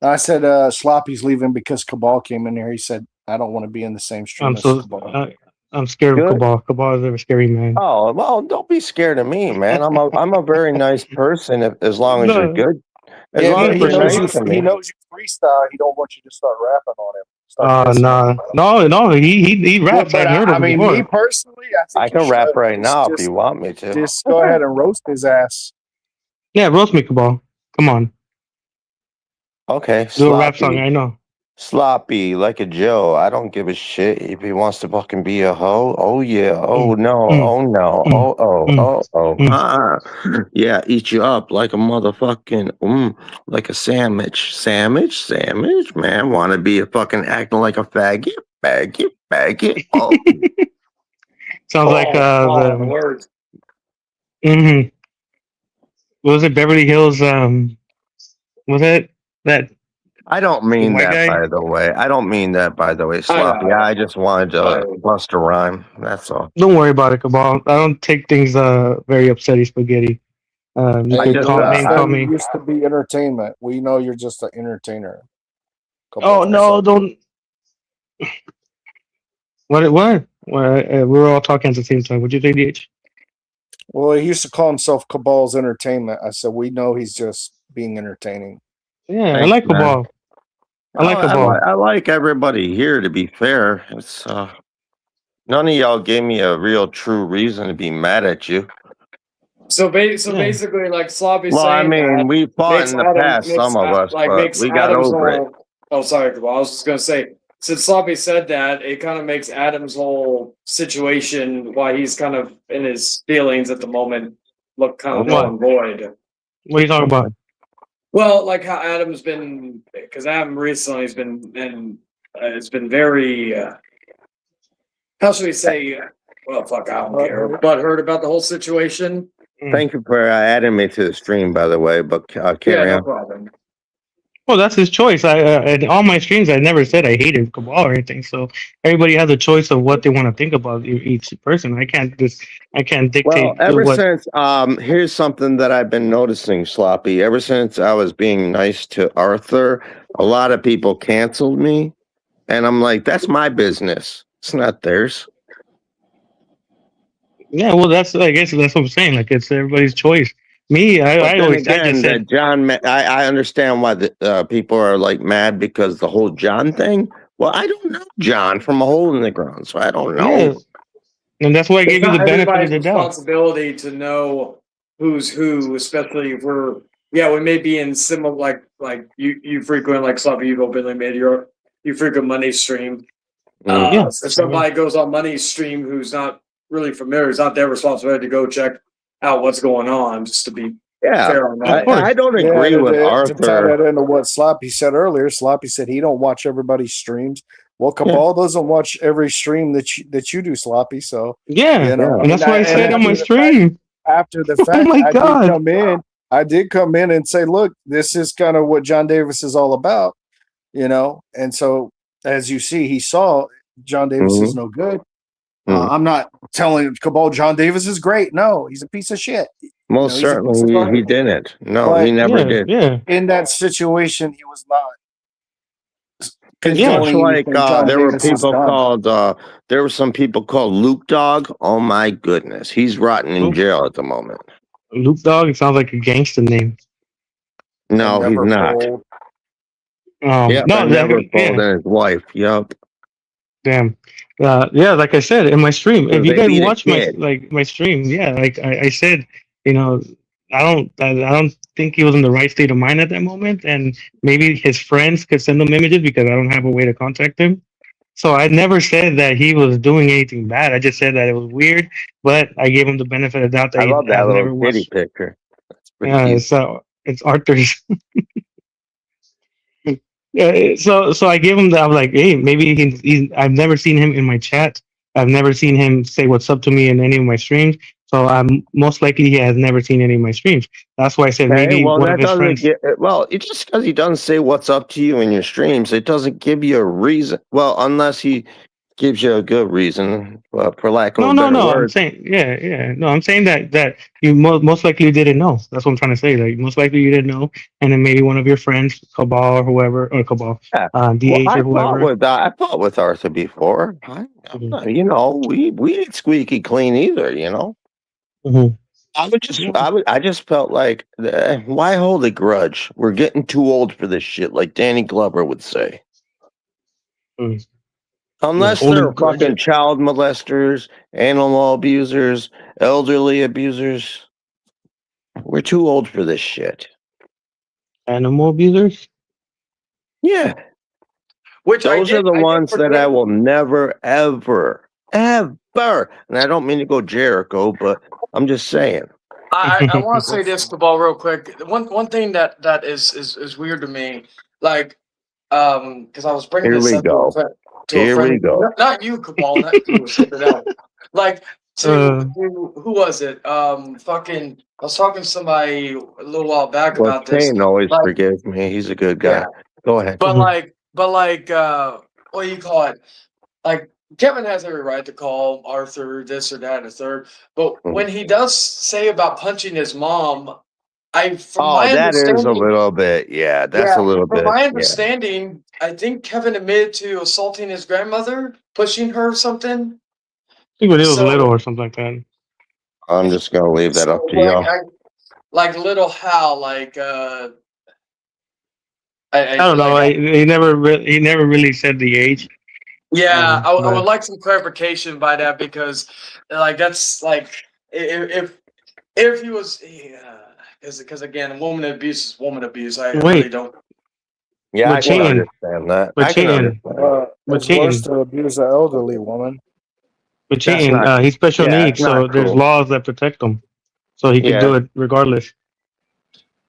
I said, Sloppy's leaving because Cabal came in here. He said, I don't want to be in the same stream I'm as so Cabal. I'm scared of Good. Cabal. Cabal is a scary man. Oh well, don't be scared of me, man. I'm a very nice person as long as you're No, good. As Yeah, long but yeah, as he for you're knows nice sure. you. to He me. knows you freestyle. He don't want you to start rapping on him. Start dissing him. Nah, no. He Well, raps. but I've heard I him mean, me before. personally, I I think you can should rap right now if you just want me to. just go ahead and roast his ass. Yeah, roast me, Cabal. Come on, Okay, do a rap song. sloppy. I know. Sloppy like a Joe. I don't give a shit if he wants to fucking be a hoe. Oh yeah. Oh Mm, no. mm, Oh no. mm, Oh oh mm, oh oh. mm. Yeah, eat you up like a motherfucking like a sandwich. Sandwich, man. Wanna be a fucking acting like a faggot? Faggot. Oh, Sounds like The the words. mm-hmm. What was it Beverly Hills? Was it that I don't the mean white that guy? by the way. I don't mean that by the way, I Sloppy. know. I just wanted to I bust a rhyme. That's all. Don't worry about it, Cabal. I don't take things very upsetty spaghetti. You I Hey, could just dude, this call thing me. used to be entertainment. We know you're just an entertainer, Oh Cabal. no, So don't. What? We were all talking at the same time. Would you say, DH? well, he used to call himself Cabal's entertainment. I said we know he's just being entertaining. Yeah, I Thanks, like man. Cabal. I like Cabal. I like everybody here. To be fair, it's none of y'all gave me a real true reason to be mad at you. So Yeah. basically, like Sloppy Well, I saying mean, that we fought makes in the Adam past, some of us, but makes we got Adam's over it. whole. Oh, sorry, Kabal. I was just gonna say, since Sloppy said that, it kind of makes Adam's whole situation, why he's kind of in his feelings at the moment, look kind of null What? and void. What are you talking about? Well, like how Adam's been, because Adam recently has been, and it's been very. How should we say? Well, fuck, I don't care. But heard about the whole situation. Thank you for adding me to the stream, by the way. But Yeah, carry no on. problem. Well, that's his choice. I in all my streams, I never said I hated Cabal or anything. So everybody has a choice of what they want to think about each person. I can't Well, dictate ever what. since here's something that I've been noticing, Sloppy. Ever since I was being nice to Arthur, a lot of people canceled me, and I'm like, that's my business. It's not theirs. Yeah, well, I guess that's what I'm saying. Like it's everybody's choice. Me, But I then always said, again, that John, I understand why the people are like mad because the whole John thing. Well, I don't know John from a hole in the ground, so I don't know. yeah, and that's why I It's gave you not the benefit of everybody's the doubt. responsibility to know who's who, especially if we may be in similar like you frequent like Sloppy Eagle, Billy made you frequent Money stream. Yeah. If somebody goes on Money's stream who's not really familiar, it's not their responsibility to go check out what's going on, just to be Yeah, fair on Of that. course. I don't Yeah, agree with to tie Arthur. that into what Sloppy said earlier, Sloppy said he don't watch everybody's streams. Well, Cabal doesn't watch every stream that you do, Sloppy. So Yeah, you know, and that's why I said on my stream. after the Oh fact, my I God. did come in. I did come in and say, look, this is kind of what John Davis is all about, And so, as you see, he saw John Davis is no good. I'm not telling Cabal John Davis is great. No, he's a piece of shit. Most he's a piece of certainly, he garbage. didn't. No, But he never Yeah, did. yeah. in that situation, he was not. It's condoning just like anything John there were Davis has people done. called. There were some people called Luke Dog. Oh my goodness, he's rotting in Luke- jail at the moment. Luke Dog. It sounds like a gangster name. No, he's Never not. fold. Yep, No, and never yeah. folded his wife. Yep. Damn. Yeah, like I said in my stream, if you They guys beat a watch my kid. my stream, yeah, like I said, you know, I don't think he was in the right state of mind at that moment, and maybe his friends could send him images because I don't have a way to contact him. So I never said that he was doing anything bad. I just said that it was weird, but I gave him the benefit of the doubt that I he love that has little never kitty watched. picture. That's pretty cute. So it's Arthur's. Yeah, so I gave him that. I'm like, hey, maybe he's. I've never seen him in my chat. I've never seen him say what's up to me in any of my streams. So I'm most likely he has never seen any of my streams. That's why I said Okay, maybe well one of that his doesn't friends. get well. It just because he doesn't say what's up to you in your streams, it doesn't give you a reason. Well, unless he gives you a good reason, for lack of No, a no, better no. I'm word. saying, yeah, yeah. No, I'm saying that you most likely didn't know. That's what I'm trying to say. Like most likely you didn't know, and then maybe one of your friends, Cabal or whoever, or Cabal, Yeah. Well, DH or whoever. I fought with Arthur before. I'm Mhm. not, we ain't squeaky clean either. Mhm. I just felt like, why hold a grudge? We're getting too old for this shit, like Danny Glover would say. Mm. Yeah, Unless they're holding fucking grudges, child molesters, animal abusers, elderly abusers, we're too old for this shit. animal abusers. Yeah, Which those are the I did ones that I forget. will never, ever, ever. And I don't mean to go Jericho, but I'm just saying. I want to say this, Kabal, real quick. One thing that is weird to me, like, because I was bringing Here this we up go. to a Here we friend, go. not you, Kabal, not you, something else. Like to who was it? Fucking, I was talking to somebody a little while back Well, about this. Shane always Like, forgives me. He's a good yeah, guy. Go ahead. what do you call it? Like Kevin has every right to call Arthur this or that and a third, but when he does say about punching his mom, from Oh, my that is a understanding, little bit. Yeah, that's yeah, a little from bit. my Yeah. understanding, I think Kevin admitted to assaulting his grandmother, pushing her or something. I think when he was So, little or something like that. I'm just going to leave that up to y'all. like little Hal, like I don't know. He never really said the age. yeah, I would But like some clarification by that because, like, that's like if he was, because again, woman abuse is woman abuse. I really wait, don't. Yeah, but I can Chayton, understand that. but I can Chayton, understand. but It's worse Chayton, to abuse an elderly woman. but That's not. Chayton, he's special Yeah, needs, it's not so there's cool. laws that protect him, so he could Yeah. do it regardless.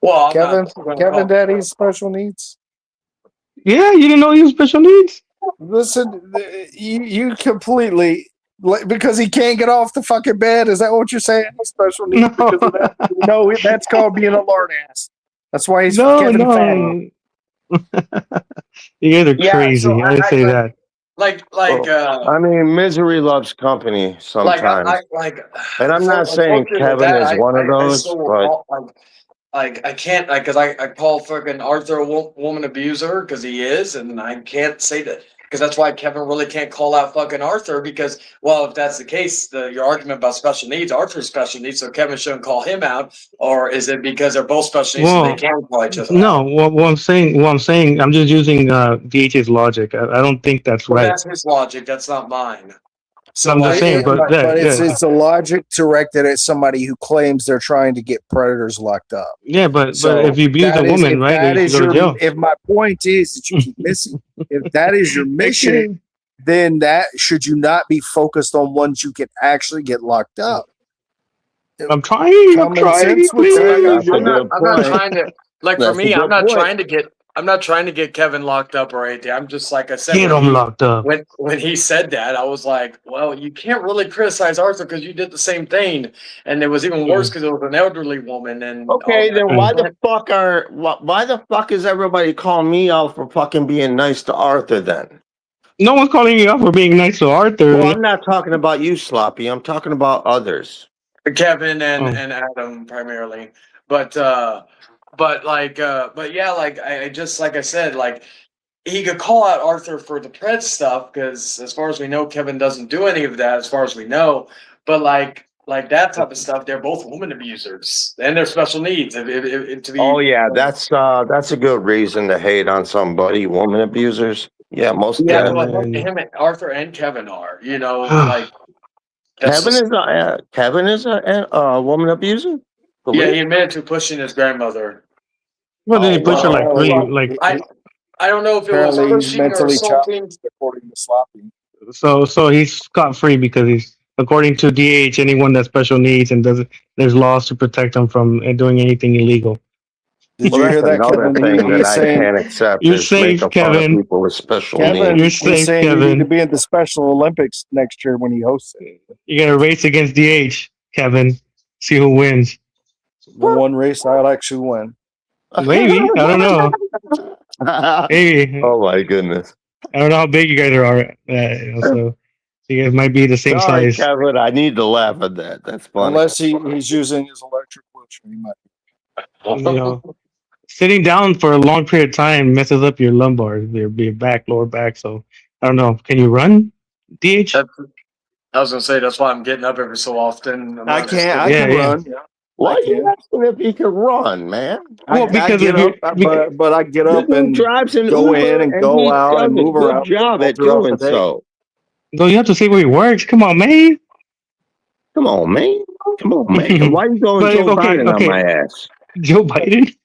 Well, Kevin Daddy's special needs. Yeah, you didn't know he was special needs. Listen, you completely because he can't get off the fucking bed. Is that what you're saying? Special needs because of that? No, that's called being a lard ass. That's why he's Kevin Fatty. You guys are Yeah, crazy. so I didn't say that. I mean, misery loves company sometimes. And I'm not saying Kevin is one of those, but I can't, because I call fucking Arthur a woman abuser because he is, and I can't say that because that's why Kevin really can't call out fucking Arthur because, well, if that's the case, your argument about special needs, Arthur's special needs, so Kevin shouldn't call him out, or is it because they're both special needs and they can't call each other out? No, what I'm saying, I'm just using DH's logic. I don't think that's Well, right. that's his logic. That's not mine. So I'm just saying, but it's a logic directed at somebody who claims they're trying to get predators locked up. Yeah, but So if you abuse a woman, right, that then you is should go to jail. if my point is that you keep missing, if that is your mission, then that should you not be focused on ones you can actually get locked up. I'm trying. Please. I'm not trying to, like, for me, I'm not trying to get Kevin locked up or anything. I'm just, like I said, Get him locked up. When he said that, I was like, well, you can't really criticize Arthur because you did the same thing, and it was even worse because it was an elderly woman. And okay, then why the fuck is everybody calling me out for fucking being nice to Arthur then? No one's calling you out for being nice to Arthur. Well, I'm not talking about you, Sloppy. I'm talking about others. Kevin and Adam primarily, but yeah, like I just, like I said, like he could call out Arthur for the Pred stuff because as far as we know, Kevin doesn't do any of that as far as we know. But like like that type of stuff, they're both woman abusers and they're special needs. To be, Oh yeah, that's a good reason to hate on somebody. Woman abusers. Yeah, most yeah, Yeah, well, definitely. man. him and Arthur and Kevin are, like that's Kevin is a woman abuser. For yeah. real? He admitted to pushing his grandmother. Well, then Oh he pushed her wow. like three, like I don't know if it was Apparently, he's pushing or mentally assaulting. challenged, according to Sloppy. so he's scot free because he's according to DH, anyone that's special needs and doesn't, there's laws to protect them from doing anything illegal. Did Well, you that's hear that, another Kevin? thing that He's I saying, can't accept You're is safe, making fun of Kevin. people with special Kevin, You're needs. he's safe, saying you need to Kevin. be at the Special Olympics next year when he hosts it. You got to race against DH, Kevin. See who wins. The one race I'll actually win. Maybe, I don't know. Maybe, Oh my goodness. I don't know how big you guys are. So you guys might be the same Sorry, size. Kevin. I need to laugh at that. That's funny. Unless he's using his electric wheelchair, he might. You know, sitting down for a long period of time messes up your lumbar, your back, lower back. So I don't know. Can you run, DH? I was gonna say that's why I'm getting up every so often. I can run. Yeah. Why I are you can. asking if he can run, man? Well, because I get if up, you, but I get This up dude and drives an go Uber in and he go out does and a move good around job all at throughout doing the day. so. though you have to see where he works. Come on, man. Come on, man. Come on, man. Why you going But Joe okay, Biden on my ass? Joe Biden.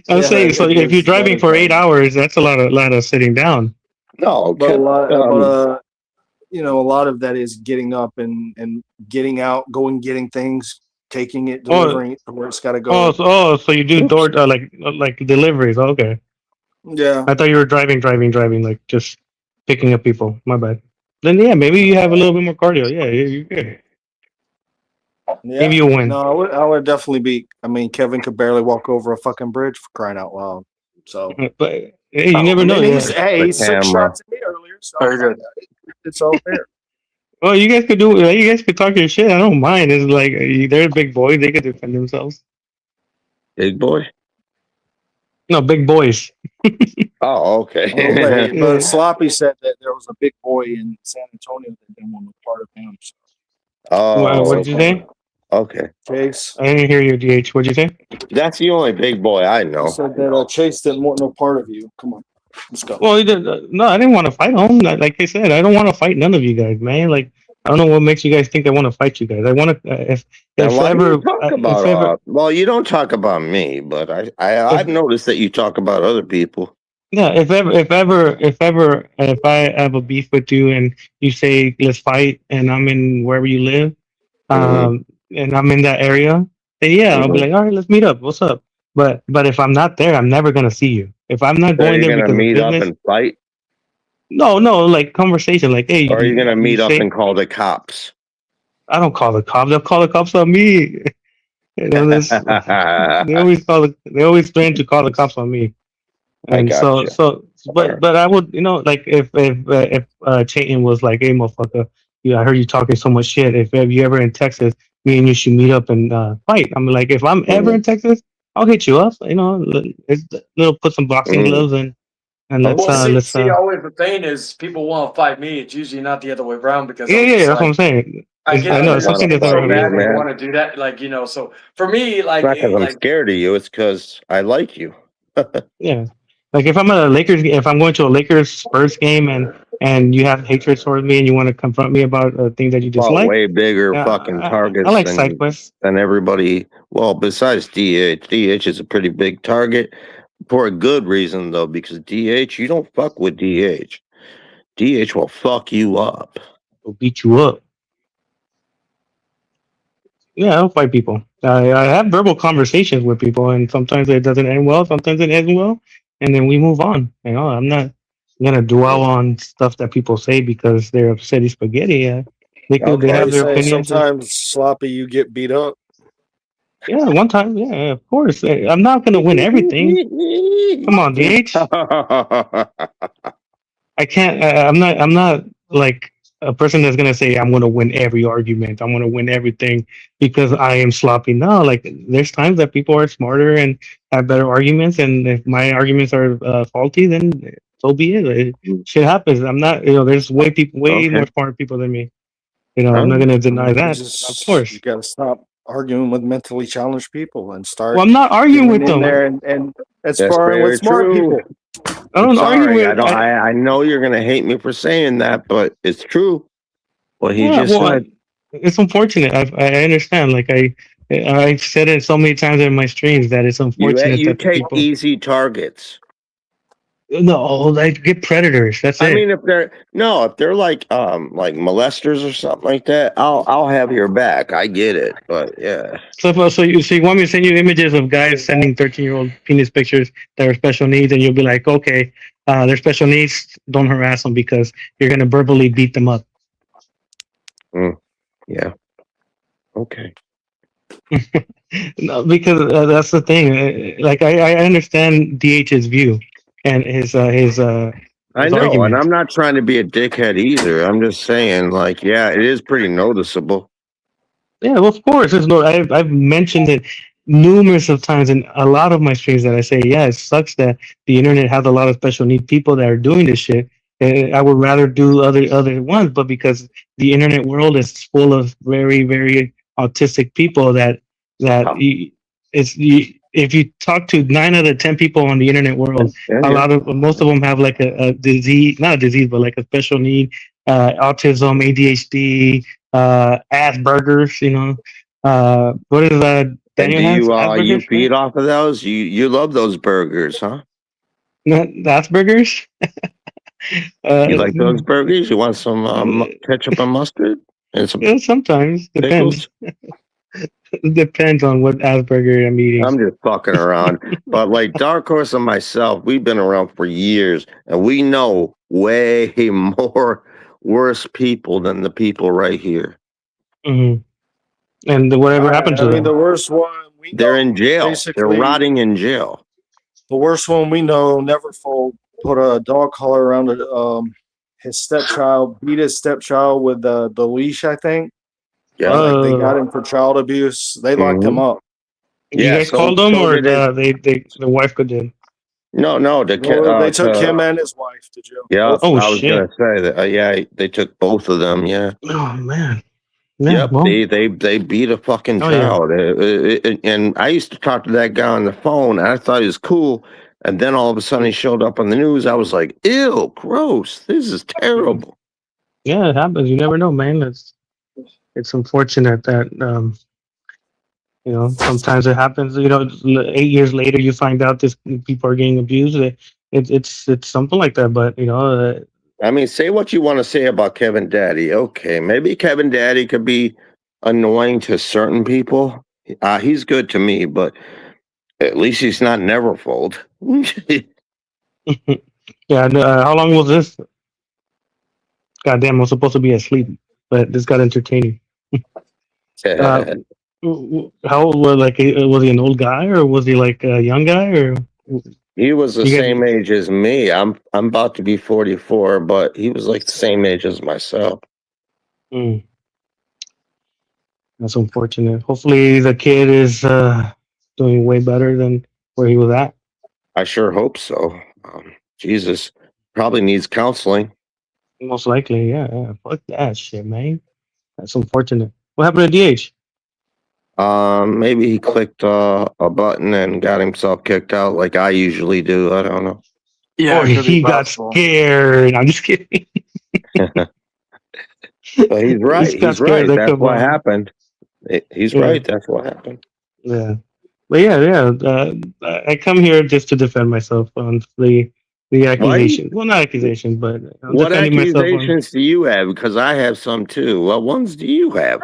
I'm saying so. If you're driving for 8 hours, that's a lot of sitting down. No, But a lot, um, a lot of that is getting up and getting out, going, getting things, taking it, delivering it to where it's got to go. So you do door like deliveries. Okay, Yeah. I thought you were driving, like just picking up people. My bad. Then yeah, maybe you have a little bit more cardio. Yeah, you're good. Yeah. Maybe you win. No, I would definitely be. I mean, Kevin could barely walk over a fucking bridge for crying out loud. So, But hey, you never know. and Yeah. he's 6 shots at me earlier. So it's all fair. Well, you guys could do. You guys could talk your shit. I don't mind. It's like they're big boys. They could defend themselves. big boy. No, big boys. Oh, okay. Wait, but Sloppy said that there was a big boy in San Antonio that didn't want to be part of him. So. Oh, What did you say? okay. Chase. I didn't hear you, DH. What'd you say? That's the only big boy I know. He said that Chase didn't want no part of you. Come on, let's go. Well, no, I didn't want to fight him. Like I said, I don't want to fight none of you guys, man. Like I don't know what makes you guys think I want to fight you guys. I want to if Why do ever you talk about if ever, well, you don't talk about me, but I've noticed that you talk about other people. yeah, if I have a beef with you and you say let's fight and I'm in wherever you live, and I'm in that area, then yeah, I'll be like, all right, let's meet up. What's up? But if I'm not there, I'm never gonna see you. If I'm not So going you're there gonna because meet of up business, and fight, no, like conversation, like hey, or are you gonna meet up say- and call the cops? I don't call the cops. They'll call the cops on me. You know, they always threaten to call the cops on me. And but I would, like if Chayton was like, hey, motherfucker, I heard you talking so much shit. If you ever in Texas, me and you should meet up and fight. I'm like, if I'm ever in Texas, I'll hit you up. Put some boxing gloves in, and let's. Always the thing is, people want to fight me. It's usually not the other way around because that's what I'm saying. I know something so doesn't bad man. they want to do that, So for me, It's not because I'm scared of you. It's because I like you. Yeah, like if I'm at a Lakers, if I'm going to a Lakers Spurs game and you have hatred towards me and you want to confront me about a thing that you dislike, way bigger fucking targets I like side quests than everybody. Well, besides DH is a pretty big target for a good reason though, because DH, you don't fuck with DH. DH will fuck you up. Will beat you up. Yeah, I don't fight people. I have verbal conversations with people, and sometimes it doesn't end well. Sometimes it ends well, and then we move on. I'm not gonna dwell on stuff that people say because they're upsetty spaghetti. They have their opinions. Sometimes Sloppy, you get beat up. Yeah, one time. Yeah, of course. I'm not gonna win everything. Come on, DH. I can't. I'm not like a person that's gonna say I'm gonna win every argument. I'm gonna win everything because I am sloppy. No, like there's times that people are smarter and have better arguments, and if my arguments are faulty, then so be it. Shit happens. I'm not. There's way more smart people than me. I'm not going to deny You that. Of course. you got to stop arguing with mentally challenged people and start Well, I'm not arguing with getting in them. there and That's sparring very with smart true. people. I I'm don't argue sorry. with. I know you're gonna hate me for saying that, but it's true. What he Yeah, just well, said. it's unfortunate. I understand. Like I've said it so many times in my streams that it's unfortunate You that the take people. easy targets. No, like get predators. That's I it. mean, if they're like molesters or something like that, I'll have your back. I get it, but yeah. So you want me to send you images of guys sending 13-year-old penis pictures that are special needs, and you'll be like, okay, they're special needs. Don't harass them because you're gonna verbally beat them up. Yeah. Okay. No, because that's the thing. Like I understand DH's view and his I know, and argument. I'm not trying to be a dickhead either. I'm just saying, like, yeah, it is pretty noticeable. Yeah, well, of course. There's no. I've mentioned it numerous of times in a lot of my streams that I say, yeah, it sucks that the internet has a lot of special need people that are doing this shit. I would rather do other ones, but because the internet world is full of very very autistic people if you talk to 9 out of 10 people on the internet world, most of them have like a disease, not a disease, but like a special need, autism, ADHD, Asperger's. What is that? And Daniel do has you Asperger's, feed right? off of those? You love those burgers, huh? Not Asperger's. You like those burgers? You want some ketchup and mustard and some Sometimes depends. pickles? It depends on what Asperger I'm eating. I'm just fucking around. But like Darkhorse and myself, we've been around for years, and we know way more worse people than the people right here. Mm-hmm. And whatever happened to them? The worst one they're in jail. They're rotting in jail. The worst one we know, Neverfold, put a dog collar around his stepchild, beat his stepchild with the leash, I think. Yeah, like they got him for child abuse. They locked him up. You guys called them, or the wife could did? No, they took him and his wife to jail. Yeah, Oh, I was shit. gonna say that. Yeah, they took both of them. Yeah. Oh man. Yeah, Yep, well, they beat a fucking child, and I used to talk to that guy on the phone, and I thought he was cool, and then all of a sudden he showed up on the news. I was like, "Ew, gross! This is terrible." Yeah, it happens. You never know, man. It's unfortunate that sometimes it happens. 8 years later, you find out this people are getting abused. It's something like that, but I mean, say what you want to say about Kevin Daddy. Okay, maybe Kevin Daddy could be annoying to certain people. He's good to me, but at least he's not Neverfold. Yeah. How long was this? Goddamn, I was supposed to be asleep, but this got entertaining. How old was he an old guy, or was he like a young guy, or? He was the same age as me. I'm about to be 44, but he was like the same age as myself. That's unfortunate. Hopefully the kid is doing way better than where he was at. I sure hope so. Jesus, probably needs counseling. Most likely, yeah. Fuck that shit, man. That's unfortunate. What happened to DH? Maybe he clicked a button and got himself kicked out like I usually do. I don't know. Yeah, or he got scared. I'm just kidding. But he's right. He's right. That's what happened. He's right. That's what happened. Yeah. But yeah. I come here just to defend myself on the accusation. Well, not accusation, but what accusations do you have? Because I have some too. What ones do you have?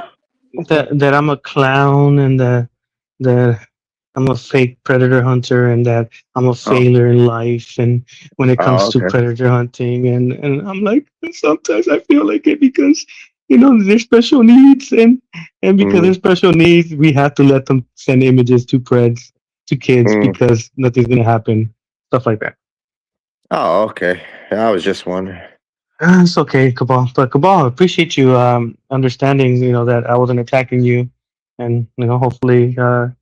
That I'm a clown, and that I'm a fake predator hunter, and that I'm a failure in life, and when it comes to predator hunting, and I'm like, sometimes I feel like it because they're special needs, and because they're special needs, we have to let them send images to kids because nothing's gonna happen, stuff like that. Oh, okay. I was just wondering. It's okay, Kabal. But Kabal, I appreciate you understanding, that I wasn't attacking you, and hopefully. I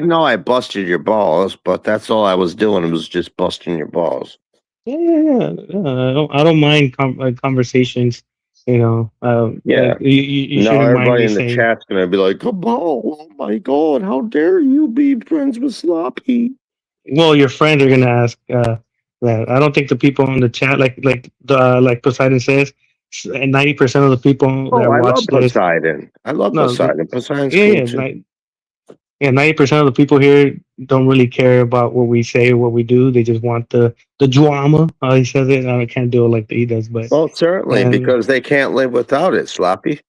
know I busted your balls, but that's all I was doing was just busting your balls. Yeah. I don't mind conversations Yeah. You Now shouldn't mind everybody me in the saying. chat's gonna be like, Cabal, oh my god, how dare you be friends with Sloppy? Well, your friends are gonna ask that. I don't think the people in the chat, like Poseidon says, 90% of the people Oh, that I watch love this, Poseidon. I love no, Poseidon. Poseidon's yeah, cool yeah, too. 90% of the people here don't really care about what we say or what we do. They just want the drama. How he says it, I can't do it like he does, but Well, certainly, and because they can't live without it, Sloppy.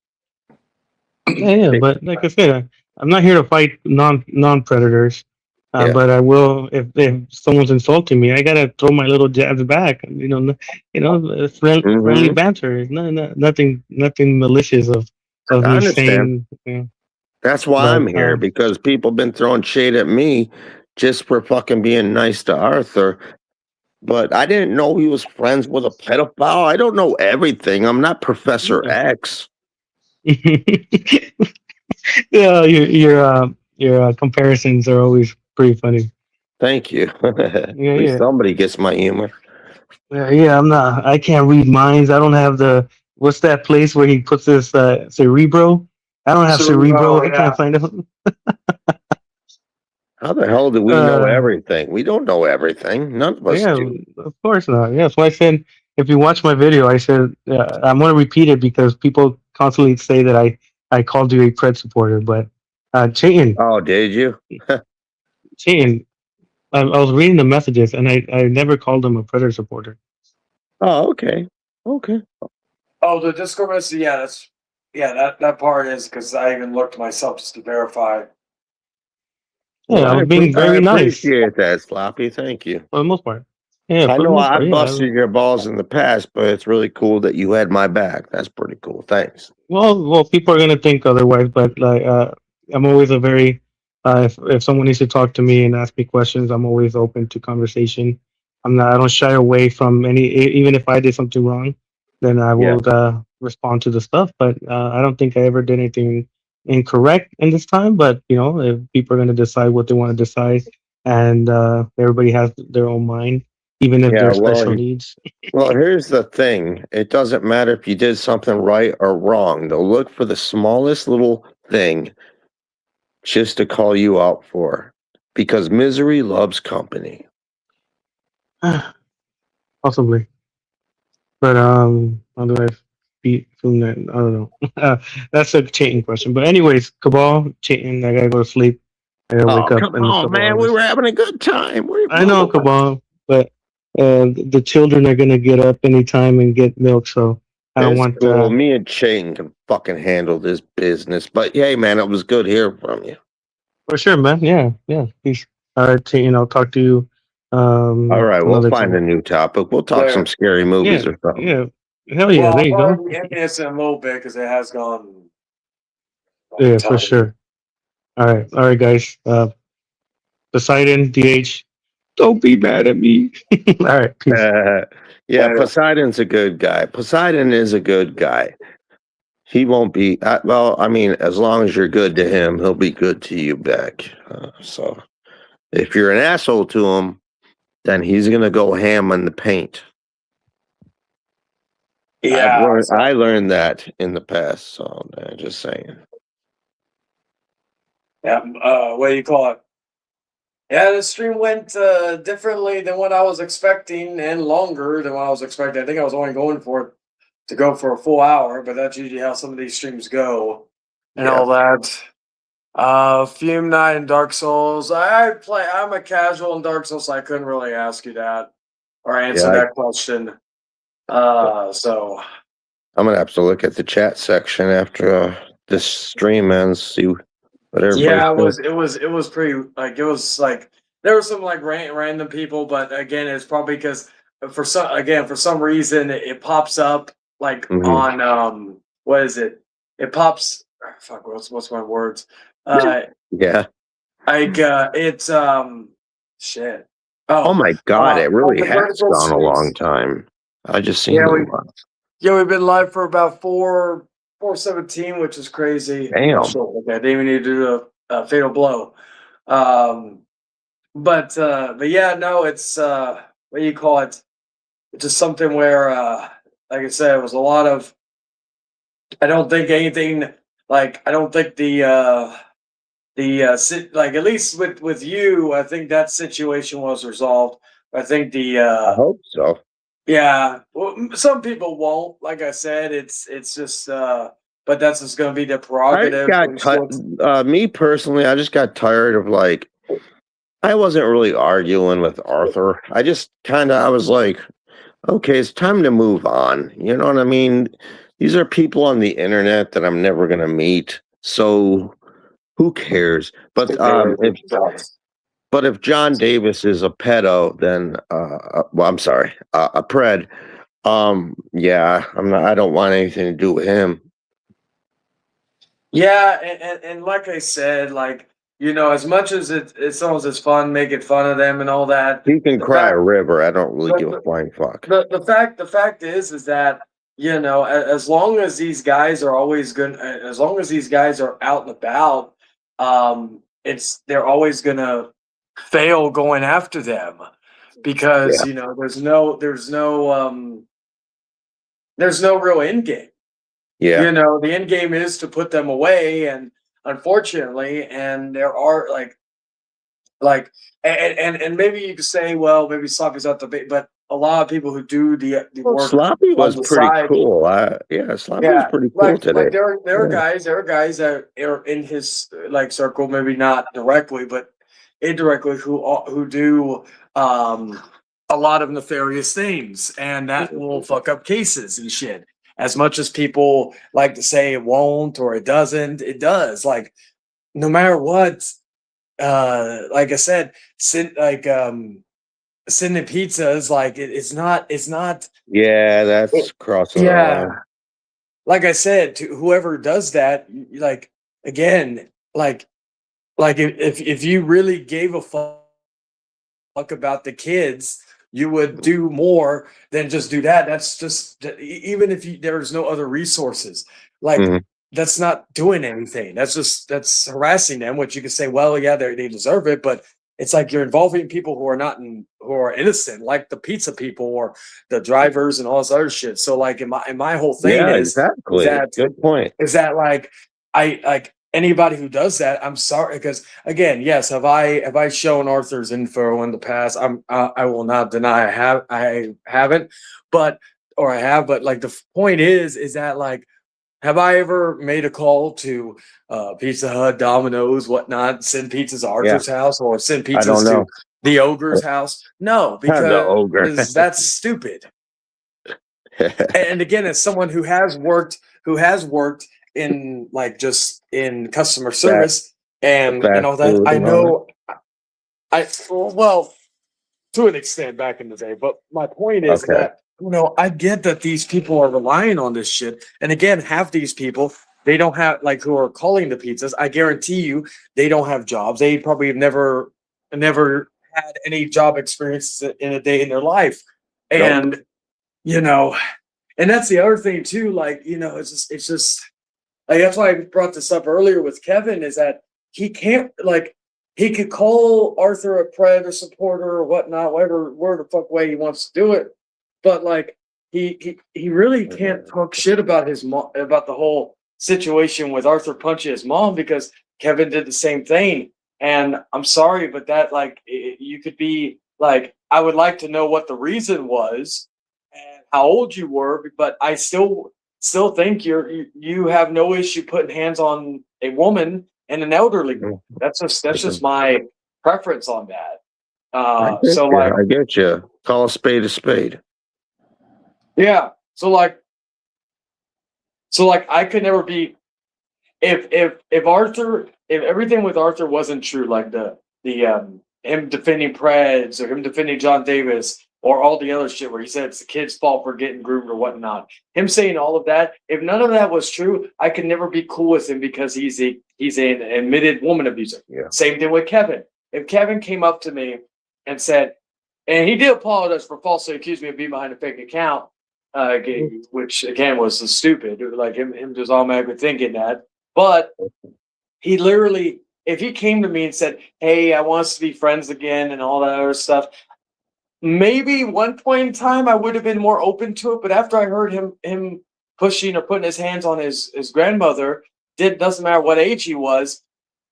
yeah. But like I said, I'm not here to fight non predators. Yeah. But I will if someone's insulting me, I gotta throw my little jabs back. Friendly Hmm. banter. Nothing malicious of I me understand. saying. That's why But I'm here, because people been throwing shade at me just for fucking being nice to Arthur. But I didn't know he was friends with a pedophile. I don't know everything. I'm not Professor X. yeah, your comparisons are always pretty funny. Thank you. At Yeah, least yeah. somebody gets my humor. Yeah, I'm not. I can't read minds. I don't have the. What's that place where he puts his cerebro? I don't have cerebro. Cerebro, I can't yeah. find it. How the hell do we know everything? We don't know everything. None of us Yeah, do. of course not. Yeah, so I said, if you watch my video, I said I'm going to repeat it because people constantly say that I called you a Pred supporter, but cheating, Oh, did you? cheating. I was reading the messages and I never called him a Predator supporter. Oh, okay. Okay. Oh, the Discord message. That part is because I even looked myself just to verify. Yeah, Well, I was being I very nice appreciate that, Sloppy. Thank you. for the most part. Yeah, I for the know most I part. Yeah. busted your balls in the past, but it's really cool that you had my back. That's pretty cool. Thanks. Well, people are gonna think otherwise, but like, I'm always a very, if someone needs to talk to me and ask me questions, I'm always open to conversation. I don't shy away from even if I did something wrong, then I Yeah. will respond to the stuff. But I don't think I ever did anything incorrect in this time. But if people are gonna decide what they want to decide, and everybody has their own mind, even if Yeah. they're special needs. Well, here's the thing. It doesn't matter if you did something right or wrong. They'll look for the smallest little thing just to call you out for, because misery loves company. Possibly. But how do I beat from that? I don't know. That's a cheating question. But anyways, Cabal cheating. I gotta go to sleep. I gotta wake Oh, up come in a on, couple man. We hours. were having a good time. I know Cabal, but the children are gonna get up anytime and get milk. So I don't It's want. cool. Me and Chayton can fucking handle this business. But hey, man, it was good hearing from you. For sure, man. Yeah, yeah. Peace. All right, cheating. I'll talk to you. All right, we'll Another find a time. new topic. We'll talk some Later. scary movies Yeah, or something. yeah. Hell yeah. Well, There I'll you go. probably be ending this in a little bit because it has gone. Yeah, for sure. All right, guys. Poseidon, DH. Don't be mad at me. All right, peace. Yeah, Poseidon's a good guy. Poseidon is a good guy. He won't be, well, I mean, as long as you're good to him, he'll be good to you back. So if you're an asshole to him, then he's going to go ham on the paint. Yeah. I learned that in the past. So just saying. Yeah. What do you call it? Yeah, the stream went differently than what I was expecting and longer than what I was expecting. I think I was only going for to go for a full hour, but that's usually how some of these streams go and all that. Fume Night and Dark Souls. I'm a casual in Dark Souls, so I couldn't really ask you that or answer that question. So I'm going to have to look at the chat section after this stream ends, see what everybody says. it was pretty like it was like there were some like random people, but again, it's probably because for some reason it pops up like on what is it? It pops. Fuck, what's my words? Yeah. Like it's shit. Oh my God, it really the has vertical gone a streams. long time. I just seen We've been live for about 4:17, which is crazy. Damn. Oh, shit, okay, I didn't even need to do a fatal blow. But yeah, no, it's what do you call it? It's just something where like I said, it was a lot of I don't think anything like I don't think like at least with you, I think that situation was resolved. I think I hope so. yeah, well, some people won't. Like I said, it's just but that's just going to be the I prerogative. got me personally. I just got tired of like I wasn't really arguing with Arthur. I was like, okay, it's time to move on. You know what I mean? These are people on the internet that I'm never gonna meet. So who cares? But if John Davis is a pedo, then well, I'm sorry, a pred. Yeah, I don't want anything to do with him. Yeah, and like I said, like as much as it's almost as fun making fun of them and all that. He can The cry a fact, river. I don't really the, give a flying fuck. the fact is that as long as these guys are always good, as long as these guys are out and about, they're always gonna fail going after them because Yeah. there's no real end game. Yeah. The end game is to put them away, and unfortunately, and there are and maybe you could say, well, maybe Sloppy's out the bait, but a lot of people who do the Well, work Sloppy on was the pretty side, cool. Sloppy was yeah, pretty cool today. there are Yeah. guys that are in his circle, maybe not directly, but indirectly, who do a lot of nefarious things, and that will fuck up cases and shit. As much as people like to say it won't or it doesn't, it does. Like no matter what, like I said, sending pizzas like it's not. Yeah, that's crossing the Yeah, line. like I said, to whoever does that, like again, like if you really gave a fuck about the kids, you would do more than just do that. That's just even if there's no other resources, like Mhm. that's not doing anything. That's harassing them. Which you could say, well, yeah, they deserve it, but it's like you're involving people who are innocent, like the pizza people or the drivers and all this other shit. So like, in my whole thing Yeah, is exactly. Good point. like I like anybody who does that, I'm sorry, because again, yes, have I shown Arthur's info in the past? I will not deny I haven't, but or I have, but like the point is that like, have I ever made a call to Pizza Hut, Domino's, whatnot, send pizzas to Yeah. Arthur's house or send I don't pizzas to know. the ogre's house? No, The ogre. because that's stupid. And again, as someone who has worked in like just in customer service and fast all that, food I and all know well to an extent back in the day, but my point is Okay. that I get that these people are relying on this shit, and again, half these people, they don't have, like, who are calling the pizzas, I guarantee you they don't have jobs. They probably have never had any job experience in a day in their life. And and that's the other thing too, like, it's just like, that's why I brought this up earlier with Kevin, is that he can't, like, he could call Arthur a Predator supporter or whatever the fuck way he wants to do it, but like he really can't talk shit about his mom, about the whole situation with Arthur punching his mom, because Kevin did the same thing. And I'm sorry, but that, like, you could be like, I would like to know what the reason was and how old you were, but I still think you have no issue putting hands on a woman and an elderly woman. That's just my preference on that. I get you. Call a spade a spade. Yeah. So like I could never be, if everything with Arthur wasn't true, like the him defending Preds or him defending John Davis or all the other shit where he said it's the kid's fault for getting groomed or whatnot, him saying all of that, if none of that was true, I could never be cool with him because he's an admitted woman abuser. Yeah. Same thing with Kevin. If Kevin came up to me and said, and he did apologize for falsely accusing me of being behind a fake account, which again was stupid, like him just automatically thinking that. But he literally, if he came to me and said, "Hey, I want us to be friends again," and all that other stuff, maybe one point in time I would have been more open to it. But after I heard him pushing or putting his hands on his grandmother, doesn't matter what age he was.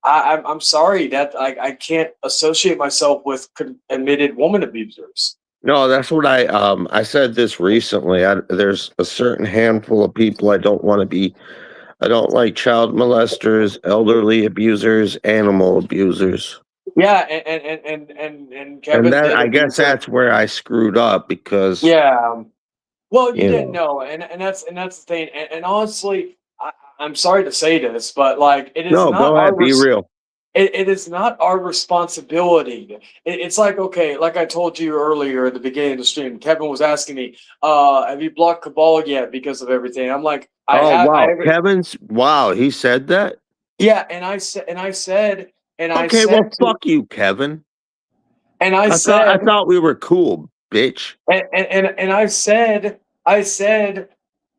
I'm sorry that I can't associate myself with admitted woman abusers. No, that's what I said this recently. There's a certain handful of people I don't want to be. I don't like child molesters, elderly abusers, animal abusers. Yeah, and Kevin And that did I guess abuse her. that's where I screwed up because Yeah. Well, you you didn't know, and that's the thing. And honestly, I'm sorry to say this, but like it is no, not go our ahead, be real. it is not our responsibility. It's like, okay, like I told you earlier at the beginning of the stream, Kevin was asking me, have you blocked Kabal yet because of everything? I'm like, Oh wow, I wow, he said that? yeah, and I said, Okay, well fuck you, Kevin. and I I said, thought we were cool, bitch. and I said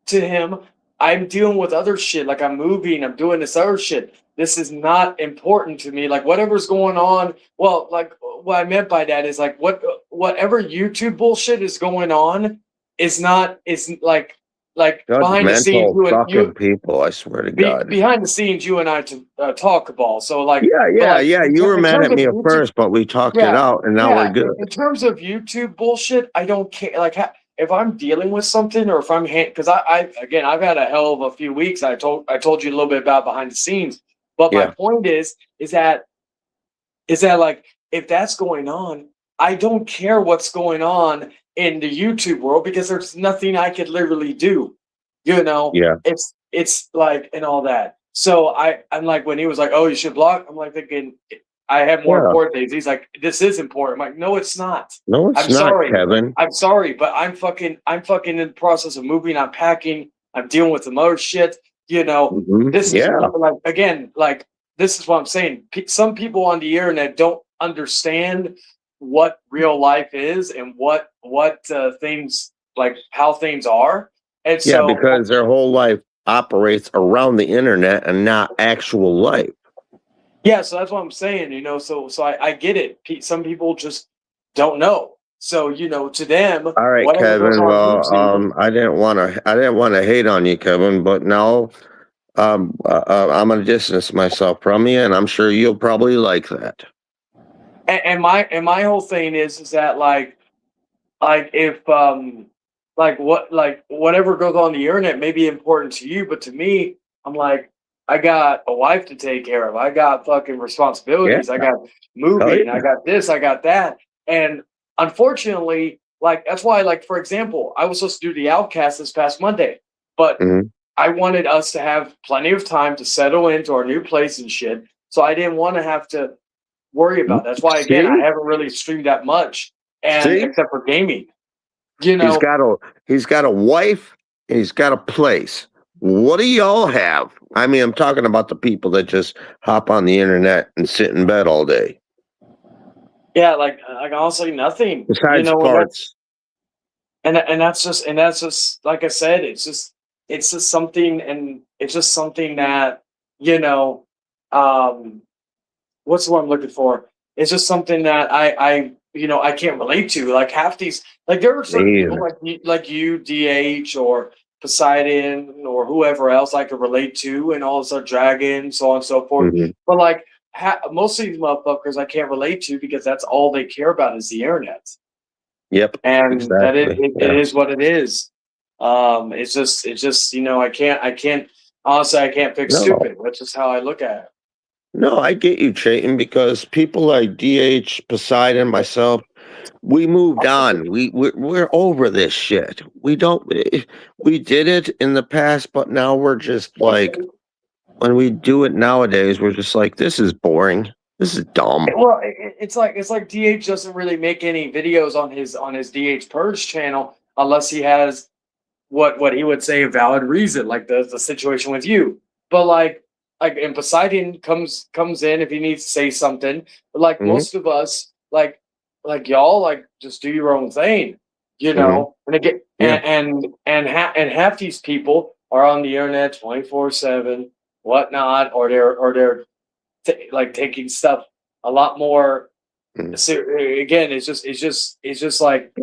to him, I'm dealing with other shit. Like I'm moving, I'm doing this other shit. This is not important to me. Like whatever's going on. Well, like what I meant by that is like whatever YouTube bullshit is going on is like behind the scenes. Fucking people, I swear to God. Behind the scenes, you and I to talk about. So like yeah. You were mad at me at YouTube, first, but we talked it out, and now we're good. In terms of YouTube bullshit, I don't care. Like if I'm dealing with something, or if I'm because I've had a hell of a few weeks. I told you a little bit about behind the scenes, but my point is that like if that's going on, I don't care what's going on in the YouTube world because there's nothing I could literally do. You know, it's like and all that. So I'm like when he was like, "Oh, you should block," I'm like thinking I have more important things. He's like, "This is important." I'm like, "No, it's not. No, it's I'm not, sorry, Kevin. I'm sorry, but I'm fucking in the process of moving. I'm packing. I'm dealing with some other shit. You know, this is like again, like this is what I'm saying. Some people on the internet don't understand what real life is and what things like how things are. And so because their whole life operates around the internet and not actual life. Yeah, so that's what I'm saying, you know. So I get it. Some people just don't know. So you know, to them, all right, Kevin. Well, I didn't want to hate on you, Kevin, but now I'm gonna distance myself from you, and I'm sure you'll probably like that. And my whole thing is that like if whatever goes on the internet may be important to you, but to me, I'm like, I got a wife to take care of. I got fucking responsibilities. I got moving. I got this. I got that. And unfortunately, like that's why, like for example, I was supposed to do the Outcast this past Monday, but I wanted us to have plenty of time to settle into our new place and shit. So I didn't want to have to worry about that. That's why again I haven't really streamed that much, and except for gaming. You know, he's got a wife and he's got a place. What do y'all have? I mean, I'm talking about the people that just hop on the internet and sit in bed all day. Yeah, like honestly nothing. Besides parts. And that's just like I said, it's just something, and it's just something that, you know, what's the word I'm looking for? It's just something that I you know, I can't relate to. Like half these, like there are certain people like you, DH, or Poseidon, or whoever else I could relate to, and all of a dragon, so on and so forth. But like most of these motherfuckers I can't relate to because that's all they care about is the internet. Yep. And exactly. it is what it is. It's just you know, I can't honestly, I can't fix stupid. That's just how I look at it. No, I get you, Chayton, because people like DH, Poseidon, myself, we moved on. We're over this shit. We did it in the past, but now we're just like, when we do it nowadays, we're just like, this is boring. This is dumb. Well, it's like DH doesn't really make any videos on his DH Purge channel unless he has what he would say a valid reason, like the situation with you. But like and Poseidon comes in if he needs to say something. But like most of us, like y'all, like just do your own thing, you know. And again, and half these people are on the internet 24/7, whatnot, or they're like taking stuff a lot more. So again, it's just like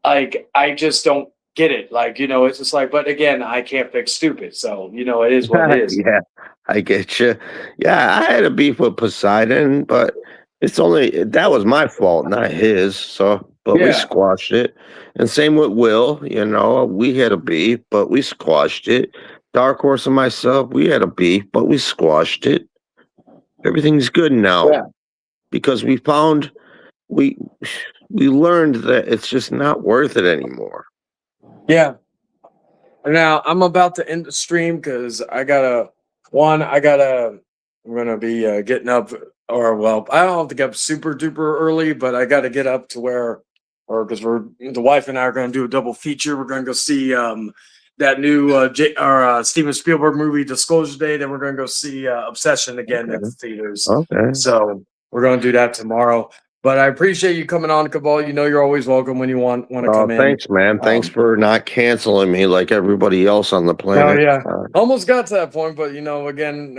I just don't get it. Like, you know, it's just like, but again, I can't fix stupid. So, you know, it is what it is. Yeah, I get you. Yeah, I had a beef with Poseidon, but that was my fault, not his. So, but we Yeah. squashed it. And same with Will, we had a beef, but we squashed it. Darkhorse and myself, we had a beef, but we squashed it. Everything's good now Yeah. because we we learned that it's just not worth it anymore. Yeah. Now I'm about to end the stream because I'm gonna be getting up, or well, I don't have to get up super duper early, but I gotta get up to where, or because the wife and I are gonna do a double feature. We're gonna go see that new Steven Spielberg movie Disclosure Day. Then we're gonna go see Obsession again at the theaters. Okay. So we're gonna do that tomorrow. But I appreciate you coming on, Cabal. You know you're always welcome when you want to come in. Thanks, man. Thanks for not canceling me like everybody else on the planet. Oh yeah, almost got to that point, but you know, again,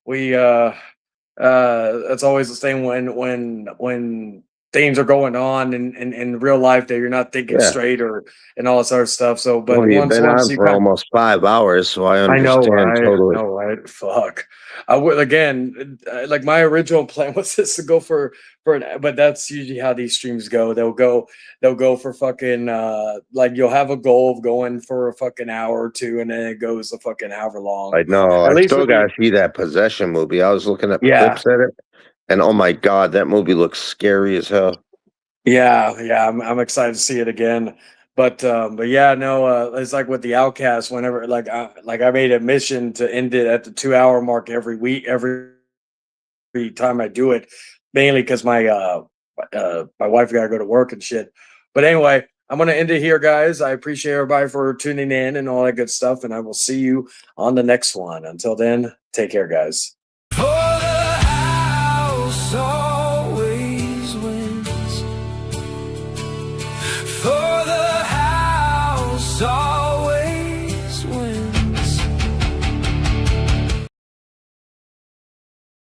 we it's always the same when things are going on in real life that you're not thinking straight and all this other stuff. So, but well, you've been on for almost 5 hours, so I understand totally. I know, right? Fuck. I would again, like my original plan was just to go for but that's usually how these streams go. They'll go for fucking like you'll have a goal of going for a fucking hour or two, and then it goes a fucking however long. I know. I still gotta see that Possession movie. I was looking at clips at it, and oh my god, that movie looks scary as hell. Yeah, I'm excited to see it again. But yeah, no, it's like with the Outcast. Whenever I made a mission to end it at the 2 hour mark every week, every time I do it, mainly because my wife gotta go to work and shit. But anyway, I'm gonna end it here, guys. I appreciate everybody for tuning in and all that good stuff, and I will see you on the next one. Until then, take care, guys.